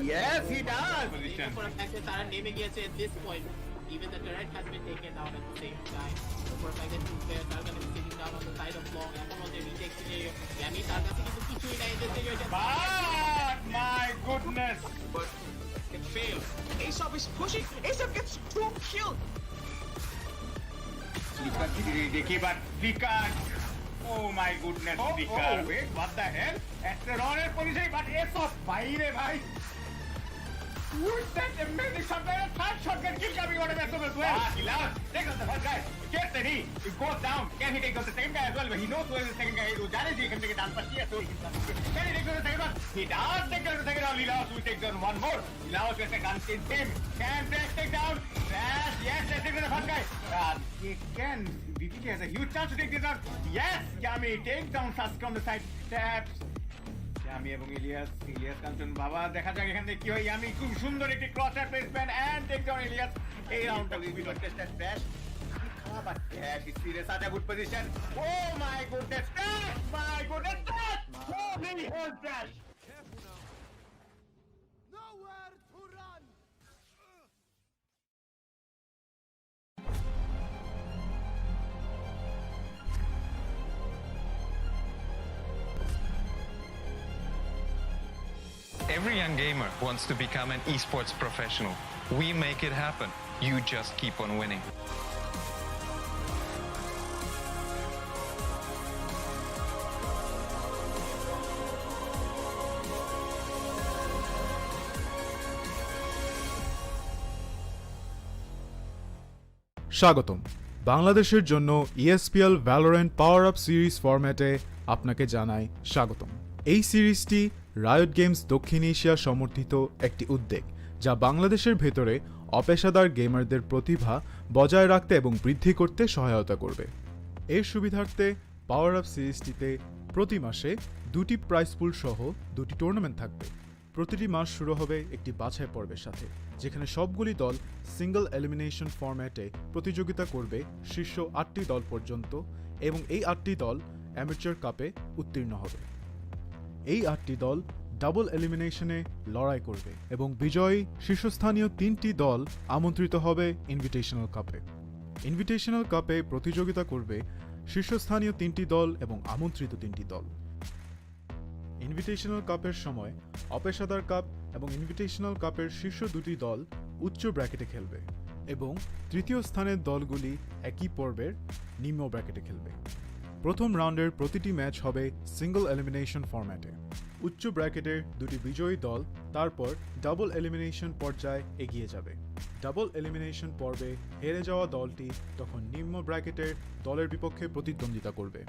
Yes, he does. Even for a fact that Tara naming it at this point, even the turret has been taken down at the same time. So for a fact that 2 players are gonna be sitting down on the side of long, and on the retake scenario, Yami Targa seeking to keep in this situation. But my goodness. But it failed. Aesop is pushing. Aesop gets 2 kills. But Flicker. Oh my goodness, Flicker. Wait, what the hell? At the wrong position, but Aesop. Bhai. Who's that amazing shotgun? Third shotgun kill coming out of Aesop as well. He loves. Takes out the first guy. Gets the knee. It goes down. Can he take out the second guy as well? But he knows who is the second guy. He can take it down. But yes, so can he take out the second one? He does take out the second one. Lilaos will take down one more. Lilaos gets a gun in him. Can Trash take down? Trash. Yes, Trash takes out the first guy. He can. BTK has a huge chance to take this out. Yes, Yami takes down Sasuke on the side. Taps. Yami এবং ইলিয়াস কাঞ্চন বাবা দেখা যাক এখান থেকে কি হয় yummy খুব সুন্দর একটি cross placement and take down Ilias এই রাউন্ডটা will contest at crash but crash is serious at a good position oh my goodness crash my goodness crash oh really hell crash Nowhere to run! Every young gamer wants to become an esports professional. We make it happen. You just keep on winning. স্বাগতম বাংলাদেশের জন্য ESPL Valorant PowerUp series ফরম্যাটে আপনাকে জানাই স্বাগতম। এই সিরিজটি riot games দক্ষিণ এশিয়া সমর্থিত একটি উদ্যোগ যা বাংলাদেশের ভেতরে অপেশাদার গেমারদের প্রতিভা বজায় রাখতে এবং বৃদ্ধি করতে সহায়তা করবে। এর সুবিধার্থে পাওয়ার আপ সিরিজটিতে প্রতি মাসে 2টি প্রাইজ পুল সহ 2টি টুর্নামেন্ট থাকবে। প্রতিটি মাস শুরু হবে একটি বাছাই পর্বের সাথে, যেখানে সবগুলি দল সিঙ্গল এলিমিনেশন ফরম্যাটে প্রতিযোগিতা করবে শীর্ষ 8টি দল পর্যন্ত এবং এই 8টি দল অ্যামেচার কাপে উত্তীর্ণ হবে। এই 8টি দল ডাবল এলিমিনেশনে লড়াই করবে এবং বিজয়ী শীর্ষস্থানীয় 3টি দল আমন্ত্রিত হবে ইনভিটেশনাল কাপে। ইনভিটেশনাল কাপে প্রতিযোগিতা করবে শীর্ষস্থানীয় 3টি দল এবং আমন্ত্রিত 3টি দল। ইনভিটেশনাল কাপের সময় অপেশাদার কাপ এবং ইনভিটেশনাল কাপের শীর্ষ 2টি দল উচ্চ ব্র্যাকেটে খেলবে এবং তৃতীয় স্থানের দলগুলি একই পর্বের নিম্ন ব্র্যাকেটে খেলবে। প্রথম রাউন্ডের প্রতিটি ম্যাচ হবে সিঙ্গল এলিমিনেশন ফরম্যাটে। উচ্চ ব্র্যাকেটের 2টি বিজয়ী দল তারপর ডাবল এলিমিনেশন পর্যায়ে এগিয়ে যাবে। ডাবল এলিমিনেশন পর্বে হেরে যাওয়া দলটি তখন নিম্ন ব্র্যাকেটের দলের বিপক্ষে প্রতিদ্বন্দ্বিতা করবে।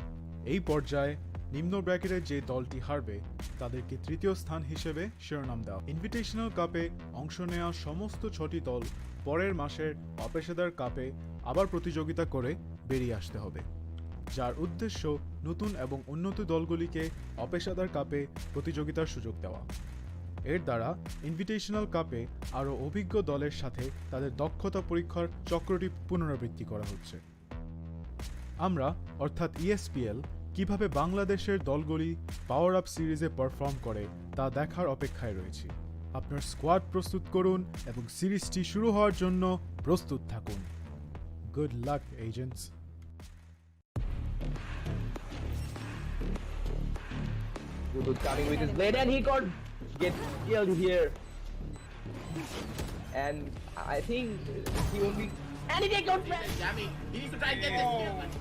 এই পর্যায়ে নিম্ন ব্র্যাকেটের যে দলটি হারবে তাদেরকে তৃতীয় স্থান হিসেবে শিরোনাম দেওয়া। ইনভিটেশনাল কাপে অংশ নেওয়া সমস্ত 6টি দল পরের মাসের অপেশাদার কাপে আবার প্রতিযোগিতা করে বেরিয়ে আসতে হবে, যার উদ্দেশ্য নতুন এবং উন্নত দলগুলিকে অপেশাদার কাপে প্রতিযোগিতার সুযোগ দেওয়া। এর দ্বারা ইনভিটেশনাল কাপে আরও অভিজ্ঞ দলের সাথে তাদের দক্ষতা পরীক্ষার চক্রটি পুনরাবৃত্তি করা হচ্ছে। আমরা অর্থাৎ ESPL কিভাবে বাংলাদেশের দলগুলি পাওয়ার আপ সিরিজে পারফর্ম করে তা দেখার অপেক্ষায় রয়েছি। আপনার স্কোয়াড প্রস্তুত করুন এবং সিরিজটি শুরু হওয়ার জন্য প্রস্তুত থাকুন। Good luck agents. Dudu coming with his blade and he gets killed here. And I think he won't be. And he takes out Flash. Yami, he needs to try and get this kill. but-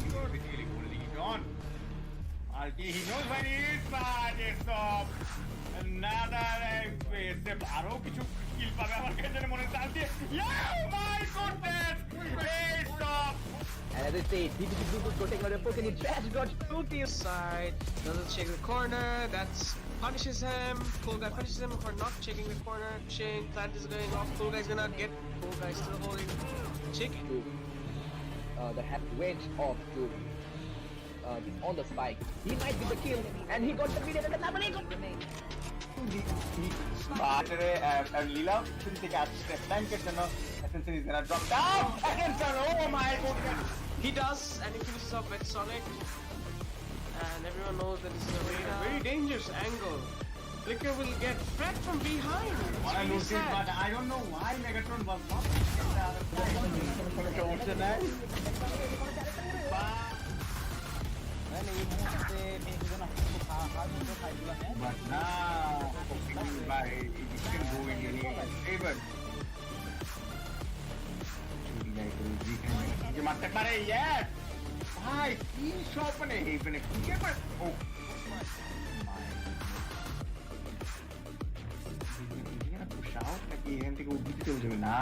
You're basically holding it on. RK, he knows when he is, but stop. Another step. আরো কিছু কিল পাবে আমার কাছে মনে চালছে। My goodness! Hey, stop! And as I say, DPC Dudu protect my poke and he trash dodge through to his Side, doesn't check the corner, that's punishes him. Cool guy punishes him for not checking the corner. Chain, plant is going off. Cool guy's gonna get. Cool guy still holding. Check. the range of Jovi. On the spike. He might get the kill and he got the video and the double he got লীলা শুরু থেকে আসছে ফ্ল্যাঙ্কের জন্য Ascent is gonna drop down. Against her. Oh my goodness. He does, and he finishes off with Sonic. And everyone knows that this is a very dangerous angle. Flicker will get threat from behind. What I Really noticed, sad. but I don't know why Megatron was not but now by it can go in any favor. You must have pare yes. Why? He shot on a haven. Oh. এখান থেকে উদ্ভিদ চলে যাবে না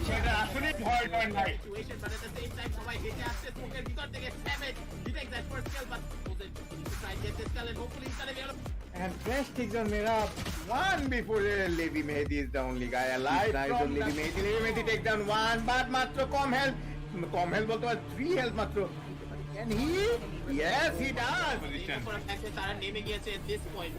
সেটা আসলে ভয় করে নাই Situation, but at the same time, সবাই হেঁটে আসছে স্মোকের ভিতর থেকে savage. He takes that first kill, but he needs to try and get this kill and hopefully he's gonna be able to. And Fresh takes on Mera one before Levi Mehdi is the only guy alive. From Levi Mehdi. Levi Mehdi takes down one, but matro com health বলতে 3 health matro. Can he? Yes, he does. For a fact that Tara naming giyece at this point,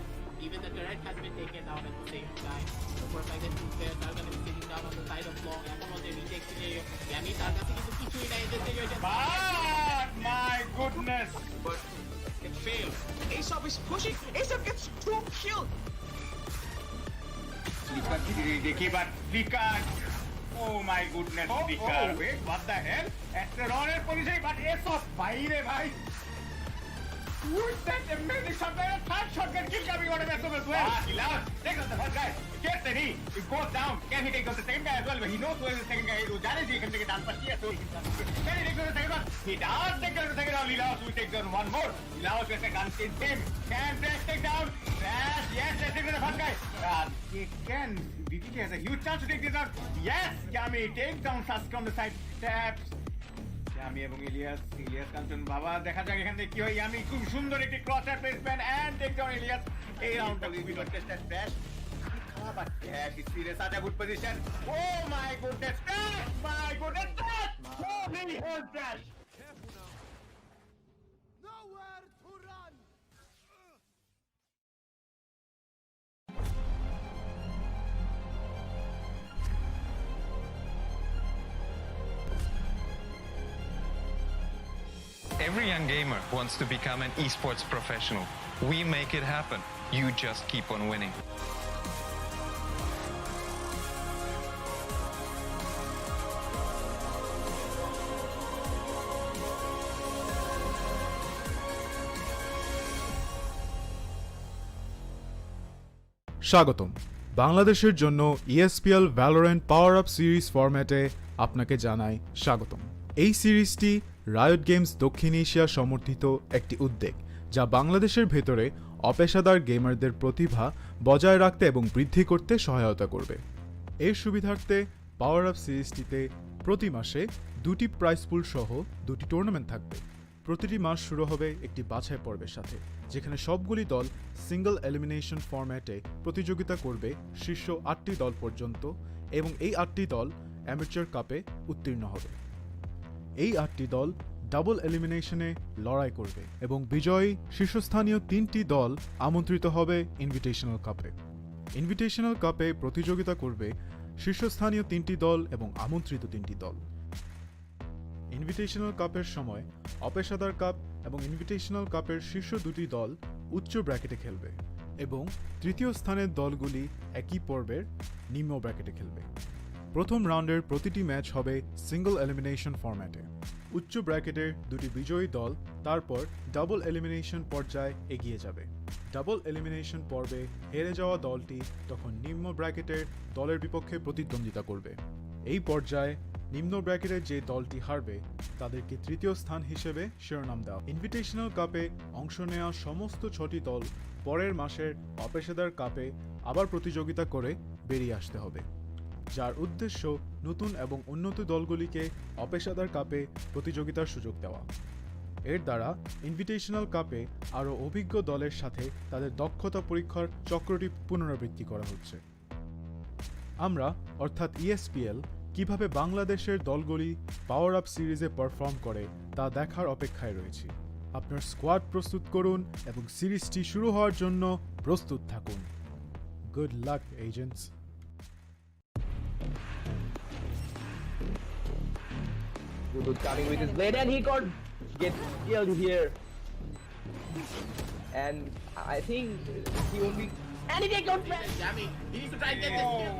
even the turret has been taken down at the same time. For a fact that two players are gonna be sitting down on the side of long. এখন on the retake scenario, Yami তার কাছে কিন্তু কিছুই নাই in this situation. But my goodness. But it failed. Aesop is pushing. Aesop gets 2 killed. দেখি but flicker Oh my goodness, flicker wait what the hell একটা রনের position but এসব বাইরে ভাই With that amazing shot, there is third shotgun kill coming out of Zeusaberz as well. He loves. Takes out the first guy. Gets the knee. It goes down. Can he take out the second guy as well? But he knows who is the second guy. He knows he can take it down. But yes, so can he take out the second one? He does take out the second one. Lilaos will take down one more. Lilaos gets a gun in him. Can Fresh take down? Fresh, yes, let's take out the first guy. He can. BTT has a huge chance to take this out. Yes, Yami takes down Sasuke on the side. Taps. Yami এবং ইলিয়াস কাঞ্চন বাবা দেখা যাক এখান থেকে কি হয় yummy খুব সুন্দর একটি ক্রসার placement and take down Ilias এই রাউন্ডটা will not test that fresh খাবার cash is serious at a good position oh my goodness my goodness holy hell fresh Nowhere to run! Every young gamer wants to become an esports professional. We make it happen. You just keep on winning. স্বাগতম বাংলাদেশের জন্য ESPL Valorant PowerUp series ফরম্যাটে আপনাকে জানাই স্বাগতম। এই সিরিজটি riot games দক্ষিণ এশিয়া সমর্থিত একটি উদ্যোগ যা বাংলাদেশের ভেতরে অপেশাদার গেমারদের প্রতিভা বজায় রাখতে এবং বৃদ্ধি করতে সহায়তা করবে। এর সুবিধার্থে পাওয়ার আপ সিরিজটিতে প্রতি মাসে 2টি প্রাইজ পুল সহ 2টি টুর্নামেন্ট থাকবে। প্রতিটি মাস শুরু হবে একটি বাছাই পর্বের সাথে, যেখানে সবগুলি দল সিঙ্গল এলিমিনেশন ফরম্যাটে প্রতিযোগিতা করবে শীর্ষ 8টি দল পর্যন্ত, এবং এই 8টি দল অ্যামেচার কাপে উত্তীর্ণ হবে। এই 8টি দল ডাবল এলিমিনেশনে লড়াই করবে এবং বিজয়ী শীর্ষস্থানীয় 3টি দল আমন্ত্রিত হবে ইনভিটেশনাল কাপে। ইনভিটেশনাল কাপে প্রতিযোগিতা করবে শীর্ষস্থানীয় 3টি দল এবং আমন্ত্রিত 3টি দল। ইনভিটেশনাল কাপের সময় অপেশাদার কাপ এবং ইনভিটেশনাল কাপের শীর্ষ 2টি দল উচ্চ ব্র্যাকেটে খেলবে এবং তৃতীয় স্থানের দলগুলি একই পর্বের নিম্ন ব্র্যাকেটে খেলবে। প্রথম রাউন্ডের প্রতিটি ম্যাচ হবে সিঙ্গল এলিমিনেশন ফরম্যাটে। উচ্চ ব্র্যাকেটের 2টি বিজয়ী দল তারপর ডাবল এলিমিনেশন পর্যায়ে এগিয়ে যাবে। ডাবল এলিমিনেশন পর্বে হেরে যাওয়া দলটি তখন নিম্ন ব্র্যাকেটের দলের বিপক্ষে প্রতিদ্বন্দ্বিতা করবে। এই পর্যায়ে নিম্ন ব্র্যাকেটের যে দলটি হারবে তাদেরকে তৃতীয় স্থান হিসেবে শিরোনাম দেওয়া। ইনভিটেশনাল কাপে অংশ নেওয়া সমস্ত 6টি দল পরের মাসের অপেশাদার কাপে আবার প্রতিযোগিতা করে বেরিয়ে আসতে হবে, যার উদ্দেশ্য নতুন এবং উন্নত দলগুলিকে অপেশাদার কাপে প্রতিযোগিতার সুযোগ দেওয়া। এর দ্বারা ইনভিটেশনাল কাপে আরও অভিজ্ঞ দলের সাথে তাদের দক্ষতা পরীক্ষার চক্রটি পুনরাবৃত্তি করা হচ্ছে। আমরা অর্থাৎ ESPL কিভাবে বাংলাদেশের দলগুলি পাওয়ার আপ সিরিজে পারফর্ম করে তা দেখার অপেক্ষায় রয়েছি। আপনার স্কোয়াড প্রস্তুত করুন এবং সিরিজটি শুরু হওয়ার জন্য প্রস্তুত থাকুন। Good luck agents. Dudu coming with his blade and he gets killed here. And I think he only and he takes out Flash. Yami, he needs to try and get this kill.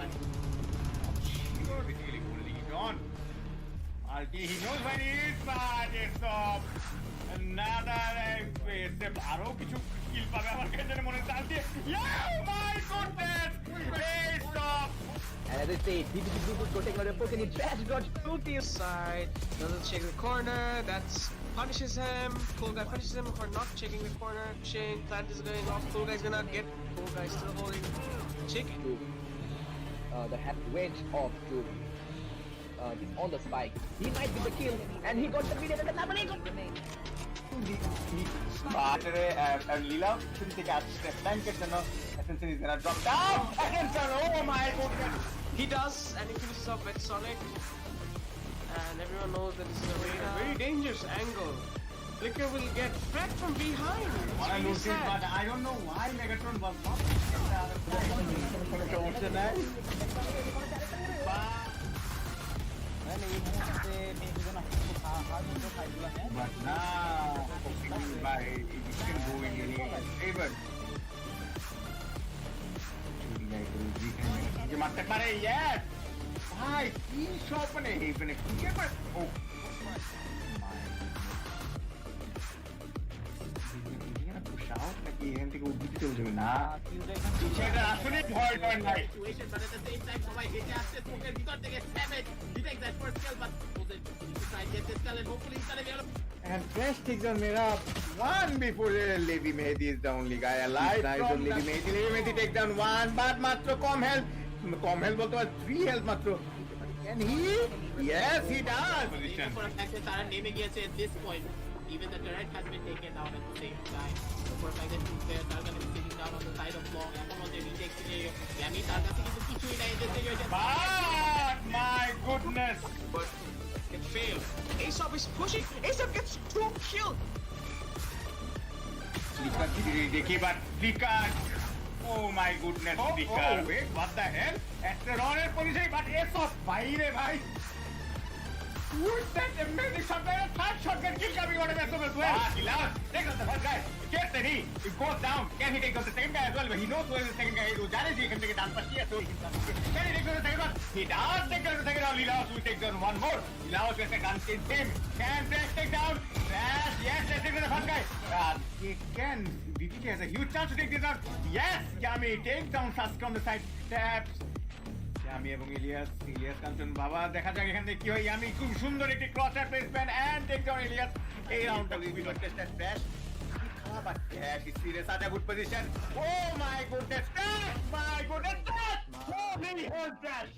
You're basically holding it on. Alki, he knows when he is, but it's another aggressive. আরো কিছু কিল পাবে আমার কাছে মনে হচ্ছে আলটি। Yeah, my goodness! Great stop! And as I say, DPC Dudu protect my poke and he trash dodge to his Side doesn't check the corner. That's punishes him. Cool guy punishes him for not checking the corner. Shane plant is going off. Cool guy's gonna get. Cool guy still holding. Chicken. the range of Jovi. He's on the spike. He might get the kill, and he got the video and the double he got Lila shouldn't take out step blanket, Ascent is gonna drop down. Attention, oh my goodness. He does, and he finishes off with Sonic. And everyone knows that this is a very dangerous angle. Flicker will get wrecked from behind. I It's really lose it, sad. but I don't know why Megatron was not. But now, by it can go in any favor. You must have money, yes. Why? He's opening even if you ever. Oh. এখান থেকে উদ্ভিদ চলে যাবে না সেটা আসলে ভয় ডর নাই Situation, but at the same time, সবাই হেঁটে আসছে স্মোকের ভিতর থেকে savage. He takes that first kill, but he needs to try and get this kill, and hopefully he's gonna be able to. And Fresh takes on Mera one before Levi Mehdi is the only guy alive. Tries on Levi Mehdi. Levi Mehdi takes down one, but matro com health বলতে পারে 3 health মাত্র. Can he? Yes, he does. For a fact that তারা নেমে গিয়েছে at this point. Even the turret has been taken down at the same time. So for a fact that two players are going to be sitting down on the side of long. এখন on the retake scenario. Yami তার কাছে কিন্তু কিছুই নাই in this situation. But my goodness. But it failed. Aesop is pushing. Aesop gets 2 kills. দেখি but flicker Oh my goodness, flicker wait what the hell একটা রনের position but এসব বাইরে ভাই With that amazing shot, there is third shotgun kill coming out of Ascent as well. He loves. Takes out the first guy. Gets the knee. It goes down. Can he take out the second guy as well? But he knows where the second guy is. He can take it down. But he has to. Can he take out the second one? He does take out the second one. Lilaos will take down one more. Lilaos gets a gun in him. Can Fresh take down? Fresh, yes, let's take down the first guy. He can. BTK has a huge chance to take this out. Yes, Yami takes down Sasuke on the side. Taps. আমি এবং ইলিয়াস কাঞ্চন বাবা দেখা যাক এখান থেকে কি হয় আমি খুব সুন্দর একটি ক্রসার placement and take down Ilias এই রাউন্ডটা will not test that fresh but yeah, he's in such a good position. Oh my goodness, Crash! My goodness, Crash! Holy hell, Crash!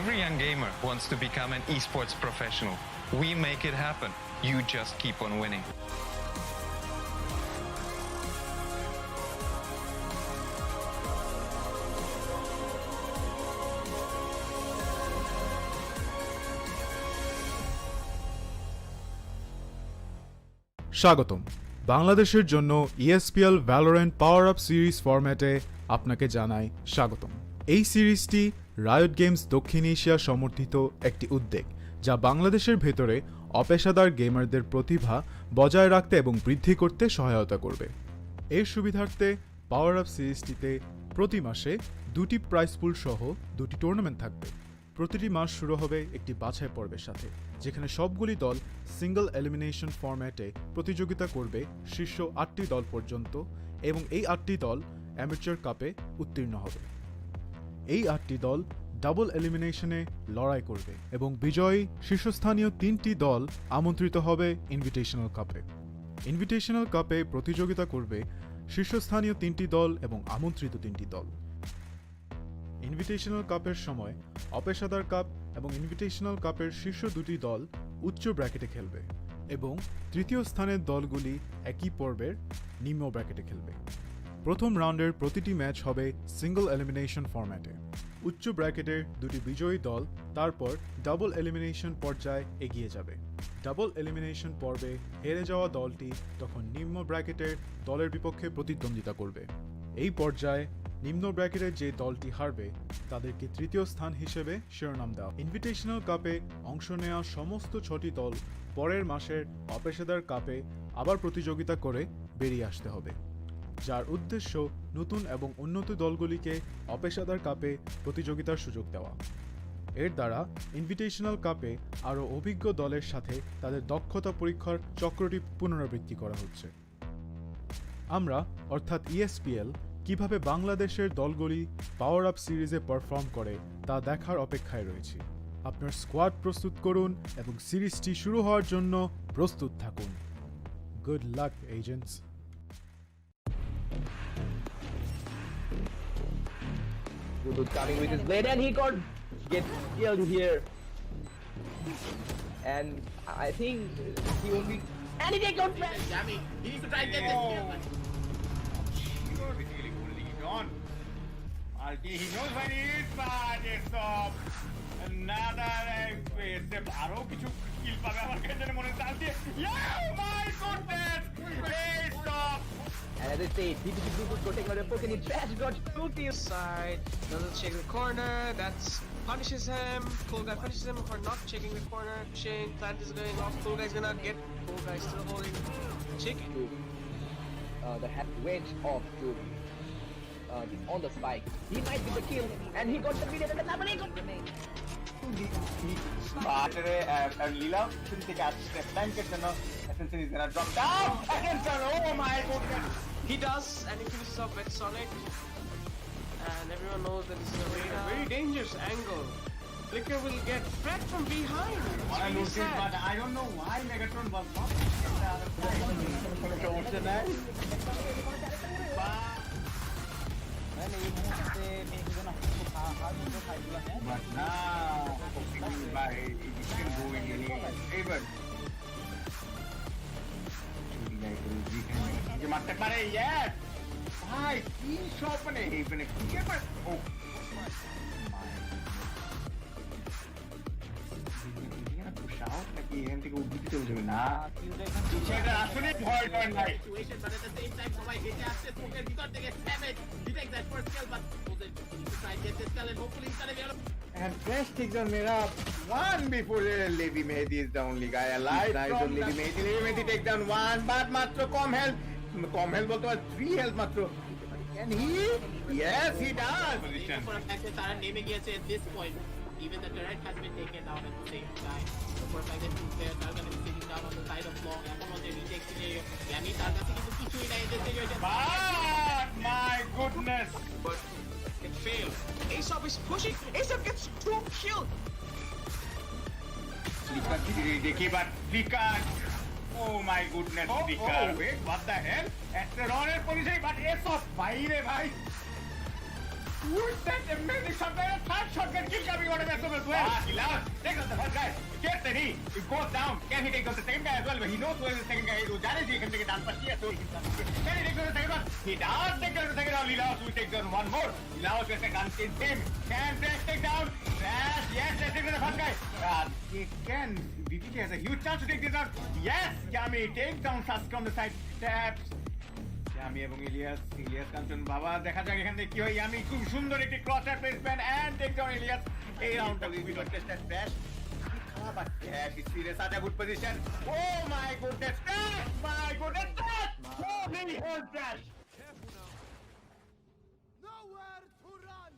Every young gamer wants to become an esports professional. We make it happen. You just keep on winning. স্বাগতম বাংলাদেশের জন্য ESPL Valorant PowerUp series ফরম্যাটে আপনাকে জানাই স্বাগতম। এই সিরিজটি riot games দক্ষিণ এশিয়া সমর্থিত একটি উদ্যোগ যা বাংলাদেশের ভেতরে অপেশাদার গেমারদের প্রতিভা বজায় রাখতে এবং বৃদ্ধি করতে সহায়তা করবে। এর সুবিধার্থে PowerUp সিরিজটিতে প্রতি মাসে 2টি প্রাইজ পুল সহ 2টি টুর্নামেন্ট থাকবে। প্রতিটি মাস শুরু হবে একটি বাছাই পর্বের সাথে, যেখানে সবগুলি দল সিঙ্গল এলিমিনেশন ফরম্যাটে প্রতিযোগিতা করবে শীর্ষ 8টি দল পর্যন্ত এবং এই 8টি দল অ্যামেচার কাপে উত্তীর্ণ হবে। এই 8টি দল ডাবল এলিমিনেশনে লড়াই করবে এবং বিজয়ী শীর্ষস্থানীয় 3টি দল আমন্ত্রিত হবে ইনভিটেশনাল কাপে। ইনভিটেশনাল কাপে প্রতিযোগিতা করবে শীর্ষস্থানীয় 3টি দল এবং আমন্ত্রিত 3টি দল। ইনভিটেশনাল কাপের সময় অপেশাদার কাপ এবং ইনভিটেশনাল কাপের শীর্ষ 2টি দল উচ্চ ব্র্যাকেটে খেলবে এবং তৃতীয় স্থানের দলগুলি একই পর্বের নিম্ন ব্র্যাকেটে খেলবে। প্রথম রাউন্ডের প্রতিটি ম্যাচ হবে সিঙ্গল এলিমিনেশন ফরম্যাটে। উচ্চ ব্র্যাকেটের 2টি বিজয়ী দল তারপর ডাবল এলিমিনেশন পর্যায়ে এগিয়ে যাবে। ডাবল এলিমিনেশন পর্বে হেরে যাওয়া দলটি তখন নিম্ন ব্র্যাকেটের দলের বিপক্ষে প্রতিদ্বন্দ্বিতা করবে। এই পর্যায়ে নিম্ন ব্র্যাকেটের যে দলটি হারবে তাদেরকে তৃতীয় স্থান হিসেবে শিরোনাম দেওয়া। ইনভিটেশনাল কাপে অংশ নেওয়া সমস্ত 6টি দল পরের মাসের অপেশাদার কাপে আবার প্রতিযোগিতা করে বেরিয়ে আসতে হবে, যার উদ্দেশ্য নতুন এবং উন্নত দলগুলিকে অপেশাদার কাপে প্রতিযোগিতার সুযোগ দেওয়া। এর দ্বারা ইনভিটেশনাল কাপে আরও অভিজ্ঞ দলের সাথে তাদের দক্ষতা পরীক্ষার চক্রটি পুনরাবৃত্তি করা হচ্ছে। আমরা অর্থাৎ ESPL কিভাবে বাংলাদেশের দলগুলি পাওয়ার আপ সিরিজে পারফর্ম করে তা দেখার অপেক্ষায় রয়েছি। আপনার স্কোয়াড প্রস্তুত করুন এবং সিরিজটি শুরু হওয়ার জন্য প্রস্তুত থাকুন। Good luck agents. Dudu coming with his blade and he gets killed here. And I think he won't be. And he takes out back. Jamming. He needs to try and get this kill. You're basically holding it on. He knows when he is, but it's another aggressive. আরো কিছু কিল পাবে আমার কাছে মনে চাইছে। Yeah, my goodness! Great stop. And as I say, DPC Dudu protecting out the poke and he trash dodge through to his Side doesn't check the corner. That punishes him. Cool guy punishes him for not checking the corner. Shane plant is going off. Cool guy's gonna get. Cool guy still holding. Chicken. the wedge of Jovi. He's on the spike. He might get the kill, and he got the video and the double he got the main. Lila থেকে আসছে ফ্ল্যাঙ্কের জন্য Ascent is gonna drop down against her. Oh my goodness. He does, and he finishes off with Sonic. And everyone knows that this is a very dangerous angle. Flicker will get threat from behind. I lose it, but I don't know why Megatron was not. But now, it can go in any favor. যে মারতে পারে yes ভাই কি shot মানে এখানে কি ব্যাপার ও push out নাকি এখান থেকে উদ্ভিদ চলে যাবে না সেটা আসলে ভয় নয় নাই Situation, but at the same time, সবাই হেঁটে আসছে স্মোকের ভিতর থেকে savage. He takes that first kill, but he needs to try and get this kill, and hopefully he's gonna be able to. and Fresh takes on Mera one before Levi Mehdi is the only guy alive. Nice on Levi Mehdi. Levi Mehdi takes down one, but মাত্র কম health বলতে পারে 3 health মাত্র. Can he? Yes, he does. For a fact that তারা নেমে গিয়েছে at this point. Even the turret has been taken down at the same time. So for a fact that two players are going to be sitting down on the side of long. এখন on the retake scenario. Yami তার কাছে কিন্তু কিছুই নাই in this situation. But my goodness. But it failed. Aesop is pushing. Aesop gets 2 killed. Flicker ki dekhi but Flicker. Oh my goodness, Flicker. Wait, what the hell? At the runner position, but Aesop, bhai re bhai. With that amazing shot, there is third shotgun kill coming out of Zeusaberz as well. He loves. Take out the first guy. Gets the knee. He goes down. Can he take out the second guy as well? But he knows where the second guy is. He can take it down first here, so he can come. Can he take out the second one? He does take out the second one. Lilaos will take down one more. Lilaos gets a gun in him. Can Crash take down? Crash, yes, let's take down the first guy. He can. DTT has a huge chance to take this out. Yes, Yami takes down Sasuke on the side. Taps. Yami এবং ইলিয়াস কাঞ্চন বাবা দেখা যাক এখান থেকে কি হয় yummy খুব সুন্দর একটি ক্রসার placement and take down Ilias এই রাউন্ডটা খুবই কন্টেস্টেড ক্র্যাশ খারাপ আর crash is serious at a good position oh my goodness crash my goodness crash holy hell crash Nowhere to run!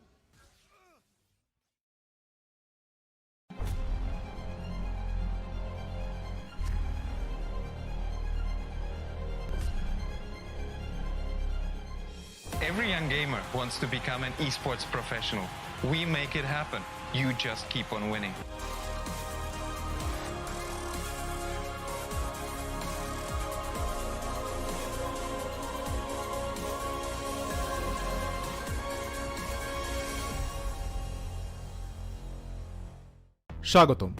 Every young gamer wants to become an esports professional. We make it happen. You just keep on winning. স্বাগতম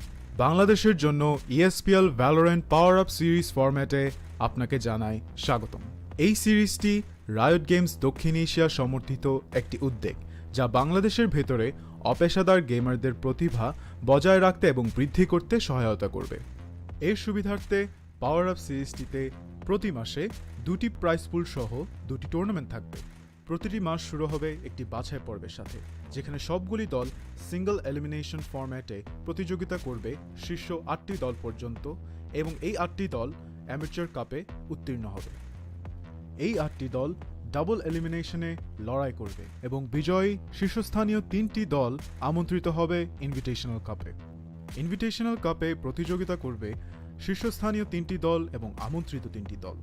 বাংলাদেশের জন্য ESPL Valorant PowerUp series ফরম্যাটে আপনাকে জানাই স্বাগতম। এই সিরিজটি riot games দক্ষিণ এশিয়া সমর্থিত একটি উদ্যোগ যা বাংলাদেশের ভেতরে অপেশাদার গেমারদের প্রতিভা বজায় রাখতে এবং বৃদ্ধি করতে সহায়তা করবে। এর সুবিধার্থে পাওয়ার আপ সিরিজটিতে প্রতি মাসে 2টি প্রাইজ পুল সহ 2টি টুর্নামেন্ট থাকবে। প্রতিটি মাস শুরু হবে একটি বাছাই পর্বের সাথে, যেখানে সবগুলি দল সিঙ্গল এলিমিনেশন ফরম্যাটে প্রতিযোগিতা করবে শীর্ষ 8টি দল পর্যন্ত এবং এই 8টি দল অ্যামেচার কাপে উত্তীর্ণ হবে। এই 8টি দল ডাবল এলিমিনেশনে লড়াই করবে এবং বিজয়ী শীর্ষস্থানীয় 3টি দল আমন্ত্রিত হবে ইনভিটেশনাল কাপে। ইনভিটেশনাল কাপে প্রতিযোগিতা করবে শীর্ষস্থানীয় 3টি দল এবং আমন্ত্রিত 3টি দল।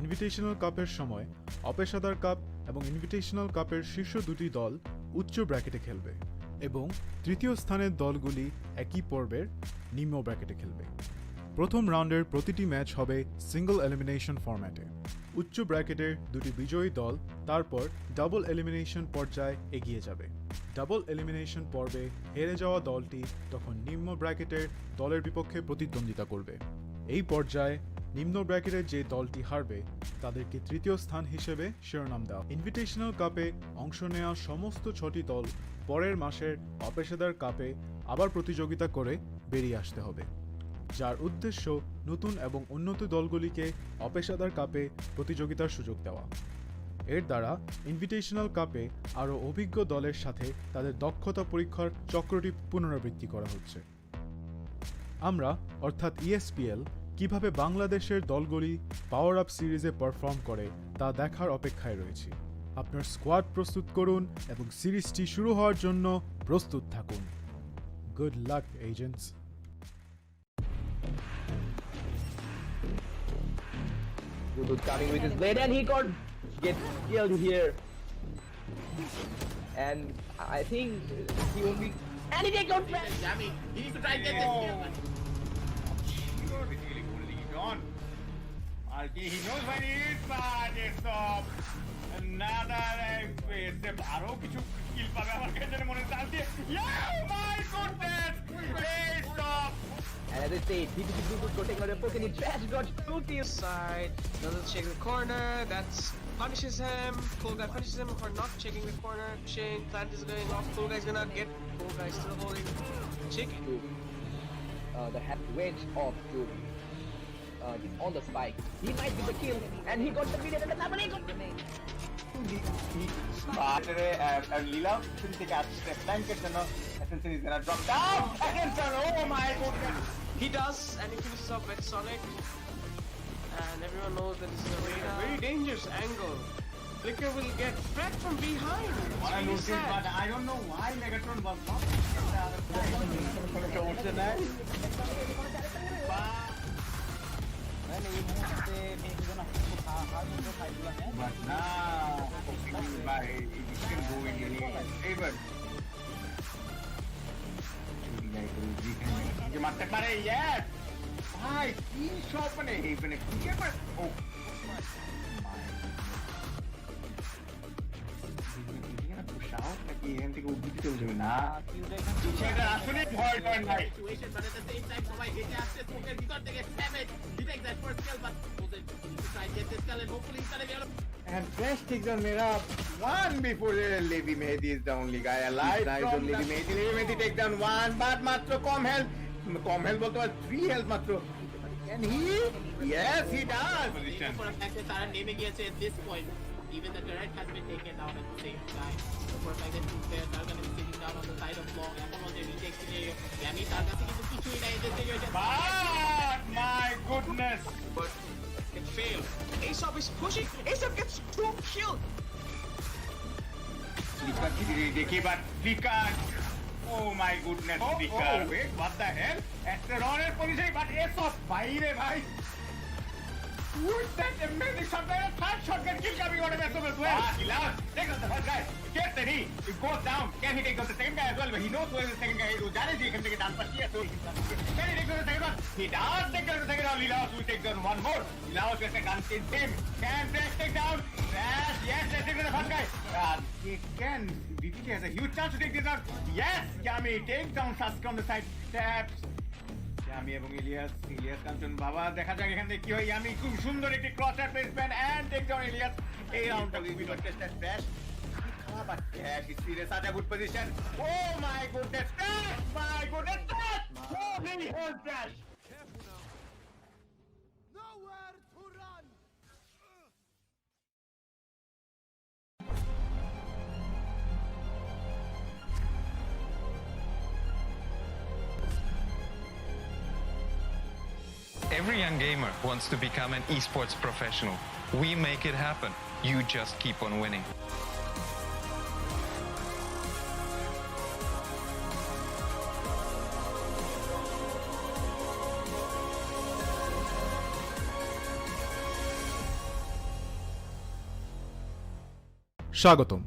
ইনভিটেশনাল কাপের সময় অপেশাদার কাপ এবং ইনভিটেশনাল কাপের শীর্ষ 2টি দল উচ্চ ব্র্যাকেটে খেলবে এবং তৃতীয় স্থানের দলগুলি একই পর্বের নিম্ন ব্র্যাকেটে খেলবে। প্রথম রাউন্ডের প্রতিটি ম্যাচ হবে সিঙ্গল এলিমিনেশন ফরম্যাটে। উচ্চ ব্র্যাকেটের 2টি বিজয়ী দল তারপর ডাবল এলিমিনেশন পর্যায়ে এগিয়ে যাবে। ডাবল এলিমিনেশন পর্বে হেরে যাওয়া দলটি তখন নিম্ন ব্র্যাকেটের দলের বিপক্ষে প্রতিদ্বন্দ্বিতা করবে। এই পর্যায়ে নিম্ন ব্র্যাকেটের যে দলটি হারবে তাদেরকে তৃতীয় স্থান হিসেবে শিরোনাম দেওয়া। ইনভিটেশনাল কাপে অংশ নেওয়া সমস্ত 6টি দল পরের মাসের অপেশাদার কাপে আবার প্রতিযোগিতা করে বেরিয়ে আসতে হবে, যার উদ্দেশ্য নতুন এবং উন্নত দলগুলিকে অপেশাদার কাপে প্রতিযোগিতার সুযোগ দেওয়া। এর দ্বারা ইনভিটেশনাল কাপে আরও অভিজ্ঞ দলের সাথে তাদের দক্ষতা পরীক্ষার চক্রটি পুনরাবৃত্তি করা হচ্ছে। আমরা অর্থাৎ ESPL কিভাবে বাংলাদেশের দলগুলি পাওয়ার আপ সিরিজে পারফর্ম করে তা দেখার অপেক্ষায় রয়েছি। আপনার স্কোয়াড প্রস্তুত করুন এবং সিরিজটি শুরু হওয়ার জন্য প্রস্তুত থাকুন। Good luck agents. Dudu coming with his blade and he gets killed here. And I think he won't be. And he takes out Flash. Yami, he needs to try and get this kill. You're basically holding it on. He knows when he is, but it's another aggressive arrow. কিছু কিল পাবে আমার কাছে মনে চালছে। Yeah, my goodness! Great stop! And as I say, DPC Dudu taking out a poke and he trash dodge to the Side doesn't check the corner. That's punishes him. Cool guy punishes him for not checking the corner. Shane plant is going off. Cool guy's gonna get. Cool guy still holding. Chick. the head wedge of Jovi. He's on the spike. He might be the kill, and he got the video and the double he got the main. And Lila থেকে আসছে ফ্ল্যাঙ্কের জন্য Ascent is gonna drop down against her. Oh my goodness. He does, and he finishes off with Sonic. And everyone knows that this is a very dangerous angle. Flicker will get trapped from behind. What I noticed, but I don't know why Megatron was not. But now, it can go in your favor. যে মারতে পারে, yes! ভাই, কি shot মানে কি ব্যাপার? Oh. কি এখান থেকে উদ্ভিদ চলে যাবে না সেটা আসলে ভয় ডর নাই Situation, but at the same time, সবাই হেঁটে আসছে স্মোকের ভিতর থেকে Savage detects that first kill, but Jose needs to try and get this kill, and hopefully he's gonna be able to. and Fresh takes on Mera one before Levi Mehdi is the only guy alive. Nice on Levi Mehdi. Levi Mehdi takes down one, but matro com health বলতে পারে 3 health মাত্র. Can he? Yes, he does. For a fact that তারা নেমে গিয়েছে at this point, even the turret has been taken down at the same time. So for a fact that two players are going to be sitting down on the side of long. এখন on the retake scenario, Yami তার কাছে কিন্তু কিছুই নাই in this situation. But my goodness. But it failed. Aesop is pushing. Aesop gets 2 kills. Flicker কি দেখি but Flicker. Oh my goodness, Flicker. Wait, what the hell? It's a runner position, but Aesop বাইরে ভাই. Who's that amazing shot? There is third shotgun kill coming out of Aesop as well. Gilas, take out the first guy. Gets the knee. It goes down. Can he take out the second guy as well? But he knows where the second guy is. জানে যে এখান থেকে ডান পাশে আছে. Can he take out the second one? He does take out the second one. Lilaos will take down one more. Lilaos gets a gun in him. Can Fresh take down? Fresh, yes, let's take down the first guy. He can. BTK has a huge chance to take this out. Yes, Yami takes down Sasuke on the side. Taps. Yami এবং ইলিয়াস কাঞ্চন বাবা দেখা যাক এখান থেকে কি হয় yummy খুব সুন্দর একটি ক্রসার placement and take down Ilias এই রাউন্ডটা will be contested fresh but yeah, he's in such a good position. Oh my goodness, Crash! My goodness, Crash! Holy hell, Crash! Nowhere to run. Every young gamer wants to become an esports professional. We make it happen. You just keep on winning. স্বাগতম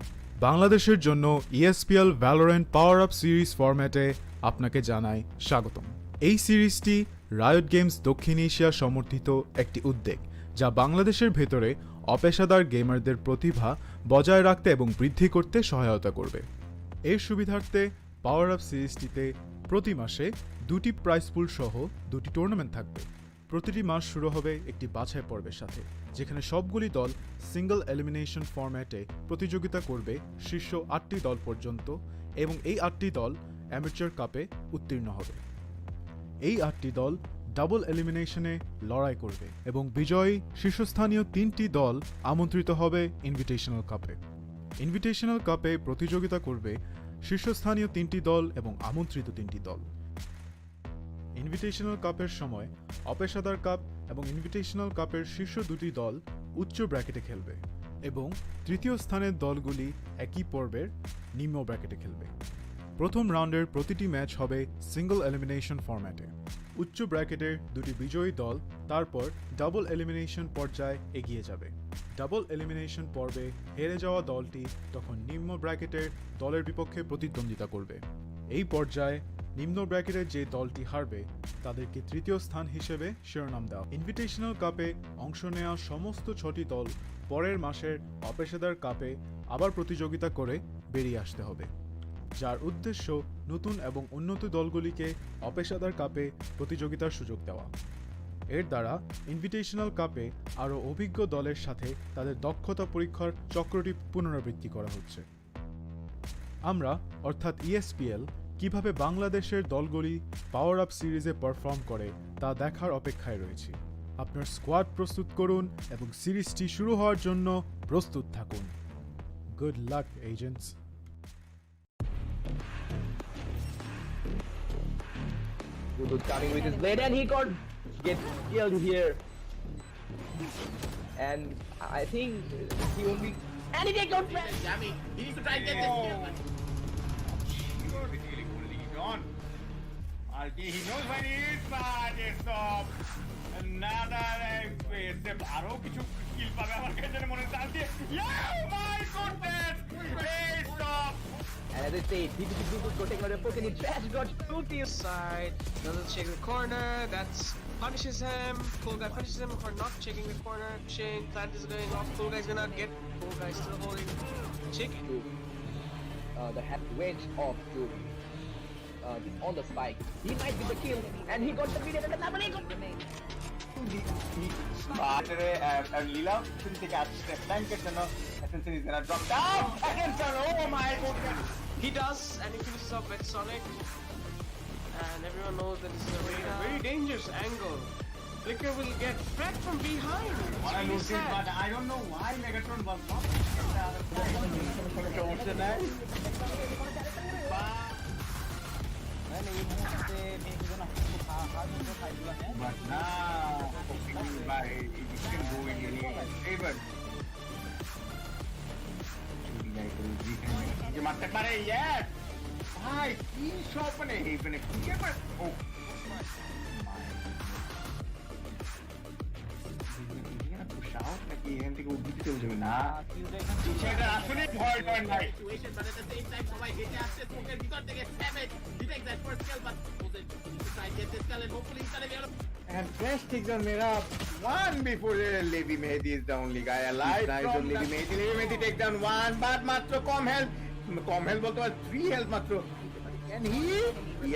বাংলাদেশের জন্য ESPL Valorant PowerUp series ফরম্যাটে আপনাকে জানাই স্বাগতম। এই সিরিজটি riot games দক্ষিণ এশিয়া সমর্থিত একটি উদ্যোগ যা বাংলাদেশের ভেতরে অপেশাদার গেমারদের প্রতিভা বজায় রাখতে এবং বৃদ্ধি করতে সহায়তা করবে। এর সুবিধার্থে পাওয়ার আপ সিরিজটিতে প্রতি মাসে 2টি প্রাইজ পুল সহ 2টি টুর্নামেন্ট থাকবে। প্রতিটি মাস শুরু হবে একটি বাছাই পর্বের সাথে, যেখানে সবগুলি দল সিঙ্গল এলিমিনেশন ফরম্যাটে প্রতিযোগিতা করবে শীর্ষ 8টি দল পর্যন্ত এবং এই 8টি দল অ্যামেচার কাপে উত্তীর্ণ হবে। এই 8টি দল ডাবল এলিমিনেশনে লড়াই করবে এবং বিজয়ী শীর্ষস্থানীয় 3টি দল আমন্ত্রিত হবে ইনভিটেশনাল কাপে। ইনভিটেশনাল কাপে প্রতিযোগিতা করবে শীর্ষস্থানীয় 3টি দল এবং আমন্ত্রিত 3টি দল। ইনভিটেশনাল কাপের সময় অপেশাদার কাপ এবং ইনভিটেশনাল কাপের শীর্ষ 2টি দল উচ্চ ব্র্যাকেটে খেলবে এবং তৃতীয় স্থানের দলগুলি একই পর্বের নিম্ন ব্র্যাকেটে খেলবে। প্রথম রাউন্ডের প্রতিটি ম্যাচ হবে সিঙ্গল এলিমিনেশন ফরম্যাটে। উচ্চ ব্র্যাকেটের 2টি বিজয়ী দল তারপর ডাবল এলিমিনেশন পর্যায়ে এগিয়ে যাবে। ডাবল এলিমিনেশন পর্বে হেরে যাওয়া দলটি তখন নিম্ন ব্র্যাকেটের দলের বিপক্ষে প্রতিদ্বন্দ্বিতা করবে। এই পর্যায়ে নিম্ন ব্র্যাকেটের যে দলটি হারবে তাদেরকে তৃতীয় স্থান হিসেবে শিরোনাম দেওয়া। ইনভিটেশনাল কাপে অংশ নেওয়া সমস্ত 6টি দল পরের মাসের অপেশাদার কাপে আবার প্রতিযোগিতা করে বেরিয়ে আসতে হবে, যার উদ্দেশ্য নতুন এবং উন্নত দলগুলিকে অপেশাদার কাপে প্রতিযোগিতার সুযোগ দেওয়া। এর দ্বারা ইনভিটেশনাল কাপে আরও অভিজ্ঞ দলের সাথে তাদের দক্ষতা পরীক্ষার চক্রটি পুনরাবৃত্তি করা হচ্ছে। আমরা অর্থাৎ ESPL কিভাবে বাংলাদেশের দলগুলি পাওয়ার আপ সিরিজে পারফর্ম করে তা দেখার অপেক্ষায় রয়েছি। আপনার স্কোয়াড প্রস্তুত করুন এবং সিরিজটি শুরু হওয়ার জন্য প্রস্তুত থাকুন। Good luck agents. Good starting with his blade and he gets killed here. And I think he won't be. And he takes out Fresh. Yami, he needs to try and get this kill, but You're really pulling it on. He knows when he is, but it's another aggressive আরো কিছু কিল পাবে আমার কাছে মনে চাইছে। Yeah, my goodness! Stop! And as I say, DPC is taking out a poke and he Fresh got Two to your side. Doesn't check the corner. That's punishes him. Cool guy punishes him for not checking the corner. Chain plant is going off. Cool guy's gonna get. Cool guy still holding. Chick. the range of Jovi. He's on the spike. He might be the kill, and he got the video and the double. He got the লীলা থেকে আসছে ফ্ল্যাঙ্কের জন্য Ascent is gonna drop down second turn. Oh my goodness. He does, and he finishes off with Sonic. And everyone knows that this is a very dangerous angle. Flicker will get threat from behind. Wanna lose it, but I don't know why Megatron was not but now by it can go in any favor. যে মারতে পারে yes ভাই কি shot মানে কি করে ও push out নাকি এখান থেকে উদ্দিতে চলে যাবে না সেটা আসলে ভয় করে নাই Situation, but at the same time, সবাই হেঁটে আসছে স্মোকের ভিতর থেকে Savage. He takes that first kill, but he needs to try and get this kill, and hopefully he's gonna be able to. and Fresh takes on Mera one before Levi Mehdi is the only guy alive. Nice on Levi Mehdi takes down one, but matro com health বলতে পারে 3 health মাত্র. Can he?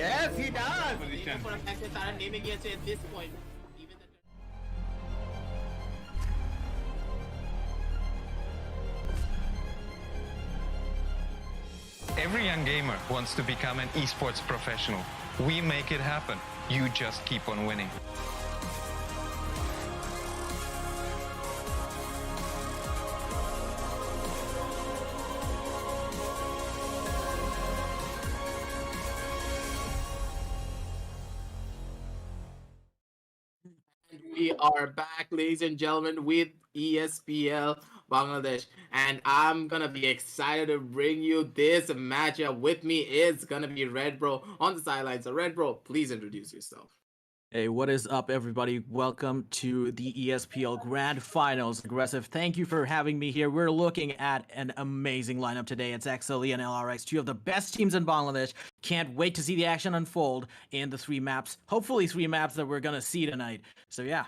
Yes, he does. For a fact that তারা নেমে গিয়েছে at this point. Even the Every young gamer wants to become an esports professional. We make it happen. You just keep on winning. We are back, ladies and gentlemen, with ESPL Bangladesh, and I'm gonna be excited to bring you this matchup. With me is gonna be Red Bro on the sidelines. So, Red Bro, please introduce yourself. Hey, what is up, everybody? Welcome to the ESPL Grandfinals. Aggressive, thank you for having me here. We're looking at an amazing lineup today. It's Exceeli and LarioX, two of the best teams in Bangladesh. Can't wait to see the action unfold in the three maps, hopefully three maps that we're gonna see tonight. So yeah.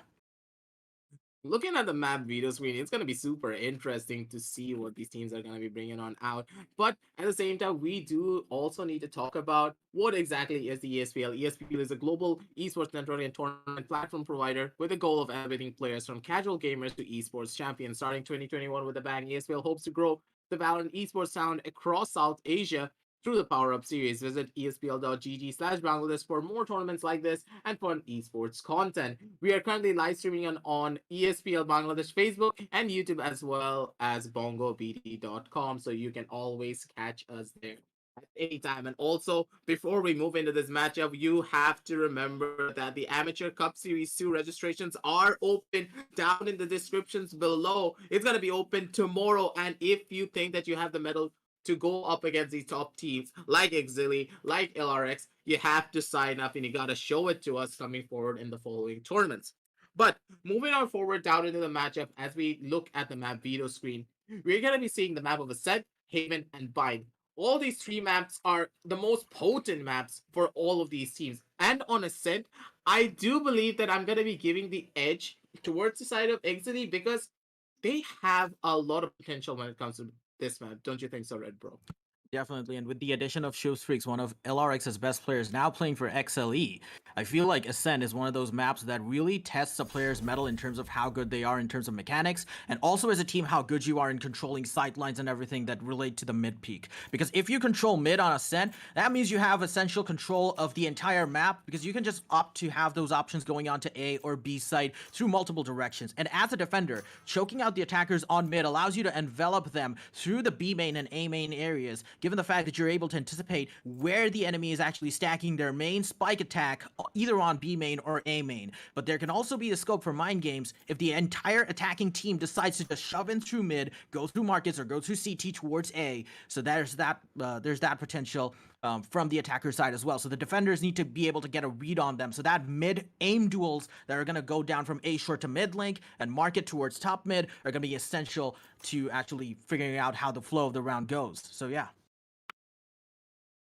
Looking at the map video screen, it's going to be super interesting to see what these teams are going to be bringing on out. But at the same time, we do also need to talk about what exactly is the ESPL. ESPL is a global esports network and tournament platform provider with the goal of elevating players from casual gamers to esports champions. Starting 2021 with a bang, ESPL hopes to grow the Valorant esports sound across South Asia through the PowerUp series. Visit espl.gg/Bangladesh for more tournaments like this and fun esports content. We are currently live streaming on ESPL Bangladesh Facebook and YouTube, as well as BongoBD.com, so you can always catch us there at any time. And also, before we move into this matchup, you have to remember that the Amateur Cup Series 2 registrations are open down in the descriptions below. It's going to be open tomorrow, and if you think that you have the medal to go up against these top teams like Exceeli, like LarioX, you have to sign up and you gotta show it to us coming forward in the following tournaments. But moving on forward down into the matchup, as we look at the map video screen, we're gonna be seeing the map of Ascent, Haven, and Bind. All these three maps are the most potent maps for all of these teams. And on Ascent, I do believe that I'm gonna be giving the edge towards the side of Exceeli because they have a lot of potential when it comes to this map. Don't you think so, Red Bro? Definitely, and with the addition of Zeusaberz, one of LarioX's best players, now playing for Exceeli, I feel like Ascent is one of those maps that really tests a player's mettle in terms of how good they are in terms of mechanics, and also as a team how good you are in controlling sightlines and everything that relate to the mid peak. Because if you control mid on Ascent, that means you have essential control of the entire map, because you can just opt to have those options going on to A or B site through multiple directions. And as a defender, choking out the attackers on mid allows you to envelop them through the B main and A main areas, given the fact that you're able to anticipate where the enemy is actually stacking their main spike attack either on B main or A main. But there can also be a scope for mind games if the entire attacking team decides to just shove in through mid, go through markets, or go through CT towards A. So there's that potential from the attacker side as well. So the defenders need to be able to get a read on them. So that mid aim duels that are going to go down from A short to mid link and market towards top mid are going to be essential to actually figuring out how the flow of the round goes. So yeah.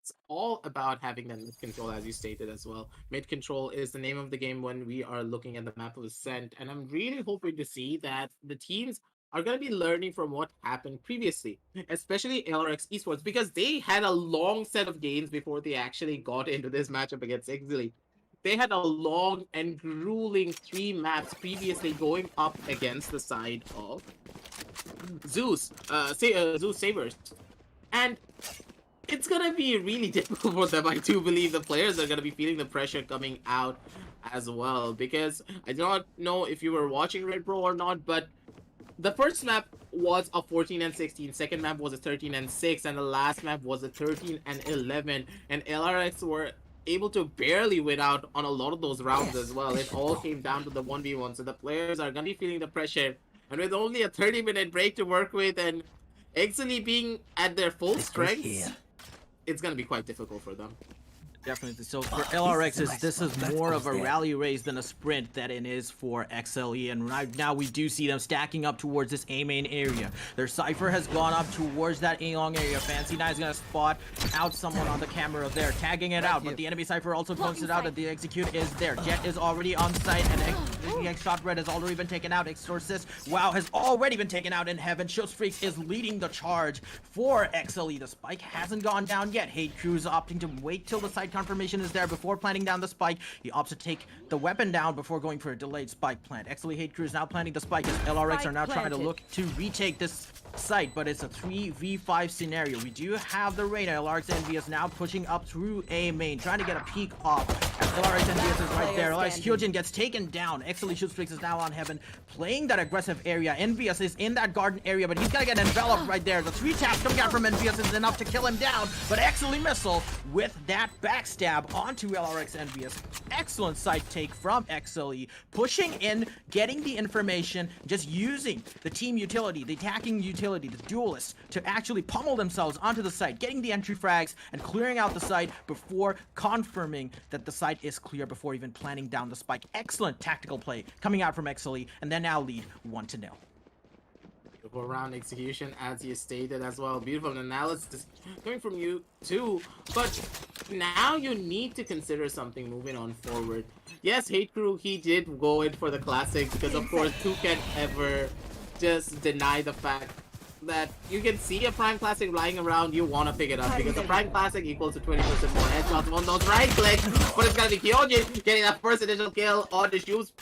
It's all about having that mid control, as you stated as well. Mid control is the name of the game when we are looking at the map of Ascent, and I'm really hoping to see that the teams are going to be learning from what happened previously, especially LRX Esports, because they had a long set of games before they actually got into this matchup against Exceeli. They had a long and grueling 3 maps previously going up against the side of Zeusaberz. And it's gonna be really difficult for them. I do believe the players are gonna be feeling the pressure coming out as well, because I do not know if you were watching Red Pro or not, but the first map was a 14-16, second map was a 13-6, and the last map was a 13-11, and LRX were able to barely win out on a lot of those rounds as well. It all came down to the 1v1, so the players are gonna be feeling the pressure, and with only a 30-minute break to work with, and Exceeli being at their full strength, it's gonna be quite difficult for them. Definitely. So for LRX, this is more of a rally race than a sprint that it is for XLE. And right now we do see them stacking up towards this A main area. Their Cypher has gone up towards that A long area. Fancy Nine is going to spot out someone on the camera there, tagging it out. But the enemy Cypher also posted out that the execute is there. Jet is already on site, and the X shot red has already been taken out. Exorcist, wow, has already been taken out in heaven. Shows Freaks is leading the charge for XLE. The spike hasn't gone down yet. Hate Crew is opting to wait till the site confirmation is there before planting down the spike. He opts to take the weapon down before going for a delayed spike plant. Exceeli Hate Crew is now planting the spike as LRX are now trying to look to retake this site, but it's a 3v5 scenario. We do have the Reyna. LRX Envious now pushing up through A main, trying to get a peek off. As LRX Envious is right there. LRX Hyojin gets taken down. Exceeli Shootstrix is now on heaven, playing that aggressive area. Envious is in that garden area, but he's gonna get enveloped right there. The 3 taps coming out from Envious is enough to kill him down, but Exceeli Missile with that backstab onto LRX Envious. Excellent side take from Exceeli, pushing in, getting the information, just using the team utility, the attacking utility, the duelists, to actually pummel themselves onto the site, getting the entry frags and clearing out the site before confirming that the site is clear before even planning down the spike. Excellent tactical play coming out from Exceeli, and then now lead 1-0. Beautiful round execution, as you stated as well. Beautiful analysis coming from you too. But now you need to consider something moving on forward. Yes, Hate Crew, he did go in for the classic because of course who can ever just deny the fact that you can see a Prime Classic lying around, you want to pick it up because the Prime Classic equals to 20% more headshots on those right clicks. But it's gonna be Hyojin getting that first initial kill on the shoes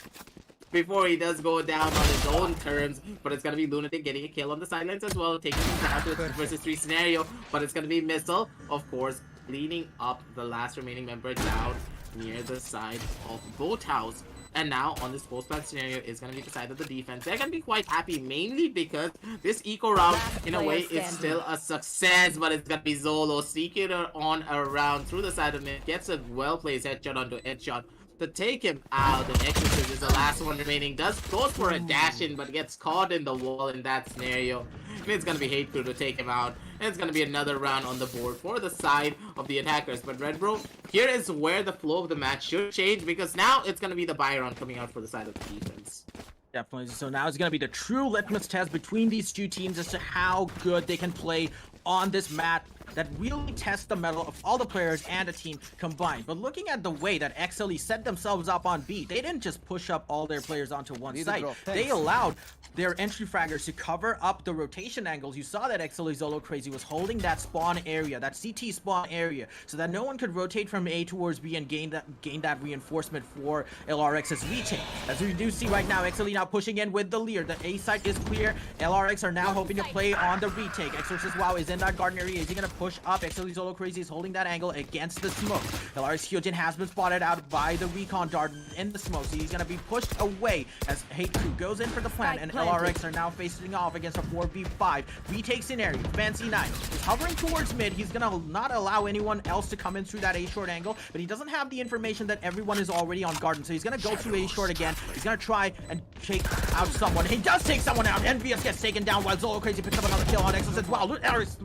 before he does go down on his own terms, but it's gonna be Lunatic getting a kill on the sidelines as well, taking him down to a 2 vs 3 scenario, but it's gonna be Missile, of course, leading up the last remaining member down near the side of Boathouse. And now on this post-plant scenario is gonna be the side of the defense. They're gonna be quite happy, mainly because this eco round, in a way, is still a success, but it's gonna be Zolo seeking it on around through the side of mid, gets a well-placed headshot onto headshot to take him out. The Exorcist is the last one remaining. Goes for a dash in, but gets caught in the wall in that scenario. And it's gonna be Hate Crew to take him out. And it's gonna be another round on the board for the side of the attackers. But Red Bro, here is where the flow of the match should change, because now it's gonna be the Byron coming out for the side of the defense. Definitely. So now it's going to be the true litmus test between these two teams as to how good they can play on this map that really tests the mettle of all the players and the team combined. But looking at the way that Exceeli set themselves up on B, they didn't just push up all their players onto one site. They allowed their entry fraggers to cover up the rotation angles. You saw that Exceeli Zolo Crazy was holding that spawn area, that CT spawn area, so that no one could rotate from A towards B and gain that reinforcement for LRX's retake. As we do see right now, Exceeli now pushing in with the lead. The A site is clear. LRX are now hoping to play on the retake. Exorcist WoW is in that garden area. Is he gonna push up? Exceeli Zolo Crazy is holding that angle against the smoke. LRX Hyojin has been spotted out by the recon dart in the smoke, so he's gonna be pushed away as Hate Crew goes in for the plant, and LRX are now facing off against a 4v5 retake scenario. Fancy Nine is hovering towards mid. He's gonna not allow anyone else to come in through that A short angle, but he doesn't have the information that everyone is already on garden, so he's gonna go to A short again. He's gonna try and take out someone. He does take someone out. Envious gets taken down while Zolo Crazy picks up another kill on Exorcist. Wow, LRX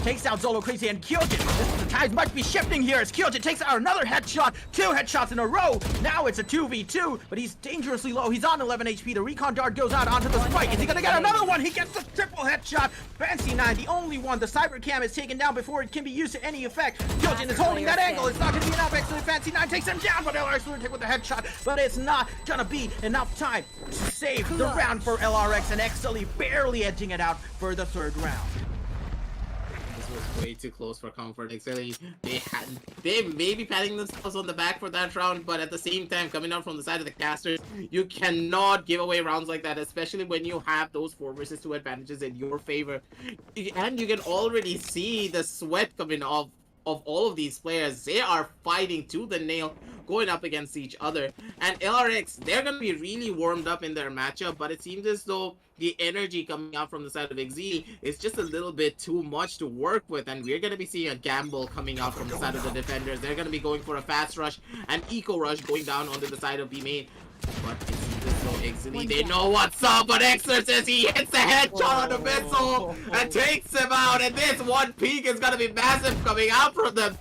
takes takes out Zolo Crazy and Kyojin. The tides might be shifting here as Kyojin takes out another headshot. 2 headshots in a row. Now it's a 2v2, but he's dangerously low. He's on 11 HP. The recon dart goes out onto the spike. Is he gonna get another one? He gets the triple headshot. Fancy 9, the only one. The cyber cam is taken down before it can be used to any effect. Kyojin is holding that angle. It's not gonna be enough. Actually, Fancy 9 takes him down, but LRX will take with the headshot. But it's not gonna be enough time to save the round for LRX, and Exceeli barely edging it out for the 3rd round. This was way too close for comfort. Exceeli, they may be patting themselves on the back for that round, but at the same time, coming out from the side of the casters, you cannot give away rounds like that, especially when you have those 4 versus 2 advantages in your favor. And you can already see the sweat coming off of all of these players. They are fighting to the nail, going up against each other. And LRX, they're going to be really warmed up in their matchup, but it seems as though the energy coming out from the side of Exceeli is just a little bit too much to work with, and we're going to be seeing a gamble coming out from the side of the defenders. They're going to be going for a fast rush and eco rush going down onto the side of B main. But it seems as though Exceeli, they know what's up, but Exorcist, he hits the headshot on the missile and takes him out, and this one peak is going to be massive coming out from them.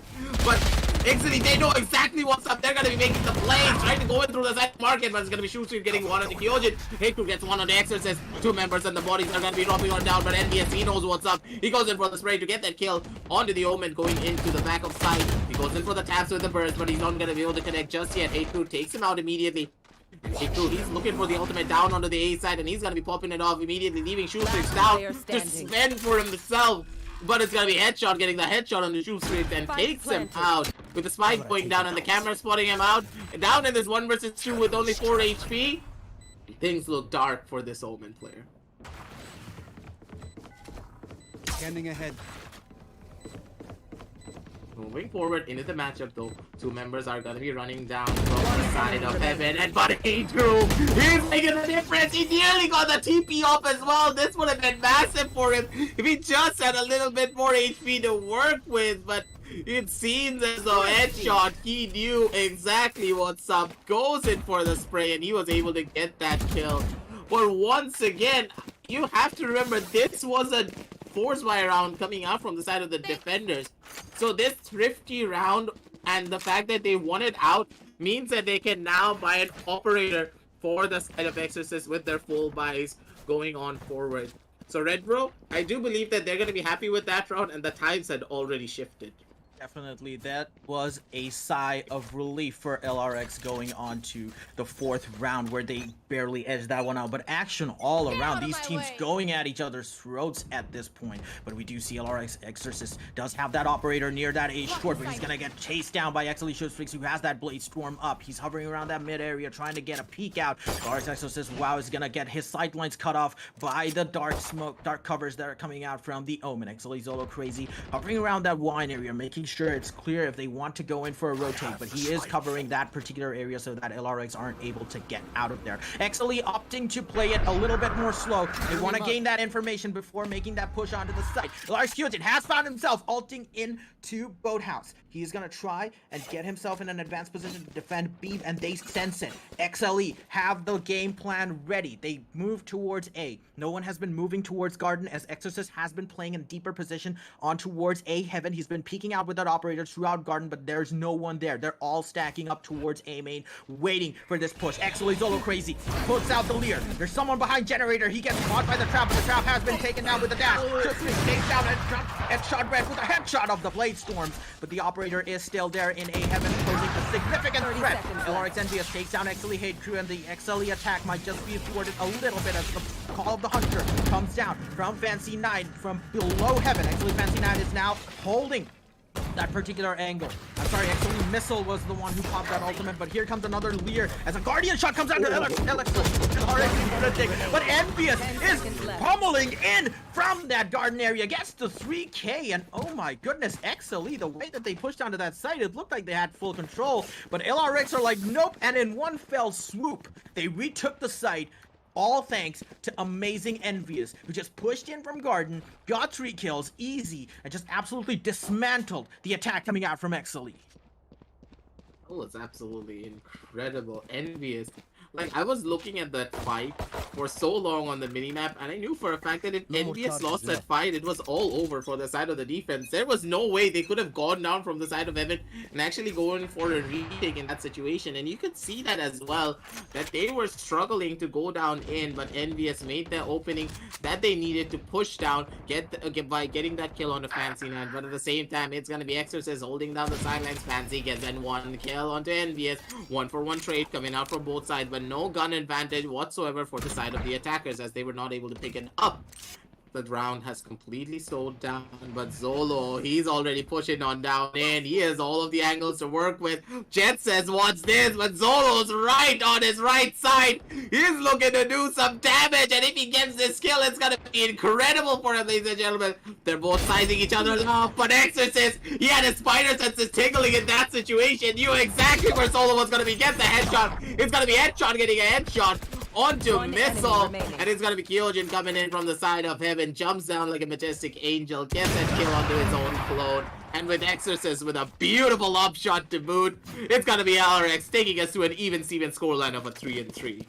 But Exceeli, they know exactly what's up. They're going to be making the plays, trying to go in through the side market, but it's going to be Shoestreet getting one on the Kyojin. Heiku gets one on the Exorcist. 2 members and the bodies are going to be dropping on down, but NBS, he knows what's up. He goes in for the spray to get that kill onto the Omen, going into the back of sight. He goes in for the taps with the burst, but he's not going to be able to connect just yet. Heiku takes him out immediately. Heiku, he's looking for the ultimate down onto the A side, and he's going to be popping it off immediately, leaving Shoestreet down to spend for himself. But it's gonna be headshot, getting the headshot on the Shoestreet and takes him out with the spike going down and the camera spotting him out. Down in this 1 versus 2 with only 4 HP. Things look dark for this Omen player. Scanning ahead. Moving forward into the matchup though, 2 members are gonna be running down from the side of heaven, and but Heiku, he's making the difference. He nearly got the TP off as well. This would have been massive for him if he just had a little bit more HP to work with, but it seems as though headshot, he knew exactly what's up, goes in for the spray, and he was able to get that kill. But once again, you have to remember, this was a force by round coming out from the side of the defenders. So this thrifty round and the fact that they won it out means that they can now buy an operator for the side of Exorcist with their full buys going on forward. So Red Bro, I do believe that they're going to be happy with that round, and the tides had already shifted. Definitely, that was a sigh of relief for LRX going on to the 4th round where they barely edged that one out. But action all around, these teams going at each other's throats at this point. But we do see LRX Exorcist does have that operator near that A short, but he's gonna get chased down by Exceeli Shoestreet, who has that Blade Storm up. He's hovering around that mid area trying to get a peek out. LRX Exorcist, wow, is gonna get his sight lines cut off by the dark smoke, dark covers that are coming out from the Omen. Exceeli Zolo Crazy hovering around that wine area, making sure it's clear if they want to go in for a rotate, but he is covering that particular area so that LRX aren't able to get out of there. Exceeli opting to play it a little bit more slow. They want to gain that information before making that push onto the site. LRX Kyojin has found himself ulting into Boathouse. He's gonna try and get himself in an advanced position to defend B, and they sense it. Exceeli have the game plan ready. They move towards A. No one has been moving towards Garden, as Exorcist has been playing in deeper position on towards A Heaven. He's been peeking out with that operator throughout Garden, but there's no one there. They're all stacking up towards A main, waiting for this push. Exceeli Zolo Crazy puts out the Leer. There's someone behind Generator. He gets caught by the trap, but the trap has been taken down with a dash. Shoestreet takes down and shot red with a headshot of the Blade Storms, but the operator is still there in A Heaven, posing a significant threat. LRX NBS takes down Exceeli Hate Crew, and the Exceeli attack might just be thwarted a little bit as the Call of the Hunter comes down from Fancy 9 from below Heaven. Exceeli Fancy 9 is now holding that particular angle. I'm sorry, Exceeli Missile was the one who popped that ultimate, but here comes another Leer as a Guardian shot comes out to LRX. But Envious is pummeling in from that garden area, gets the 3K, and oh my goodness, Exceeli, the way that they pushed onto that site, it looked like they had full control, but LRX are like, nope, and in one fell swoop, they retook the site. All thanks to amazing Envious, who just pushed in from Garden, got 3 kills, easy, and just absolutely dismantled the attack coming out from Exceeli. Oh, it's absolutely incredible. Envious Like, I was looking at that fight for so long on the minimap, and I knew for a fact that if No more NVS charges lost that left. fight, it was all over for the side of the defense. There was no way they could have gone down from the side of Heaven and actually going for a retake in that situation. And you could see that as well, that they were struggling to go down in, but NVS made their opening that they needed to push down, by getting that kill on the Fancy Man. But at the same time, it's gonna be Exorcist holding down the sidelines. Fancy gets then one kill onto NVS. 1-for-1 trade coming out from both sides, but no gun advantage whatsoever for the side of the attackers, as they were not able to pick it up. The round has completely slowed down, but Zolo, he's already pushing on down in. He has all of the angles to work with. Jet says, what's this? But Zolo's right on his right side. He's looking to do some damage, and if he gets this kill, it's gonna be incredible for him, ladies and gentlemen. They're both sizing each other up, but Exorcist, he had his spider senses tingling in that situation. Knew exactly where Zolo was gonna be. Get the headshot. It's gonna be Headshot getting a headshot onto One enemy Missile, remaining. and it's gonna be Kyojin coming in from the side of Heaven, jumps down like a majestic angel, gets that kill onto his own clone, and with Exorcist with a beautiful upshot to boot, it's gonna be LRX taking us to an even Steven scoreline of a 3-3.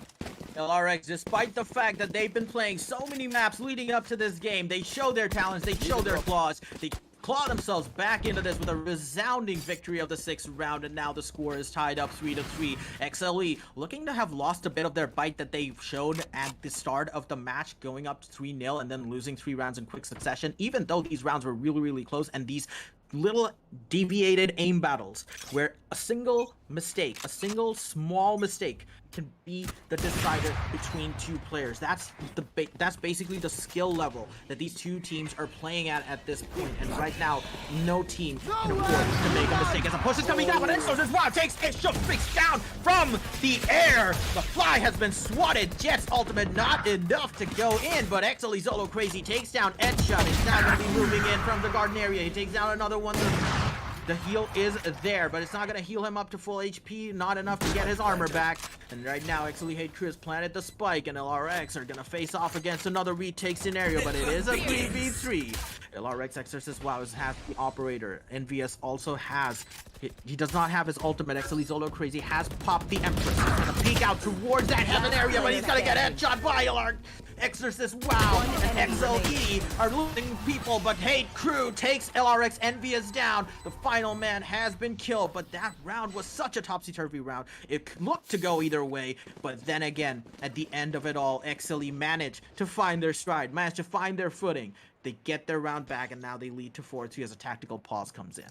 LRX, despite the fact that they've been playing so many maps leading up to this game, they show their talents, they show their flaws, they claw themselves back into this with a resounding victory of the 6th round, and now the score is tied up 3-3. Exceeli looking to have lost a bit of their bite that they showed at the start of the match, going up 3-0 and then losing 3 rounds in quick succession, even though these rounds were really close, and these little deviated aim battles where a single mistake, a single small mistake can be the decider between two players. That's basically the skill level that these two teams are playing at this point. And right now, no team can afford to make a mistake. As a push is coming down, but Exorcist wow takes a shot streaks down from the air. The fly has been swatted. Jet's ultimate not enough to go in, but Exceeli Zolo Crazy takes down Headshot. He's now going to be moving in from the garden area. He takes down another one. The heal is there, but it's not going to heal him up to full HP, not enough to get his armor back. And right now, Exceeli Hate Crew has planted the spike, and LRX are going to face off against another retake scenario, but it is a 3v3. LRX Exorcist WoW has the operator. NVS also has, he does not have his ultimate. Exceeli Zolo Crazy has popped the Empress. He's going to peek out towards that heaven area, but he's going to get headshot by LRX. Exorcist WoW and XLE are losing people, but Hate Crew takes LRX Envious down. The final man has been killed, but that round was such a topsy-turvy round. It looked to go either way, but then again, at the end of it all, XLE managed to find their stride, managed to find their footing. They get their round back, and now they lead to 4-2 as a tactical pause comes in.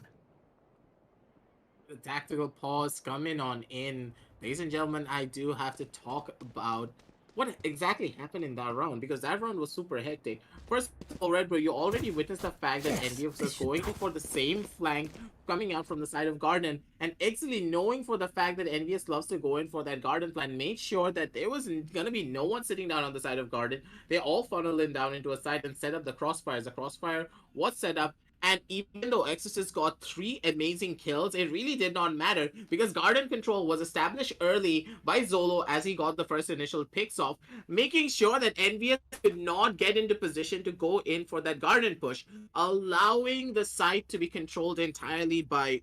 The tactical pause coming on in. Ladies and gentlemen, I do have to talk about what exactly happened in that round, because that round was super hectic. First of all, Red Bull, you already witnessed the fact that NVS was going for the same flank coming out from the side of Garden, and Exceeli, knowing for the fact that NVS loves to go in for that Garden plan, made sure that there was gonna be no one sitting down on the side of Garden. They all funneled in down into a side and set up the crossfires. The crossfire was set up, and even though Exorcist got 3 amazing kills, it really did not matter, because Garden control was established early by Zolo as he got the first initial picks off, making sure that NVS could not get into position to go in for that Garden push, allowing the site to be controlled entirely by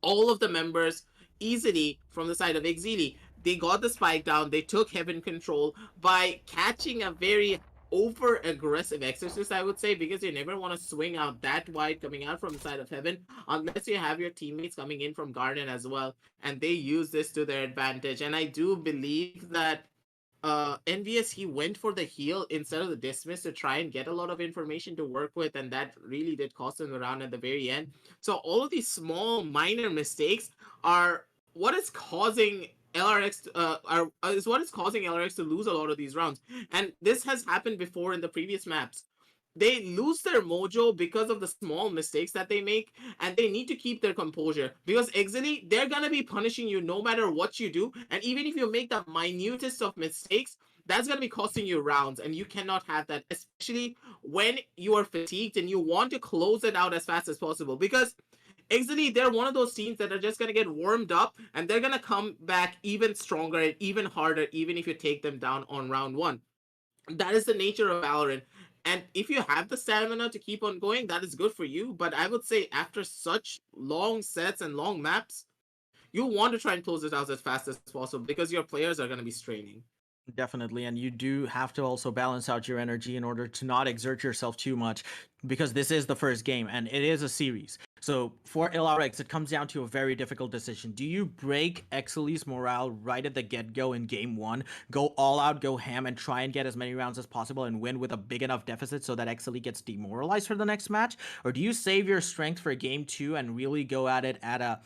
all of the members easily from the side of Exceeli. They got the spike down, they took heaven control by catching a very over aggressive Exorcist, I would say, because you never want to swing out that wide coming out from the side of heaven unless you have your teammates coming in from Garden as well, and they use this to their advantage. And I do believe that NVS, he went for the heal instead of the dismiss to try and get a lot of information to work with, and that really did cost him the round at the very end. So all of these small minor mistakes are what is causing LRX is what is causing LRX to lose a lot of these rounds. And this has happened before in the previous maps. They lose their mojo because of the small mistakes that they make, and they need to keep their composure, because Exceeli, they're gonna be punishing you no matter what you do, and even if you make the minutest of mistakes, that's gonna be costing you rounds, and you cannot have that, especially when you are fatigued and you want to close it out as fast as possible, because Exceeli, they're one of those teams that are just going to get warmed up, and they're going to come back even stronger and even harder, even if you take them down on round 1. That is the nature of Valorant. And if you have the stamina to keep on going, that is good for you. But I would say after such long sets and long maps, you want to try and close it out as fast as possible because your players are going to be straining. Definitely, and you do have to also balance out your energy in order to not exert yourself too much, because this is the first game and it is a series. So for LRX, it comes down to a very difficult decision. Do you break Exceeli's morale right at the get-go in game 1, go all out, go ham, and try and get as many rounds as possible and win with a big enough deficit so that Exceeli gets demoralized for the next match? Or do you save your strength for game 2 and really go at it at a,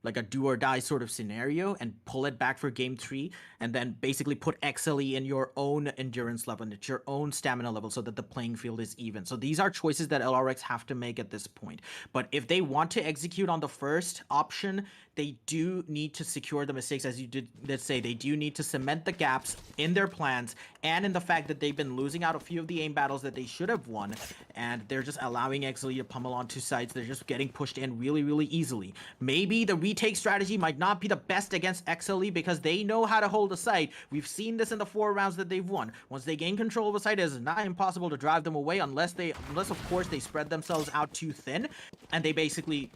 like a do or die sort of scenario and pull it back for game 3 and then basically put Exceeli in your own endurance level and at your own stamina level so that the playing field is even? So these are choices that LRX have to make at this point. But if they want to execute on the first option, they do need to secure the mistakes, as you did say. They do need to cement the gaps in their plans and in the fact that they've been losing out a few of the aim battles that they should have won, and they're just allowing Exceeli to pummel onto sites. They're just getting pushed in really, really easily. Maybe the retake strategy might not be the best against Exceeli because they know how to hold a site. We've seen this in the 4 rounds that they've won. Once they gain control of a site, it is not impossible to drive them away unless of course they spread themselves out too thin and they basically,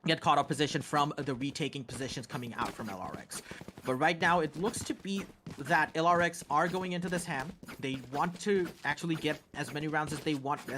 get caught up position from the retaking positions coming out from LRX. But right now, it looks to be that LRX are going into this ham. They want to actually get as many rounds as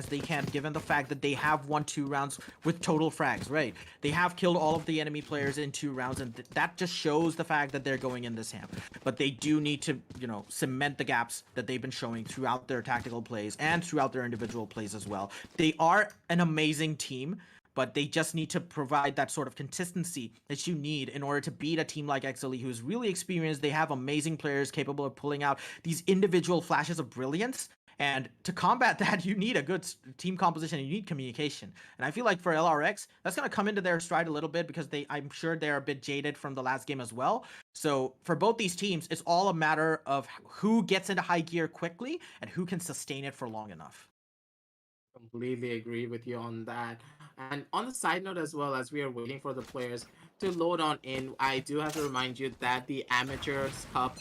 they can, given the fact that they have won 2 rounds with total frags, right? They have killed all of the enemy players in 2 rounds, and that just shows the fact that they're going in this ham. But they do need to, cement the gaps that they've been showing throughout their tactical plays and throughout their individual plays as well. They are an amazing team, but they just need to provide that sort of consistency that you need in order to beat a team like Exceeli, who's really experienced. They have amazing players capable of pulling out these individual flashes of brilliance. And to combat that, you need a good team composition and you need communication. And I feel like for LRX, that's going to come into their stride a little bit because I'm sure they're a bit jaded from the last game as well. So for both these teams, it's all a matter of who gets into high gear quickly and who can sustain it for long enough. Completely agree with you on that. And on the side note as well, as we are waiting for the players to load on in, I do have to remind you that the Amateurs Cup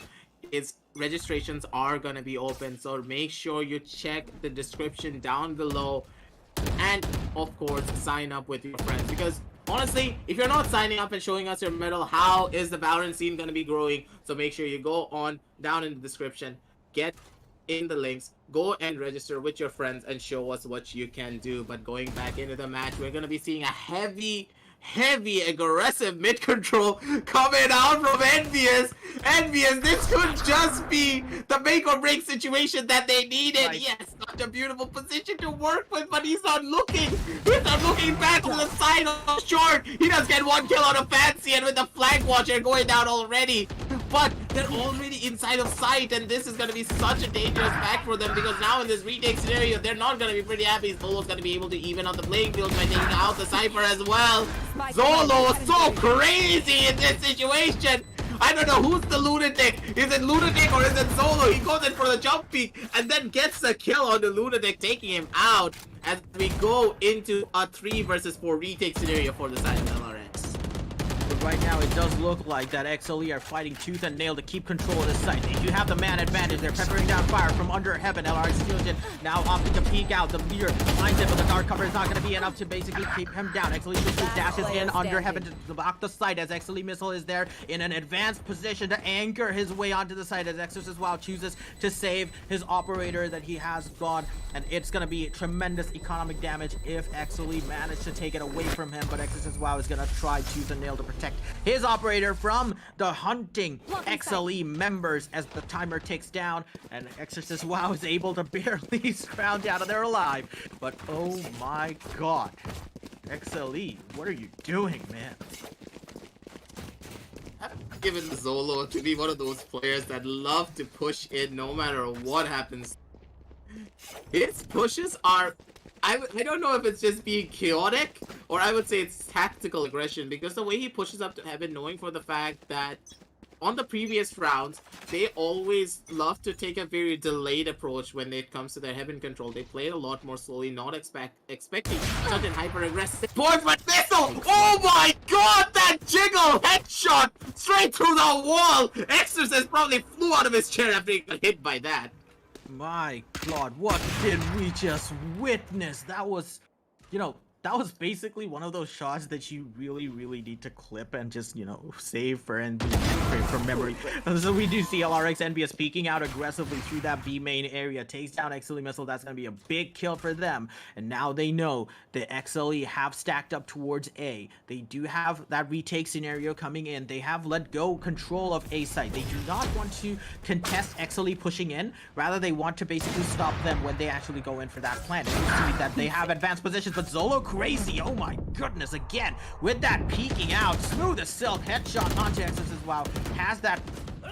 registrations are going to be open, so make sure you check the description down below and of course sign up with your friends, because honestly, if you're not signing up and showing us your medal, how is the Valorant scene going to be growing? So make sure you go on down in the description, get in the links, go and register with your friends and show us what you can do. But going back into the match, we're going to be seeing a heavy aggressive mid control coming out from Envious. This could just be the make or break situation that they needed. Right. Yes, such a beautiful position to work with, but he's not looking. He's not looking back to the side of short. He does get 1 kill on a fancy, and with the flank watcher going down already. But they're already inside of sight, and this is going to be such a dangerous match for them, because now in this retake scenario, they're not going to be pretty happy. Zolo's going to be able to even out the playing field by taking out the Cypher as well. Zolo is so crazy in this situation. I don't know who's the lunatic. Is it lunatic or is it Zolo? He goes in for the jump peek and then gets a kill on the lunatic, taking him out as we go into a 3 versus 4 retake scenario for the side of LRX. But right now, it does look like that Exceeli are fighting tooth and nail to keep control of this site. They do have the man advantage. They're peppering down fire from under heaven. LRX Fusion now opting to peek out. The leader finds it, but the dark cover is not going to be enough to basically keep him down. Exceeli just dashes in under heaven to block the site as Exceeli Missile is there in an advanced position to anchor his way onto the site as Exorcist WoW chooses to save his operator that he has gone. And it's going to be tremendous economic damage if Exceeli managed to take it away from him, but Exorcist WoW is going to try tooth and nail to protect his operator from the hunting Exceeli members as the timer ticks down, and Exorcist WoW is able to barely scrounge out of there alive. But oh my god, Exceeli, what are you doing, man? I've given Zolo to be one of those players that love to push in no matter what happens. His pushes are, I don't know if it's just being chaotic or I would say it's tactical aggression, because the way he pushes up to heaven, knowing for the fact that on the previous rounds, they always love to take a very delayed approach when it comes to their heaven control. They play it a lot more slowly, not expecting such an hyper-aggressive point, but Missile! Oh my god, that jiggle headshot straight through the wall! Exorcist probably flew out of his chair after he got hit by that. My god, what did we just witness? That was, that was basically one of those shots that you really, really need to clip and just, you know, save for from memory. So we do see LRX NBS peeking out aggressively through that B main area, takes down Exceeli Missile. That's going to be a big kill for them. And now they know that Exceeli have stacked up towards A. They do have that retake scenario coming in. They have let go control of A site. They do not want to contest Exceeli pushing in. Rather, they want to basically stop them when they actually go in for that plan. You see that they have advanced positions, but Zolo crazy. Oh my goodness, again, with that peeking out, smooth as silk, headshot onto Exceeli as well. Has that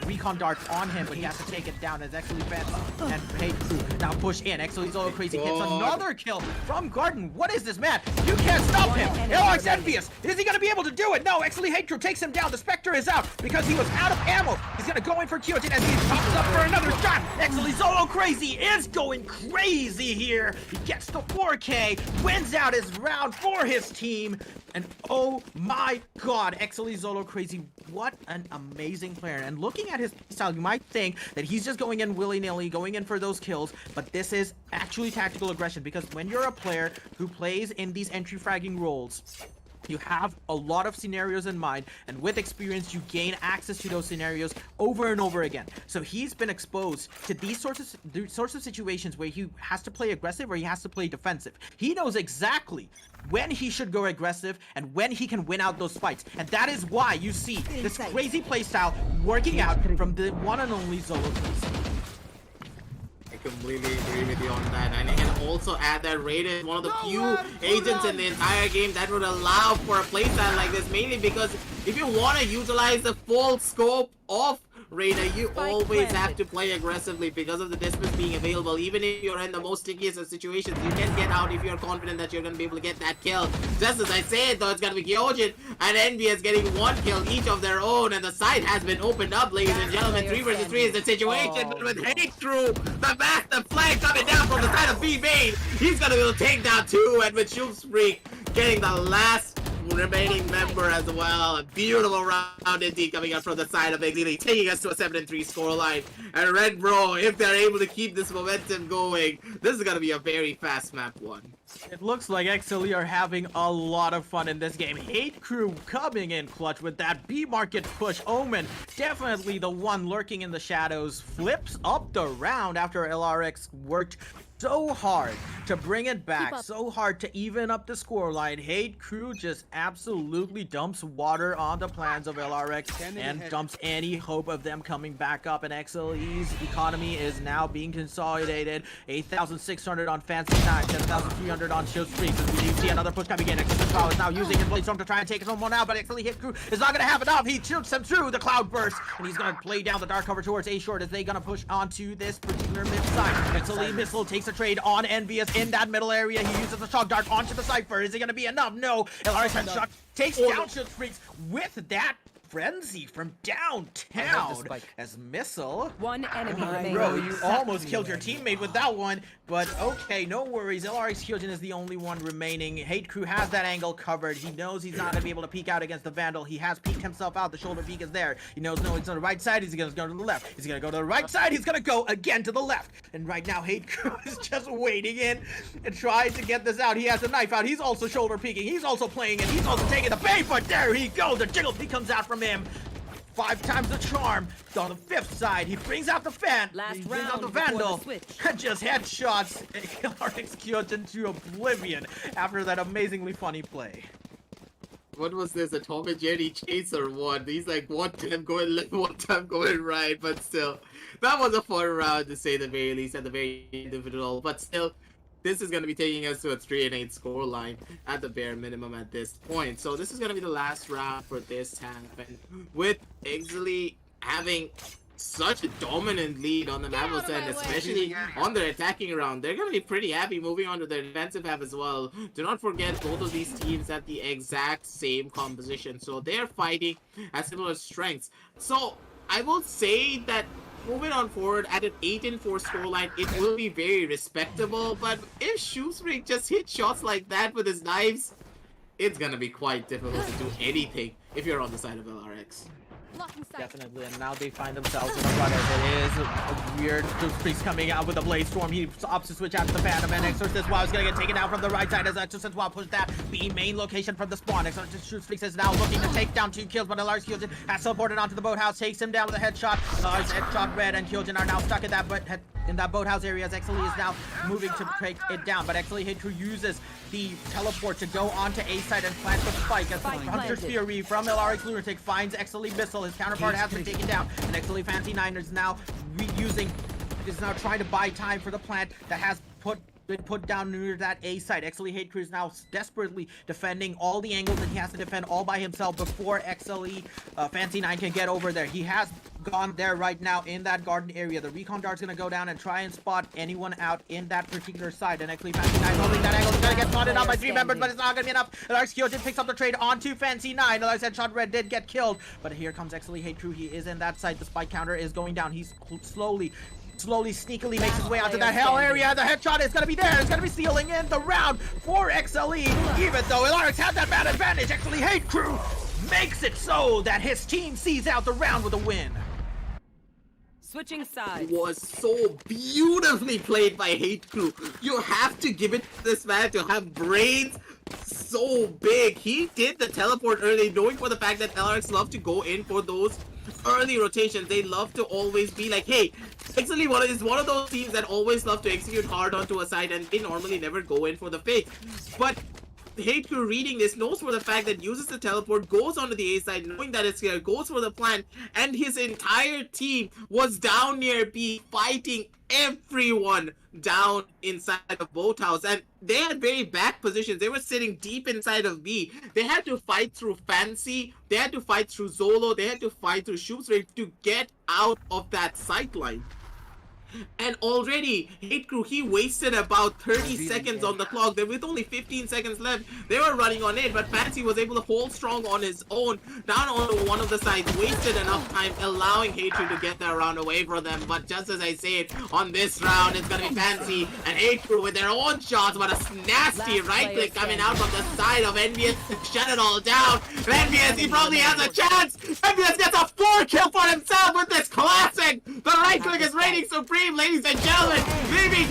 recon dart on him, but he has to take it down as Exceeli fans and Paid Crew now push in. Exceeli Zolo crazy gets another kill from Garden. What is this, man? You can't stop him. LRX envious. Is he going to be able to do it? No, Exceeli Hate Crew takes him down. The Spectre is out because he was out of ammo. He's going to go in for Kyojin as he pops up for another shot. Exceeli Zolo crazy is going crazy here. He gets the 4K, wins out his round for his team. And oh my god, Exceeli Zolo crazy. What an amazing player. And looking at his style, you might think that he's just going in willy-nilly, going in for those kills, but this is actually tactical aggression, because when you're a player who plays in these entry fragging roles, you have a lot of scenarios in mind, and with experience you gain access to those scenarios over and over again. So he's been exposed to these sorts of situations where he has to play aggressive or he has to play defensive. He knows exactly when he should go aggressive and when he can win out those fights, and that is why you see this crazy playstyle working out from the one and only Zolo crazy. I completely agree with you on that, and I can also add that Raid is one of the few agents in the entire game that would allow for a playstyle like this, mainly because if you want to utilize the full scope of Raider, you always have to play aggressively because of the distance being available. Even if you're in the most stickiest of situations, you can get out if you're confident that you're going to be able to get that kill. Just as I said, though, it's going to be Kyojin and NBS getting one kill each of their own, and the site has been opened up, ladies and gentlemen. 3 versus 3 is the situation, but with Hate Crew, the master flag coming down from the side of B main, he's going to be able to take down 2, and with Shoofsfreak getting the last remaining member as well. A beautiful round indeed coming up from the side of Exceeli, taking us to a 7-3 scoreline. And Red Bro, if they're able to keep this momentum going, this is going to be a very fast map one. It looks like Exceeli are having a lot of fun in this game. Hate Crew coming in clutch with that B market push. Omen, definitely the one lurking in the shadows, flips up the round after LRX worked so hard to bring it back, so hard to even up the scoreline. Hate Crew just absolutely dumps water on the plans of LRX and dumps any hope of them coming back up. And Exceeli's economy is now being consolidated. 8,600 on Fancy 9, 7,300 on Shield Streaks. As we do see another push coming in. Exceeli is now using his Blade Storm to try and take someone out, but Exceeli Hate Crew is not going to have enough. He shoots him through the Cloud Burst, and he's going to play down the dark cover towards A short as they going to push onto this particular mid side. Exceeli Missile takes a trade on Envious in that middle area. He uses the shock dart onto the Cypher. Is it going to be enough? No. LRX headshot takes down Shield Freaks with that frenzy from downtown as Missile. One enemy remaining. Bro, you almost killed your teammate with that one, but okay, no worries. LRX Kyojin is the only one remaining. Hate Crew has that angle covered. He knows he's not going to be able to peek out against the Vandal. He has peeked himself out. The shoulder peek is there. He knows, no, it's on the right side. He's going to go to the left. He's going to go to the right side. He's going to go again to the left. And right now, Hate Crew is just waiting in and trying to get this out. He has a knife out. He's also shoulder peeking. He's also playing it. He's also taking the bait, but there he goes. The jiggle peek comes out from him. 5 times the charm. On the 5th side, he brings out the fan. He brings out the Vandal. And just headshots LRX Kyojin to oblivion after that amazingly funny play. What was this? A Tom and Jerry chase or what? He's like one time going left, one time going right, but still. That was a fun round to say the very least, at the very individual, but still. This is going to be taking us to a 3-8 scoreline at the bare minimum at this point. So this is going to be the last round for this half. And with Exceeli having such a dominant lead on the map, and especially on their attacking round, they're going to be pretty happy moving on to their defensive half as well. Do not forget, both of these teams have the exact same composition. So they're fighting at similar strengths. So I will say that moving on forward at an 8-4 scoreline, it will be very respectable, but if Shoofsfreak just hits shots like that with his knives, it's gonna be quite difficult to do anything if you're on the side of LRX. Definitely, and now they find themselves in a run as it is a weird Freaks coming out with a Blaze Storm. He opts to switch out to the Phantom, and Exorcist Wow is gonna get taken out from the right side as Exorcist Wow pushed that B main location from the spawn. Exorcist Freaks is now looking to take down 2 kills, but Lars Kyojin has teleported onto the boathouse, takes him down with a headshot. Lars headshot red and Kyojin are now stuck in that boathouse area as Exceeli is now moving to break it down, but Exceeli Hitru uses the teleport to go onto A side and plant the spike as Hunter's Fury from LarioX Lunatic finds Exceeli Missile. His counterpart has been taken down, and Exceeli Fancy Nine is now trying to buy time for the plant that has been put down near that A side. Exceeli Hate Crew is now desperately defending all the angles that he has to defend all by himself before Exceeli Fancy 9 can get over there. He has gone there right now in that garden area. The recon dart's gonna go down and try and spot anyone out in that particular side. And Exceeli Fancy 9 holding that angle. He's gonna get spotted out by 3 members, but it's not gonna be enough. Lars Kyojin picks up the trade onto Fancy 9. Lars Headshot Red did get killed, but here comes Exceeli Hate Crew. He is in that side. The spike counter is going down. He's slowly, sneakily makes his way onto that hell area. The headshot is gonna be there. It's gonna be sealing in the round for Exceeli. Even though LarioX had that bad advantage, Exceeli Hate Crew makes it so that his team sees out the round with a win. Switching sides. Was so beautifully played by Hate Crew. You have to give it to this man to have brains so big. He did the teleport early, knowing for the fact that LarioX love to go in for those early rotations. They love to always be like, hey, Exceeli is one of those teams that always love to execute hard onto a side, and they normally never go in for the fake. But Hate Crew reading this knows for the fact that uses the teleport, goes onto the A side, knowing that it's here, goes for the plant, and his entire team was down near B, fighting everyone down inside of boathouse, and they had very back positions. They were sitting deep inside of B. They had to fight through Fancy, they had to fight through Zolo, they had to fight through Shoopsray to get out of that sightline. And already, Hate Crew, he wasted about 30 seconds on the clock. With only 15 seconds left, they were running on it, but Fancy was able to hold strong on his own, down on one of the sides, wasted enough time, allowing Hate Crew to get that round away from them. But just as I say it, on this round, it's gonna be Fancy and Hate Crew with their own shots, but a nasty right click coming out from the side of Envious to shut it all down. Envious, he probably has a chance! Envious gets a 4 kill for himself with this classic! The right click is reigning supreme, ladies and gentlemen, leaving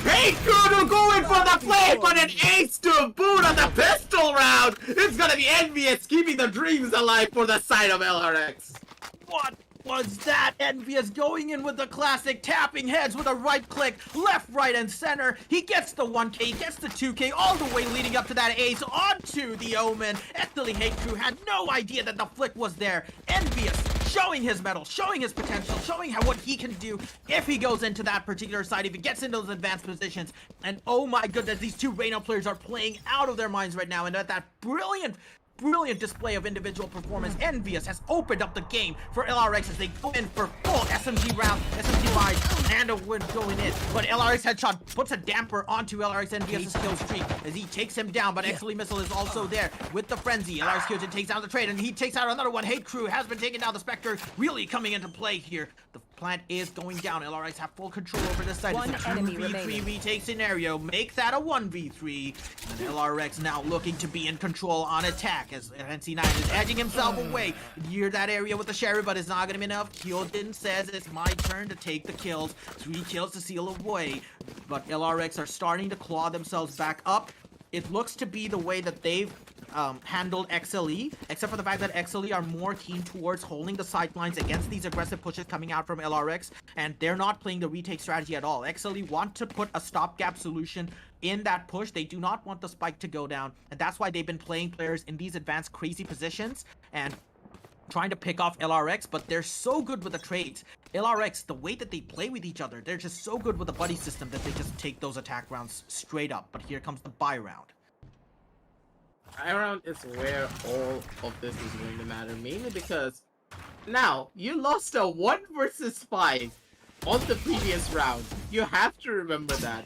Hate Crew to go in for the play, but an ace to boot on the pistol round. It's gonna be Envious keeping the dreams alive for the side of LarioX. What was that? Envious going in with the classic, tapping heads with a right click, left, right, and center. He gets the 1K, he gets the 2K, all the way leading up to that ace onto the Omen. Exceeli Hate Crew had no idea that the flick was there. Envious showing his mettle, showing his potential, showing what he can do if he goes into that particular side, if he gets into those advanced positions. And oh my goodness, these two Reyna players are playing out of their minds right now, and at that brilliant display of individual performance, Envious has opened up the game for LarioX as they go in for full SMG round, SMG buys, and a win going in. But LarioX Headshot puts a damper onto LarioX Envious' kill streak as he takes him down, but Exceeli Missile is also there with the frenzy. LarioX Kyojin takes down the trade, and he takes out another one. Hate Crew has been taken down. The Spectre really coming into play here. The plant is going down. LarioX have full control over this side. One it's a enemy 2v3 remaining. retake scenario. Make that a 1v3. And LarioX now looking to be in control on attack as NC9 is edging himself away near that area with the Sheriff, but it's not going to be enough. Kyojin says it's my turn to take the kills. 3 kills to seal away. But LarioX are starting to claw themselves back up. It looks to be the way that they've handled Exceeli, except for the fact that Exceeli are more keen towards holding the sidelines against these aggressive pushes coming out from LarioX, and they're not playing the retake strategy at all. Exceeli want to put a stopgap solution in that push. They do not want the spike to go down, and that's why they've been playing players in these advanced crazy positions and trying to pick off LarioX, but they're so good with the trades. LarioX, the way that they play with each other, they're just so good with the buddy system that they just take those attack rounds straight up. But here comes the buy round. Buy round is where all of this is going to matter, mainly because now you lost a 1 versus 5 on the previous round. You have to remember that.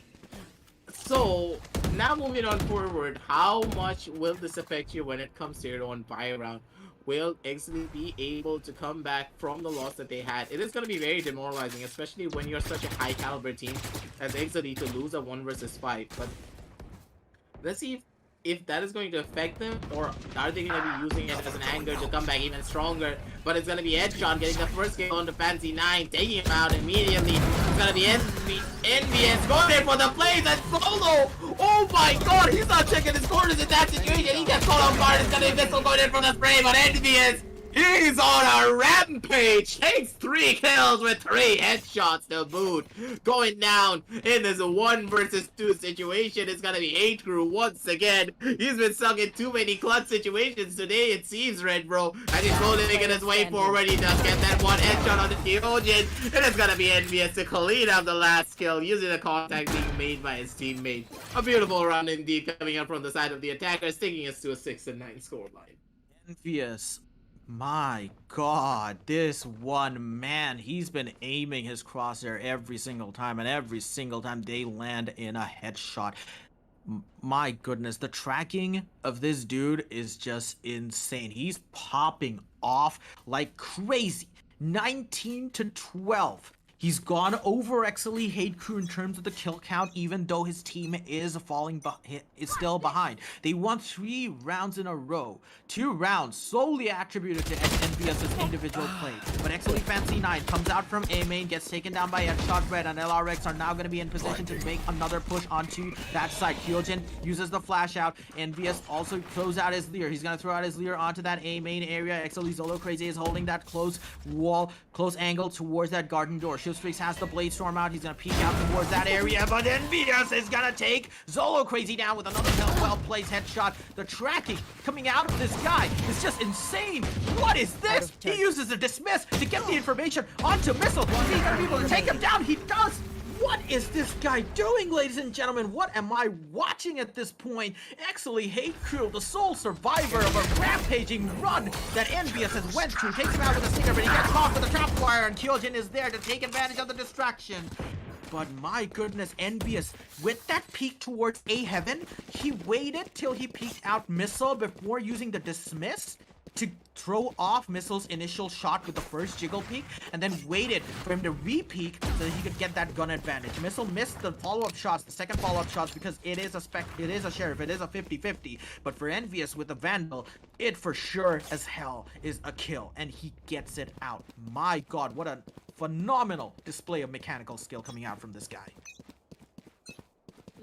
So now moving on forward, how much will this affect you when it comes to your own buy round? Will Exceeli be able to come back from the loss that they had? It is going to be very demoralizing, especially when you're such a high caliber team as Exceeli, to lose a 1 versus 5. But let's see if if that is going to affect them, or are they going to be using it as an anchor to come back even stronger. But it's going to be Headshot getting the first kill on the Fancy 9, taking him out immediately. It's going to be NVS going there for the plays, and Solo! Oh my god, he's not checking his corners in that situation. He gets caught off guard. It's going to be Missile going in for the spray, but NVS, he's on a rampage! Takes 3 kills with 3 headshots to boot. Going down in this 1 versus 2 situation. It's gonna be Hate Crew once again. He's been stuck in too many clutch situations today, it seems, Red Bro. And he's slowly making his way forward. He does get that 1 headshot on the Theogen. And it's gonna be NVS to clean up the last kill using the contact being made by his teammate. A beautiful run indeed coming up from the side of the attackers, taking us to a 6-9 scoreline. Envious. My god, this one man, he's been aiming his crosshair every single time, and every single time they land in a headshot. My goodness, the tracking of this dude is just insane. He's popping off like crazy. 19-12. He's gone over Exceeli Hate Crew in terms of the kill count, even though his team is still behind. They won 3 rounds in a row. 2 rounds solely attributed to NVS's individual play. But Exceeli Fancy 9 comes out from A main, gets taken down by Headshot Red, and LarioX are now going to be in position to make another push onto that side. Kyojin uses the flash out. NVS also throws out his Leer. He's going to throw out his Leer onto that A main area. Exceeli Zolo Crazy is holding that close wall, close angle towards that garden door. Shieldstrix has the Blade Storm out. He's gonna peek out towards that area, but NVS is gonna take Zolo Crazy down with another well-placed headshot. The tracking coming out of this guy is just insane. What is this? He uses a dismiss to get the information onto Missile. Is he gonna be able to take him down? He does. What is this guy doing, ladies and gentlemen? What am I watching at this point? Exceeli Hate Crew, the sole survivor of a rampaging run that NVS has went through, takes him out with a stinger, but he gets caught with a trap wire, and Kyojin is there to take advantage of the distraction. But my goodness, NVS, with that peek towards A Heaven, he waited till he peeked out Missile before using the dismiss to throw off Missile's initial shot with the first jiggle peek, and then waited for him to re-peek so that he could get that gun advantage. Missile missed the follow-up shots, the second follow-up shots, because it is a Sheriff, it is a 50-50. But for Envious with the Vandal, it for sure as hell is a kill, and he gets it out. My god, what a phenomenal display of mechanical skill coming out from this guy.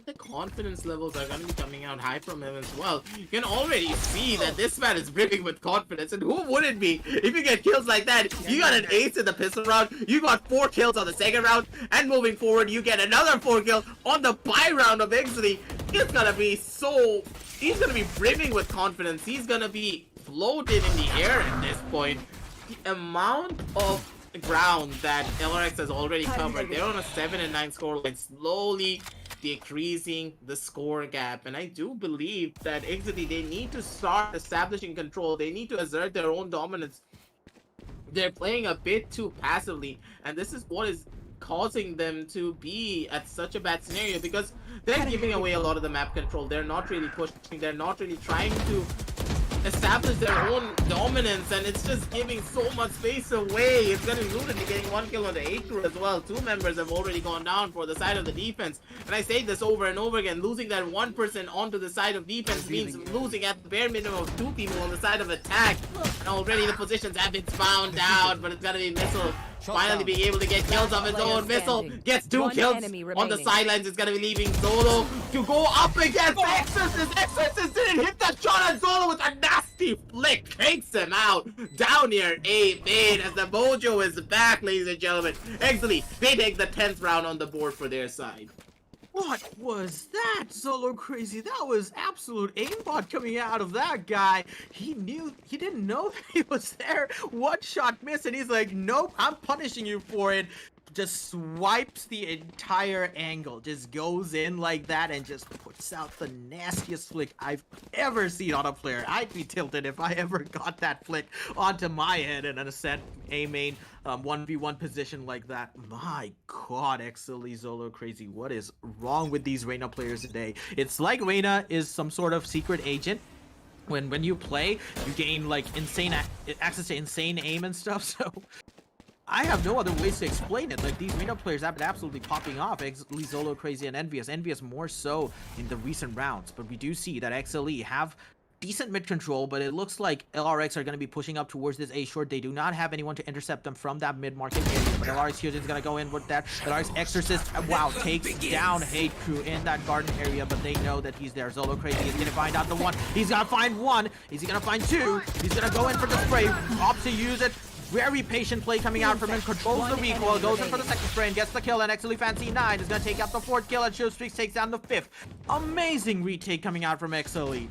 The confidence levels are going to be coming out high from him as well. You can already see that this man is brimming with confidence, and who wouldn't be if you get kills like that? You got an ace in the pistol round, you got 4 kills on the second round, and moving forward you get another 4 kills on the buy round of Exceeli. He's gonna be brimming with confidence. He's gonna be floating in the air at this point. The amount of ground that LarioX has already covered, they're on a 7-9 scoreline, slowly decreasing the score gap, and I do believe that Exceeli, they need to start establishing control. They need to assert their own dominance. They're playing a bit too passively, and this is what is causing them to be at such a bad scenario, because they're giving away a lot of the map control. They're not really pushing, they're not really trying to establish their own dominance, and it's just giving so much space away. It's gonna be Luton getting 1 kill on the 8 crew as well. 2 members have already gone down for the side of the defense, and I say this over and over again, losing that 1 person onto the side of defense means losing at the bare minimum of 2 people on the side of attack, and already the positions have been found out. But it's gonna be Missile finally being able to get kills of his own. Missile gets 2 kills on the sidelines. It's gonna be leaving Zolo to go up against Exorcist. Exorcist didn't hit that shot on Zolo with a nasty flick. Takes him out down near A main as the mojo is back, ladies and gentlemen. Exceeli, they take the 10th round on the board for their side. What was that, Zolo Crazy? That was absolute aimbot coming out of that guy. He didn't know that he was there. 1 shot miss, and he's like, nope, I'm punishing you for it. Just swipes the entire angle, just goes in like that and just puts out the nastiest flick I've ever seen on a player. I'd be tilted if I ever got that flick onto my head in an Ascent A main 1v1 position like that. My god, Exceeli, Zolo Crazy, what is wrong with these Reyna players today? It's like Reyna is some sort of secret agent. When you play, you gain like insane access to insane aim and stuff, so I have no other ways to explain it. Like, these Reno players have been absolutely popping off. Exceeli, Zolo, Crazy, and Envious. Envious more so in the recent rounds. But we do see that Exceeli have decent mid control, but it looks like LRX are going to be pushing up towards this A short. They do not have anyone to intercept them from that mid market area, but LRX Fusion is going to go in with that. LRX Exorcist, wow, takes down Hate Crew in that garden area, but they know that he's there. Zolo Crazy is going to find out the one. He's going to find one. Is he going to find two? He's going to go in for the spray, opts to use it. Very patient play coming out from him, controls the recoil, goes in for the second spray and gets the kill, and Exceeli Fancy 9 is going to take out the fourth kill, and Showstreaks takes down the fifth. Amazing retake coming out from Exceeli.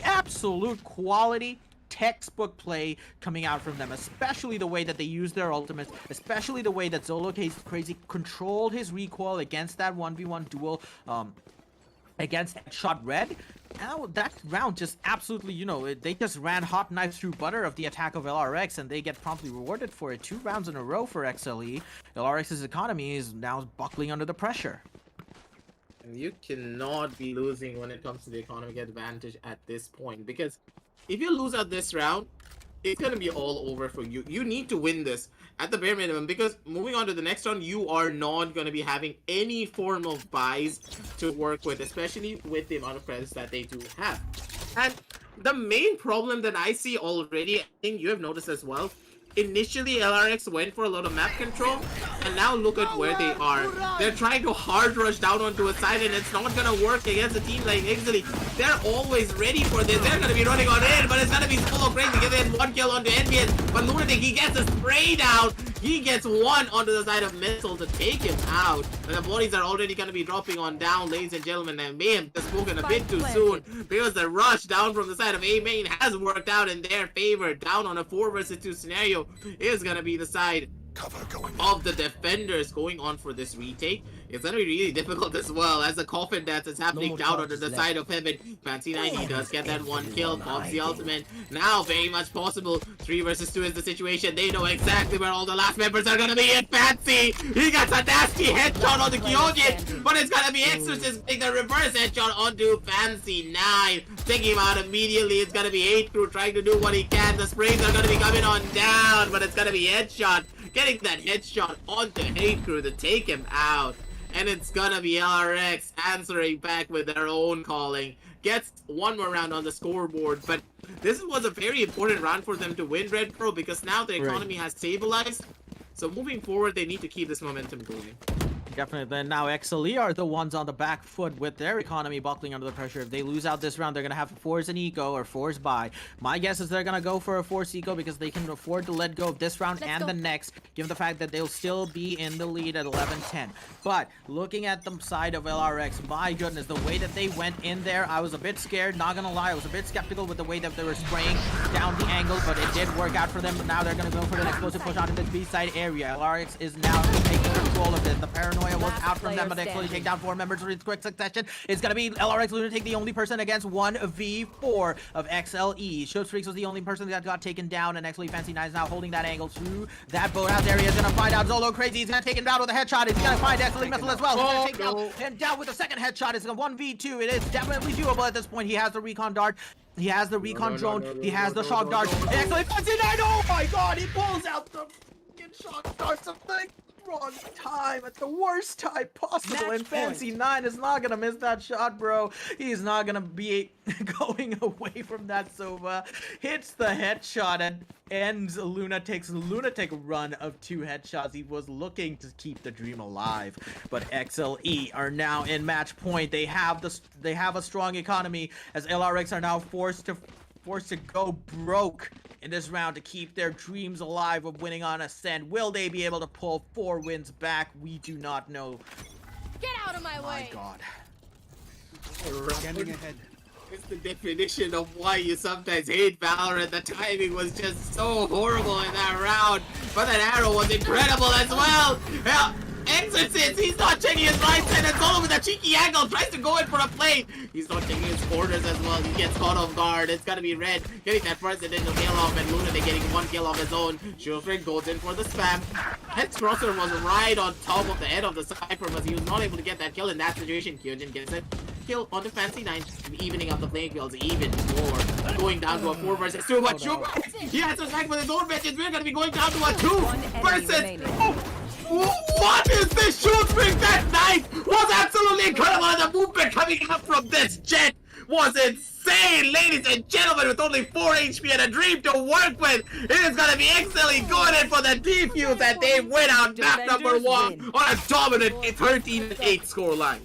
Absolute quality, textbook play coming out from them, especially the way that they use their ultimates, especially the way that Zolo Crazy controlled his recoil against that 1v1 duel against Headshot Red. Now that round just absolutely, you know, they just ran hot knives through butter of the attack of LRX, and they get promptly rewarded for it. 2 rounds in a row for Exceeli. LRX's economy is now buckling under the pressure. And you cannot be losing when it comes to the economic advantage at this point, because if you lose at this round, it's going to be all over for you. You need to win this at the bare minimum, because moving on to the next round, you are not going to be having any form of buys to work with, especially with the amount of credits that they do have. And the main problem that I see already, I think you have noticed as well, initially LRX went for a lot of map control, and now look at where they are. They're trying to hard rush down onto a side, and it's not gonna work against a team like Exceeli. They're always ready for this. They're gonna be running on in, but it's gonna be Solo Crazy getting 1 kill onto Envious. But Lunatic, he gets a spray down. He gets 1 onto the side of Missile to take him out. And the bodies are already gonna be dropping on down, ladies and gentlemen. I may have spoken a bit too soon, because the rush down from the side of A main has worked out in their favor. Down on a 4 versus 2 scenario is gonna be the side of the defenders going on for this retake. It's gonna be really difficult as well, as the coffin death is happening down under the side of Heaven. Fancy 90 does get that 1 kill, pops the ultimate. Now very much possible. 3 versus 2 is the situation. They know exactly where all the last members are gonna be. And Fancy, he got a nasty headshot on the Kyojin, but it's gonna be Exorcist take the reverse headshot onto Fancy 9. Taking him out immediately. It's gonna be 8 Crew trying to do what he can. The sprays are gonna be coming on down, but it's gonna be headshot. Getting that headshot onto Hate Crew to take him out. And it's gonna be LRX answering back with their own calling. Gets 1 more round on the scoreboard, but this was a very important round for them to win, Red Pro, because now the economy has stabilized. So moving forward, they need to keep this momentum going. Definitely. Then now Exceeli are the ones on the back foot with their economy buckling under the pressure. If they lose out this round, they're going to have to force an eco or force buy. My guess is they're going to go for a force eco because they can afford to let go of this round and the next, given the fact that they'll still be in the lead at 11-10. But looking at the side of LRX, my goodness, the way that they went in there, I was a bit scared, not going to lie. I was a bit skeptical with the way that they were spraying down the angle, but it did work out for them. But now they're going to go for an explosive push onto this B side area. LRX is now taking control of this. The paranoia was out from them, but they actually take down 4 members in quick succession. It's gonna be LRX Lunatic, the only person against 1v4 of XLE. Showstreaks was the only person that got taken down, and Exceeli Fancy 9 is now holding that angle to that boathouse area. Is gonna find out Zolo Crazy. He's gonna take him down with a headshot. He's gonna find Exceeli Missile as well. He's gonna take him down with a second headshot. It's a 1v2. It is definitely doable at this point. He has the recon dart. He has the recon drone. He has the shock dart. Exceeli Fancy 9. Oh my god, he pulls out the shock darts of the wrong time at the worst time possible, and Fancy 9 is not gonna miss that shot, bro. He's not gonna be going away from that. Sova hits the headshot and ends Lunatic's lunatic run of 2 headshots. He was looking to keep the dream alive, but XLE are now in match point. They have a strong economy, as LRX are now forced to go broke in this round to keep their dreams alive of winning on Ascent. Will they be able to pull 4 wins back? We do not know. Get out of my way! My god. Scanning ahead. It's the definition of why you sometimes hate Valorant. The timing was just so horrible in that round, but that arrow was incredible as well. Exorcist, he's not checking his right side, and Solo with a cheeky angle tries to go in for a play. He's not checking his corners as well. He gets caught off guard. It's gonna be Red getting that first initial kill off, and Luna getting 1 kill of his own. Shieldfrick goes in for the spam. Hex Crosser was right on top of the head of the Cypher, but he was not able to get that kill in that situation. Kyojin gets it. kill on the Fancy 9, evening up the playing fields even more. Going down to a 4 versus 2, but he has to strike with his own vengeance. We're gonna be going down to a 2 versus... What is this shoot streak? That knife was absolutely incredible, and the movement coming up from this jet was insane, ladies and gentlemen. With only 4 HP and a dream to work with, it is gonna be Exceeli going in for the defuse, and they win out map number 1 on a dominant 13-8 scoreline.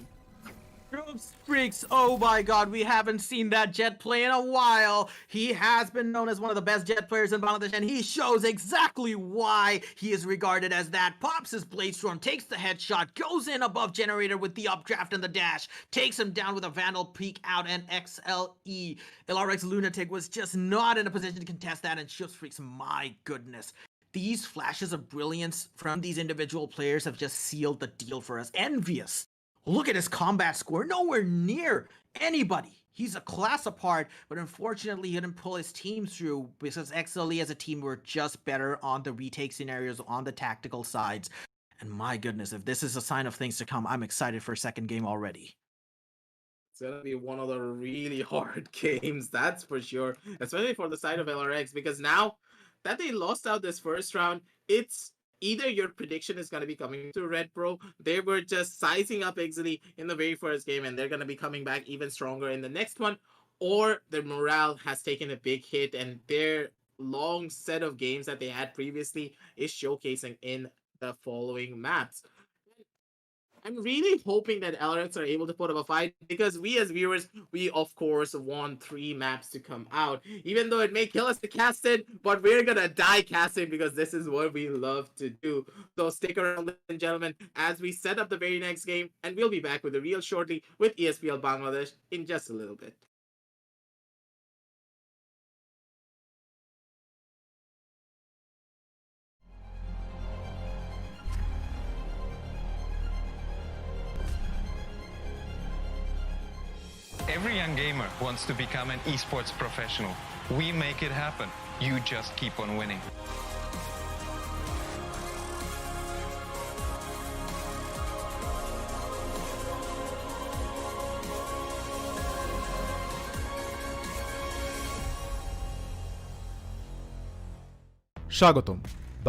Group streaks, oh my god, we haven't seen that Jet play in a while. He has been known as one of the best Jet players in Bangladesh, and he shows exactly why he is regarded as that. Pops his Blade Storm, takes the headshot, goes in above Generator with the updraft and the dash, takes him down with a Vandal peek out, and XLE. LarioX Lunatic was just not in a position to contest that, and Shield Streaks, my goodness. These flashes of brilliance from these individual players have just sealed the deal for us. Envious. Look at his combat score, nowhere near anybody. He's a class apart, but unfortunately he didn't pull his team through because Exceeli as a team were just better on the retake scenarios, on the tactical sides. And my goodness, if this is a sign of things to come, I'm excited for a second game already. It's gonna be one of the really hard games, that's for sure. Especially for the side of LRX, because now that they lost out this first round, it's either your prediction is going to be coming to Red Pro. They were just sizing up Exceeli in the very first game, and they're going to be coming back even stronger in the next one, or their morale has taken a big hit, and their long set of games that they had previously is showcasing in the following maps. I'm really hoping that LRX are able to put up a fight, because we as viewers, we of course want 3 maps to come out. Even though it may kill us to cast it, but we're gonna die casting because this is what we love to do. So stick around, ladies and gentlemen, as we set up the very next game, and we'll be back with the reel shortly with ESPL Bangladesh in just a little bit. Every young gamer wants to become an esports professional. We make it happen. You just keep on winning. স্বাগতম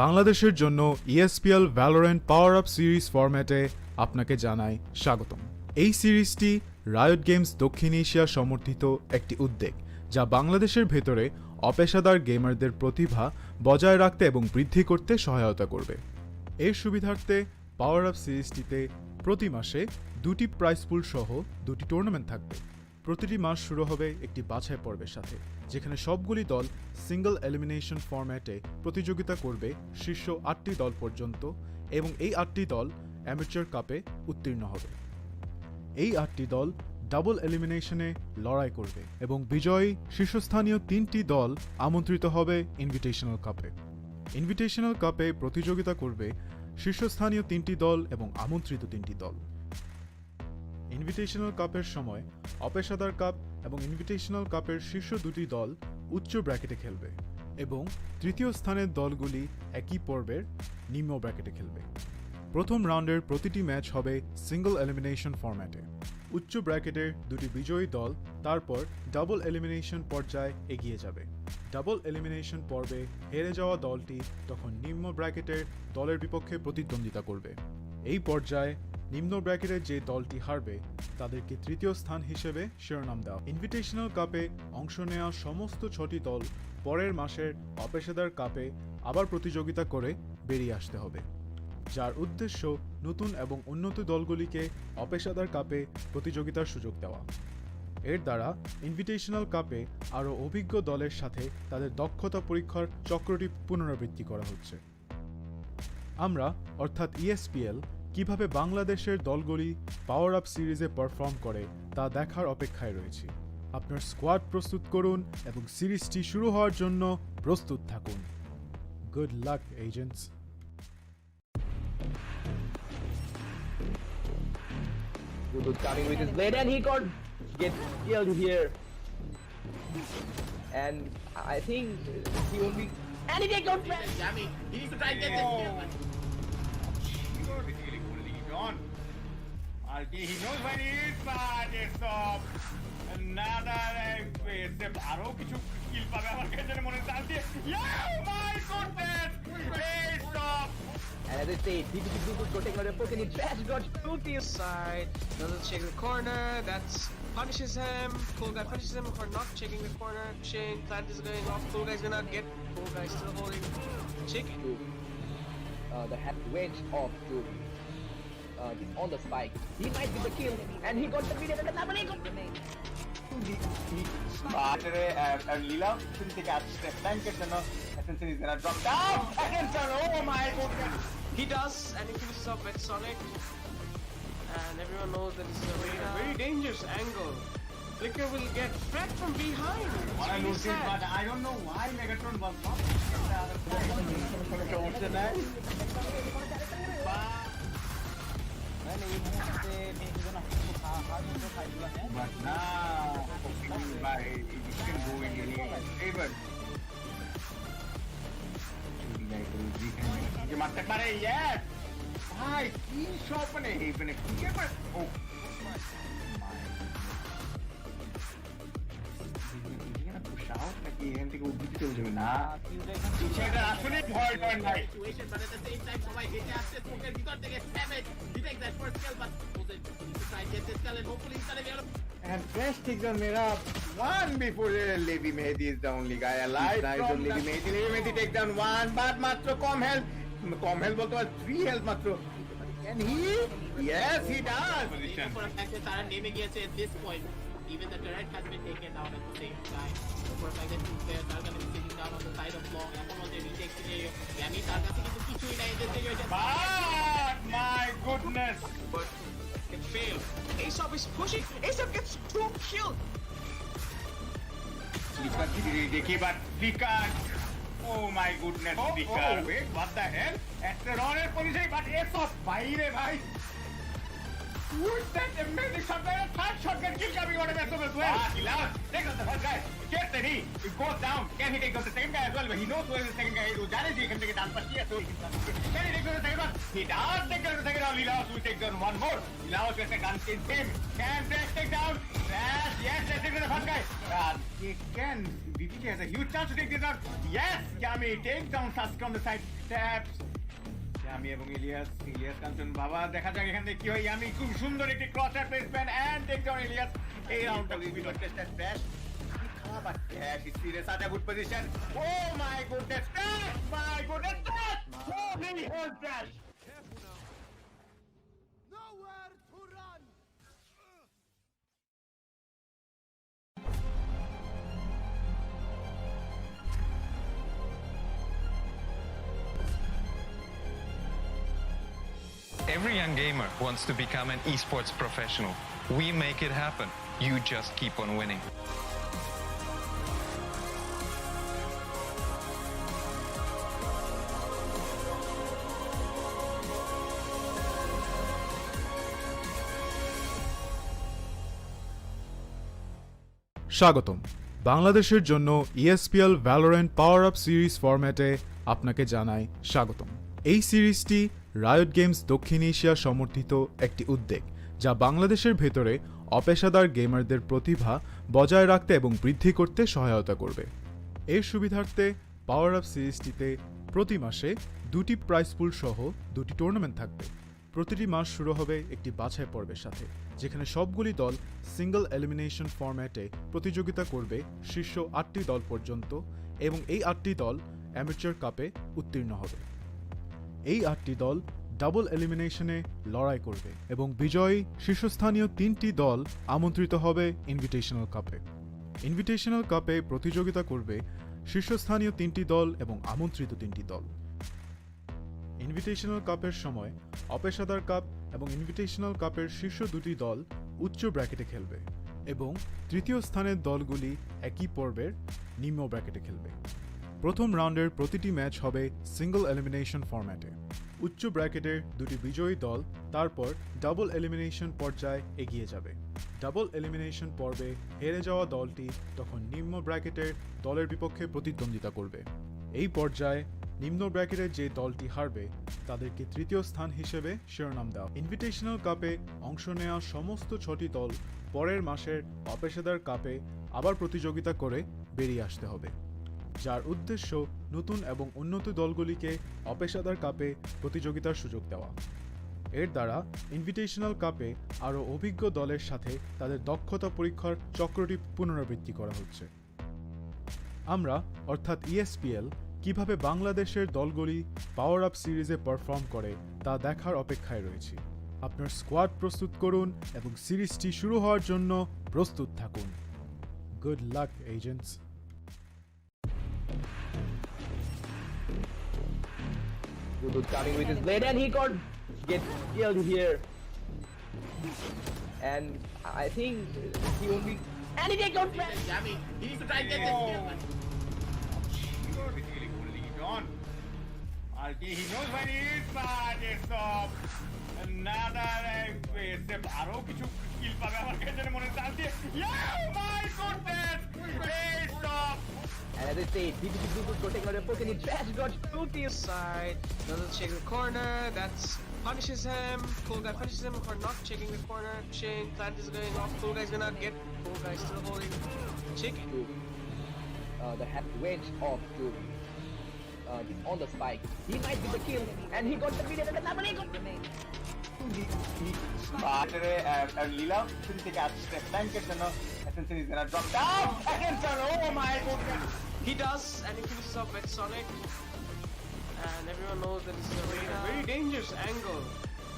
বাংলাদেশের জন্য ESPL Valorant PowerUp series ফরম্যাটে আপনাকে জানাই স্বাগতম। এই সিরিজটি riot games দক্ষিণ এশিয়া সমর্থিত একটি উদ্যোগ, যা বাংলাদেশের ভেতরে অপেশাদার গেমারদের প্রতিভা বজায় রাখতে এবং বৃদ্ধি করতে সহায়তা করবে। এর সুবিধার্থে পাওয়ার আপ সিরিজটিতে প্রতি মাসে 2টি প্রাইজ পুল সহ 2টি টুর্নামেন্ট থাকবে। প্রতিটি মাস শুরু হবে একটি বাছাই পর্বের সাথে, যেখানে সবগুলি দল সিঙ্গল এলিমিনেশন ফরম্যাটে প্রতিযোগিতা করবে শীর্ষ 8টি দল পর্যন্ত, এবং এই 8টি দল অ্যামেচার কাপে উত্তীর্ণ হবে। এই 8টি দল ডাবল এলিমিনেশনে লড়াই করবে, এবং বিজয়ী শীর্ষস্থানীয় 3টি দল আমন্ত্রিত হবে ইনভিটেশনাল কাপে। ইনভিটেশনাল কাপে প্রতিযোগিতা করবে শীর্ষস্থানীয় 3টি দল এবং আমন্ত্রিত 3টি দল। ইনভিটেশনাল কাপের সময় অপেশাদার কাপ এবং ইনভিটেশনাল কাপের শীর্ষ 2টি দল উচ্চ ব্র্যাকেটে খেলবে, এবং তৃতীয় স্থানের দলগুলি একই পর্বের নিম্ন ব্র্যাকেটে খেলবে। প্রথম রাউন্ডের প্রতিটি ম্যাচ হবে সিঙ্গল এলিমিনেশন ফরম্যাটে। উচ্চ ব্র্যাকেটের 2টি বিজয়ী দল তারপর ডাবল এলিমিনেশন পর্যায়ে এগিয়ে যাবে। ডাবল এলিমিনেশন পর্বে হেরে যাওয়া দলটি তখন নিম্ন ব্র্যাকেটের দলের বিপক্ষে প্রতিদ্বন্দ্বিতা করবে। এই পর্যায়ে নিম্ন ব্র্যাকেটের যে দলটি হারবে তাদেরকে তৃতীয় স্থান হিসেবে শিরোনাম দেওয়া। ইনভিটেশনাল কাপে অংশ নেওয়া সমস্ত 6টি দল পরের মাসের অপেশাদার কাপে আবার প্রতিযোগিতা করে বেরিয়ে আসতে হবে, যার উদ্দেশ্য নতুন এবং উন্নত দলগুলিকে অপেশাদার কাপে প্রতিযোগিতার সুযোগ দেওয়া। এর দ্বারা ইনভিটেশনাল কাপে আরও অভিজ্ঞ দলের সাথে তাদের দক্ষতা পরীক্ষার চক্রটি পুনরাবৃত্তি করা হচ্ছে। আমরা অর্থাৎ ESPL কিভাবে বাংলাদেশের দলগুলি পাওয়ার আপ সিরিজে পারফর্ম করে তা দেখার অপেক্ষায় রয়েছি। আপনার স্কোয়াড প্রস্তুত করুন এবং সিরিজটি শুরু হওয়ার জন্য প্রস্তুত থাকুন। Good luck agents. Dudu coming with his blade, and he gets killed here. And I think he won't be. And he takes out Brad. Jamie, he needs to try and get this kill. He knows when he is bad. Stop. Another aggressive. আরো কিছু কিল পাবে আমার কাছে মনে চালছে। My goodness. Hey, stop. And as I say, DPC Blue got taken out of poke and he trash got To his side, doesn't check the corner. That's punishes him. Cool guy punishes him for not checking the corner. Shane, plant is going off. Cool guy's gonna get. Cool guy still holding. Chick. the wedge of Jovi. On the spike. He might get the kill, and he got the video and the double he got Lila থেকে আসছে ফ্ল্যাঙ্কের জন্য Ascent is gonna drop down. Oh my goodness. He does, and he finishes off with Sonic. And everyone knows that this is a very dangerous angle. Flicker will get fragged from behind. Wanna lose it, but I don't know why Megatron was not. But now, by it can go in your favor. You must have put it, yes! Why? He's sharpen it, even if you give it. Oh. Out like he had to go beat it over now. He said that actually hard one night. Situation, but at the same time, so I hit after Smoker. He got to get damage. He takes that first kill, but he needs to try and get this kill, and hopefully he's gonna be able to. And Fresh takes on Mera one before Levi Mehdi is the only guy alive. Nice on Levi Mehdi. Levi Mehdi takes down one, but Matro com health. Com health bolte was 3 health Matro. Can he? Yes, he does. For a fact that Tara naming it at this point, even the turret has been taken down at the same time. For a fact that 2 players are going to be sitting down on the side of long. এখন বলতে retake scenario. Yami তার কাছে কিন্তু কিছুই নাই এদের থেকে just. But my goodness. But it failed. Aesop is pushing. Aesop gets 2 killed. Dekhi but Flicker. Oh my goodness, Flicker. Wait, what the hell? At the runner position, but Aesop. Bhai bhai. Who's that amazing shot? There is third shotgun kill coming out of Aesop as well. He loves. Take out the first guy. Gets the knee. It goes down. Can he take out the second guy as well? But he knows who is the second guy. He can take it down. But yes, so can he take out the second one? He does take out the second one. Lilaos will take down one more. Lilaos gets a gun in him. Can Fresh take down? Fresh, yes, let's take out the first guy. He can. BPK has a huge chance to take this out. Yes, Yami takes down Sasuke on the side. Taps. Yami এবং ইলিয়াস কাঞ্চন বাবা দেখা যাক এখান থেকে কি হয় yummy খুব সুন্দর একটি ক্রসার placement and take down Ilias এই রাউন্ডটা খুবই contested fresh but cash is serious at a good position oh my goodness fresh my goodness fresh holy hell fresh Nowhere to run. Every young gamer wants to become an esports professional. We make it happen. You just keep on winning. স্বাগতম বাংলাদেশের জন্য ESPL Valorant PowerUp series ফরম্যাটে আপনাকে জানাই স্বাগতম। এই সিরিজটি riot games দক্ষিণ এশিয়া সমর্থিত একটি উদ্যোগ যা বাংলাদেশের ভেতরে অপেশাদার গেমারদের প্রতিভা বজায় রাখতে এবং বৃদ্ধি করতে সহায়তা করবে। এর সুবিধার্থে পাওয়ার আপ সিরিজটিতে প্রতি মাসে 2টি প্রাইজ পুল সহ 2টি টুর্নামেন্ট থাকবে। প্রতিটি মাস শুরু হবে একটি বাছাই পর্বের সাথে, যেখানে সবগুলি দল সিঙ্গল এলিমিনেশন ফরম্যাটে প্রতিযোগিতা করবে শীর্ষ 8টি দল পর্যন্ত এবং এই 8টি দল অ্যামেচার কাপে উত্তীর্ণ হবে। এই 8টি দল ডাবল এলিমিনেশনে লড়াই করবে এবং বিজয়ী শীর্ষস্থানীয় 3টি দল আমন্ত্রিত হবে ইনভিটেশনাল কাপে। ইনভিটেশনাল কাপে প্রতিযোগিতা করবে শীর্ষস্থানীয় 3টি দল এবং আমন্ত্রিত 3টি দল। ইনভিটেশনাল কাপের সময় অপেশাদার কাপ এবং ইনভিটেশনাল কাপের শীর্ষ 2টি দল উচ্চ ব্র্যাকেটে খেলবে এবং তৃতীয় স্থানের দলগুলি একই পর্বের নিম্ন ব্র্যাকেটে খেলবে। প্রথম রাউন্ডের প্রতিটি ম্যাচ হবে সিঙ্গল এলিমিনেশন ফরম্যাটে। উচ্চ ব্র্যাকেটের 2টি বিজয়ী দল তারপর ডাবল এলিমিনেশন পর্যায়ে এগিয়ে যাবে। ডাবল এলিমিনেশন পর্বে হেরে যাওয়া দলটি তখন নিম্ন ব্র্যাকেটের দলের বিপক্ষে প্রতিদ্বন্দ্বিতা করবে। এই পর্যায়ে নিম্ন ব্র্যাকেটে যে দলটি হারবে তাদেরকে তৃতীয় স্থান হিসেবে শিরোনাম দেওয়া। ইনভিটেশনাল কাপে অংশ নেওয়া সমস্ত 6টি দল পরের মাসের অপেশাদার কাপে আবার প্রতিযোগিতা করে বেরিয়ে আসতে হবে, যার উদ্দেশ্য নতুন এবং উন্নত দলগুলিকে অপেশাদার কাপে প্রতিযোগিতার সুযোগ দেওয়া। এর দ্বারা ইনভিটেশনাল কাপে আরও অভিজ্ঞ দলের সাথে তাদের দক্ষতা পরীক্ষার চক্রটি পুনরাবৃত্তি করা হচ্ছে। আমরা অর্থাৎ ESPL কিভাবে বাংলাদেশের দলগুলি পাওয়ার আপ সিরিজে পারফর্ম করে তা দেখার অপেক্ষায় রয়েছি। আপনার স্কোয়াড প্রস্তুত করুন এবং সিরিজটি শুরু হওয়ার জন্য প্রস্তুত থাকুন। Good luck agents. Dudu coming with his blade and he gets killed here. And I think he only and he takes out Jamie, he needs to try and get this kill. You're basically holding it on. He knows when he is, but it's another aggressive arrow. কিছু কিল পাবে আমার কাছে মনে চালছে। Yeah, my goodness! Great stop! and as I say, DPC Dudu protecting out a poke and he dash dodge. Boot to your side. Doesn't check the corner. That's punishes him. Cool guy punishes him for not checking the corner. Shane, plant is going off. Cool guy's gonna get. Cool guy still holding. Chicken. The head wedge of Jovi. On the spike. He might get the kill, and he got the video and the number he got the name. Lila shouldn't take out step blanket and Ascent is gonna drop down against her. Oh my goodness! He does, and he finishes off with Sonic. And everyone knows that this is a very dangerous angle.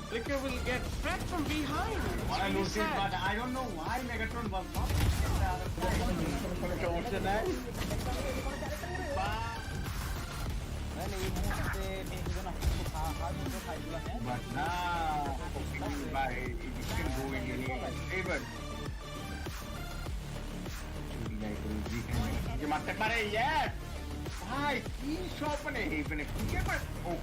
Flicker will get threat from behind. Wanna lose it, but I don't know why Megatron was not. But now, by it can go in your favor. You must have played yet. Why? He's shopping a haven. Oh.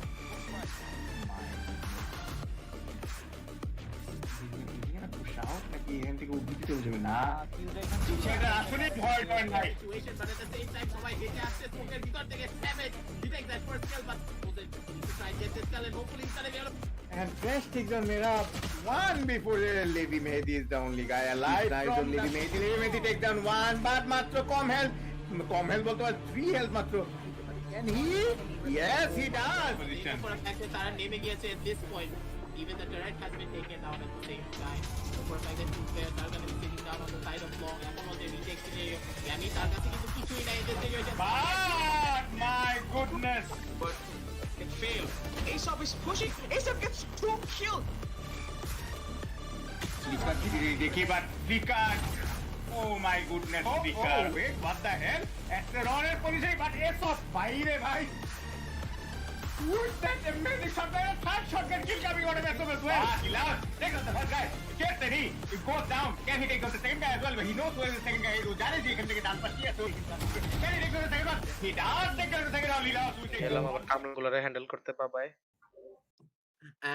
Out like এখান থেকে উদ্ভিদ চলে যাবে না সেটা আসলে ভয় হয় নাই Situation, but at the same time, সবাই হেঁটে আসছে স্মোকের ভিতর থেকে savage. He takes that first kill, but he needs to try and get this kill, and hopefully he's gonna be able to. and Fresh takes on Mera one before Levi Mehdi is the only guy alive. Nice on Levi Mehdi takes down one, but মাত্র কম health বলতে পারে 3 health মাত্র. Can he? Yes, he does. For a fact that তারা নেমে গিয়েছে at this point. Even the turret has been taken down at the same time. So for a fact that two players are going to be sitting down on the side of long. এখন ওদের retake scenario. Yami তার কাছে কিন্তু কিছুই নাই in this situation. But my goodness. But it failed. Aesop is pushing. Aesop gets 2 killed. Flicker ki dekhi but Flicker. Oh my goodness, Flicker. Wait, what the hell? Asteron er position but Aesop বাইরে ভাই. With that amazing shot, there third shotgun kill coming out of Aesop as well. He loves. Take out the first guy. Gets the knee. It goes down. Can he take out the second guy as well? But he knows where the second guy is. Jane ji can take it down, but here so he can he take out the second one? He does take out the second one. He loves.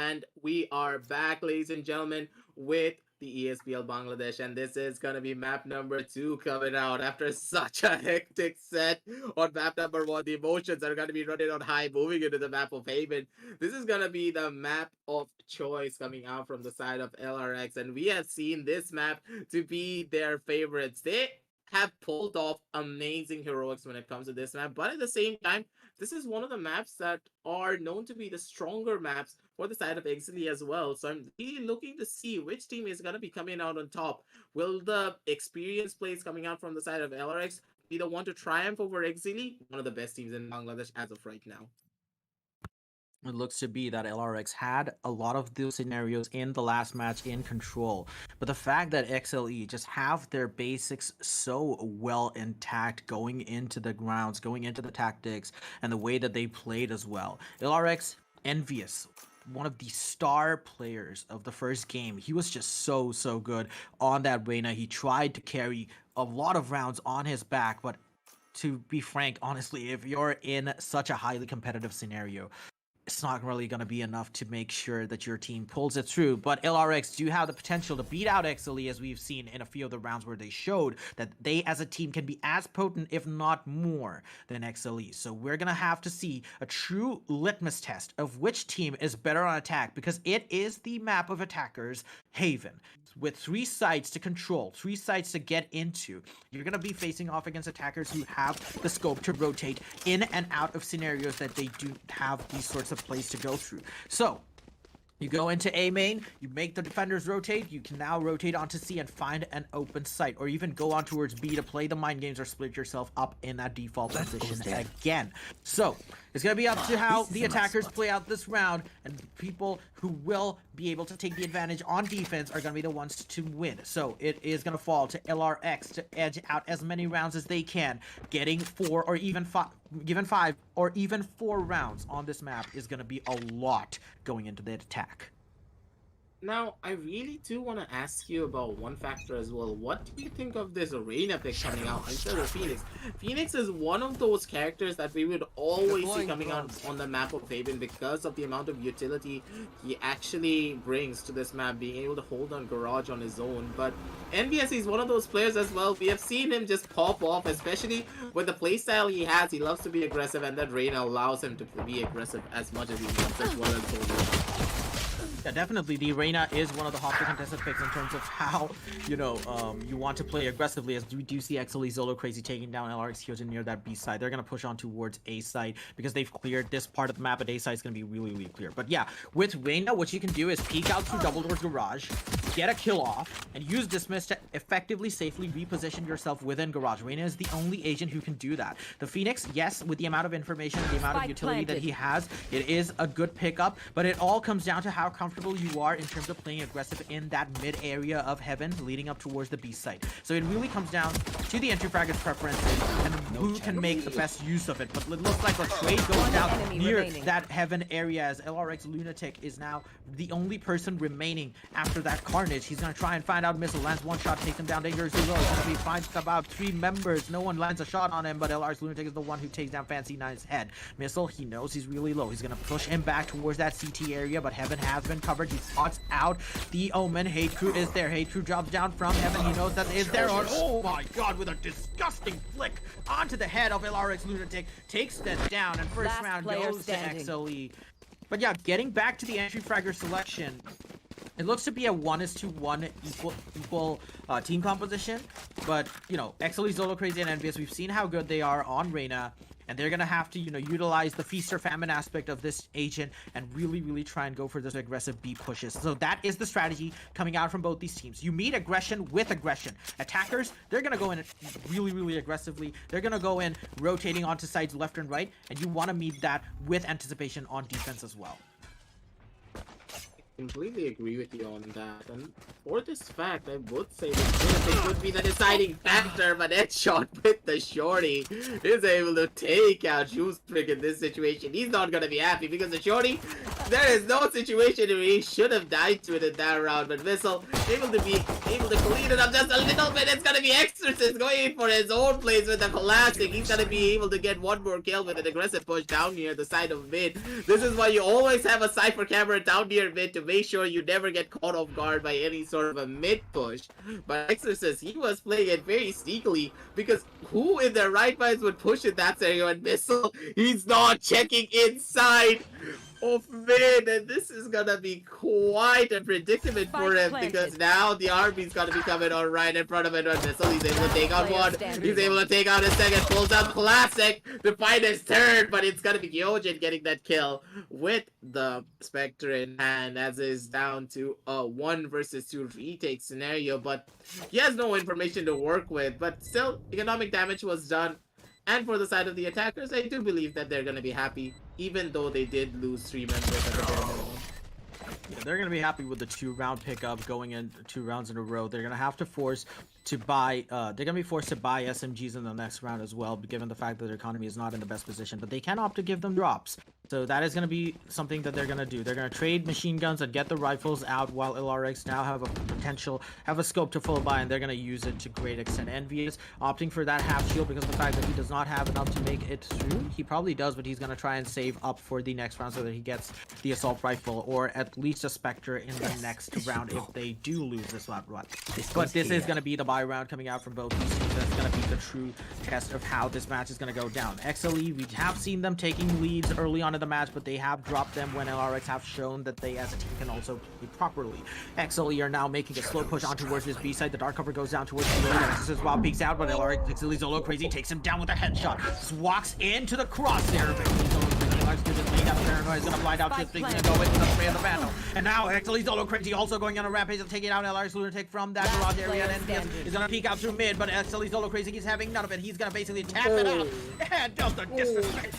And we are back, ladies and gentlemen, with the ESPL Bangladesh, and this is going to be map number 2 coming out after such a hectic set. On map number 1, the emotions are going to be running on high, moving into the map of Haven. This is going to be the map of choice coming out from the side of LRX, and we have seen this map to be their favorites. They have pulled off amazing heroics when it comes to this map, but at the same time, this is one of the maps that are known to be the stronger maps for the side of Exceeli as well. So I'm really looking to see which team is going to be coming out on top. Will the experienced plays coming out from the side of LRX be the one to triumph over Exceeli? One of the best teams in Bangladesh as of right now. It looks to be that LRX had a lot of those scenarios in the last match in control. But the fact that XLE just have their basics so well intact going into the grounds, going into the tactics, and the way that they played as well. LRX, envious. One of the star players of the first game. He was just so good on that Reyna. He tried to carry a lot of rounds on his back, but to be frank, honestly, if you're in such a highly competitive scenario, it's not really going to be enough to make sure that your team pulls it through. But LRX do have the potential to beat out Exceeli, as we've seen in a few of the rounds where they showed that they as a team can be as potent, if not more, than Exceeli. So we're going to have to see a true litmus test of which team is better on attack, because it is the map of attackers, Haven. With 3 sites to control, 3 sites to get into, you're going to be facing off against attackers who have the scope to rotate in and out of scenarios that they do have these sorts of plays to go through. So you go into A main, you make the defenders rotate, you can now rotate onto C and find an open site, or even go on towards B to play the mind games or split yourself up in that default position again. So it's going to be up to how the attackers play out this round, and people who will be able to take the advantage on defense are going to be the ones to win. So it is going to fall to LRX to edge out as many rounds as they can. Getting 4 or even 5, given 5 or even 4 rounds on this map is going to be a lot going into that attack. Now, I really do want to ask you about one factor as well. What do you think of this Reina pick coming out instead of Phoenix? Phoenix is one of those characters that we would always see coming out on the map of Haven because of the amount of utility he actually brings to this map, being able to hold on Garage on his own. But NBS is one of those players as well. We have seen him just pop off, especially with the playstyle he has. He loves to be aggressive, and that Reina allows him to be aggressive as much as he wants, as well as Soldier. Yeah, definitely. The Reina is one of the hotter contested picks in terms of how, you know, you want to play aggressively, as we do see Exceeli Zolo Crazy taking down LRX here near that B side. They're going to push on towards A side because they've cleared this part of the map, but A side is going to be really, really clear. But yeah, with Reina, what you can do is peek out through Double Door's Garage, get a kill off, and use Dismiss to effectively, safely reposition yourself within Garage. Reina is the only agent who can do that. The Phoenix, yes, with the amount of information, the amount of utility that he has, it is a good pickup, but it all comes down to how comfortable you are in terms of playing aggressive in that mid area of Heaven leading up towards the B site. So it really comes down to the entry fragger's preferences and who can make the best use of it. But it looks like a trade goes down near that Heaven area, as LRX Lunatic is now the only person remaining after that carnage. He's going to try and find out missile, lands one shot, takes him down dangerously low. He's going to be finds about 3 members. No one lands a shot on him, but LRX Lunatic is the one who takes down Fancy Nine's head. Missile, he knows he's really low. He's going to push him back towards that CT area, but Heaven has been covered. He spots out the Omen. Hate Crew is there. Hate Crew drops down from Heaven. He knows that is there. Oh my god, with a disgusting flick onto the head of LRX Lunatic. Takes that down, and first round goes to Exceeli. But yeah, getting back to the entry fragger selection, it looks to be a 1:1 equal team composition. But, you know, Exceeli, Zolo Crazy, and NBS, we've seen how good they are on Reina. And they're going to have to, you know, utilize the feast or famine aspect of this agent and really, really try and go for those aggressive B pushes. So that is the strategy coming out from both these teams. You meet aggression with aggression. Attackers, they're going to go in really, really aggressively. They're going to go in rotating onto sides left and right. And you want to meet that with anticipation on defense as well. Completely agree with you on that, and for this fact, I would say that it would be the deciding factor, but headshot with the shorty is able to take out Shoestring in this situation. He's not gonna be happy because the shorty, there is no situation where he should have died to it in that round, but Missile able to clean it up just a little bit. It's gonna be Exorcist going in for his own plays with the collapsing. He's gonna be able to get one more kill with an aggressive push down near the side of mid. This is why you always have a Cypher camera down near mid to make sure you never get caught off guard by any sort of a mid push. But Exorcist, he was playing it very sneakily, because who in their right minds would push in that scenario? And Missile, he's not checking inside of mid, and this is gonna be quite a predicament for him, because now the army's gonna be coming on right in front of him. And Missile, he's able to take out one, he's able to take out his second, pulls out Classic to find his third, but it's gonna be Gyojin getting that kill with the Spectre in hand, as is down to a 1 versus 2 retake scenario. But he has no information to work with, but still economic damage was done. And for the side of the attackers, I do believe that they're going to be happy, even though they did lose 3 members at the bare minimum. Yeah, they're going to be happy with the 2-round pickup going in 2 rounds in a row. They're going to have to force to buy SMGs in the next round as well, given the fact that their economy is not in the best position, but they can opt to give them drops. So that is going to be something that they're going to do. They're going to trade machine guns and get the rifles out, while LRX now have a scope to full buy, and they're going to use it to great extent. Envy is opting for that half shield because of the fact that he does not have enough to make it through. He probably does, but he's going to try and save up for the next round so that he gets the assault rifle, or at least a Spectre in the next round if they do lose this round. But this is going to be the buy round coming out from both these teams. That's going to be the true test of how this match is going to go down. Exceeli, we have seen them taking leads early on in the match, but they have dropped them when LRX have shown that they as a team can also play properly. Exceeli are now making a slow push on towards this B side. The dark cover goes down towards the lead. This is while peeks out, but LRX Exceeli Zolo Crazy takes him down with a headshot. Just walks into the crosshair. Paranoia is gonna blind out Chip, he's gonna go into the spray of the Vandal. And now Exceeli Zolo Crazy also going on a rampage and taking out LRX Lunatic from that garage area, and NBS is gonna peek out through mid, but Exceeli Zolo Crazy, he's having none of it. He's gonna basically tap it out and does the disrespect.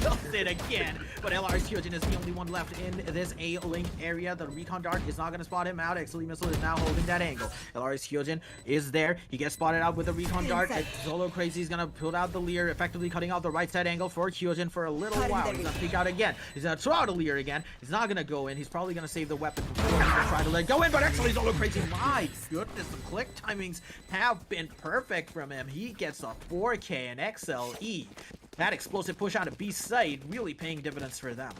Does it again, but LRX Hyojin is the only one left in this A-link area. The recon dart is not going to spot him out. Exceeli Missile is now holding that angle. LRX Hyojin is there. He gets spotted out with the recon dart. Zolo Crazy is going to put out the Leer, effectively cutting out the right side angle for Hyojin for a little while. He's going to peek out again. He's going to throw out a Leer again. He's not going to go in. He's probably going to save the weapon before he's going to try to let it go in, but Exceeli Zolo Crazy, my goodness, the click timings have been perfect from him. He gets a 4K and XLE. That explosive push on a B side really paying dividends for them.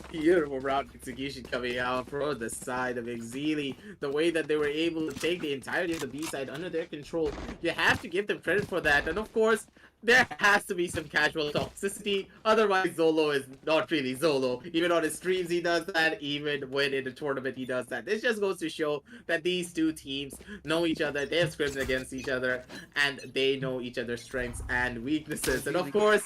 Beautiful round execution coming out from the side of Exceeli. The way that they were able to take the entirety of the B side under their control, you have to give them credit for that. And of course, there has to be some casual toxicity. Otherwise, Zolo is not really Zolo. Even on his streams, he does that. Even when in a tournament, he does that. This just goes to show that these two teams know each other. They have scripted against each other, and they know each other's strengths and weaknesses. And of course,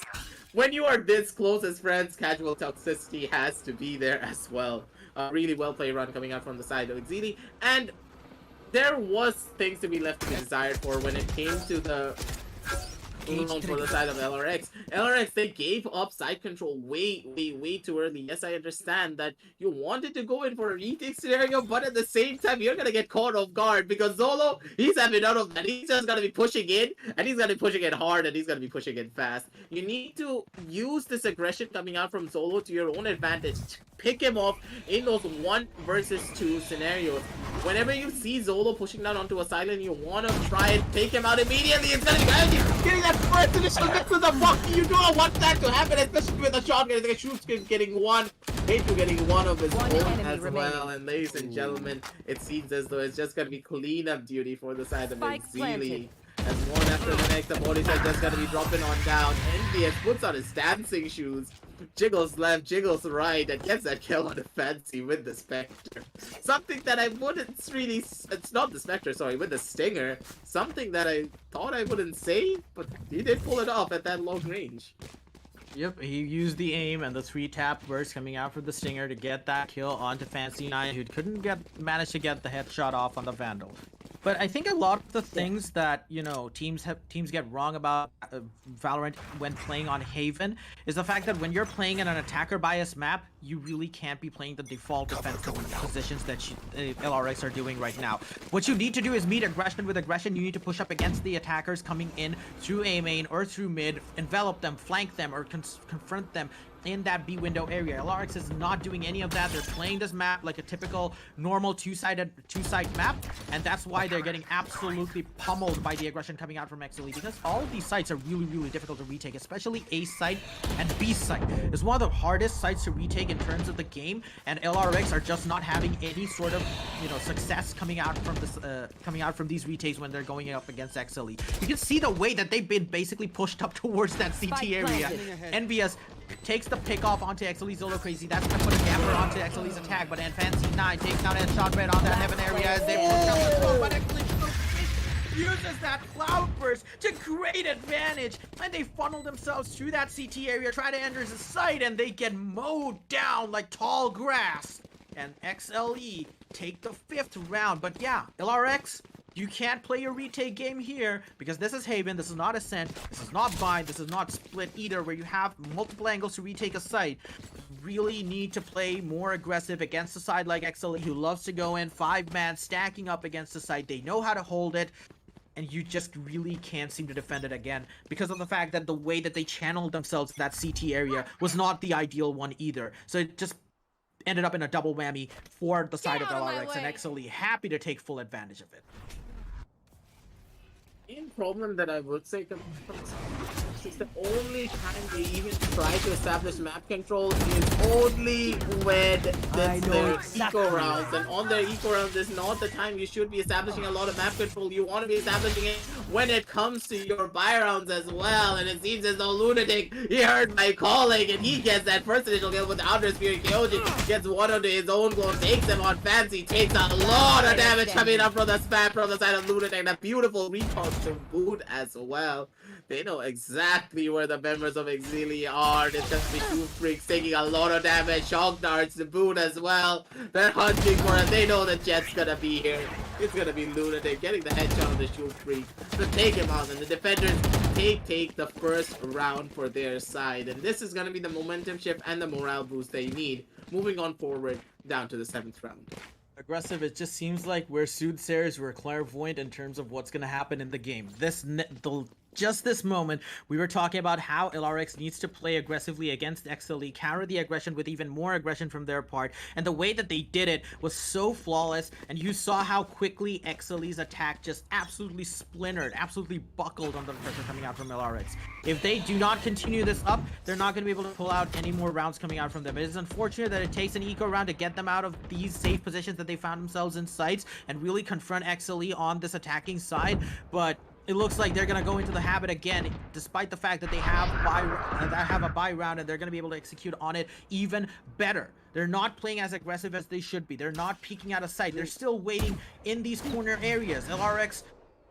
when you are this close as friends, casual toxicity has to be there as well. A really well played run coming out from the side of Exceeli, and there was things to be left to be desired for when it came to the for the side of LRX. LRX, they gave up side control way too early. Yes, I understand that you wanted to go in for a retake scenario, but at the same time, you're gonna get caught off guard because Zolo, he's having none of that. He's just gonna be pushing in, and he's gonna be pushing it hard, and he's gonna be pushing it fast. You need to use this aggression coming out from Zolo to your own advantage. Pick him off in those 1 versus 2 scenarios. Whenever you see Zolo pushing down onto a silent, you want to try and take him out immediately. It's gonna be getting that first initial mix with the fuck. You do not want that to happen, especially with a shotgun. The shoots getting one. Hate getting one of his own as well. And ladies and gentlemen, it seems as though it's just gonna be cleanup duty for the side of Exceeli. As one after the next, the bodies are just gonna be dropping on down. NBS puts on his dancing shoes, jiggles left, jiggles right, and gets that kill on the fancy with the Spectre. Something that I wouldn't really, it's not the Spectre, sorry, with the Stinger. Something that I thought I wouldn't say, but he did pull it off at that long range. Yep, he used the aim and the 3-tap burst coming out for the Stinger to get that kill onto Fancy 9, who couldn't manage to get the headshot off on the Vandal. But I think a lot of the things that, you know, teams get wrong about Valorant when playing on Haven is the fact that when you're playing in an attacker bias map, you really can't be playing the default defensive positions that LRX are doing right now. What you need to do is meet aggression with aggression. You need to push up against the attackers coming in through A main or through mid, envelop them, flank them, or confront them in that B window area. LRX is not doing any of that. They're playing this map like a typical normal two-side map, and that's why they're getting absolutely pummeled by the aggression coming out from Exceeli, because all of these sites are really difficult to retake, especially A site and B site. It's one of the hardest sites to retake in terms of the game, and LRX are just not having any sort of, you know, success coming out from this from these retakes when they're going up against Exceeli. You can see the way that they've been basically pushed up towards that CT area. NBS takes the pick off onto Exceeli Zolo Crazy. That's gonna put a damper onto Exceeli's attack, but then Fancy 9 takes down a shot right on that heaven area as they push down the throw, but Exceeli uses that cloud burst to great advantage, and they funnel themselves through that CT area, try to enter his sight, and they get mowed down like tall grass. And XLE take the 5th round. But yeah, LRX, You can't play your retake game here because this is Haven, this is not Ascent, this is not Bind, this is not Split either, where you have multiple angles to retake a site. Really need to play more aggressive against a side like Exceeli, who loves to go in 5-man stacking up against the site. They know how to hold it, and you just really can't seem to defend it again because of the fact that the way that they channeled themselves in that CT area was not the ideal one either. So it just ended up in a double whammy for the side of out of my LarioX, and way. Exceeli happy to take full advantage of it. main problem that I would say comes from is the only time they even try to establish map control is only when it's their eco rounds, and on their eco rounds is not the time you should be establishing a lot of map control. You want to be establishing it when it comes to your buy rounds as well, and it seems as though Lunatic, he heard my calling and he gets that first initial kill with the Outer Spirit. Kyojin gets one onto his own glow, takes him on Fancy, takes a lot of damage coming up from the spam from the side of Lunatic, and a beautiful recall to boot as well. They know exactly where the members of Exceeli are. It's just the two freaks taking a lot of damage. Shock darts to boot as well. They're hunting for it. They know the Jet's gonna be here. It's gonna be Lunatic getting the headshot on the shoe freak to take him out, and the defenders take the first round for their side. And this is gonna be the momentum shift and the morale boost they need moving on forward down to the 7th round. Aggressive, it just seems like we're soothsayers, we're clairvoyant in terms of what's going to happen in the game. Just this moment, we were talking about how LarioX needs to play aggressively against Exceeli, counter the aggression with even more aggression from their part, and the way that they did it was so flawless, and you saw how quickly Exceeli's attack just absolutely splintered, absolutely buckled under the pressure coming out from LarioX. If they do not continue this up, they're not going to be able to pull out any more rounds coming out from them. It is unfortunate that it takes an eco round to get them out of these safe positions that they found themselves in sites and really confront Exceeli on this attacking side, but it looks like they're going to go into the habit again, despite the fact that they have a buy round, and they're going to be able to execute on it even better. They're not playing as aggressive as they should be. They're not peeking out of sight. They're still waiting in these corner areas. LarioX,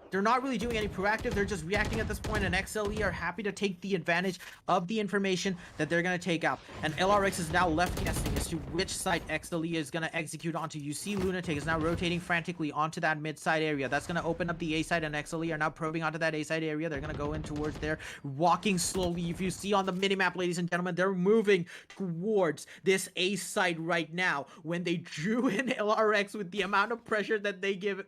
they're not really doing any proactive. They're just reacting at this point, and Exceeli are happy to take the advantage of the information that they're going to take out. And LarioX is now left guessing as to which site Exceeli is going to execute onto. You see Lunatic is now rotating frantically onto that mid-side area. That's going to open up the A side, and Exceeli are now probing onto that A side area. They're going to go in towards there, walking slowly. If you see on the minimap, ladies and gentlemen, they're moving towards this A side right now. When they drew in LarioX with the amount of pressure that they gave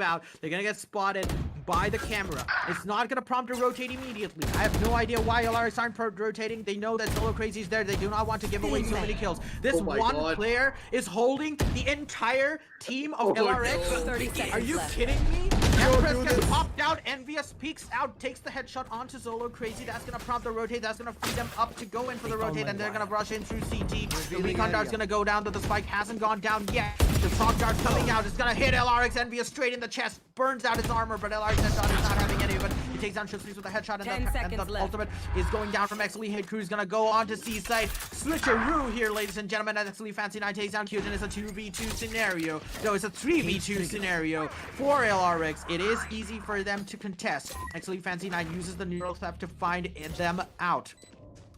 out, they're going to get spotted by the camera. It's not going to prompt a rotate immediately. I have no idea why LarioX aren't rotating. They know that Solo Crazy is there. They do not want to give away so many kills. This one player is holding the entire team of LarioX. 30 seconds Are you left. kidding me? Empress gets popped out. Envious peeks out, takes the headshot onto Solo Crazy. That's going to prompt the rotate. That's going to free them up to go in for the rotate, and they're going to rush in through CT. The recon dart's going to go down, but the spike hasn't gone down yet. The shock dart's coming out. It's going to hit LarioX. Envious straight in the chest, burns out his armor, but LarioX headshot is not having any of it. He takes down Shiftless with a headshot, and the ultimate is going down from Exceeli. Hit Crew is going to go on to C-side. Switcheroo here, ladies and gentlemen, as Exceeli Fancy 9 takes down Kyojin. It's a 2v2 scenario. No, it's a 3v2 scenario for LarioX. It is easy for them to contest. Exceeli Fancy 9 uses the neural theft to find them out.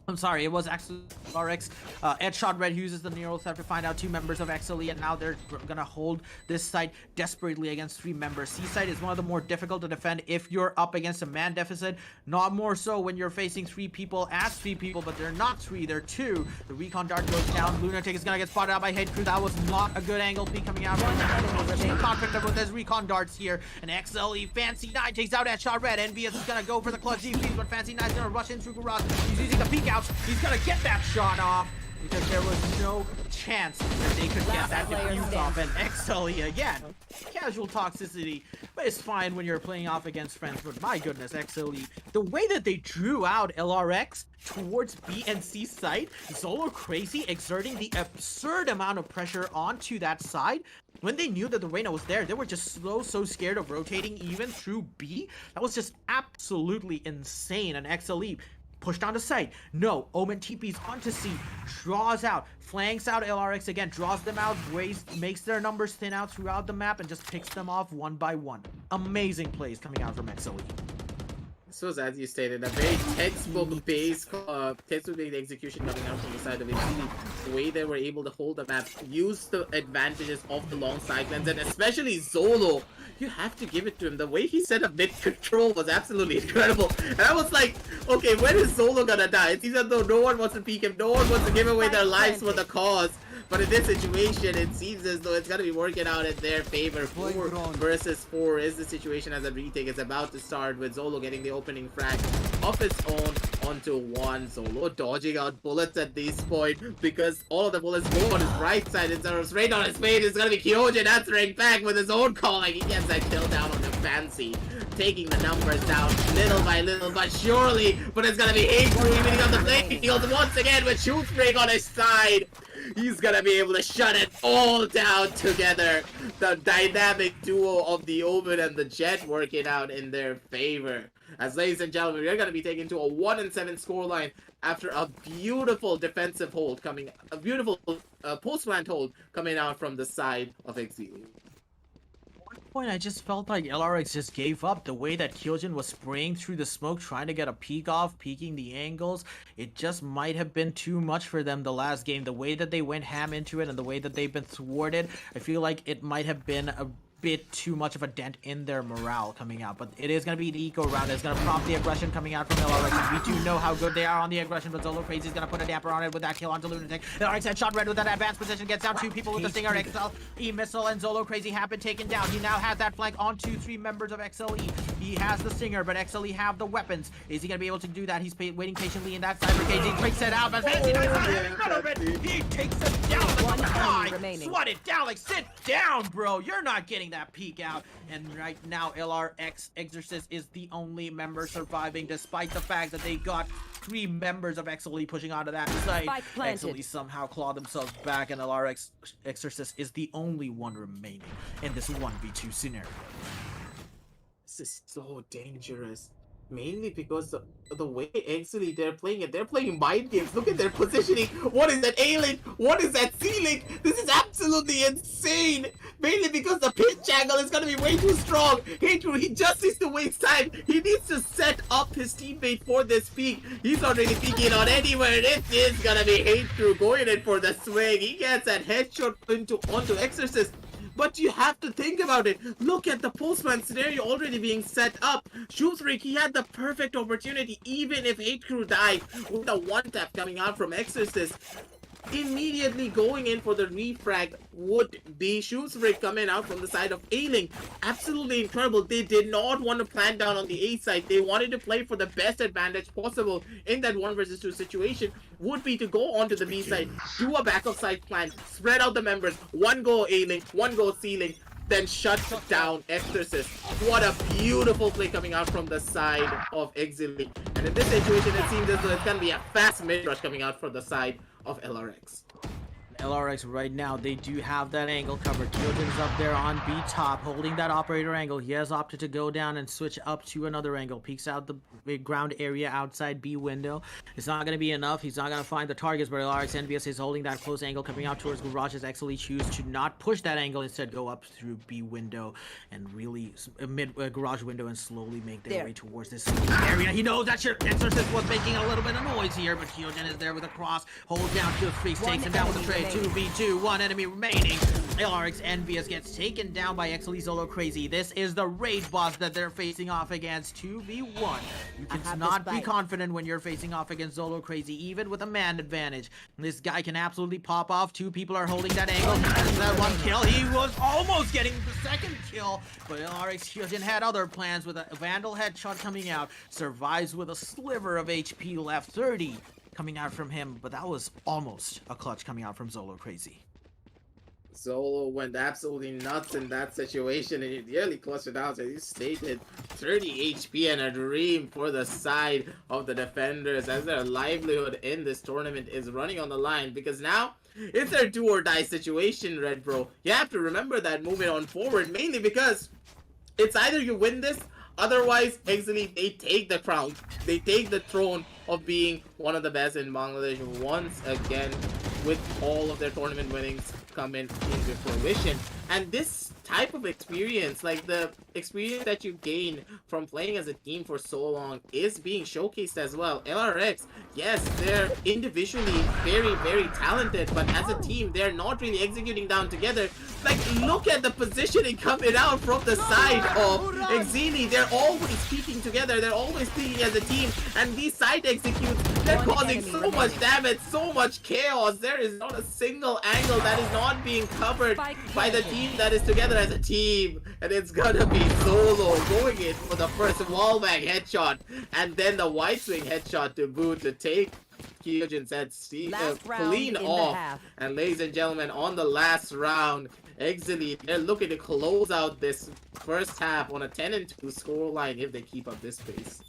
I'm sorry, it was actually LarioX. Edshot Red uses the neural theft to find out 2 members of Exceeli, and now they're gonna hold this site desperately against 3 members. C-side is one of the more difficult to defend if you're up against a man deficit. Not more so when you're facing 3 people as 3 people, but they're not 3, they're 2. The recon dart goes down. Lunatic is gonna get spotted out by Head Crew. That was not a good angle peek coming out right now. Conflict with his recon darts here, and Exceeli Fancy 9 takes out Edshot Red. Envious is gonna go for the clutch GPs, but Fancy 9 is gonna rush in through Garage. He's using the peek out. He's gonna get that shot off because there was no chance that they could get that defuse off. And Exceeli again, casual toxicity, but it's fine when you're playing off against friends. But my goodness, Exceeli, the way that they drew out LarioX towards B and C side, Solo Crazy exerting the absurd amount of pressure onto that side. When they knew that the Reyna was there, they were just so scared of rotating even through B. That was just absolutely insane. And Exceeli pushed onto site. No, Omen TP's onto C, draws out, flanks out LarioX again, draws them out, makes their numbers thin out throughout the map, and just picks them off one by one. Amazing plays coming out from Exceeli. This was, as you stated, a very textbook-based execution coming out from the side of Exceeli. The way they were able to hold the map, use the advantages of the long sidelines, and especially Zolo. You have to give it to him. The way he set up mid-control was absolutely incredible. And I was like, okay, when is Zolo gonna die? It's either though no one wants to peek him, no one wants to give away their lives for the cause. But in this situation, it seems as though it's gonna be working out in their favor. 4 versus 4 is the situation as a retake is about to start, with Zolo getting the opening frag of its own onto 1. Zolo dodging out bullets at this point because all of the bullets go on his right side instead of straight on his face. It's gonna be Kyojin answering back with his own calling. He gets that kill down on the Fancy, taking the numbers down little by little but surely. But it's gonna be HeyCrew evening on the playing field once again with Shootbreak on his side. He's gonna be able to shut it all down together. The dynamic duo of the Omen and the Jet working out in their favor. As ladies and gentlemen, we're gonna be taken to a 1-7 scoreline after a beautiful defensive hold coming, a beautiful post-plant hold coming out from the side of Exceeli. Point, I just felt like LarioX just gave up. The way that Kyojin was spraying through the smoke, trying to get a peek off, peeking the angles, it just might have been too much for them the last game. The way that they went ham into it and the way that they've been thwarted, I feel like it might have been a bit too much of a dent in their morale coming out. But it is going to be an eco round. It's going to prompt the aggression coming out from LarioX. We do know how good they are on the aggression, but Zolo Crazy is going to put a damper on it with that kill onto Lunatic. LarioX headshot red with that advanced position, gets down 2 people with the Stinger, Exceeli missile, and Zolo Crazy have been taken down. He now has that flank on 2-3 members of Exceeli. He has the Stinger, but Exceeli have the weapons. Is he going to be able to do that? He's waiting patiently in that cyber cage. He breaks it out, but Fancy does not. He takes it down like a fly. Swat it down, like sit down, bro. You're not getting that peek out. And right now, LarioX Exorcist is the only member surviving, despite the fact that they got 3 members of Exceeli pushing onto that side. Exceeli somehow clawed themselves back, and LarioX Exorcist is the only one remaining in this 1v2 scenario. This is so dangerous. Mainly because the way Exceeli they're playing mind games. Look at their positioning. What is that A-Link? What is that C-Link? This is absolutely insane. Mainly because the pinch angle is gonna be way too strong. HeyCrew, he just needs to waste time. He needs to set up his teammate for this peak. He's not really peeking on anywhere. It is gonna be HeyCrew going in for the swing. He gets that headshot onto Exorcist. But you have to think about it. Look at the postman scenario already being set up. Shootbreak, he had the perfect opportunity. Even if HeyCrew died with the 1-tap coming out from Exorcist, immediately going in for the refrag would be Shootbreak coming out from the side of A-Link. Absolutely incredible. They did not want to plant down on the A side. They wanted to play for the best advantage possible in that 1 versus 2 situation. Would be to go onto the B side, do a backup side plant, spread out the members, 1 go A-Link, 1 go C-Link, then shut down Exorcist. What a beautiful play coming out from the side of Exceeli. And in this situation, it seems as though it's going to be a fast mid-rush coming out from the side of LarioX. LarioX right now, they do have that angle covered. Kyojin's up there on B top, holding that operator angle. He has opted to go down and switch up to another angle. Peeks out the ground area outside B window. It's not going to be enough. He's not going to find the targets, but LarioX NBS is holding that close angle coming out towards Garage as Exceeli choose to not push that angle, instead go up through B window and really mid Garage window and slowly make their way towards this area. He knows that your Exorcist was making a little bit of noise here, but Kyojin is there with a cross. Hold down to the freeze, takes him down with a trade. 2v2, 1 enemy remaining. LarioX Envious gets taken down by Exceeli Zolo Crazy. This is the raid boss that they're facing off against. 2v1. You cannot be confident when you're facing off against Zolo Crazy, even with a man advantage. This guy can absolutely pop off. 2 people are holding that angle. There's that 1 kill. He was almost getting the 2nd kill, but LarioX Kyojin had other plans with a Vandal headshot coming out. Survives with a sliver of HP left. 30 coming out from him, but that was almost a clutch coming out from Zolo Crazy. Zolo went absolutely nuts in that situation, and he nearly clutched it out. As you stated, 30 HP and a dream for the side of the defenders, as their livelihood in this tournament is running on the line, because now it's their do or die situation, Red Bro. You have to remember that moving on forward, mainly because it's either you win this, otherwise Exceeli, they take the crown, they take the throne of being one of the best in Bangladesh once again with all of their tournament winnings come into fruition. And this type of experience, like the experience that you gain from playing as a team for so long, is being showcased as well. LRX, yes, they're individually very, very talented, but as a team, they're not really executing down together. Like, look at the positioning coming out from the side of Exceeli. They're always peeking together, they're always peeking as a team, and these side executes, they're causing so much damage, so much chaos. There is not a single angle that is not being covered by the team that is together as a team. And it's gonna be Solo going in for the first wallbang headshot, and then the wide swing headshot to boot to take Kyojin's head clean off. And ladies and gentlemen, on the last round, Exceeli, they're looking to close out this first half on a 10-2 scoreline if they keep up this pace.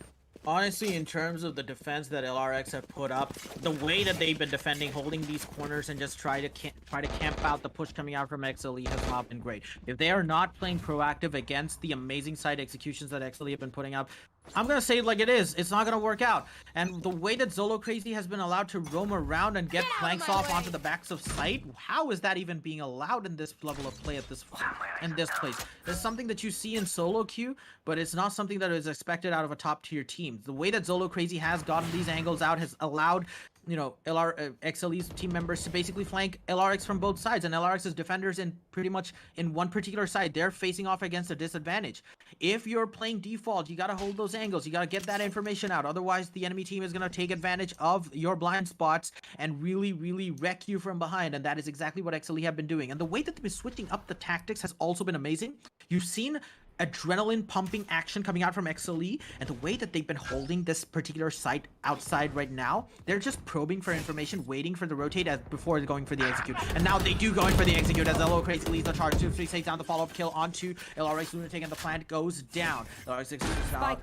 Honestly, in terms of the defense that LRX have put up, the way that they've been defending, holding these corners and just try to camp out the push coming out from Exceeli has not been great. If they are not playing proactive against the amazing side executions that Exceeli have been putting up, I'm gonna say it like it is. It's not gonna work out. And the way that Zolo Crazy has been allowed to roam around and get flanks off onto the backs of site, how is that even being allowed in this level of play at this place? It's something that you see in solo queue, but it's not something that is expected out of a top tier team. The way that Zolo Crazy has gotten these angles out has allowed, you know, Exceeli's team members to basically flank LRX from both sides, and LRX's defenders in pretty much in one particular side, they're facing off against a disadvantage. If you're playing default, you gotta hold those angles, you gotta get that information out, otherwise the enemy team is gonna take advantage of your blind spots and really wreck you from behind, and that is exactly what Exceeli have been doing. And the way that they've been switching up the tactics has also been amazing. You've seen adrenaline pumping action coming out from Exceeli, and the way that they've been holding this particular site outside right now, they're just probing for information, waiting for the rotate before going for the execute. And now they do going for the execute as Zolo Crazy leads the charge. 2-3 takes down the follow-up kill onto LRX Lunatic, and the plant goes down. LRX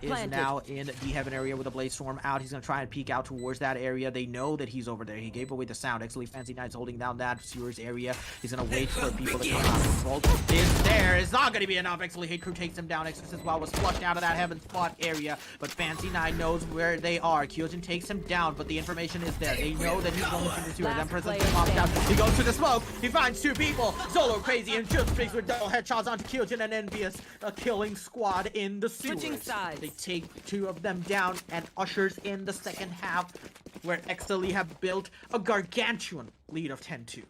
is now in the heaven area with a Blaze Storm out. He's gonna try and peek out towards that area. They know that he's over there. He gave away the sound. Exceeli Fancy Knight's holding down that sewers area. He's gonna wait for people to come out. Vault is there. It's not gonna be enough. Exceeli Hate Crew takes him down. Exorcist Wow was flushed out of that heaven spot area, but Fancy Nine knows where they are. Kyojin takes him down, but the information is there. They know that he's going to the sewer. Then presents him off down. He goes to the smoke. He finds two people. Zolo Crazy and just speaks with double headshots onto Kyojin and Envious. A killing squad in the sewers. They take two of them down and ushers in the second half, where Exceeli have built a gargantuan lead of 10-2.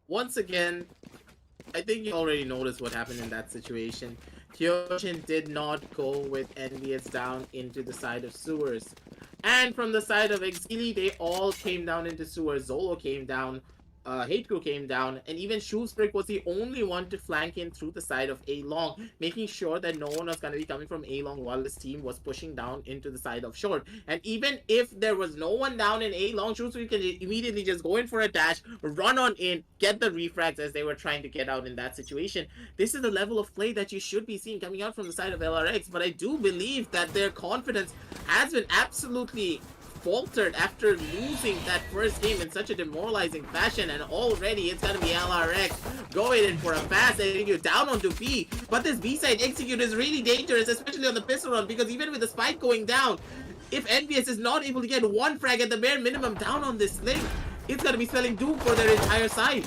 Once again, I think you already noticed what happened in that situation. Kyojin did not go with Envious down into the side of sewers. And from the side of Exceeli, they all came down into sewers. Zolo came down, Hate Crew came down, and even Shoesbrick was the only one to flank in through the side of A-Long, making sure that no one was going to be coming from A-Long while this team was pushing down into the side of Short. And even if there was no one down in A-Long, Shoesbrick can immediately just go in for a dash, run on in, get the refrags as they were trying to get out in that situation. This is the level of play that you should be seeing coming out from the side of LRX, but I do believe that their confidence has been absolutely faltered after losing that first game in such a demoralizing fashion, and already it's gonna be LRX going in for a fast execute down onto B. But this B side execute is really dangerous, especially on the pistol run, because even with the spike going down, if Envious is not able to get one frag at the bare minimum down on this link, it's gonna be spelling doom for their entire side.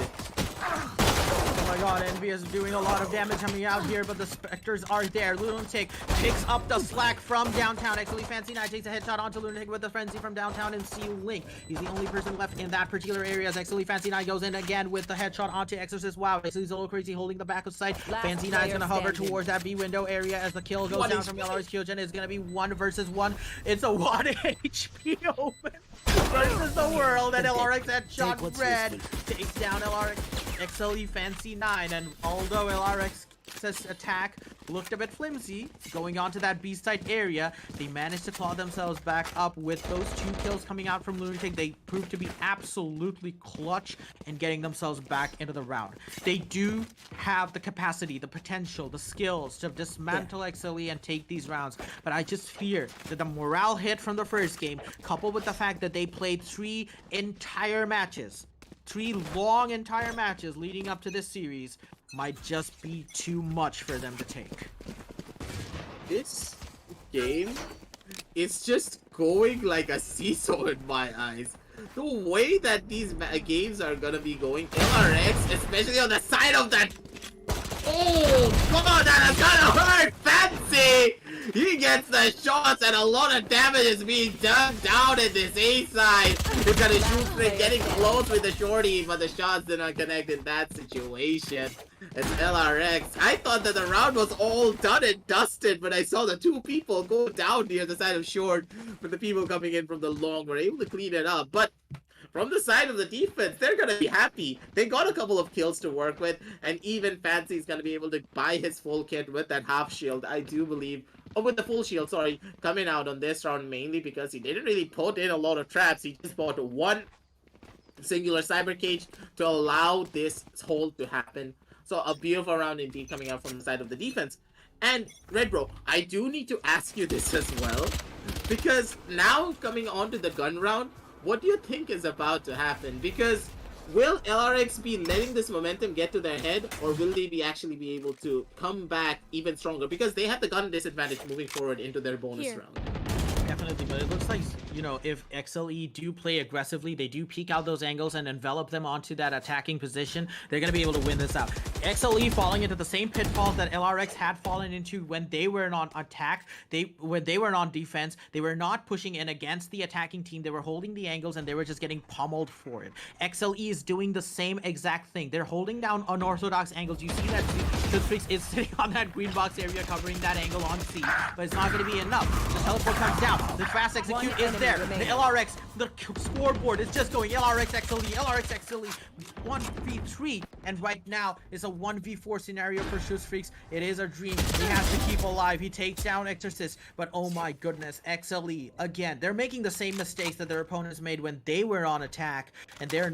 Oh my god, Envious is doing a lot of damage coming out here, but the Spectres are there. Lunatic picks up the slack from downtown. Exceeli Fancy Night takes a headshot onto Lunatic with the frenzy from downtown and see Link. He's the only person left in that particular area as Exceeli Fancy Night goes in again with the headshot onto Exorcist Wow. Exceeli Zolo Crazy holding the back of sight. Fancy Night's gonna hover towards that B window area as the kill goes down from LRX. Kyojin is gonna be 1 versus 1. It's a 1 HP open versus the world, and LRX headshot red takes down LRX. Exceeli Fancy 9, and although LRX's attack looked a bit flimsy going on to that B site area, they managed to claw themselves back up with those 2 kills coming out from Lunatic. They proved to be absolutely clutch in getting themselves back into the round. They do have the capacity, the potential, the skills to dismantle Exceeli and take these rounds, but I just fear that the morale hit from the first game, coupled with the fact that they played 3 entire matches, 3 long entire matches leading up to this series, might just be too much for them to take. This game is just going like a seesaw in my eyes. the way that these games are gonna be going, LRX, especially on the side of that. Oh, God, that is gonna hurt Fancy! He gets the shots and a lot of damage is being done down in this A side. He's gonna shoot straight, getting close with the shorty, but the shots did not connect in that situation. It's LRX. I thought that the round was all done and dusted, but I saw the two people go down near the side of short, but the people coming in from the long were able to clean it up. But from the side of the defense, they're gonna be happy. They got a couple of kills to work with, and even Fancy's gonna be able to buy his full kit with that half shield, I do believe. Oh, with the full shield, sorry, coming out on this round mainly because he didn't really put in a lot of traps. He just bought one singular cyber cage to allow this hold to happen. So a beautiful round indeed coming out from the side of the defense. And Red Bro, I do need to ask you this as well, because now coming on to the gun round, what do you think is about to happen? Because will LRX be letting this momentum get to their head, or will they be actually be able to come back even stronger? Because they have the gun disadvantage moving forward into their bonus round. Definitely, but it looks like, you know, if Exceeli do play aggressively, they do peek out those angles and envelop them onto that attacking position, they're going to be able to win this out. Exceeli falling into the same pitfalls that LRX had fallen into when they were on attack, when they were on defense, they were not pushing in against the attacking team, they were holding the angles and they were just getting pummeled for it. Exceeli is doing the same exact thing. They're holding down unorthodox angles. You see that Zeusaberz is sitting on that green box area covering that angle on C, but it's not going to be enough. The teleport comes down. The fast execute is there. The LRX, the scoreboard is just going LRX Exceeli, LRX Exceeli, 1v3, and right now it's a 1v4 scenario for Zeusaberz. It is a dream. He has to keep alive. He takes down Exorcist, but oh my goodness, Exceeli again. They're making the same mistakes that their opponents made when they were on attack, and they're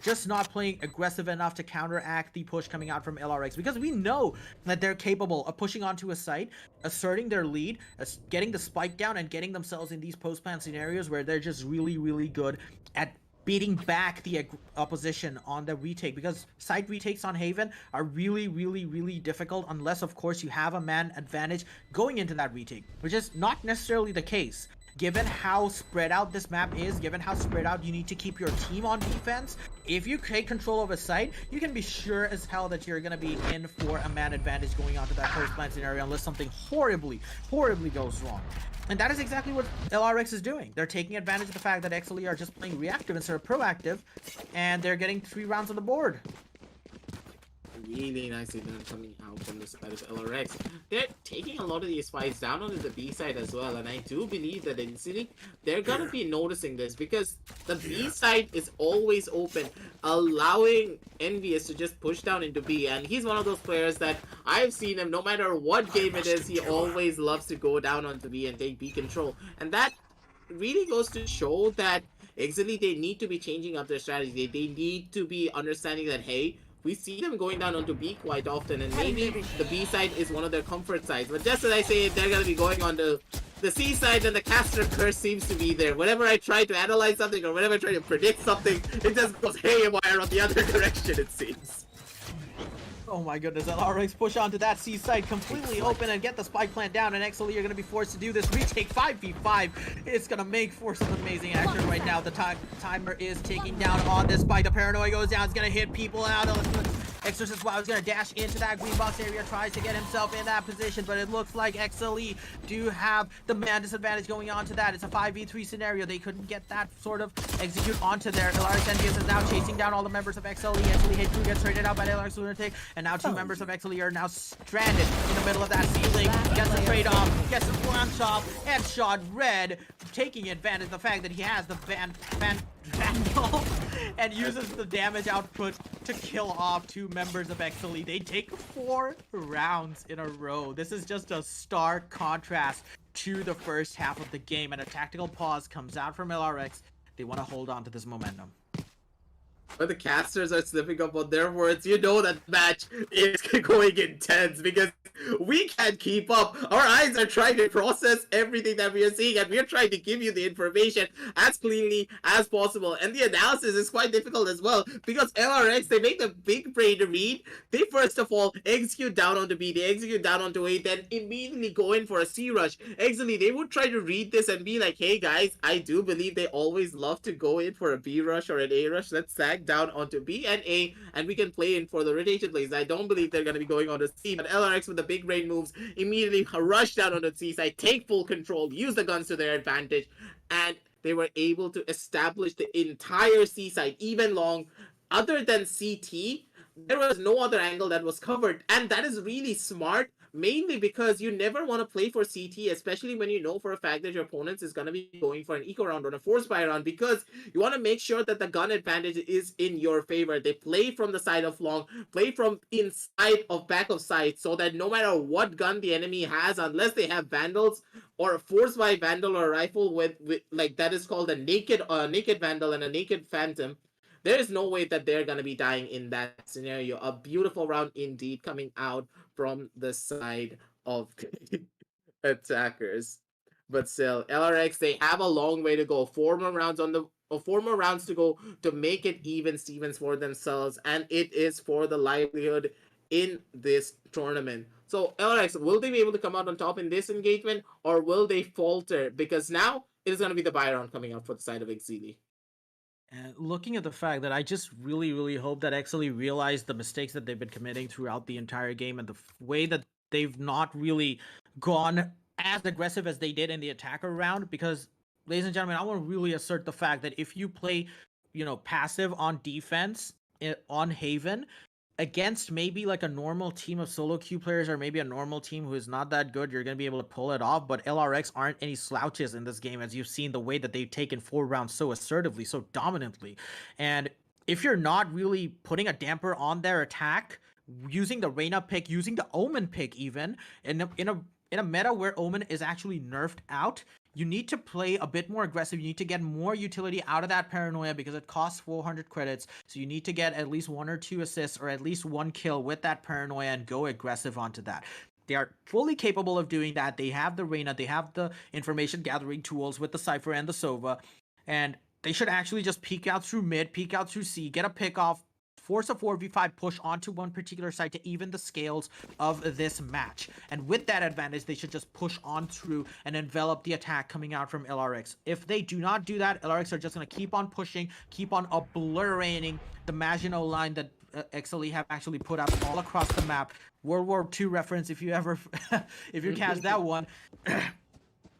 just not playing aggressive enough to counteract the push coming out from LRX, because we know that they're capable of pushing onto a site, asserting their lead, getting the spike down, and getting themselves in these post-plan scenarios where they're just really good at beating back the opposition on the retake, because side retakes on Haven are really difficult unless of course you have a man advantage going into that retake, which is not necessarily the case. Given how spread out this map is, given how spread out you need to keep your team on defense, if you take control of a site, you can be sure as hell that you're going to be in for a man advantage going onto that post-plan scenario unless something horribly goes wrong. And that is exactly what LRX is doing. They're taking advantage of the fact that Exceeli are just playing reactive instead of proactive, and they're getting 3 rounds on the board. Really nicely done coming out from the side of LRX. They're taking a lot of these fights down onto the B side as well, and I do believe that Exceeli, they're gonna be noticing this because the B side is always open, allowing Envious to just push down into B, and he's one of those players that I've seen him, no matter what game it is, he always loves to go down onto B and take B control, and that really goes to show that Exceeli, they need to be changing up their strategy. They need to be understanding that, hey, we see them going down onto B quite often, and maybe the B side is one of their comfort sides. But just as I say, they're going to be going on to the C side, and the caster curse seems to be there. Whenever I try to analyze something or whenever I try to predict something, it just goes haywire on the other direction, it seems. Oh my goodness, LRX push onto that C side completely open and get the spike plant down, and Exceeli are going to be forced to do this retake 5v5. It's going to make for some amazing action right now. The timer is ticking down on this spike. The paranoia goes down. It's going to hit people out. Exorcist Wow is going to dash into that green box area, tries to get himself in that position, but it looks like Exceeli do have the man disadvantage going on to that. It's a 5v3 scenario. They couldn't get that sort of execute onto there. LRX Envious is now chasing down all the members of Exceeli. Exceeli hit crew gets traded out by LRX Lunatic, and now 2 members of Exceeli are now stranded in the middle of that ceiling. Gets the trade off, gets the plant off, headshot Red, taking advantage of the fact that he has the Vandal and uses the damage output to kill off 2 members of Exceeli. They take 4 rounds in a row. This is just a stark contrast to the first half of the game, and a tactical pause comes out from LRX. They want to hold on to this momentum. But the casters are slipping up on their words. You know that match is going intense because We can't keep up. Our eyes are trying to process everything that we are seeing, and we are trying to give you the information as cleanly as possible. And the analysis is quite difficult as well, because LRX, they make the big brain read. They first of all execute down onto B, they execute down onto A, then immediately go in for a C rush. Exceeli, they would try to read this and be like, hey guys, I do believe they always love to go in for a B rush or an A rush. Let's sag down onto B and A, and we can play in for the rotation plays. I don't believe they're going to be going on to C, but LRX with the big brain moves immediately rush down on the C side, take full control, use the guns to their advantage, and they were able to establish the entire C side, even long. Other than CT, there was no other angle that was covered, and that is really smart, mainly because you never want to play for CT, especially when you know for a fact that your opponent is going to be going for an eco round or a force fire round, because you want to make sure that the gun advantage is in your favor. They play from the side of long, play from inside of back of sight, so that no matter what gun the enemy has, unless they have vandals or a force fire vandal or a rifle with like that is called a naked vandal and a naked phantom, there is no way that they're going to be dying in that scenario. A beautiful round indeed coming out from the side of attackers. But still, LRX, they have a long way to go. 4 more rounds to go to make it even Stevens for themselves, and it is for the livelihood in this tournament. So LRX, will they be able to come out on top in this engagement, or will they falter? Because now it is going to be the buy round coming out for the side of Exceeli. And looking at the fact that I just really hope that Exceeli realized the mistakes that they've been committing throughout the entire game, and the way that they've not really gone as aggressive as they did in the attacker round. Because, ladies and gentlemen, I want to really assert the fact that if you play, passive on defense on Haven against maybe like a normal team of solo queue players, or maybe a normal team who is not that good, you're going to be able to pull it off. But LRX aren't any slouches in this game, as you've seen the way that they've taken 4 rounds so assertively, so dominantly. And if you're not really putting a damper on their attack, using the Reyna pick, using the Omen pick even, in a meta where Omen is actually nerfed out, you need to play a bit more aggressive. You need to get more utility out of that paranoia, because it costs 400 credits. So you need to get at least 1 or 2 assists or at least 1 kill with that paranoia and go aggressive onto that. They are fully capable of doing that. They have the Reyna, they have the information gathering tools with the Cypher and the Sova, and they should actually just peek out through mid, peek out through C, get a pick off, force a 4v5 push onto one particular side to even the scales of this match. And with that advantage, they should just push on through and envelop the attack coming out from LRX. If they do not do that, LRX are just going to keep on pushing, keep on obliterating the Maginot line that Exceeli have actually put up all across the map. World War II reference if you ever if you catch that one.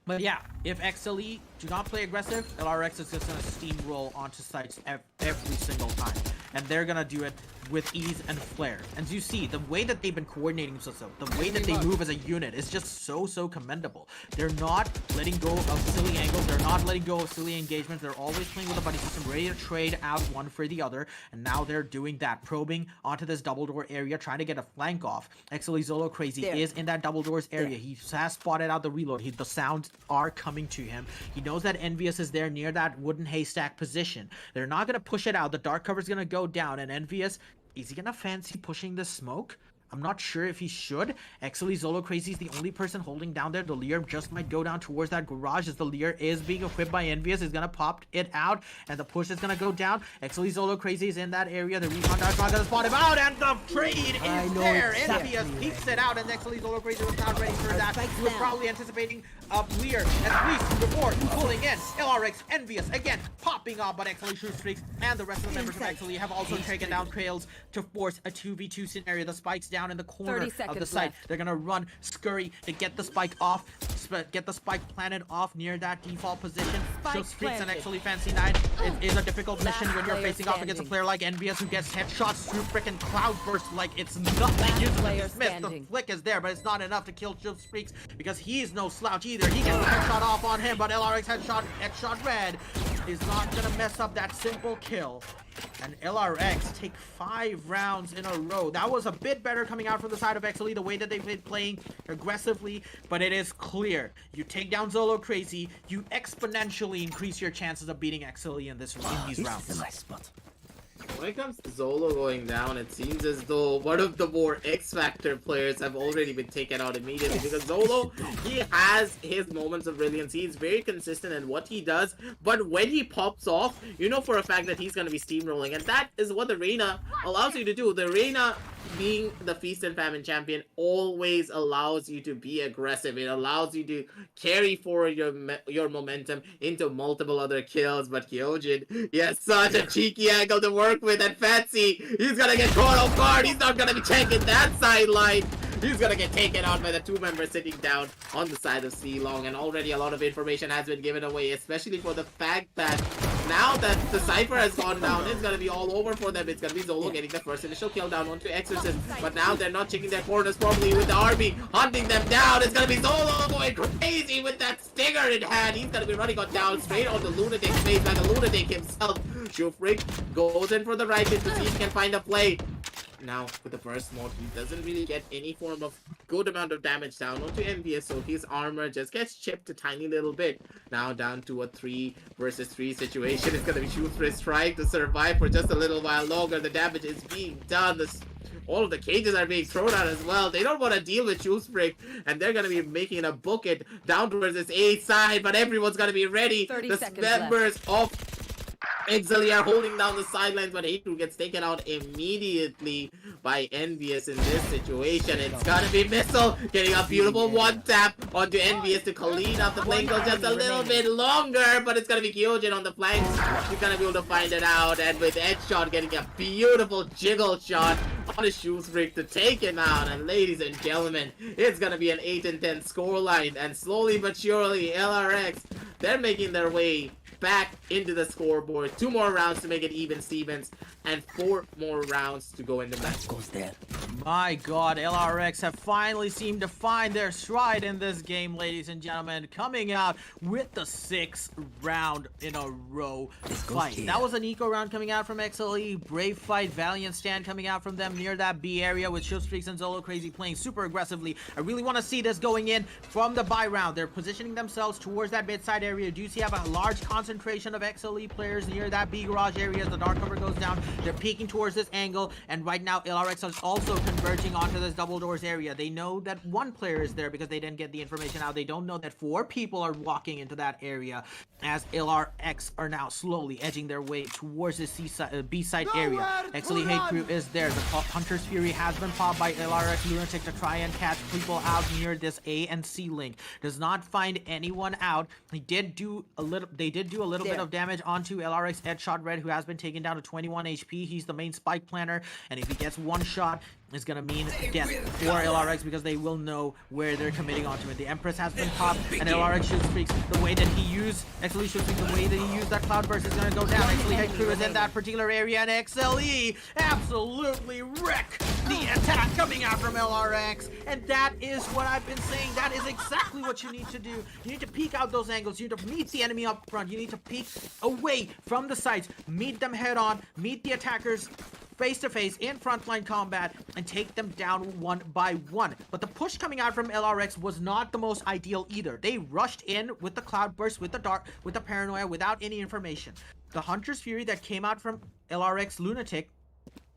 But yeah, if Exceeli do not play aggressive, LRX is just going to steamroll onto sites every single time. And they're going to do it with ease and flair. And as you see, the way that they've been coordinating themselves, the way that they move as a unit is just so commendable. They're not letting go of silly angles. They're not letting go of silly engagements. They're always playing with a buddy system, ready to trade out one for the other. And now they're doing that, probing onto this double door area, trying to get a flank off. Exceeli Zolo Crazy is in that double doors area. He has spotted out the reload. The sounds are coming to him. He knows that Envious is there near that wooden haystack position. They're not going to push it out. The dark cover is going to go down, and Envious, is he gonna fancy pushing this smoke? I'm not sure if he should. Exceeli Zolo Crazy is the only person holding down there. The Lear just might go down towards that garage, as the Lear is being equipped by Envious. He's gonna pop it out, and the push is gonna go down. Exceeli Zolo Crazy is in that area. The recon dog's not gonna spot him out, and the trade is there. Envious peeks it out, and Exceeli Zolo Crazy was not ready for that. He was probably anticipating a Lear at least before pulling in. LRX Envious again popping off, but Exceeli shoots streaks, and the rest of the members of Exceeli have also taken down Trails to force a 2v2 scenario. The spike's down in the corner of the site. They're gonna run scurry to get the spike off, get the spike planted off near that default position. So streaks and Exceeli Fancy 9. It is a difficult mission when you're facing off against a player like Envious, who gets headshots through frickin' Cloudburst like it's nothing. You just missed. The flick is there, but it's not enough to kill Streaks, because he's no slouch either. He gets the headshot off on him, but LRX headshot red is not gonna mess up that simple kill. And LRX take 5 rounds in a row. That was a bit better coming out from the side of Exceeli, the way that they've been playing aggressively, but it is clear. You take down Zolo Crazy, you exponentially increase your chances of beating Exceeli in these rounds. This is a nice spot. When it comes to Zolo going down, it seems as though one of the more X-Factor players have already been taken out immediately, because Zolo, he has his moments of brilliance. He's very consistent in what he does, but when he pops off, you know for a fact that he's going to be steamrolling, and that is what the Reyna allows you to do. The Reyna, being the Feast and Famine champion, always allows you to be aggressive. It allows you to carry forward your momentum into multiple other kills. But Kyojin, he has such a cheeky angle to work with, and Fancy, he's gonna get caught off guard. He's not gonna be checking that sideline. He's gonna get taken out by the two members sitting down on the side of C-Long, and already a lot of information has been given away, especially for the fact that now that the Cypher has gone down, it's gonna be all over for them. It's gonna be Zolo getting the first initial kill down onto Exorcist, but now they're not checking their corners properly with the army hunting them down. It's gonna be Zolo going crazy with that stinger in hand. He's gonna be running on down straight on the Lunatic's face like a lunatic himself. Shufrik goes in for the right hit to see if he can find a play. Now, with the burst mode, he doesn't really get any form of good amount of damage down onto Envious, so his armor just gets chipped a tiny little bit. Now down to a 3 versus 3 situation. It's gonna be Shufrik trying to survive for just a little while longer. The damage is being done. All of the cages are being thrown out as well. They don't want to deal with Shoesbrick, and they're going to be making a book it down towards this A side, but everyone's going to be ready. The members of Exceeli are holding down the sidelines, but Hatru gets taken out immediately by Envious in this situation. It's gonna be Missile getting a beautiful one tap onto Envious to clean up the playing field just a little bit longer, but it's gonna be Kyojin on the flanks. He's gonna be able to find it out, and with Edge Shot getting a beautiful jiggle shot on his Shoesbrick to take him out. And ladies and gentlemen, it's gonna be an 8-10 scoreline, and slowly but surely LRX, they're making their way back into the scoreboard. 2 more rounds to make it even Stevens, and 4 more rounds to go in the match. My god, LRX have finally seemed to find their stride in this game, ladies and gentlemen, coming out with the 6th round in a row fight. That was an eco round coming out from Exceeli, brave fight, valiant stand coming out from them near that B area with Showstreaks and Zolo Crazy playing super aggressively. I really want to see this going in from the buy round. They're positioning themselves towards that mid side area. Do you see have a large concentration of Exceeli players near that B garage area as the dark cover goes down? They're peeking towards this angle, and right now LRX is also converging onto this double doors area. They know that 1 player is there because they didn't get the information out. They don't know that 4 people are walking into that area, as LRX are now slowly edging their way towards this B side area. Exceeli Hate Crew is there. The Hunter's Fury has been popped by LRX Lunatic to try and catch people out near this A and C link. Does not find anyone out. They did do a little bit of damage onto LRX Headshot Red, who has been taken down to 21 HP. He's the main spike planner, and if he gets 1 shot, it's gonna mean death for LRX because they will know where they're committing onto it. The Empress has been popped, and LRX Shootstreaks, the way that he used Exceeli Shootstreaks, the way that he used that Cloudburst is gonna go down. Exceeli Head Crew is in that particular area, and Exceeli absolutely wreck the attack coming out from LRX. And that is what I've been saying. That is exactly what you need to do. You need to peek out those angles. You need to meet the enemy up front. You need to peek away from the sides, meet them head on, meet the attackers face to face in frontline combat, and take them down 1 by 1. But the push coming out from LRX was not the most ideal either. They rushed in with the Cloudburst, with the Dark, with the Paranoia, without any information. The Hunter's Fury that came out from LRX Lunatic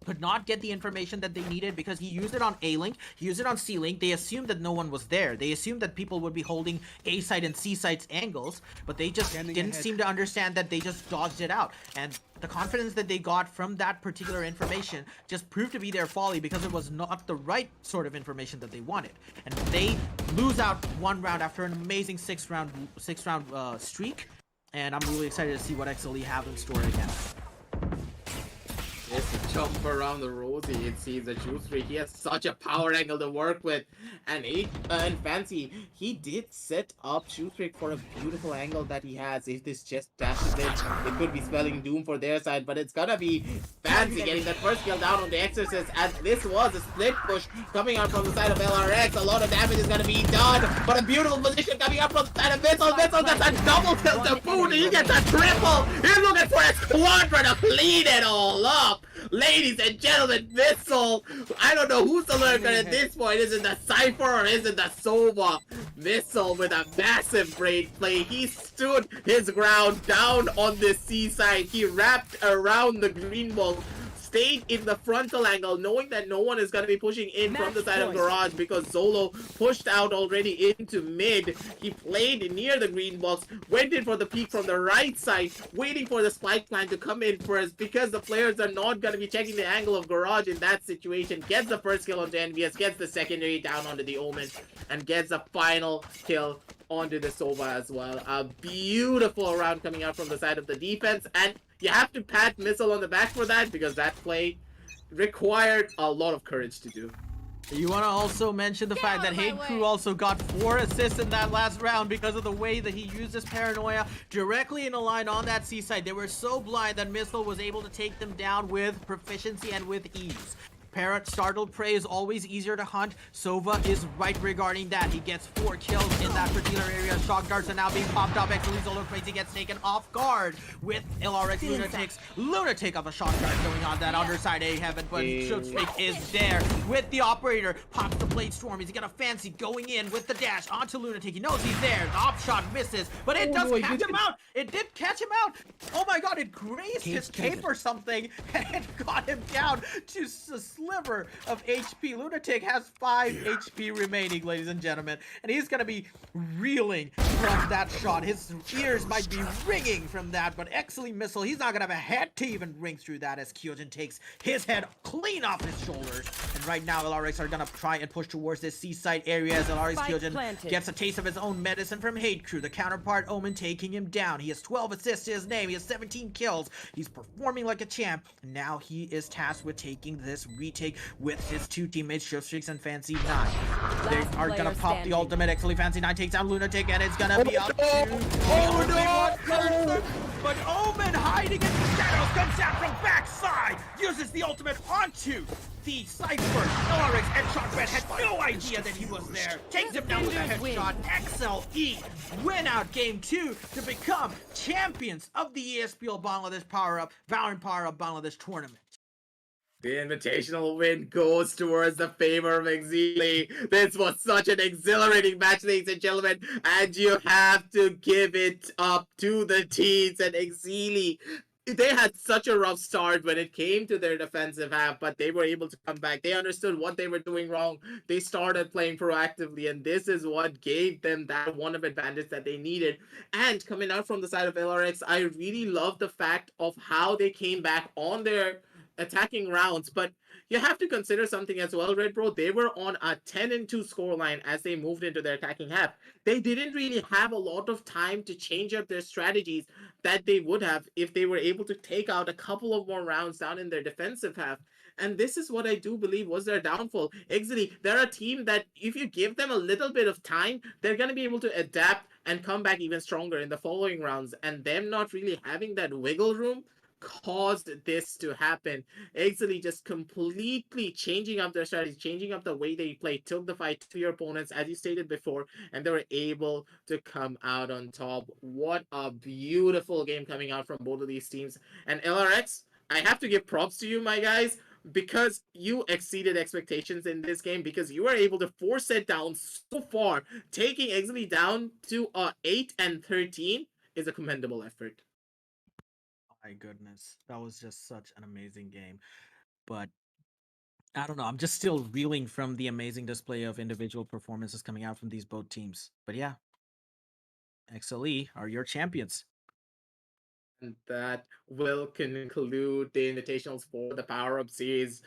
could not get the information that they needed because he used it on A-Link, he used it on C-Link. They assumed that no one was there. They assumed that people would be holding A-side and C-side's angles, but they just didn't seem to understand that. They just dodged it out. And the confidence that they got from that particular information just proved to be their folly because it was not the right sort of information that they wanted. And they lose out 1 round after an amazing 6 round streak. And I'm really excited to see what Exceeli have in store again. It's a jump around the rosy. It seems that Shoestreak, he has such a power angle to work with. And Fancy, he did set up Shoestreak for a beautiful angle that he has. If this just dashes it could be spelling doom for their side, but it's gonna be Fancy getting that first kill down on the Exorcist, as this was a split push coming out from the side of LRX. A lot of damage is gonna be done, but a beautiful position coming up from the side of Missile. Missile gets a double kill to boot, and he gets a triple. He's looking for a squadron to clean it all up. Ladies and gentlemen, Missile, I don't know who's the lurker at this point. Is it the Cypher or is it the Sova? Missile with a massive braid play. He stood his ground down on the seaside. He wrapped around the green wall stayed in the frontal angle, knowing that no one is going to be pushing in from the Match side of point. Garage because Zolo pushed out already into mid. He played near the green box, went in for the peek from the right side, waiting for the spike plant to come in first because the players are not going to be checking the angle of Garage in that situation. Gets the first kill onto NVS, gets the secondary down onto the Omen, and gets the final kill onto the Sova as well. A beautiful round coming out from the side of the defense, and you have to pat Missile on the back for that because that play required a lot of courage to do. You want to also mention the fact that Hate Crew also got 4 assists in that last round because of the way that he used his paranoia directly in a line on that C side. They were so blind that Missile was able to take them down with proficiency and with ease. Parrot startled prey is always easier to hunt. Sova is right regarding that. He gets 4 kills in that particular area. Shock darts are now being popped up. Exceeli Solo Crazy gets taken off guard with LRX Lunatics. Lunatic of a shock dart going on that underside A heaven, but Shootstick is there with the operator. Pops the Blade Storm. He's gonna fancy going in with the dash onto Lunatic. He knows he's there. The op shot misses, but it does catch him out. It did catch him out. Oh my god, it grazed his cape or something and it got him down to sliver of HP. Lunatic has 5 HP remaining, ladies and gentlemen, and he's gonna be reeling from that shot. His ears might be ringing from that, but Exceeli Missile, he's not gonna have a head to even ring through that as Kyojin takes his head clean off his shoulders. And right now, LRX are gonna try and push towards this seaside area as LRX Kyojin gets a taste of his own medicine from Hate Crew. The counterpart Omen taking him down. He has 12 assists to his name. He has 17 kills. He's performing like a champ. And now he is tasked with taking this retake with his 2 teammates, Shootstreaks and Fancy 9. They are gonna pop the ultimate. Exceeli Fancy 9 takes down Lunatic, and it's gonna be up to the only one person. But Omen, hiding in the shadows, comes down from backside, uses the ultimate onto the Cypher. LRX and Shotred had no idea that he was there. Takes him down with a headshot. XLE win out game 2 to become champions of the ESPL Bangladesh PowerUp Valorant PowerUp Bangladesh tournament. The invitational win goes towards the favor of Exceeli. This was such an exhilarating match, ladies and gentlemen, and you have to give it up to the teams and Exceeli. They had such a rough start when it came to their defensive half, but they were able to come back. They understood what they were doing wrong. They started playing proactively, and this is what gave them that one of advantage that they needed. And coming out from the side of LRX, I really love the fact of how they came back on their attacking rounds, but you have to consider something as well, Red Bro. They were on a 10-2 scoreline as they moved into their attacking half. They didn't really have a lot of time to change up their strategies that they would have if they were able to take out a couple of more rounds down in their defensive half. And this is what I do believe was their downfall. Exceeli, they're a team that if you give them a little bit of time, they're going to be able to adapt and come back even stronger in the following rounds. And them not really having that wiggle room caused this to happen. Exceeli just completely changing up their strategy, changing up the way they play, took the fight to your opponents, as you stated before, and they were able to come out on top. What a beautiful game coming out from both of these teams. And LRX, I have to give props to you, my guys, because you exceeded expectations in this game, because you were able to force it down so far. Taking Exceeli down to 8-13 is a commendable effort. My goodness, that was just such an amazing game. But I don't know, I'm just still reeling from the amazing display of individual performances coming out from these both teams. But yeah, XLE are your champions. And that will conclude the invitationals for the PowerUp series.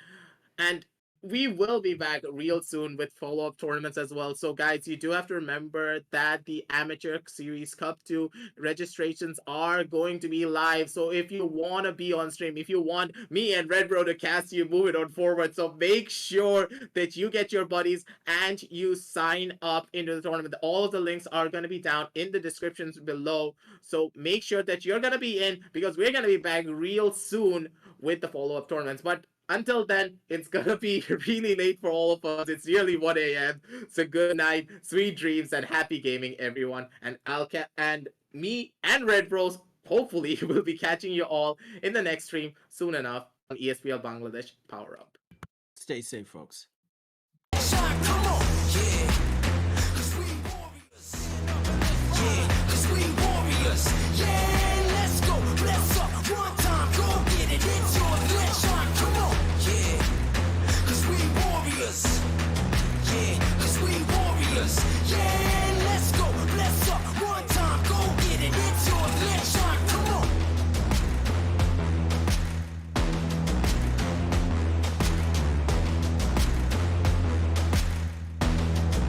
And we will be back real soon with follow-up tournaments as well. So guys, you do have to remember that the Amateur Series Cup 2 registrations are going to be live. So if you want to be on stream, if you want me and Red Bro to cast you, move it on forward. So make sure that you get your buddies and you sign up into the tournament. All of the links are going to be down in the descriptions below. So make sure that you're going to be in, because we're going to be back real soon with the follow-up tournaments. But until then, it's gonna be really late for all of us. It's nearly 1 a.m. So good night, sweet dreams, and happy gaming, everyone. And and me and Red Bros hopefully will be catching you all in the next stream soon enough on ESPL Bangladesh PowerUp. Stay safe, folks.